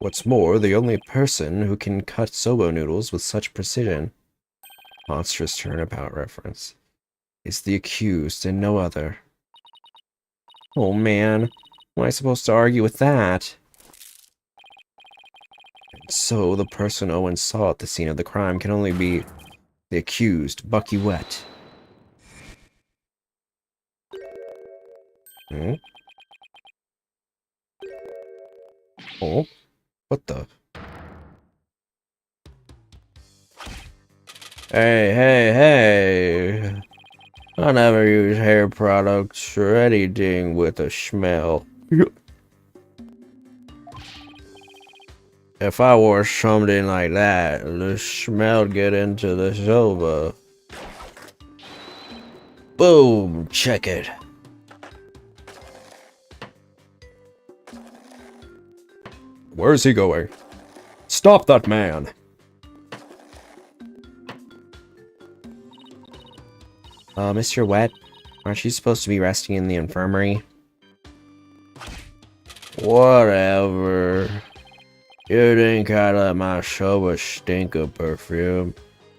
Speaker 1: What's more, the only person who can cut soba noodles with such precision, monstrous turnabout reference, is the accused and no other. Oh man, how am I supposed to argue with that? So, the person Owen saw at the scene of the crime can only be the accused, Bucky Wet. Oh? What the? Hey! I never use hair products or anything with a smell. If I wore something like that, the smell'd get into the soba. Boom! Check it. Where's he going? Stop that man! Mr. Wet, aren't you supposed to be resting in the infirmary? Whatever. You think I let my soba stink of perfume?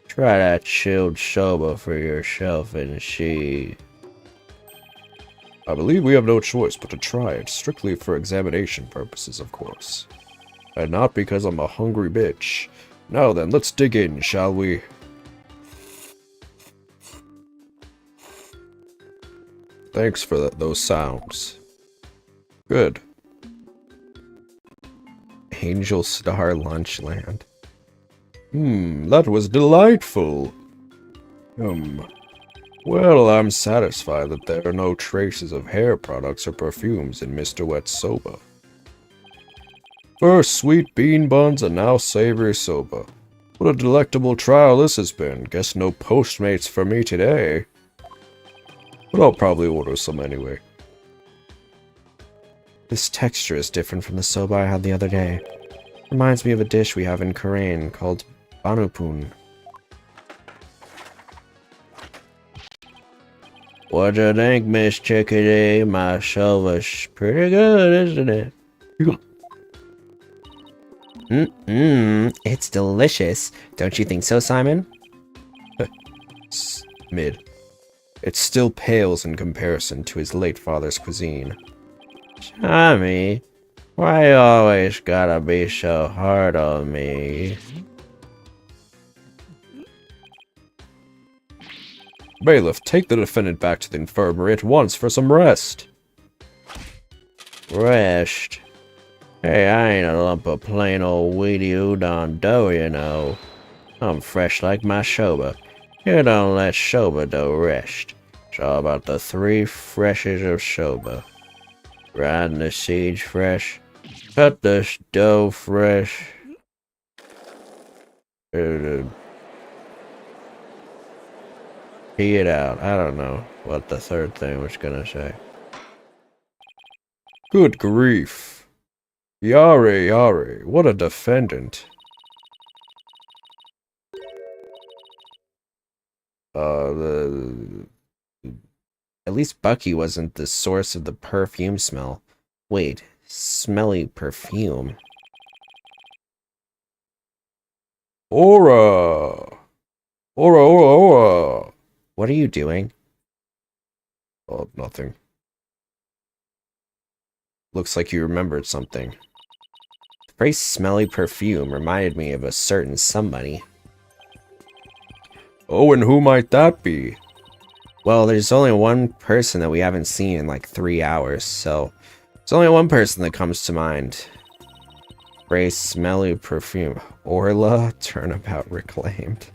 Speaker 1: Try that chilled soba for yourself and see. I believe we have no choice but to try it, strictly for examination purposes, of course. And not because I'm a hungry bitch. Now then, let's dig in, shall we? Thanks for those sounds. Good. Angel Star Lunchland. That was delightful. Well, I'm satisfied that there are no traces of hair products or perfumes in Mr. Wet's soba. First sweet bean buns and now savory soba. What a delectable trial this has been. Guess no Postmates for me today. But I'll probably order some anyway. This texture is different from the soba I had the other day. Reminds me of a dish we have in Korean called banupun. What do you think, Miss Chickadee? My soba's pretty good, isn't it? It's delicious. Don't you think so, Simon?
Speaker 3: Mid. It still pales in comparison to his late father's cuisine.
Speaker 1: Tommy, why you always gotta be so hard on me?
Speaker 3: Bailiff, take the defendant back to the infirmary at once for some rest.
Speaker 1: Rest? Hey, I ain't a lump of plain old weedy udon dough, you know. I'm fresh like my soba. You don't let soba dough rest. It's all about the 3 freshes of soba. Riding the seeds fresh. Cut the dough fresh. Pee it out. I don't know what the third thing was gonna say.
Speaker 3: Good grief. Yare, what a defendant.
Speaker 1: At least Bucky wasn't the source of the perfume smell. Wait, smelly perfume.
Speaker 3: Aura! Aura!
Speaker 1: What are you doing?
Speaker 3: Oh, nothing.
Speaker 1: Looks like you remembered something. The phrase smelly perfume reminded me of a certain somebody.
Speaker 3: Oh, and who might that be?
Speaker 1: Well, there's only one person that we haven't seen in like 3 hours, so there's only one person that comes to mind. Phrase smelly perfume. Orla, turnabout reclaimed.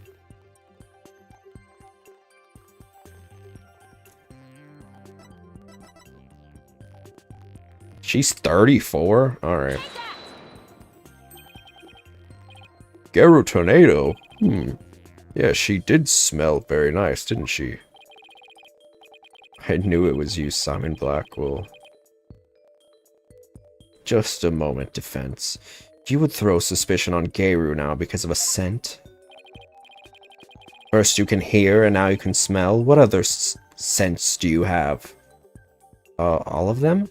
Speaker 3: She's 34? Alright. Geru Tornado? Yeah, she did smell very nice, didn't she? I knew it was you, Simon Blackwell.
Speaker 1: Just a moment, defense. You would throw suspicion on Geru now because of a scent? First you can hear, and now you can smell. What other scents do you have? All of them?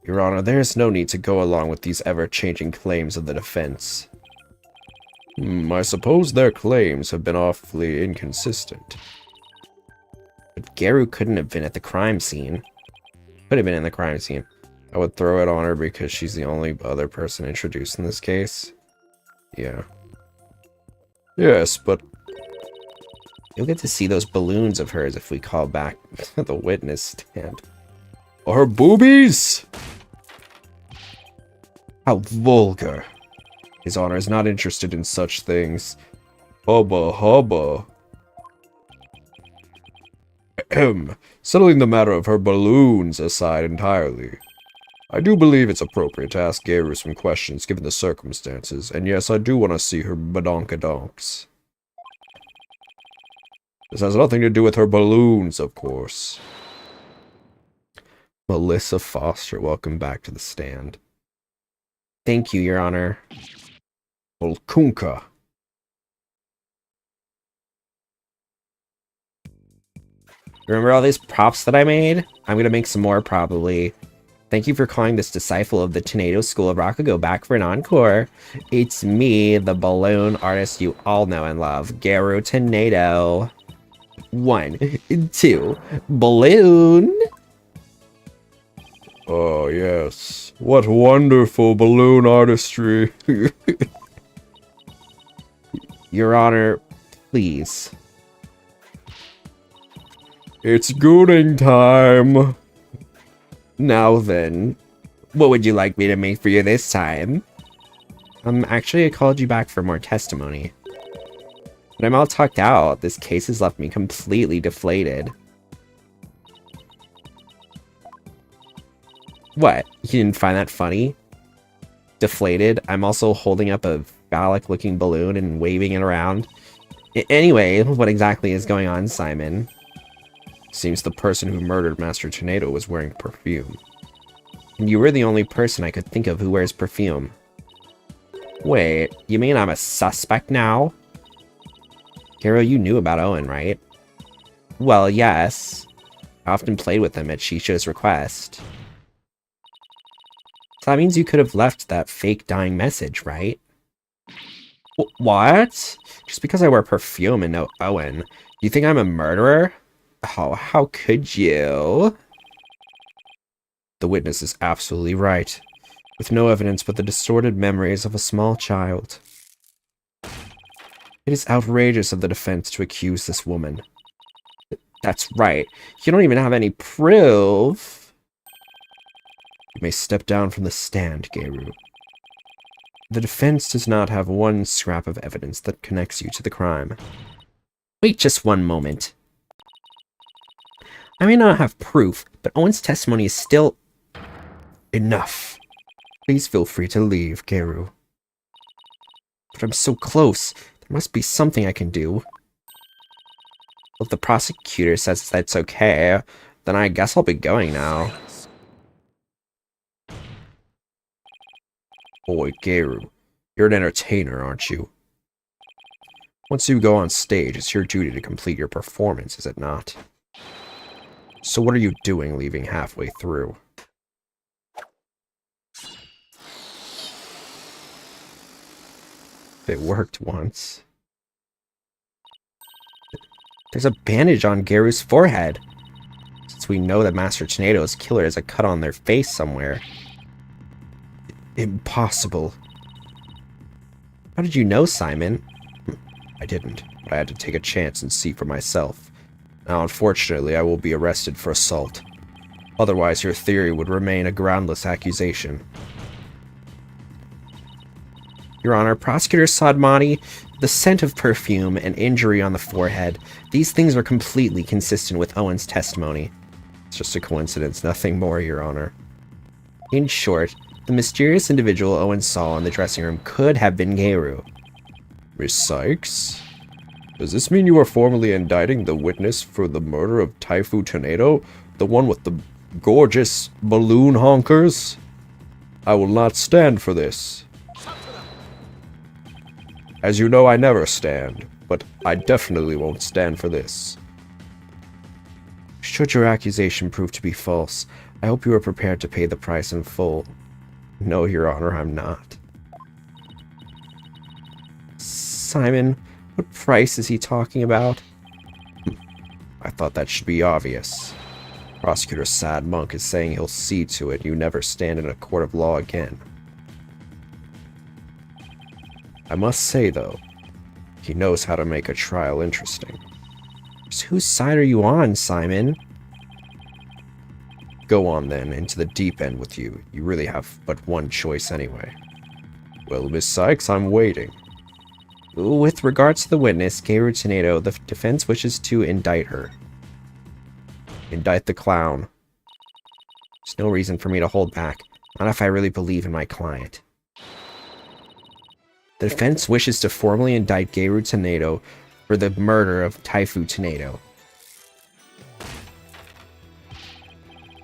Speaker 1: Your Honor, there is no need to go along with these ever-changing claims of the defense.
Speaker 3: I suppose their claims have been awfully inconsistent.
Speaker 1: But Geru couldn't have been at the crime scene. Could have been in the crime scene.
Speaker 3: I would throw it on her because she's the only other person introduced in this case. Yeah. Yes, but...
Speaker 1: You'll get to see those balloons of hers if we call back the witness stand.
Speaker 3: Her boobies? How vulgar. His Honor is not interested in such things. Hubba hubba. Ahem. Settling the matter of her balloons aside entirely. I do believe it's appropriate to ask Geru some questions given the circumstances, and yes, I do want to see her badonkadonks. This has nothing to do with her balloons, of course.
Speaker 1: Melissa Foster, welcome back to the stand. Thank you, Your Honor.
Speaker 3: Volkunka.
Speaker 1: Remember all these props that I made? I'm gonna make some more, probably. Thank you for calling this disciple of the Tornado School of Rakugo back for an encore. It's me, the balloon artist you all know and love, Geru Tornado. 1, 2, balloon!
Speaker 3: Oh, yes. What wonderful balloon artistry.
Speaker 1: Your Honor, please.
Speaker 3: It's gooning time.
Speaker 1: Now then, what would you like me to make for you this time? Actually, I called you back for more testimony. But I'm all tucked out. This case has left me completely deflated. What? You didn't find that funny? Deflated? I'm also holding up a phallic-looking balloon and waving it around. Anyway, what exactly is going on, Simon?
Speaker 3: Seems the person who murdered Master Tornado was wearing perfume.
Speaker 1: And you were the only person I could think of who wears perfume. Wait, you mean I'm a suspect now? Carol, you knew about Owen, right? Well, yes. I often played with him at Shisho's request. So that means you could have left that fake dying message, right? What? Just because I wear perfume and know Owen, you think I'm a murderer? Oh, how could you? The witness is absolutely right, with no evidence but the distorted memories of a small child. It is outrageous of the defense to accuse this woman. That's right. You don't even have any proof. You may step down from the stand, Geru. The defense does not have one scrap of evidence that connects you to the crime. Wait just one moment. I may not have proof, but Owen's testimony is still... Enough. Please feel free to leave, Geru. But I'm so close. There must be something I can do. Well, if the prosecutor says that's okay, then I guess I'll be going now. Boy, Geru, you're an entertainer, aren't you? Once you go on stage, it's your duty to complete your performance, is it not? So what are you doing leaving halfway through? It worked once. There's a bandage on Geru's forehead. Since we know that Master Tornado's killer has a cut on their face somewhere. Impossible. How did you know, Simon? I didn't, but I had to take a chance and see for myself. Now, unfortunately, I will be arrested for assault. Otherwise, your theory would remain a groundless accusation. Your Honor, Prosecutor Sadmati, the scent of perfume and injury on the forehead, these things are completely consistent with Owen's testimony. It's just a coincidence, nothing more, Your Honor. In short, the mysterious individual Owen saw in the dressing room could have been Geru. Miss Sykes? Does this mean you are formally indicting the witness for the murder of Taifu Tornado? The one with the gorgeous balloon honkers? I will not stand for this. As you know, I never stand, but I definitely won't stand for this. Should your accusation prove to be false, I hope you are prepared to pay the price in full. No, Your Honor, I'm not. Simon, what price is he talking about? I thought that should be obvious. Prosecutor Sad Monk is saying he'll see to it you never stand in a court of law again. I must say, though, he knows how to make a trial interesting. So whose side are you on, Simon? Go on, then, into the deep end with you. You really have but one choice anyway. Well, Miss Sykes, I'm waiting. With regards to the witness, Geru Tornado, the defense wishes to indict her. Indict the clown. There's no reason for me to hold back, not if I really believe in my client. The defense wishes to formally indict Geru Tornado for the murder of Taifu Tornado.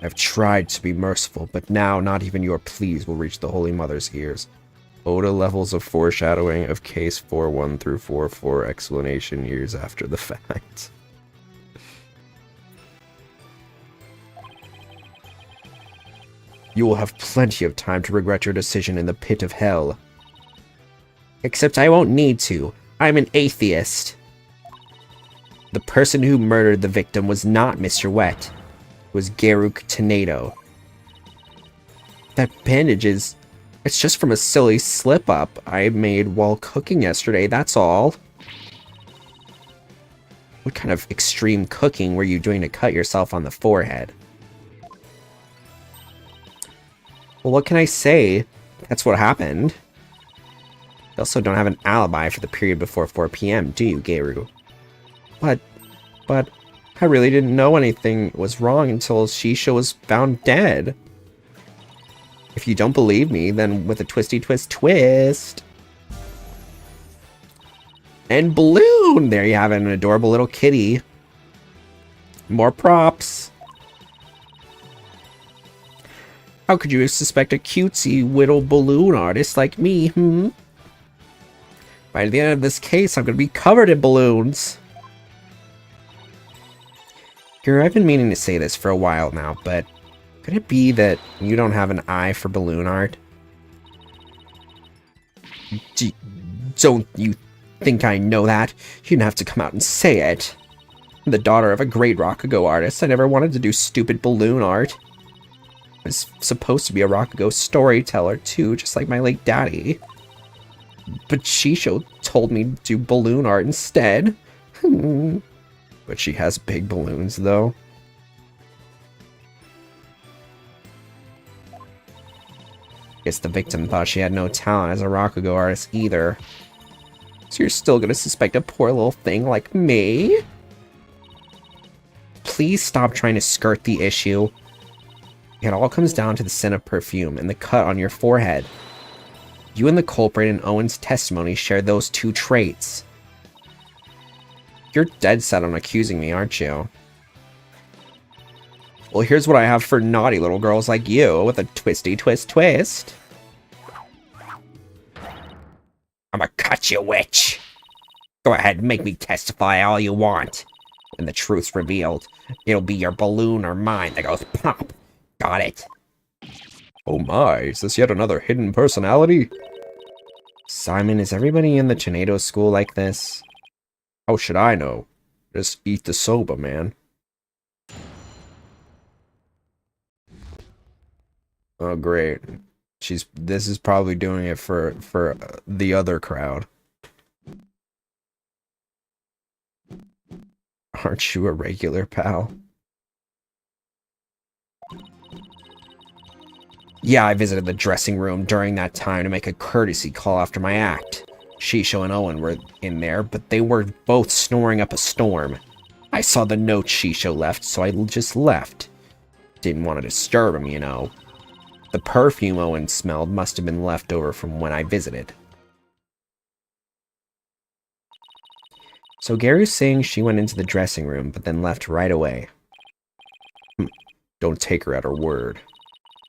Speaker 1: I've tried to be merciful, but now not even your pleas will reach the Holy Mother's ears. Oda levels of foreshadowing of case 4-1 through 4-4 explanation years after the fact. You will have plenty of time to regret your decision in the pit of hell. Except I won't need to. I'm an atheist. The person who murdered the victim was not Mr. Wet. It was Geru Tornado. That bandage is... It's just from a silly slip-up I made while cooking yesterday, that's all. What kind of extreme cooking were you doing to cut yourself on the forehead? Well, what can I say? That's what happened. You also don't have an alibi for the period before 4 p.m., do you, Geru? But I really didn't know anything was wrong until Shisha was found dead. If you don't believe me, then with a twisty twist. And Balloon! There you have it, an adorable little kitty. More props. How could you suspect a cutesy little balloon artist like me, By the end of this case, I'm gonna be covered in balloons. Here, I've been meaning to say this for a while now, but Could it be that you don't have an eye for balloon art? Don't you think I know that? You didn't have to come out and say it. I'm the daughter of a great Rakugo artist. I never wanted to do stupid balloon art. I was supposed to be a Rakugo storyteller too, just like my late daddy. But Shisho told me to do balloon art instead. But she has big balloons, though. Guess the victim thought she had no talent as a Rakugo artist either. So you're still gonna suspect a poor little thing like me? Please stop trying to skirt the issue. It all comes down to the scent of perfume and the cut on your forehead. You and the culprit in Owen's testimony share those two traits. You're dead set on accusing me, aren't you? Well, here's what I have for naughty little girls like you, with a twisty twist twist. I'ma cut you, witch. Go ahead and make me testify all you want. When the truth's revealed, it'll be your balloon or mine that goes pop. Got it?
Speaker 3: Oh my, is this yet another hidden personality?
Speaker 1: Simon, is everybody in the Tornado school like this?
Speaker 3: How should I know? Just eat the soba, man. Oh, great. This is probably doing it for the other crowd.
Speaker 1: Aren't you a regular, pal? Yeah, I visited the dressing room during that time to make a courtesy call after my act. Shisho and Owen were in there, but they were both snoring up a storm. I saw the note Shisho left, so I just left. Didn't want to disturb him, you know. The perfume Owen smelled must have been left over from when I visited. So Gary's saying she went into the dressing room, but then left right away.
Speaker 3: Don't take her at her word.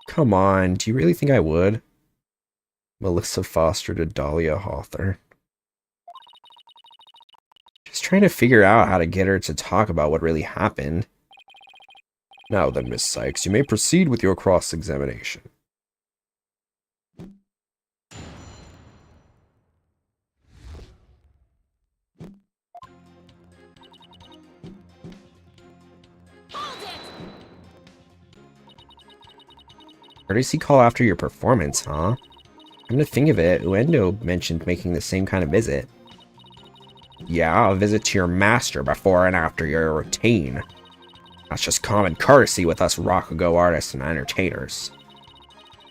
Speaker 1: Come on, do you really think I would?
Speaker 3: Melissa Foster to Dahlia Hawthorne.
Speaker 1: Just trying to figure out how to get her to talk about what really happened.
Speaker 3: Now then, Miss Sykes, you may proceed with your cross-examination.
Speaker 1: Courtesy call after your performance, huh? Come to think of it, Uendo mentioned making the same kind of visit. Yeah, a visit to your master before and after your routine. That's just common courtesy with us Rakugo artists and entertainers.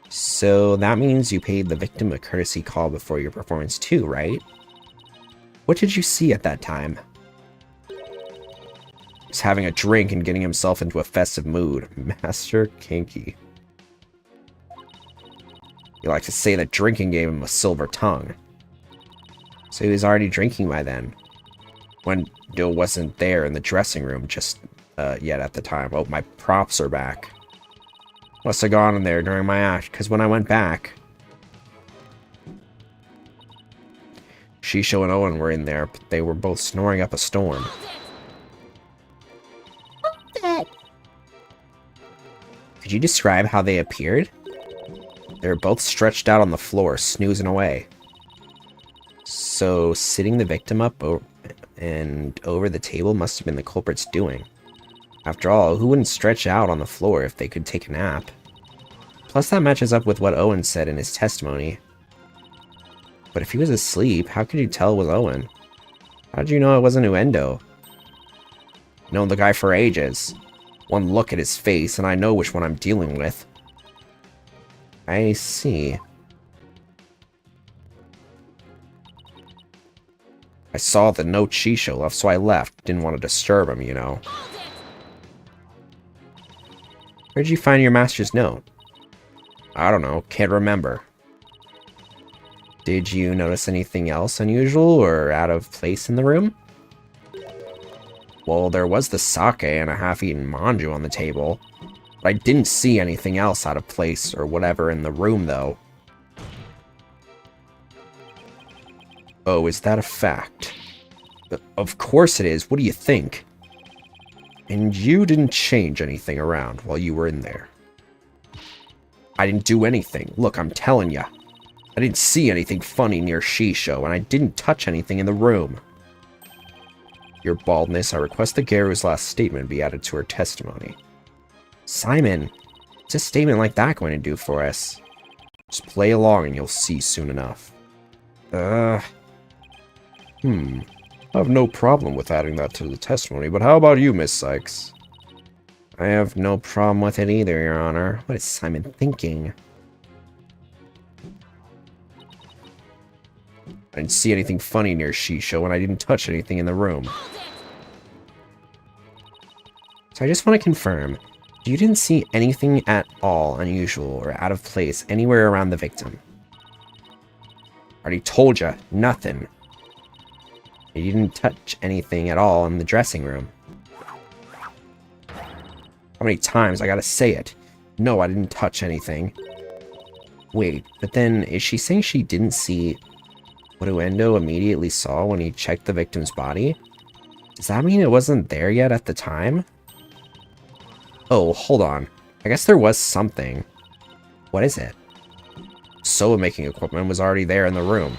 Speaker 1: So that means you paid the victim a courtesy call before your performance too, right? What did you see at that time? Just having a drink and getting himself into a festive mood. Master Kinky. You like to say that drinking gave him a silver tongue. So he was already drinking by then. Wendo wasn't there in the dressing room just yet at the time. Oh, my props are back. Must have gone in there during my act, because when I went back, Shisho and Owen were in there, but they were both snoring up a storm. Could you describe how they appeared? They were both stretched out on the floor, snoozing away. So, sitting the victim up and over the table must have been the culprit's doing. After all, who wouldn't stretch out on the floor if they could take a nap? Plus, that matches up with what Owen said in his testimony. But if he was asleep, how could you tell it was Owen? How did you know it wasn't Uendo? Known the guy for ages. One look at his face, and I know which one I'm dealing with. I see. I saw the note Shisho left, so I left. Didn't want to disturb him, you know. Where'd you find your master's note? I don't know. Can't remember. Did you notice anything else unusual or out of place in the room? Well, there was the sake and a half-eaten manju on the table. But I didn't see anything else out of place or whatever in the room, though. Oh, is that a fact? Of course it is. What do you think? And you didn't change anything around while you were in there.
Speaker 3: I didn't do anything. Look, I'm telling ya. I didn't see anything funny near Shisho, and I didn't touch anything in the room. Your baldness, I request that Garu's last statement be added to her testimony. Simon, what's a statement like that going to do for us? Just play along and you'll see soon enough. I have no problem with adding that to the testimony, but how about you, Miss Sykes? I have no problem with it either, Your Honor. What is Simon thinking? I didn't see anything funny near Shisho, and I didn't touch anything in the room. So I just want to confirm, you didn't see anything at all unusual or out of place anywhere around the victim? I already told you, nothing. You didn't touch anything at all in the dressing room. How many times I gotta say it? No, I didn't touch anything. Wait, but then is she saying she didn't see what Uendo immediately saw when he checked the victim's body? Does that mean it wasn't there yet at the time? Oh, hold on. I guess there was something. What is it? Soda making equipment was already there in the room.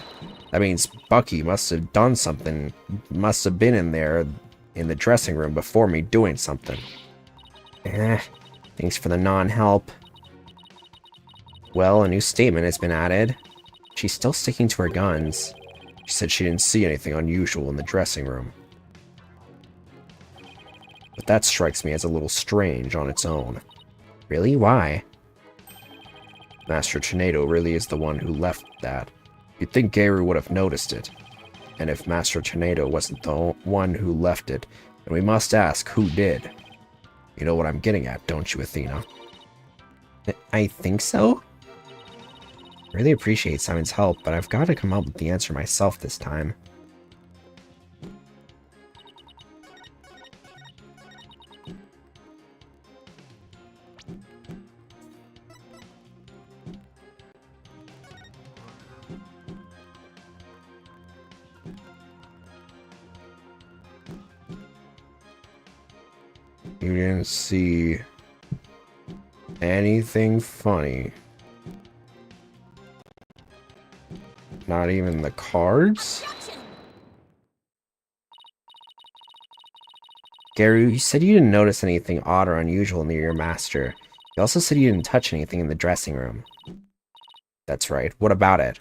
Speaker 3: That means Bucky must have done something, must have been in there in the dressing room before me doing something. Thanks for the non-help. Well, a new statement has been added. She's still sticking to her guns. She said she didn't see anything unusual in the dressing room. But that strikes me as a little strange on its own. Really? Why? Master Tornado really is the one who left that. You'd think Garu would have noticed it. And if Master Tornado wasn't the one who left it, then we must ask who did. You know what I'm getting at, don't you, Athena? I think so? Really appreciate Simon's help, but I've got to come up with the answer myself this time. You didn't see anything funny. Not even the cards? Garu, you said you didn't notice anything odd or unusual near your master. You also said you didn't touch anything in the dressing room. That's right. What about it?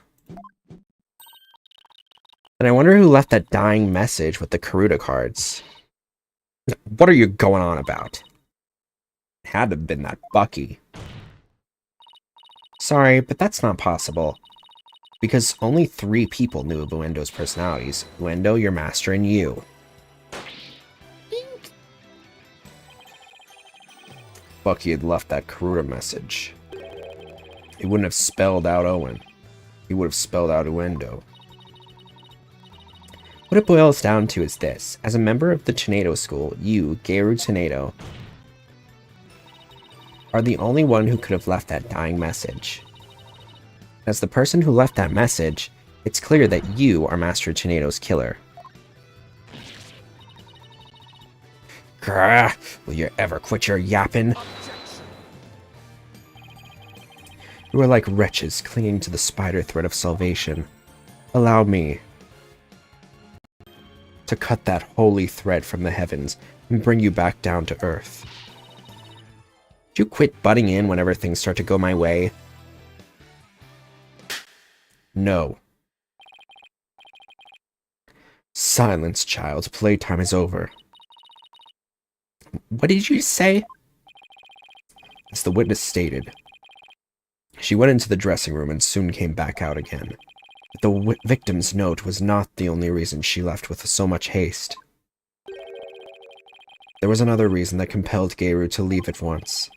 Speaker 3: And I wonder who left that dying message with the Karuta cards. What are you going on about? It had to have been that Bucky. Sorry, but that's not possible. Because only 3 people knew of Uendo's personalities. Uendo, your master, and you. Bucky had left that Karuta message. He wouldn't have spelled out Owen. He would have spelled out Uendo. What it boils down to is this. As a member of the Tornado School, you, Garu Tornado, are the only one who could have left that dying message. As the person who left that message, it's clear that you are Master Tornado's killer. Grah! Will you ever quit your yapping? You are like wretches clinging to the spider thread of salvation. Allow me to cut that holy thread from the heavens and bring you back down to earth. Would you quit butting in whenever things start to go my way? No. Silence, child. Playtime is over. What did you say? As the witness stated, she went into the dressing room and soon came back out again. But the victim's note was not the only reason she left with so much haste. There was another reason that compelled Garu to leave at once.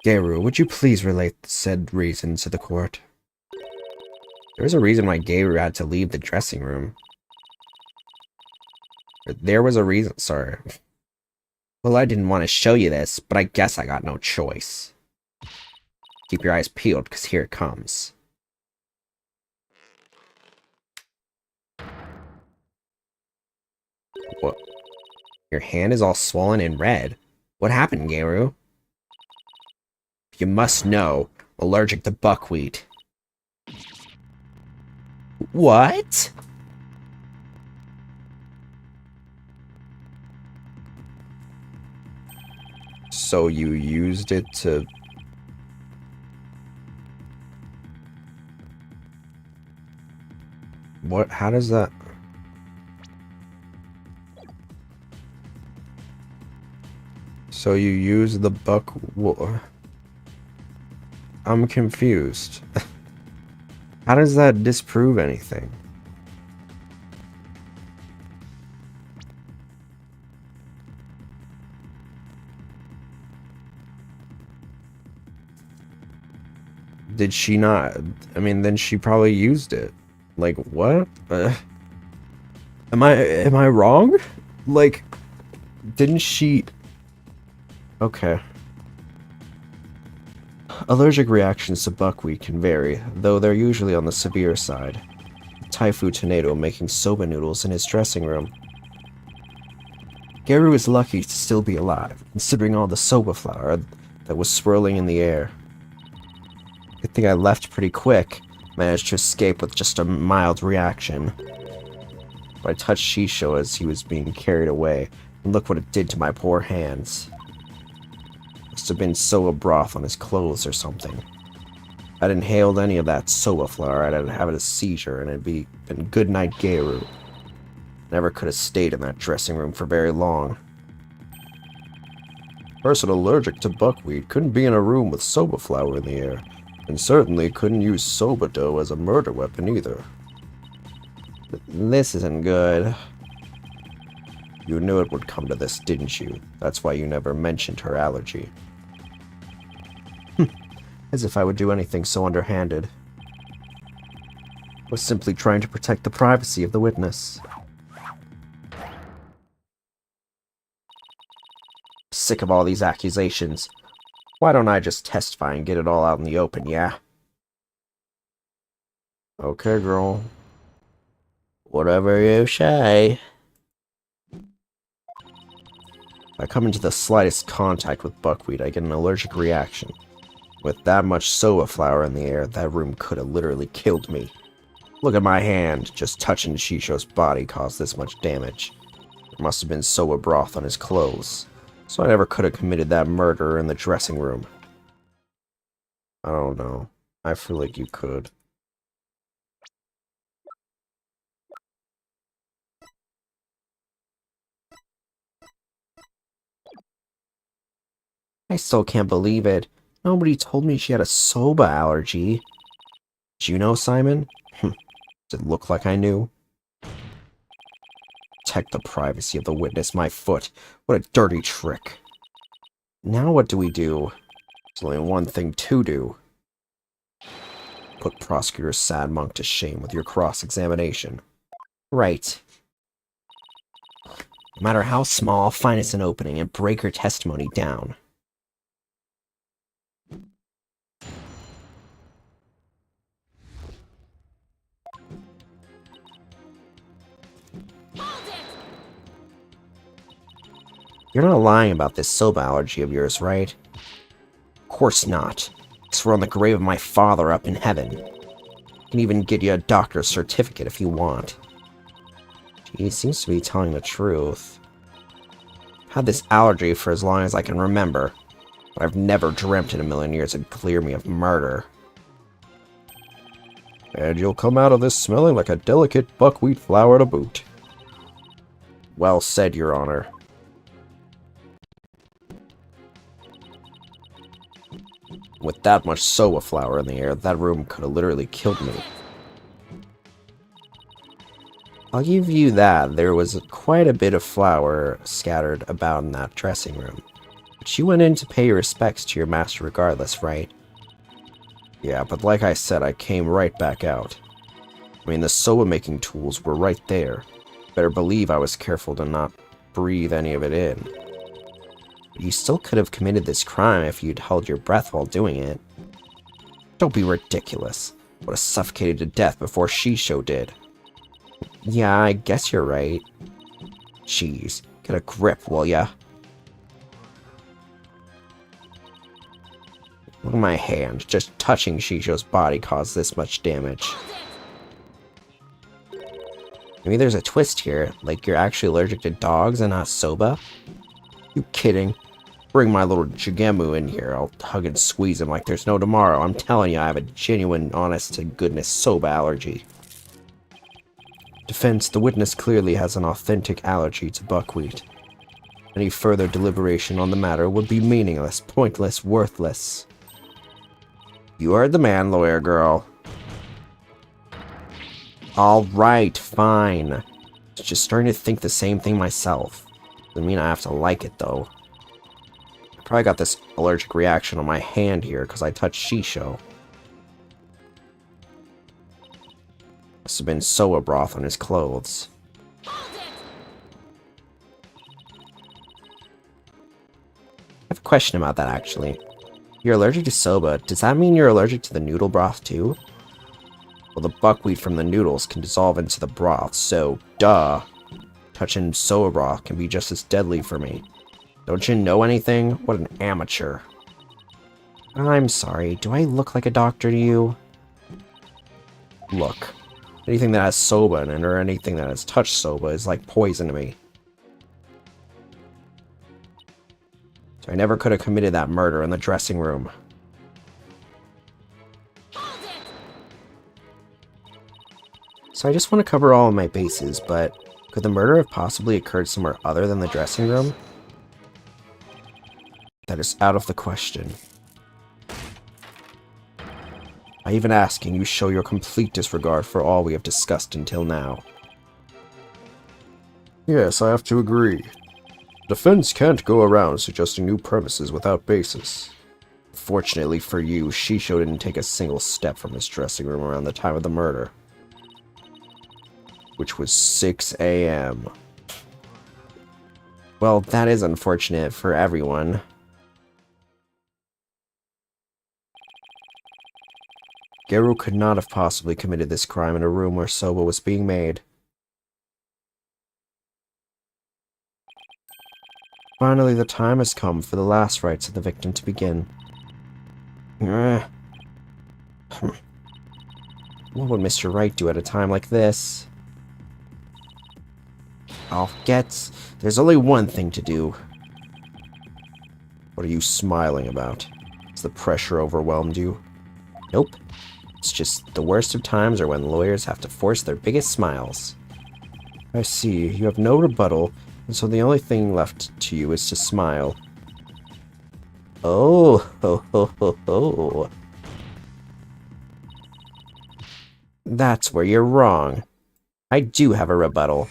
Speaker 3: Garu, would you please relate said reason to the court? There was a reason why Garu had to leave the dressing room. There was a reason, sorry. Well, I didn't want to show you this, but I guess I got no choice. Keep your eyes peeled, because here it comes. What? Your hand is all swollen and red. What happened, Garu? You must know. Allergic to buckwheat. What? So you used it to... What? How does that... So you use the I'm confused. How does that disprove anything? Did she not? I mean, then she probably used it. Like, what? Am I wrong? Like, didn't she... Okay. Allergic reactions to buckwheat can vary, though they're usually on the severe side. Taifu Tornado making soba noodles in his dressing room. Garu is lucky to still be alive, considering all the soba flour that was swirling in the air. Good thing I left pretty quick, managed to escape with just a mild reaction. But I touched Shisho as he was being carried away, and look what it did to my poor hands. Must have been soba broth on his clothes or something. I'd inhaled any of that soba flour, I'd have a seizure, and it'd been good night Garu. Never could have stayed in that dressing room for very long. Person allergic to buckwheat couldn't be in a room with soba flour in the air, and certainly couldn't use soba dough as a murder weapon either. This isn't good. You knew it would come to this, didn't you? That's why you never mentioned her allergy. As if I would do anything so underhanded. I was simply trying to protect the privacy of the witness. Sick of all these accusations. Why don't I just testify and get it all out in the open, yeah? Okay, girl. Whatever you say. If I come into the slightest contact with buckwheat, I get an allergic reaction. With that much soba flour in the air, that room could have literally killed me. Look at my hand. Just touching Shisho's body caused this much damage. There must have been soba broth on his clothes. So I never could have committed that murder in the dressing room. I don't know. I feel like you could. I still can't believe it. Nobody told me she had a soba allergy. Did you know, Simon? Does it look like I knew? Protect the privacy of the witness, my foot. What a dirty trick. Now what do we do? There's only one thing to do. Put Prosecutor Sad Monk to shame with your cross-examination. Right. No matter how small, find us an opening and break her testimony down. You're not lying about this soba allergy of yours, right? Of course not. I swear on the grave of my father up in heaven. I can even get you a doctor's certificate if you want. He seems to be telling the truth. I've had this allergy for as long as I can remember, but I've never dreamt in a million years it'd clear me of murder. And you'll come out of this smelling like a delicate buckwheat flour to boot. Well said, Your Honor. With that much soba flour in the air, that room could have literally killed me. I'll give you that. There was quite a bit of flour scattered about in that dressing room. But you went in to pay your respects to your master regardless, right? Yeah, but like I said, I came right back out. I mean, the soba-making tools were right there. Better believe I was careful to not breathe any of it in. You still could have committed this crime if you'd held your breath while doing it. Don't be ridiculous. Would have suffocated to death before Shisho did. Yeah, I guess you're right. Jeez, get a grip, will ya?
Speaker 1: Look at my hand. Just touching Shisho's body caused this much damage. Maybe there's a twist here, like you're actually allergic to dogs and not soba? You kidding? Bring my little Jigemu in here. I'll hug and squeeze him like there's no tomorrow. I'm telling you, I have a genuine, honest-to-goodness soba allergy. Defense, the witness clearly has an authentic allergy to buckwheat. Any further deliberation on the matter would be meaningless, pointless, worthless. You heard the man, lawyer girl. Alright, fine. Just starting to think the same thing myself. Doesn't mean I have to like it, though. I probably got this allergic reaction on my hand here because I touched Shisho. Must have been soa broth on his clothes. I have a question about that, actually. You're allergic to soba. Does that mean you're allergic to the noodle broth, too? Well, the buckwheat from the noodles can dissolve into the broth, so, duh. Touching soa broth can be just as deadly for me. Don't you know anything? What an amateur. I'm sorry, do I look like a doctor to you? Look, anything that has soba in it or anything that has touched soba is like poison to me. So I never could have committed that murder in the dressing room. So I just want to cover all of my bases, but could the murder have possibly occurred somewhere other than the dressing room? That is out of the question. By even asking, you show your complete disregard for all we have discussed until now. Yes, I have to agree. Defense can't go around suggesting new premises without basis. Fortunately for you, Shisho didn't take a single step from his dressing room around the time of the murder. Which was 6 a.m. Well, that is unfortunate for everyone. Geru could not have possibly committed this crime in a room where soba was being made. Finally, the time has come for the last rites of the victim to begin. What would Mr. Wright do at a time like this? There's only one thing to do. What are you smiling about? Has the pressure overwhelmed you? Nope. It's just the worst of times are when lawyers have to force their biggest smiles. I see. You have no rebuttal, and so the only thing left to you is to smile. Oh, ho, ho, ho, ho. That's where you're wrong. I do have a rebuttal.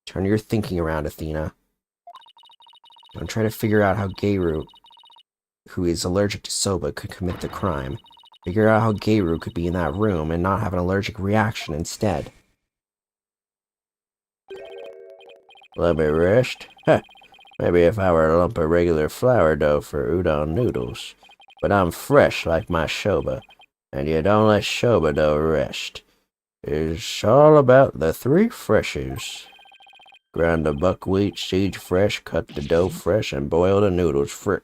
Speaker 1: Turn your thinking around, Athena. Don't try to figure out how Geru, who is allergic to soba, could commit the crime. Figure out how Geru could be in that room and not have an allergic reaction instead. Let me rest? Heh. Maybe if I were a lump of regular flour dough for udon noodles. But I'm fresh like my shoba, and you don't let shoba dough rest. It's all about the three freshes. Grind the buckwheat seeds fresh, cut the dough fresh, and boil the noodles fresh.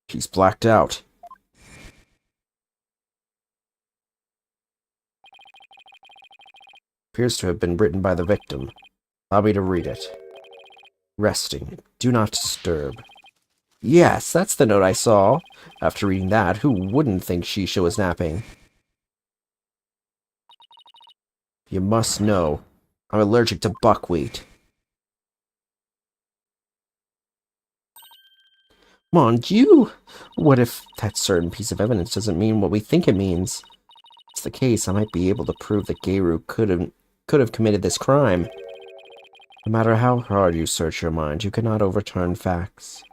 Speaker 1: He's blacked out. Appears to have been written by the victim. Allow me to read it. Resting. Do not disturb. Yes, that's the note I saw. After reading that, who wouldn't think Shisha was napping? You must know. I'm allergic to buckwheat. Mon Dieu! What if that certain piece of evidence doesn't mean what we think it means? If it's the case, I might be able to prove that Geru could have committed this crime. No matter how hard you search your mind, you cannot overturn facts.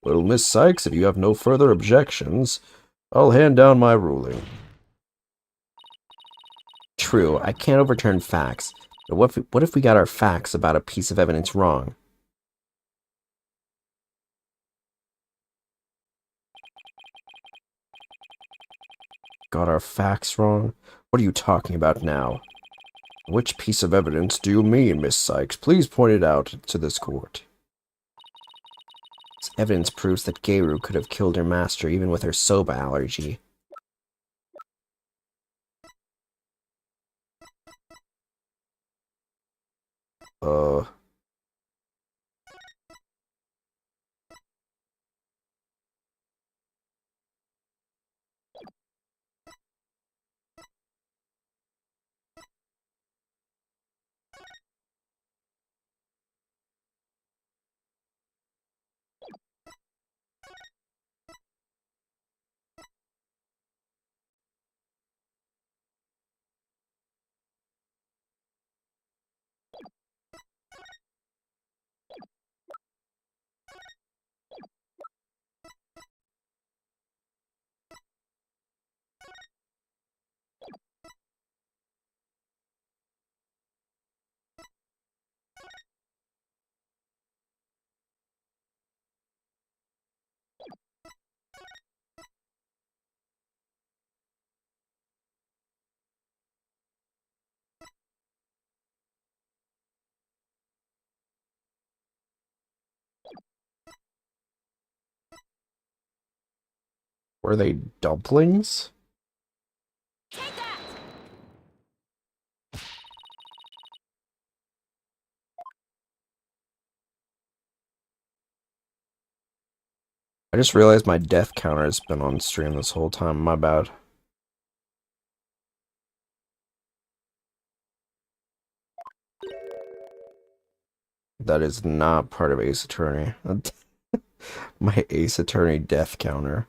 Speaker 1: Well, Miss Sykes, if you have no further objections, I'll hand down my ruling. True, I can't overturn facts, but what if we got our facts about a piece of evidence wrong? Got our facts wrong? What are you talking about now?
Speaker 3: Which piece of evidence do you mean, Miss Sykes? Please point it out to this court. This evidence proves that Geiru could have killed her master even with her soba allergy. Uh... Were they dumplings? I just realized my death counter has been on stream this whole time. My bad. That is not part of Ace Attorney. My Ace Attorney death counter.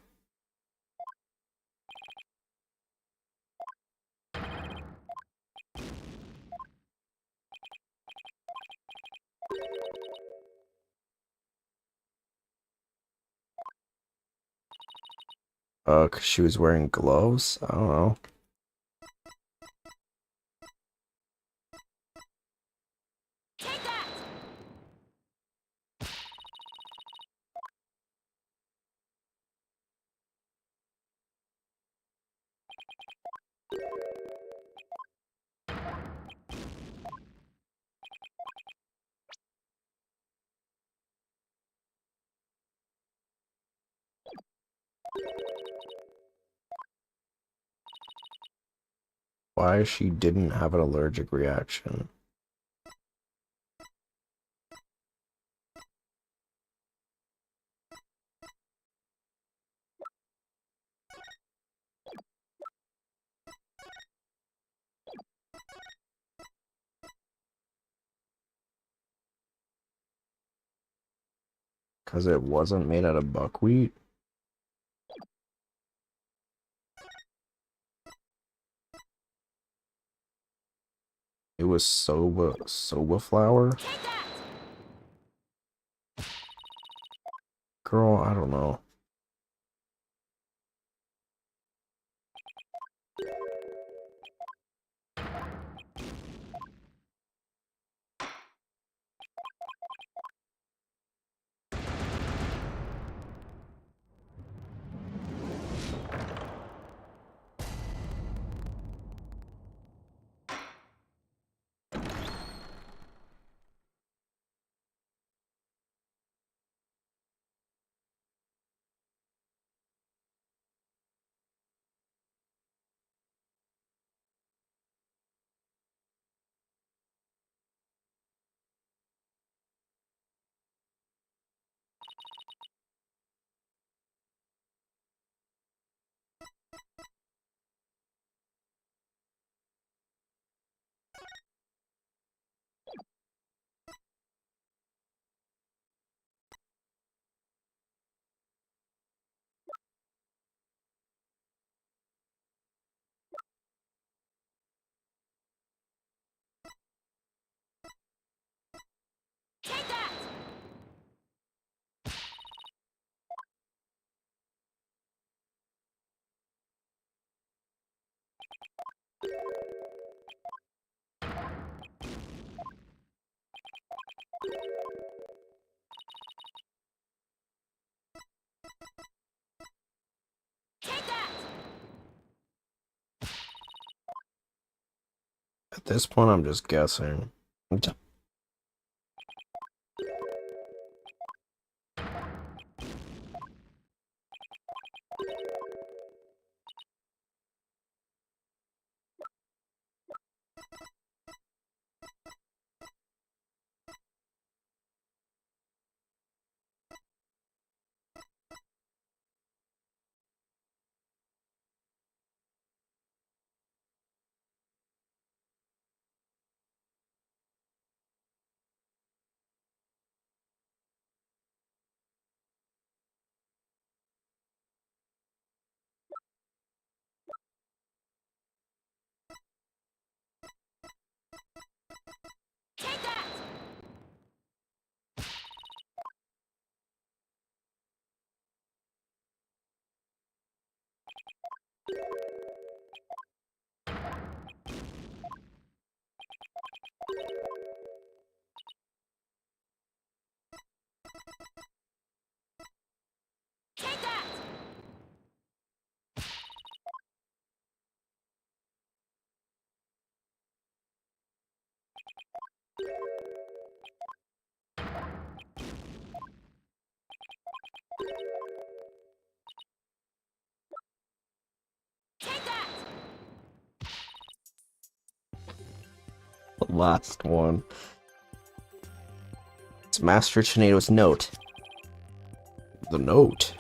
Speaker 3: Cause she was wearing gloves? I don't know. Why she didn't have an allergic reaction? Cause it wasn't made out of buckwheat? It was soba flour? Girl, I don't know.
Speaker 1: this point, I'm just guessing. The last one. It's Master Tornado's note. The note?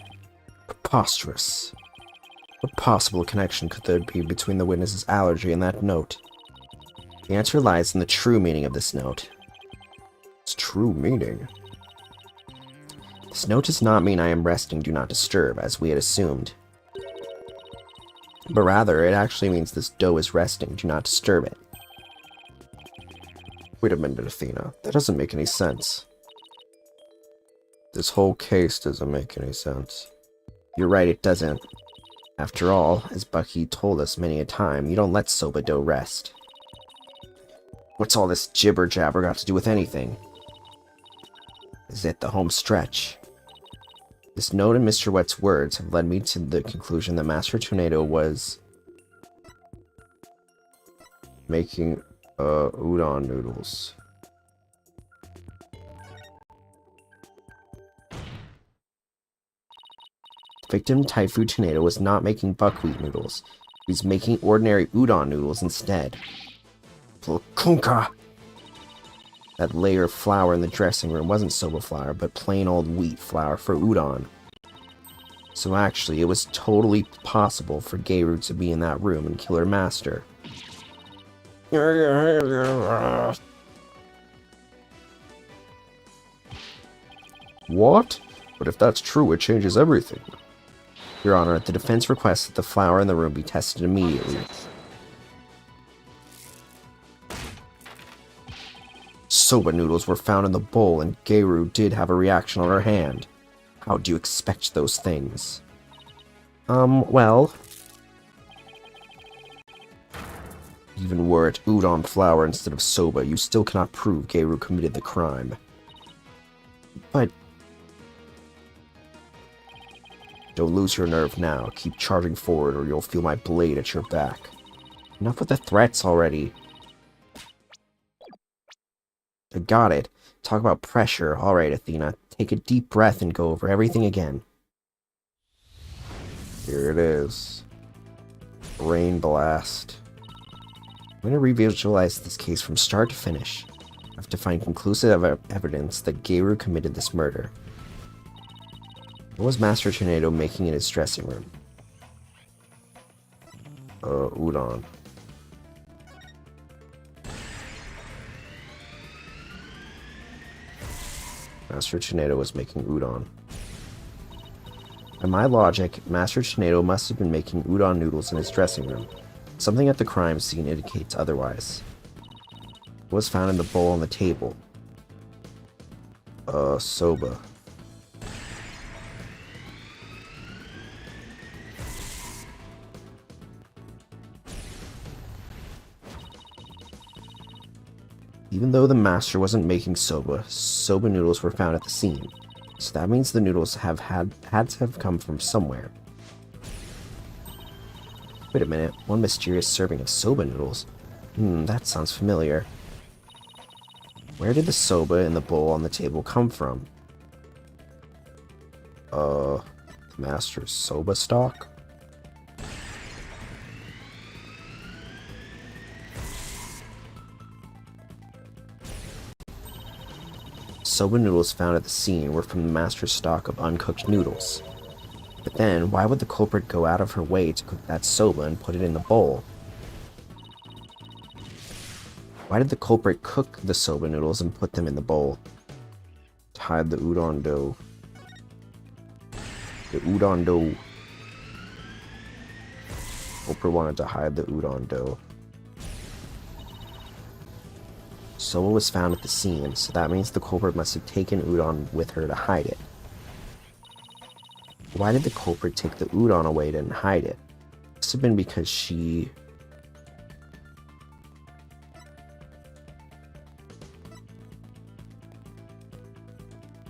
Speaker 1: Preposterous. What possible connection could there be between the witness's allergy and that note? The answer lies in the true meaning of this note. Its true meaning? This note does not mean I am resting, do not disturb, as we had assumed. But rather, it actually means this dough is resting, do not disturb it. Wait a minute, Athena. That doesn't make any sense. This whole case doesn't make any sense. You're right, it doesn't. After all, as Bucky told us many a time, you don't let Soba dough rest. What's all this jibber-jabber got to do with anything? Is it the home stretch? This note and Mr. Wet's words have led me to the conclusion that Master Tornado was making udon noodles. Victim Typhoon Tornado was not making buckwheat noodles. He was making ordinary udon noodles instead. Kunka! That layer of flour in the dressing room wasn't soba flour, but plain old wheat flour for udon. So actually, it was totally possible for Geiru to be in that room and kill her master. What? But if that's true, it changes everything. Your Honor, the defense requests that the flour in the room be tested immediately. Soba noodles were found in the bowl, and Geiru did have a reaction on her hand. How do you expect those things? Well... Even were it udon flour instead of soba, you still cannot prove Geiru committed the crime. But... Don't lose your nerve now. Keep charging forward or you'll feel my blade at your back. Enough with the threats already. I got it. Talk about pressure. Alright, Athena. Take a deep breath and go over everything again. Here it is. Rain Blast. I'm going to revisualize this case from start to finish. I have to find conclusive evidence that Geiru committed this murder. What was Master Tornado making in his dressing room? Udon. Master Tornado was making udon. By my logic, Master Tornado must have been making udon noodles in his dressing room. Something at the crime scene indicates otherwise. What was found in the bowl on the table? Soba. Even though the master wasn't making soba, soba noodles were found at the scene. So that means the noodles have had to have come from somewhere. Wait a minute, one mysterious serving of soba noodles?
Speaker 3: That sounds familiar. Where did the soba in the bowl on the table come from? The master's soba stock? Soba noodles found at the scene were from the master's stock of uncooked noodles. But then, why would the culprit go out of her way to cook that soba and put it in the bowl? Why did the culprit cook the soba noodles and put them in the bowl? To hide the udon dough. The udon dough. Culprit wanted to hide the udon dough. Soba was found at the scene, so that means the culprit must have taken udon with her to hide it. Why did the culprit take the udon away and hide it? Must have been because she...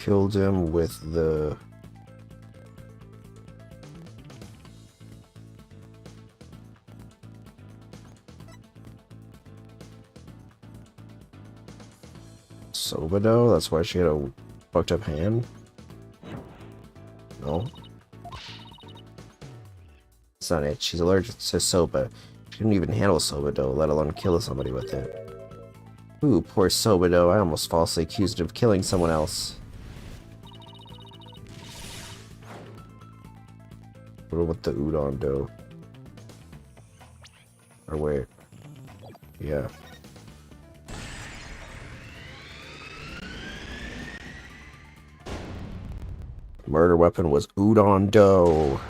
Speaker 3: killed him with the... soba dough? That's why she had a fucked up hand? No. That's not it. She's allergic to soba. She couldn't even handle soba dough, let alone kill somebody with it. Ooh, poor soba dough. I almost falsely accused her of killing someone else. What about the udon dough? Or wait. Yeah. Murder weapon was udon dough.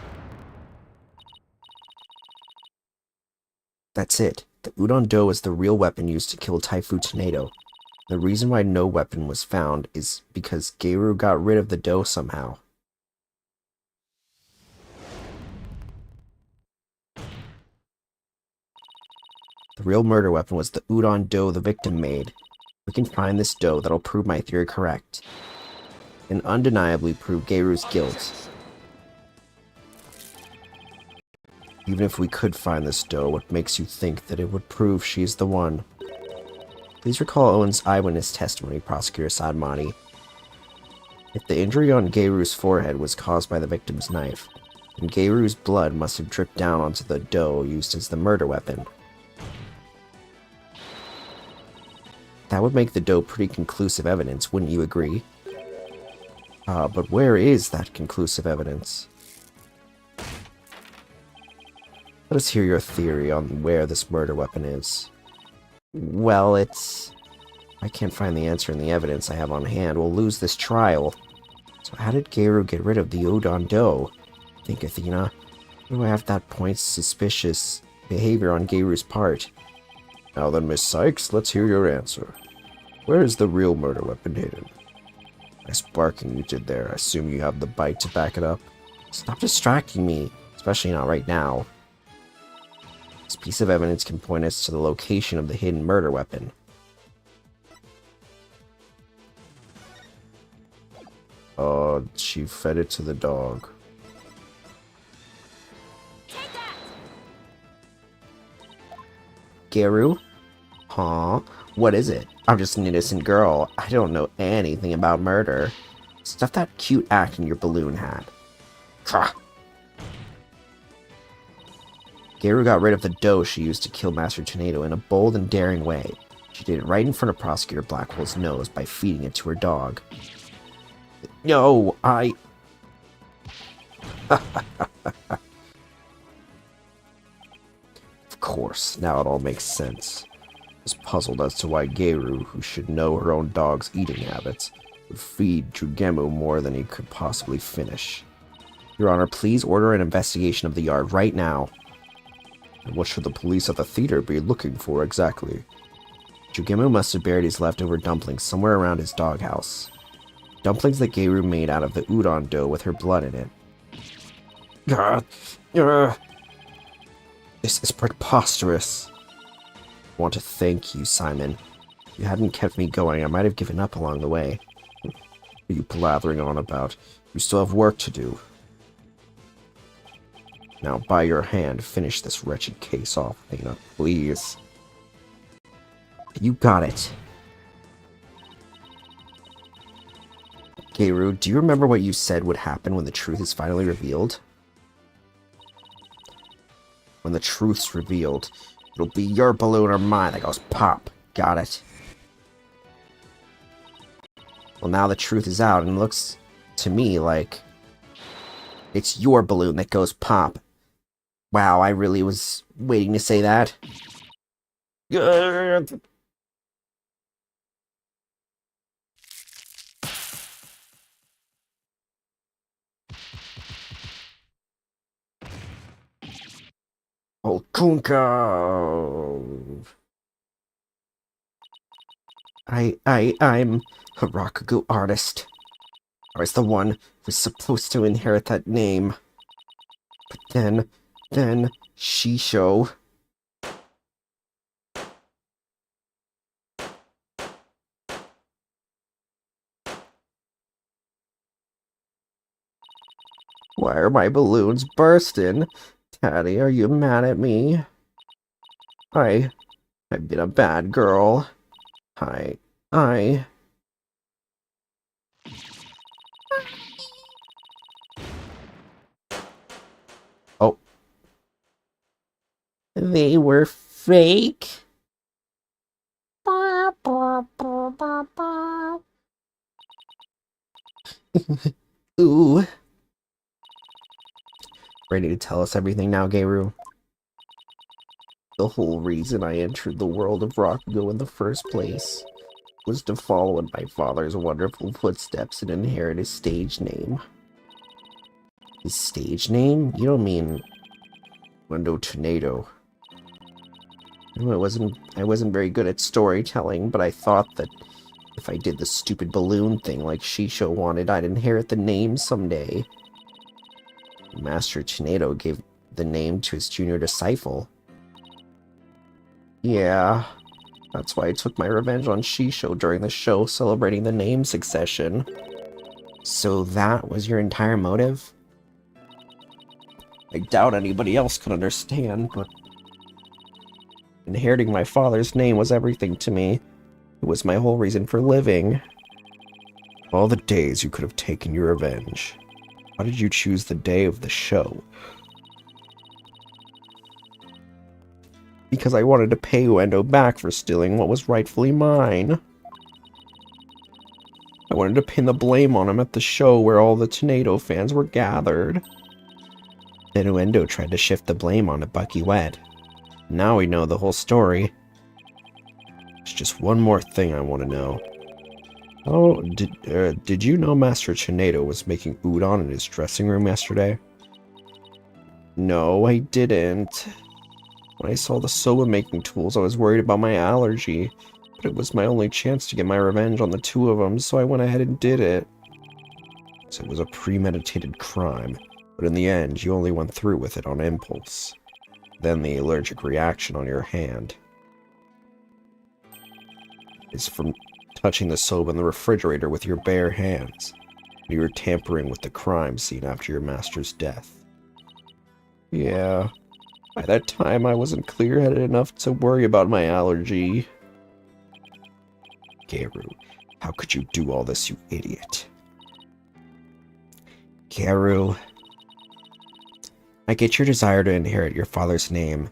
Speaker 3: That's it. The udon dough is the real weapon used to kill Taifu Tornado. The reason why no weapon was found is because Geiru got rid of the dough somehow. The real murder weapon was the udon dough the victim made. We can find this dough that'll prove my theory correct. And undeniably prove Geiru's guilt. Even if we could find this dough, what makes you think that it would prove she's the one? Please recall Owen's eyewitness testimony, Prosecutor Sadmani. If the injury on Geiru's forehead was caused by the victim's knife, then Geiru's blood must have dripped down onto the dough used as the murder weapon. That would make the dough pretty conclusive evidence, wouldn't you agree? But where is that conclusive evidence? Let us hear your theory on where this murder weapon is. Well, I can't find the answer in the evidence I have on hand. We'll lose this trial. So how did Geiru get rid of the udon dough? Think, Athena. What do I have that points suspicious behavior on Geiru's part? Now then, Miss Sykes, let's hear your answer. Where is the real murder weapon hidden? Nice barking you did there. I assume you have the bite to back it up. Stop distracting me, especially not right now. This piece of evidence can point us to the location of the hidden murder weapon. She fed it to the dog. Geiru? Huh? What is it? I'm just an innocent girl. I don't know anything about murder. Stuff that cute act in your balloon hat. Trah! Geiru got rid of the dough she used to kill Master Tornado in a bold and daring way. She did it right in front of Prosecutor Blackwell's nose by feeding it to her dog. No, Of course, now it all makes sense. I was puzzled as to why Geiru, who should know her own dog's eating habits, would feed Jugemu more than he could possibly finish. Your Honor, please order an investigation of the yard right now. And what should the police at the theater be looking for exactly? Jugemu must have buried his leftover dumplings somewhere around his doghouse. Dumplings that Geiru made out of the udon dough with her blood in it. This is preposterous. I want to thank you, Simon. If you hadn't kept me going, I might have given up along the way. What are you blathering on about? You still have work to do. Now, by your hand, finish this wretched case off, Athena, please. You got it. Geiru, do you remember what you said would happen when the truth is finally revealed? When the truth's revealed, it'll be your balloon or mine that goes pop. Got it. Well, now the truth is out, and it looks to me like it's your balloon that goes pop. Wow, I really was waiting to say that. Oh, Kunko! I'm a Rakugo artist. I was the one who was supposed to inherit that name. But then, Shisho. Why are my balloons bursting? Daddy, are you mad at me? I've been a bad girl. I... Oh. They were fake?
Speaker 5: Ba, ba, ba, ba, ba.
Speaker 3: Ooh. Ready to tell us everything now, Geiru? The whole reason I entered the world of Rakugo in the first place was to follow in my father's wonderful footsteps and inherit his stage name. His stage name? You don't mean Wendo Tornado. I wasn't very good at storytelling, but I thought that if I did the stupid balloon thing like Shisho wanted, I'd inherit the name someday. Master Tornado gave the name to his junior disciple. Yeah, that's why I took my revenge on Shisho during the show celebrating the name succession. So that was your entire motive? I doubt anybody else could understand, but inheriting my father's name was everything to me. It was my whole reason for living. All the days you could have taken your revenge. Why did you choose the day of the show? Because I wanted to pay Uendo back for stealing what was rightfully mine. I wanted to pin the blame on him at the show where all the Tornado fans were gathered. Then Uendo tried to shift the blame onto Bucky Wet. Now we know the whole story. There's just one more thing I want to know. Oh, did you know Master Tornado was making udon in his dressing room yesterday? No, I didn't. When I saw the soba making tools, I was worried about my allergy, but it was my only chance to get my revenge on the two of them, so I went ahead and did it. So it was a premeditated crime, but in the end, you only went through with it on impulse. Then the allergic reaction on your hand is from touching the soba in the refrigerator with your bare hands. You were tampering with the crime scene after your master's death. Yeah, by that time I wasn't clear-headed enough to worry about my allergy. Geiru, how could you do all this, you idiot? Geiru, I get your desire to inherit your father's name,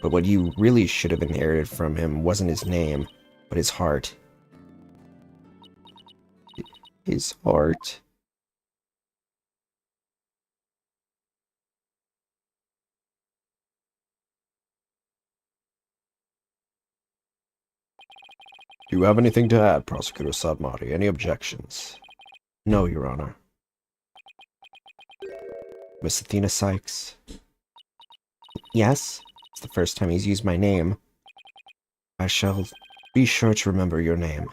Speaker 3: but what you really should have inherited from him wasn't his name, but his heart. His heart. Do you have anything to add, Prosecutor Sadmati? Any objections? No, Your Honor. Miss Athena Sykes? Yes? It's the first time he's used my name. I shall be sure to remember your name.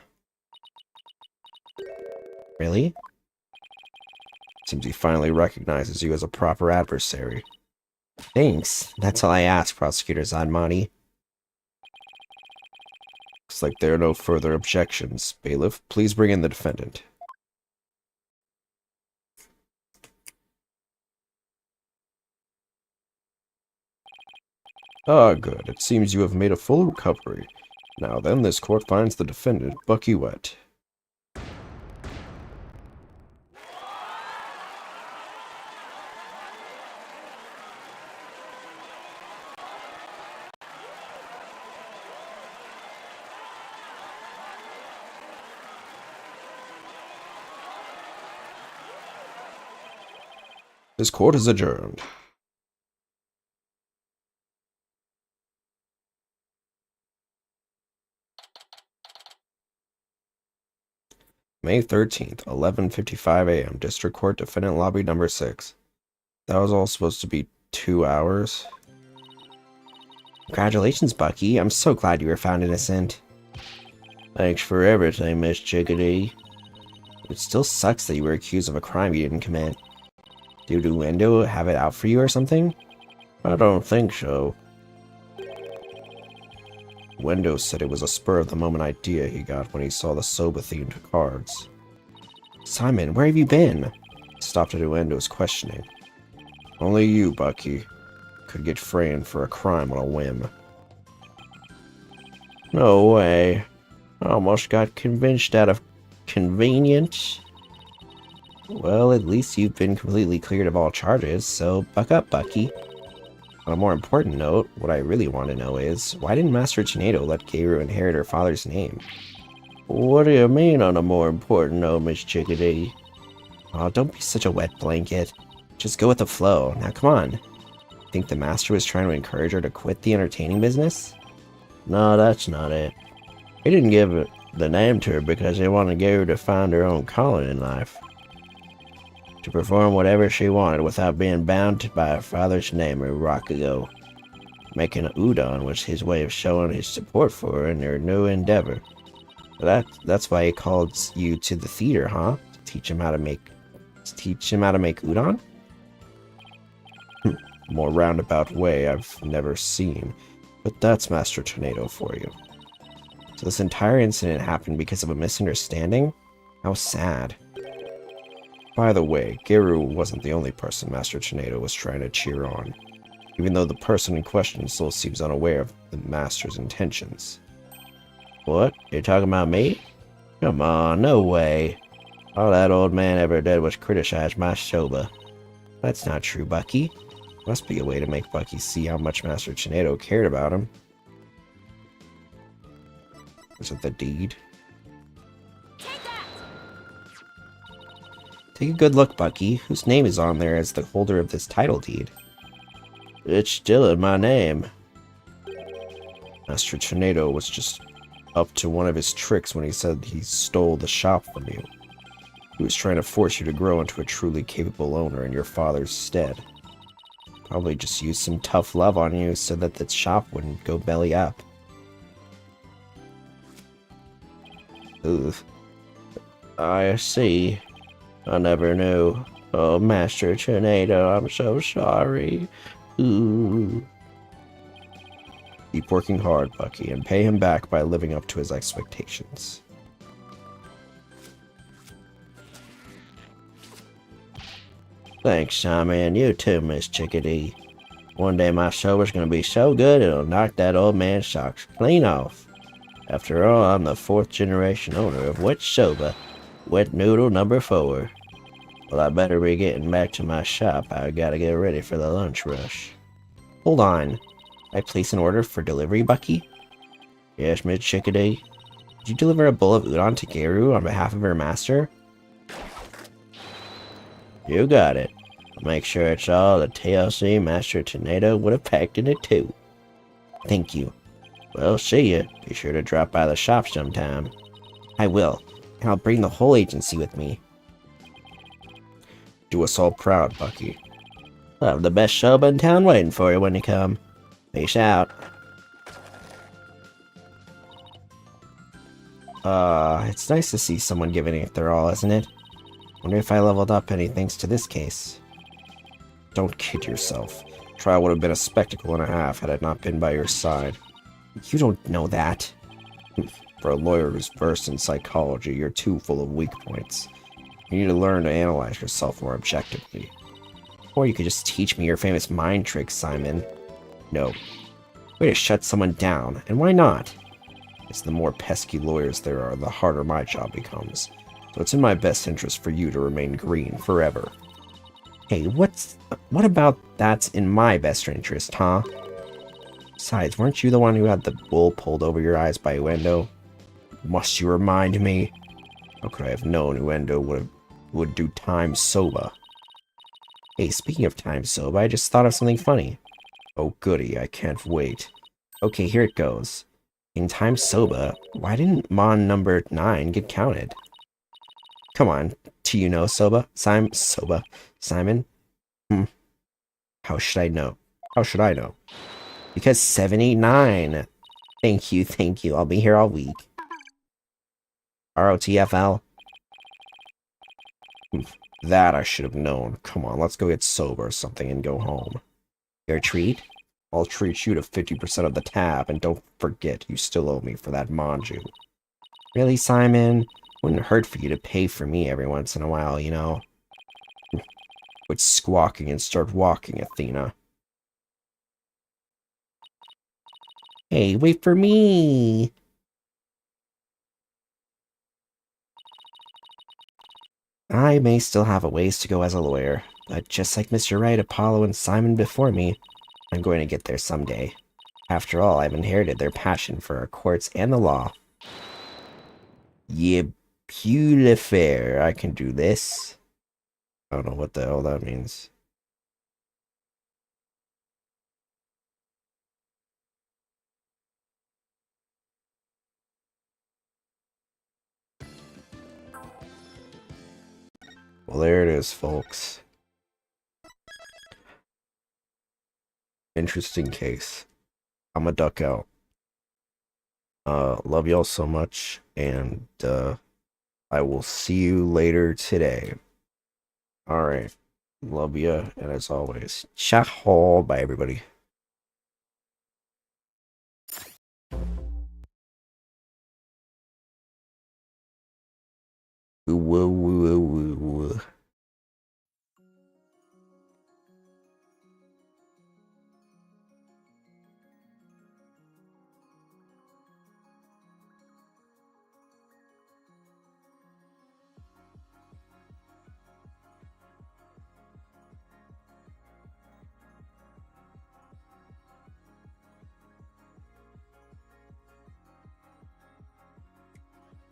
Speaker 3: Really? Seems he finally recognizes you as a proper adversary. Thanks. That's all I ask, Prosecutor Zadmati. Looks like there are no further objections. Bailiff, please bring in the defendant. Ah, good. It seems you have made a full recovery. Now then, this court finds the defendant, Bucky Wet. This court is adjourned. May 13th, 11:55 a.m. District Court, Defendant Lobby Number 6. That was all supposed to be 2 hours.
Speaker 6: Congratulations, Bucky. I'm so glad you were found innocent.
Speaker 3: Thanks for everything, Miss Chickadee.
Speaker 6: It still sucks that you were accused of a crime you didn't commit. Did Wendo have it out for you or something?
Speaker 3: I don't think so. Wendo said it was a spur-of-the-moment idea he got when he saw the Soba-themed cards.
Speaker 6: Simon, where have you been?
Speaker 3: Stopped at Wendo's questioning. Only you, Bucky, could get framed for a crime on a whim.
Speaker 6: No way. I almost got convinced out of convenience. Well, at least you've been completely cleared of all charges, so buck up, Bucky. On a more important note, what I really want to know is, why didn't Master Tornado let Geiru inherit her father's name?
Speaker 3: What do you mean on a more important note, Miss Chickadee?
Speaker 6: Oh, don't be such a wet blanket. Just go with the flow. Now, come on. Think the Master was trying to encourage her to quit the entertaining business?
Speaker 3: No, that's not it. He didn't give the name to her because he wanted Geiru to find her own calling in life. To perform whatever she wanted without being bound by her father's name or Rakugo. Making a udon was his way of showing his support for her in her new endeavor.
Speaker 6: That's why he called you to the theater, huh? To teach him how to make udon?
Speaker 3: More roundabout way I've never seen, but that's Master Tornado for you.
Speaker 6: So this entire incident happened because of a misunderstanding? How sad.
Speaker 3: By the way, Geiru wasn't the only person Master Tornado was trying to cheer on, even though the person in question still seems unaware of the Master's intentions.
Speaker 6: What? You're talking about me? Come on, no way. All that old man ever did was criticize my Soba. That's not true, Bucky.
Speaker 3: Must be a way to make Bucky see how much Master Tornado cared about him. Was it the deed?
Speaker 6: Take a good look, Bucky. Whose name is on there as the holder of this title deed?
Speaker 3: It's still in my name. Master Tornado was just up to one of his tricks when he said he stole the shop from you. He was trying to force you to grow into a truly capable owner in your father's stead.
Speaker 6: Probably just used some tough love on you so that the shop wouldn't go belly up.
Speaker 3: Ugh. I see. I never knew. Oh, Master Tornado, I'm so sorry. Ooh. Keep working hard, Bucky, and pay him back by living up to his expectations. Thanks, Simon. You too, Miss Chickadee. One day my soba's gonna be so good it'll knock that old man's socks clean off. After all, I'm the 4th generation owner of Wet Soba, Wet Noodle number 4. Well, I better be getting back to my shop. I gotta get ready for the lunch rush.
Speaker 6: Hold on. I place an order for delivery, Bucky?
Speaker 3: Yes, Miss Chickadee?
Speaker 6: Did you deliver a bowl of udon to Geiru on behalf of her master?
Speaker 3: You got it. I'll make sure it's all the TLC Master Tornado would have packed in it too.
Speaker 6: Thank you.
Speaker 3: Well, see ya. Be sure to drop by the shop sometime.
Speaker 6: I will, and I'll bring the whole agency with me.
Speaker 3: Do us all proud, Bucky.
Speaker 6: I'll have the best soba in town waiting for you when you come. Peace out. It's nice to see someone giving it their all, isn't it? Wonder if I leveled up any thanks to this case.
Speaker 3: Don't kid yourself. Trial would have been a spectacle and a half had it not been by your side.
Speaker 6: You don't know that.
Speaker 3: For a lawyer who's versed in psychology, you're too full of weak points. You need to learn to analyze yourself more objectively.
Speaker 6: Or you could just teach me your famous mind tricks, Simon. No. Way to shut someone down, and why not? As the more pesky lawyers there are, the harder my job becomes. So it's in my best interest for you to remain green forever. Hey, what about that's in my best interest, huh? Besides, weren't you the one who had the wool pulled over your eyes by Uendo? Must you remind me? How could I have known Uendo would do time soba? Hey, speaking of time soba, I just thought of something funny. Oh goody, I can't wait. Okay, here it goes. In time soba, why didn't Mon number 9 get counted? Come on, do you know Soba? Simon? How should I know? How should I know? Because 79. Thank you. I'll be here all week. ROTFL? That I should have known. Come on, let's go get soba or something and go home. Your treat? I'll treat you to 50% of the tab, and don't forget you still owe me for that manju. Really, Simon? Wouldn't hurt for you to pay for me every once in a while, you know? Quit squawking and start walking, Athena. Hey, wait for me! I may still have a ways to go as a lawyer, but just like Mr. Wright, Apollo, and Simon before me, I'm going to get there someday. After all, I've inherited their passion for our courts and the law. Yeah, fair. I can do this. I don't know what the hell that means. Well, there it is, folks. Interesting case. I'm a duck out. Love y'all so much, and I will see you later today. Alright. Love ya, and as always, ciao. Bye, everybody. Woo, woo, woo, woo, woo.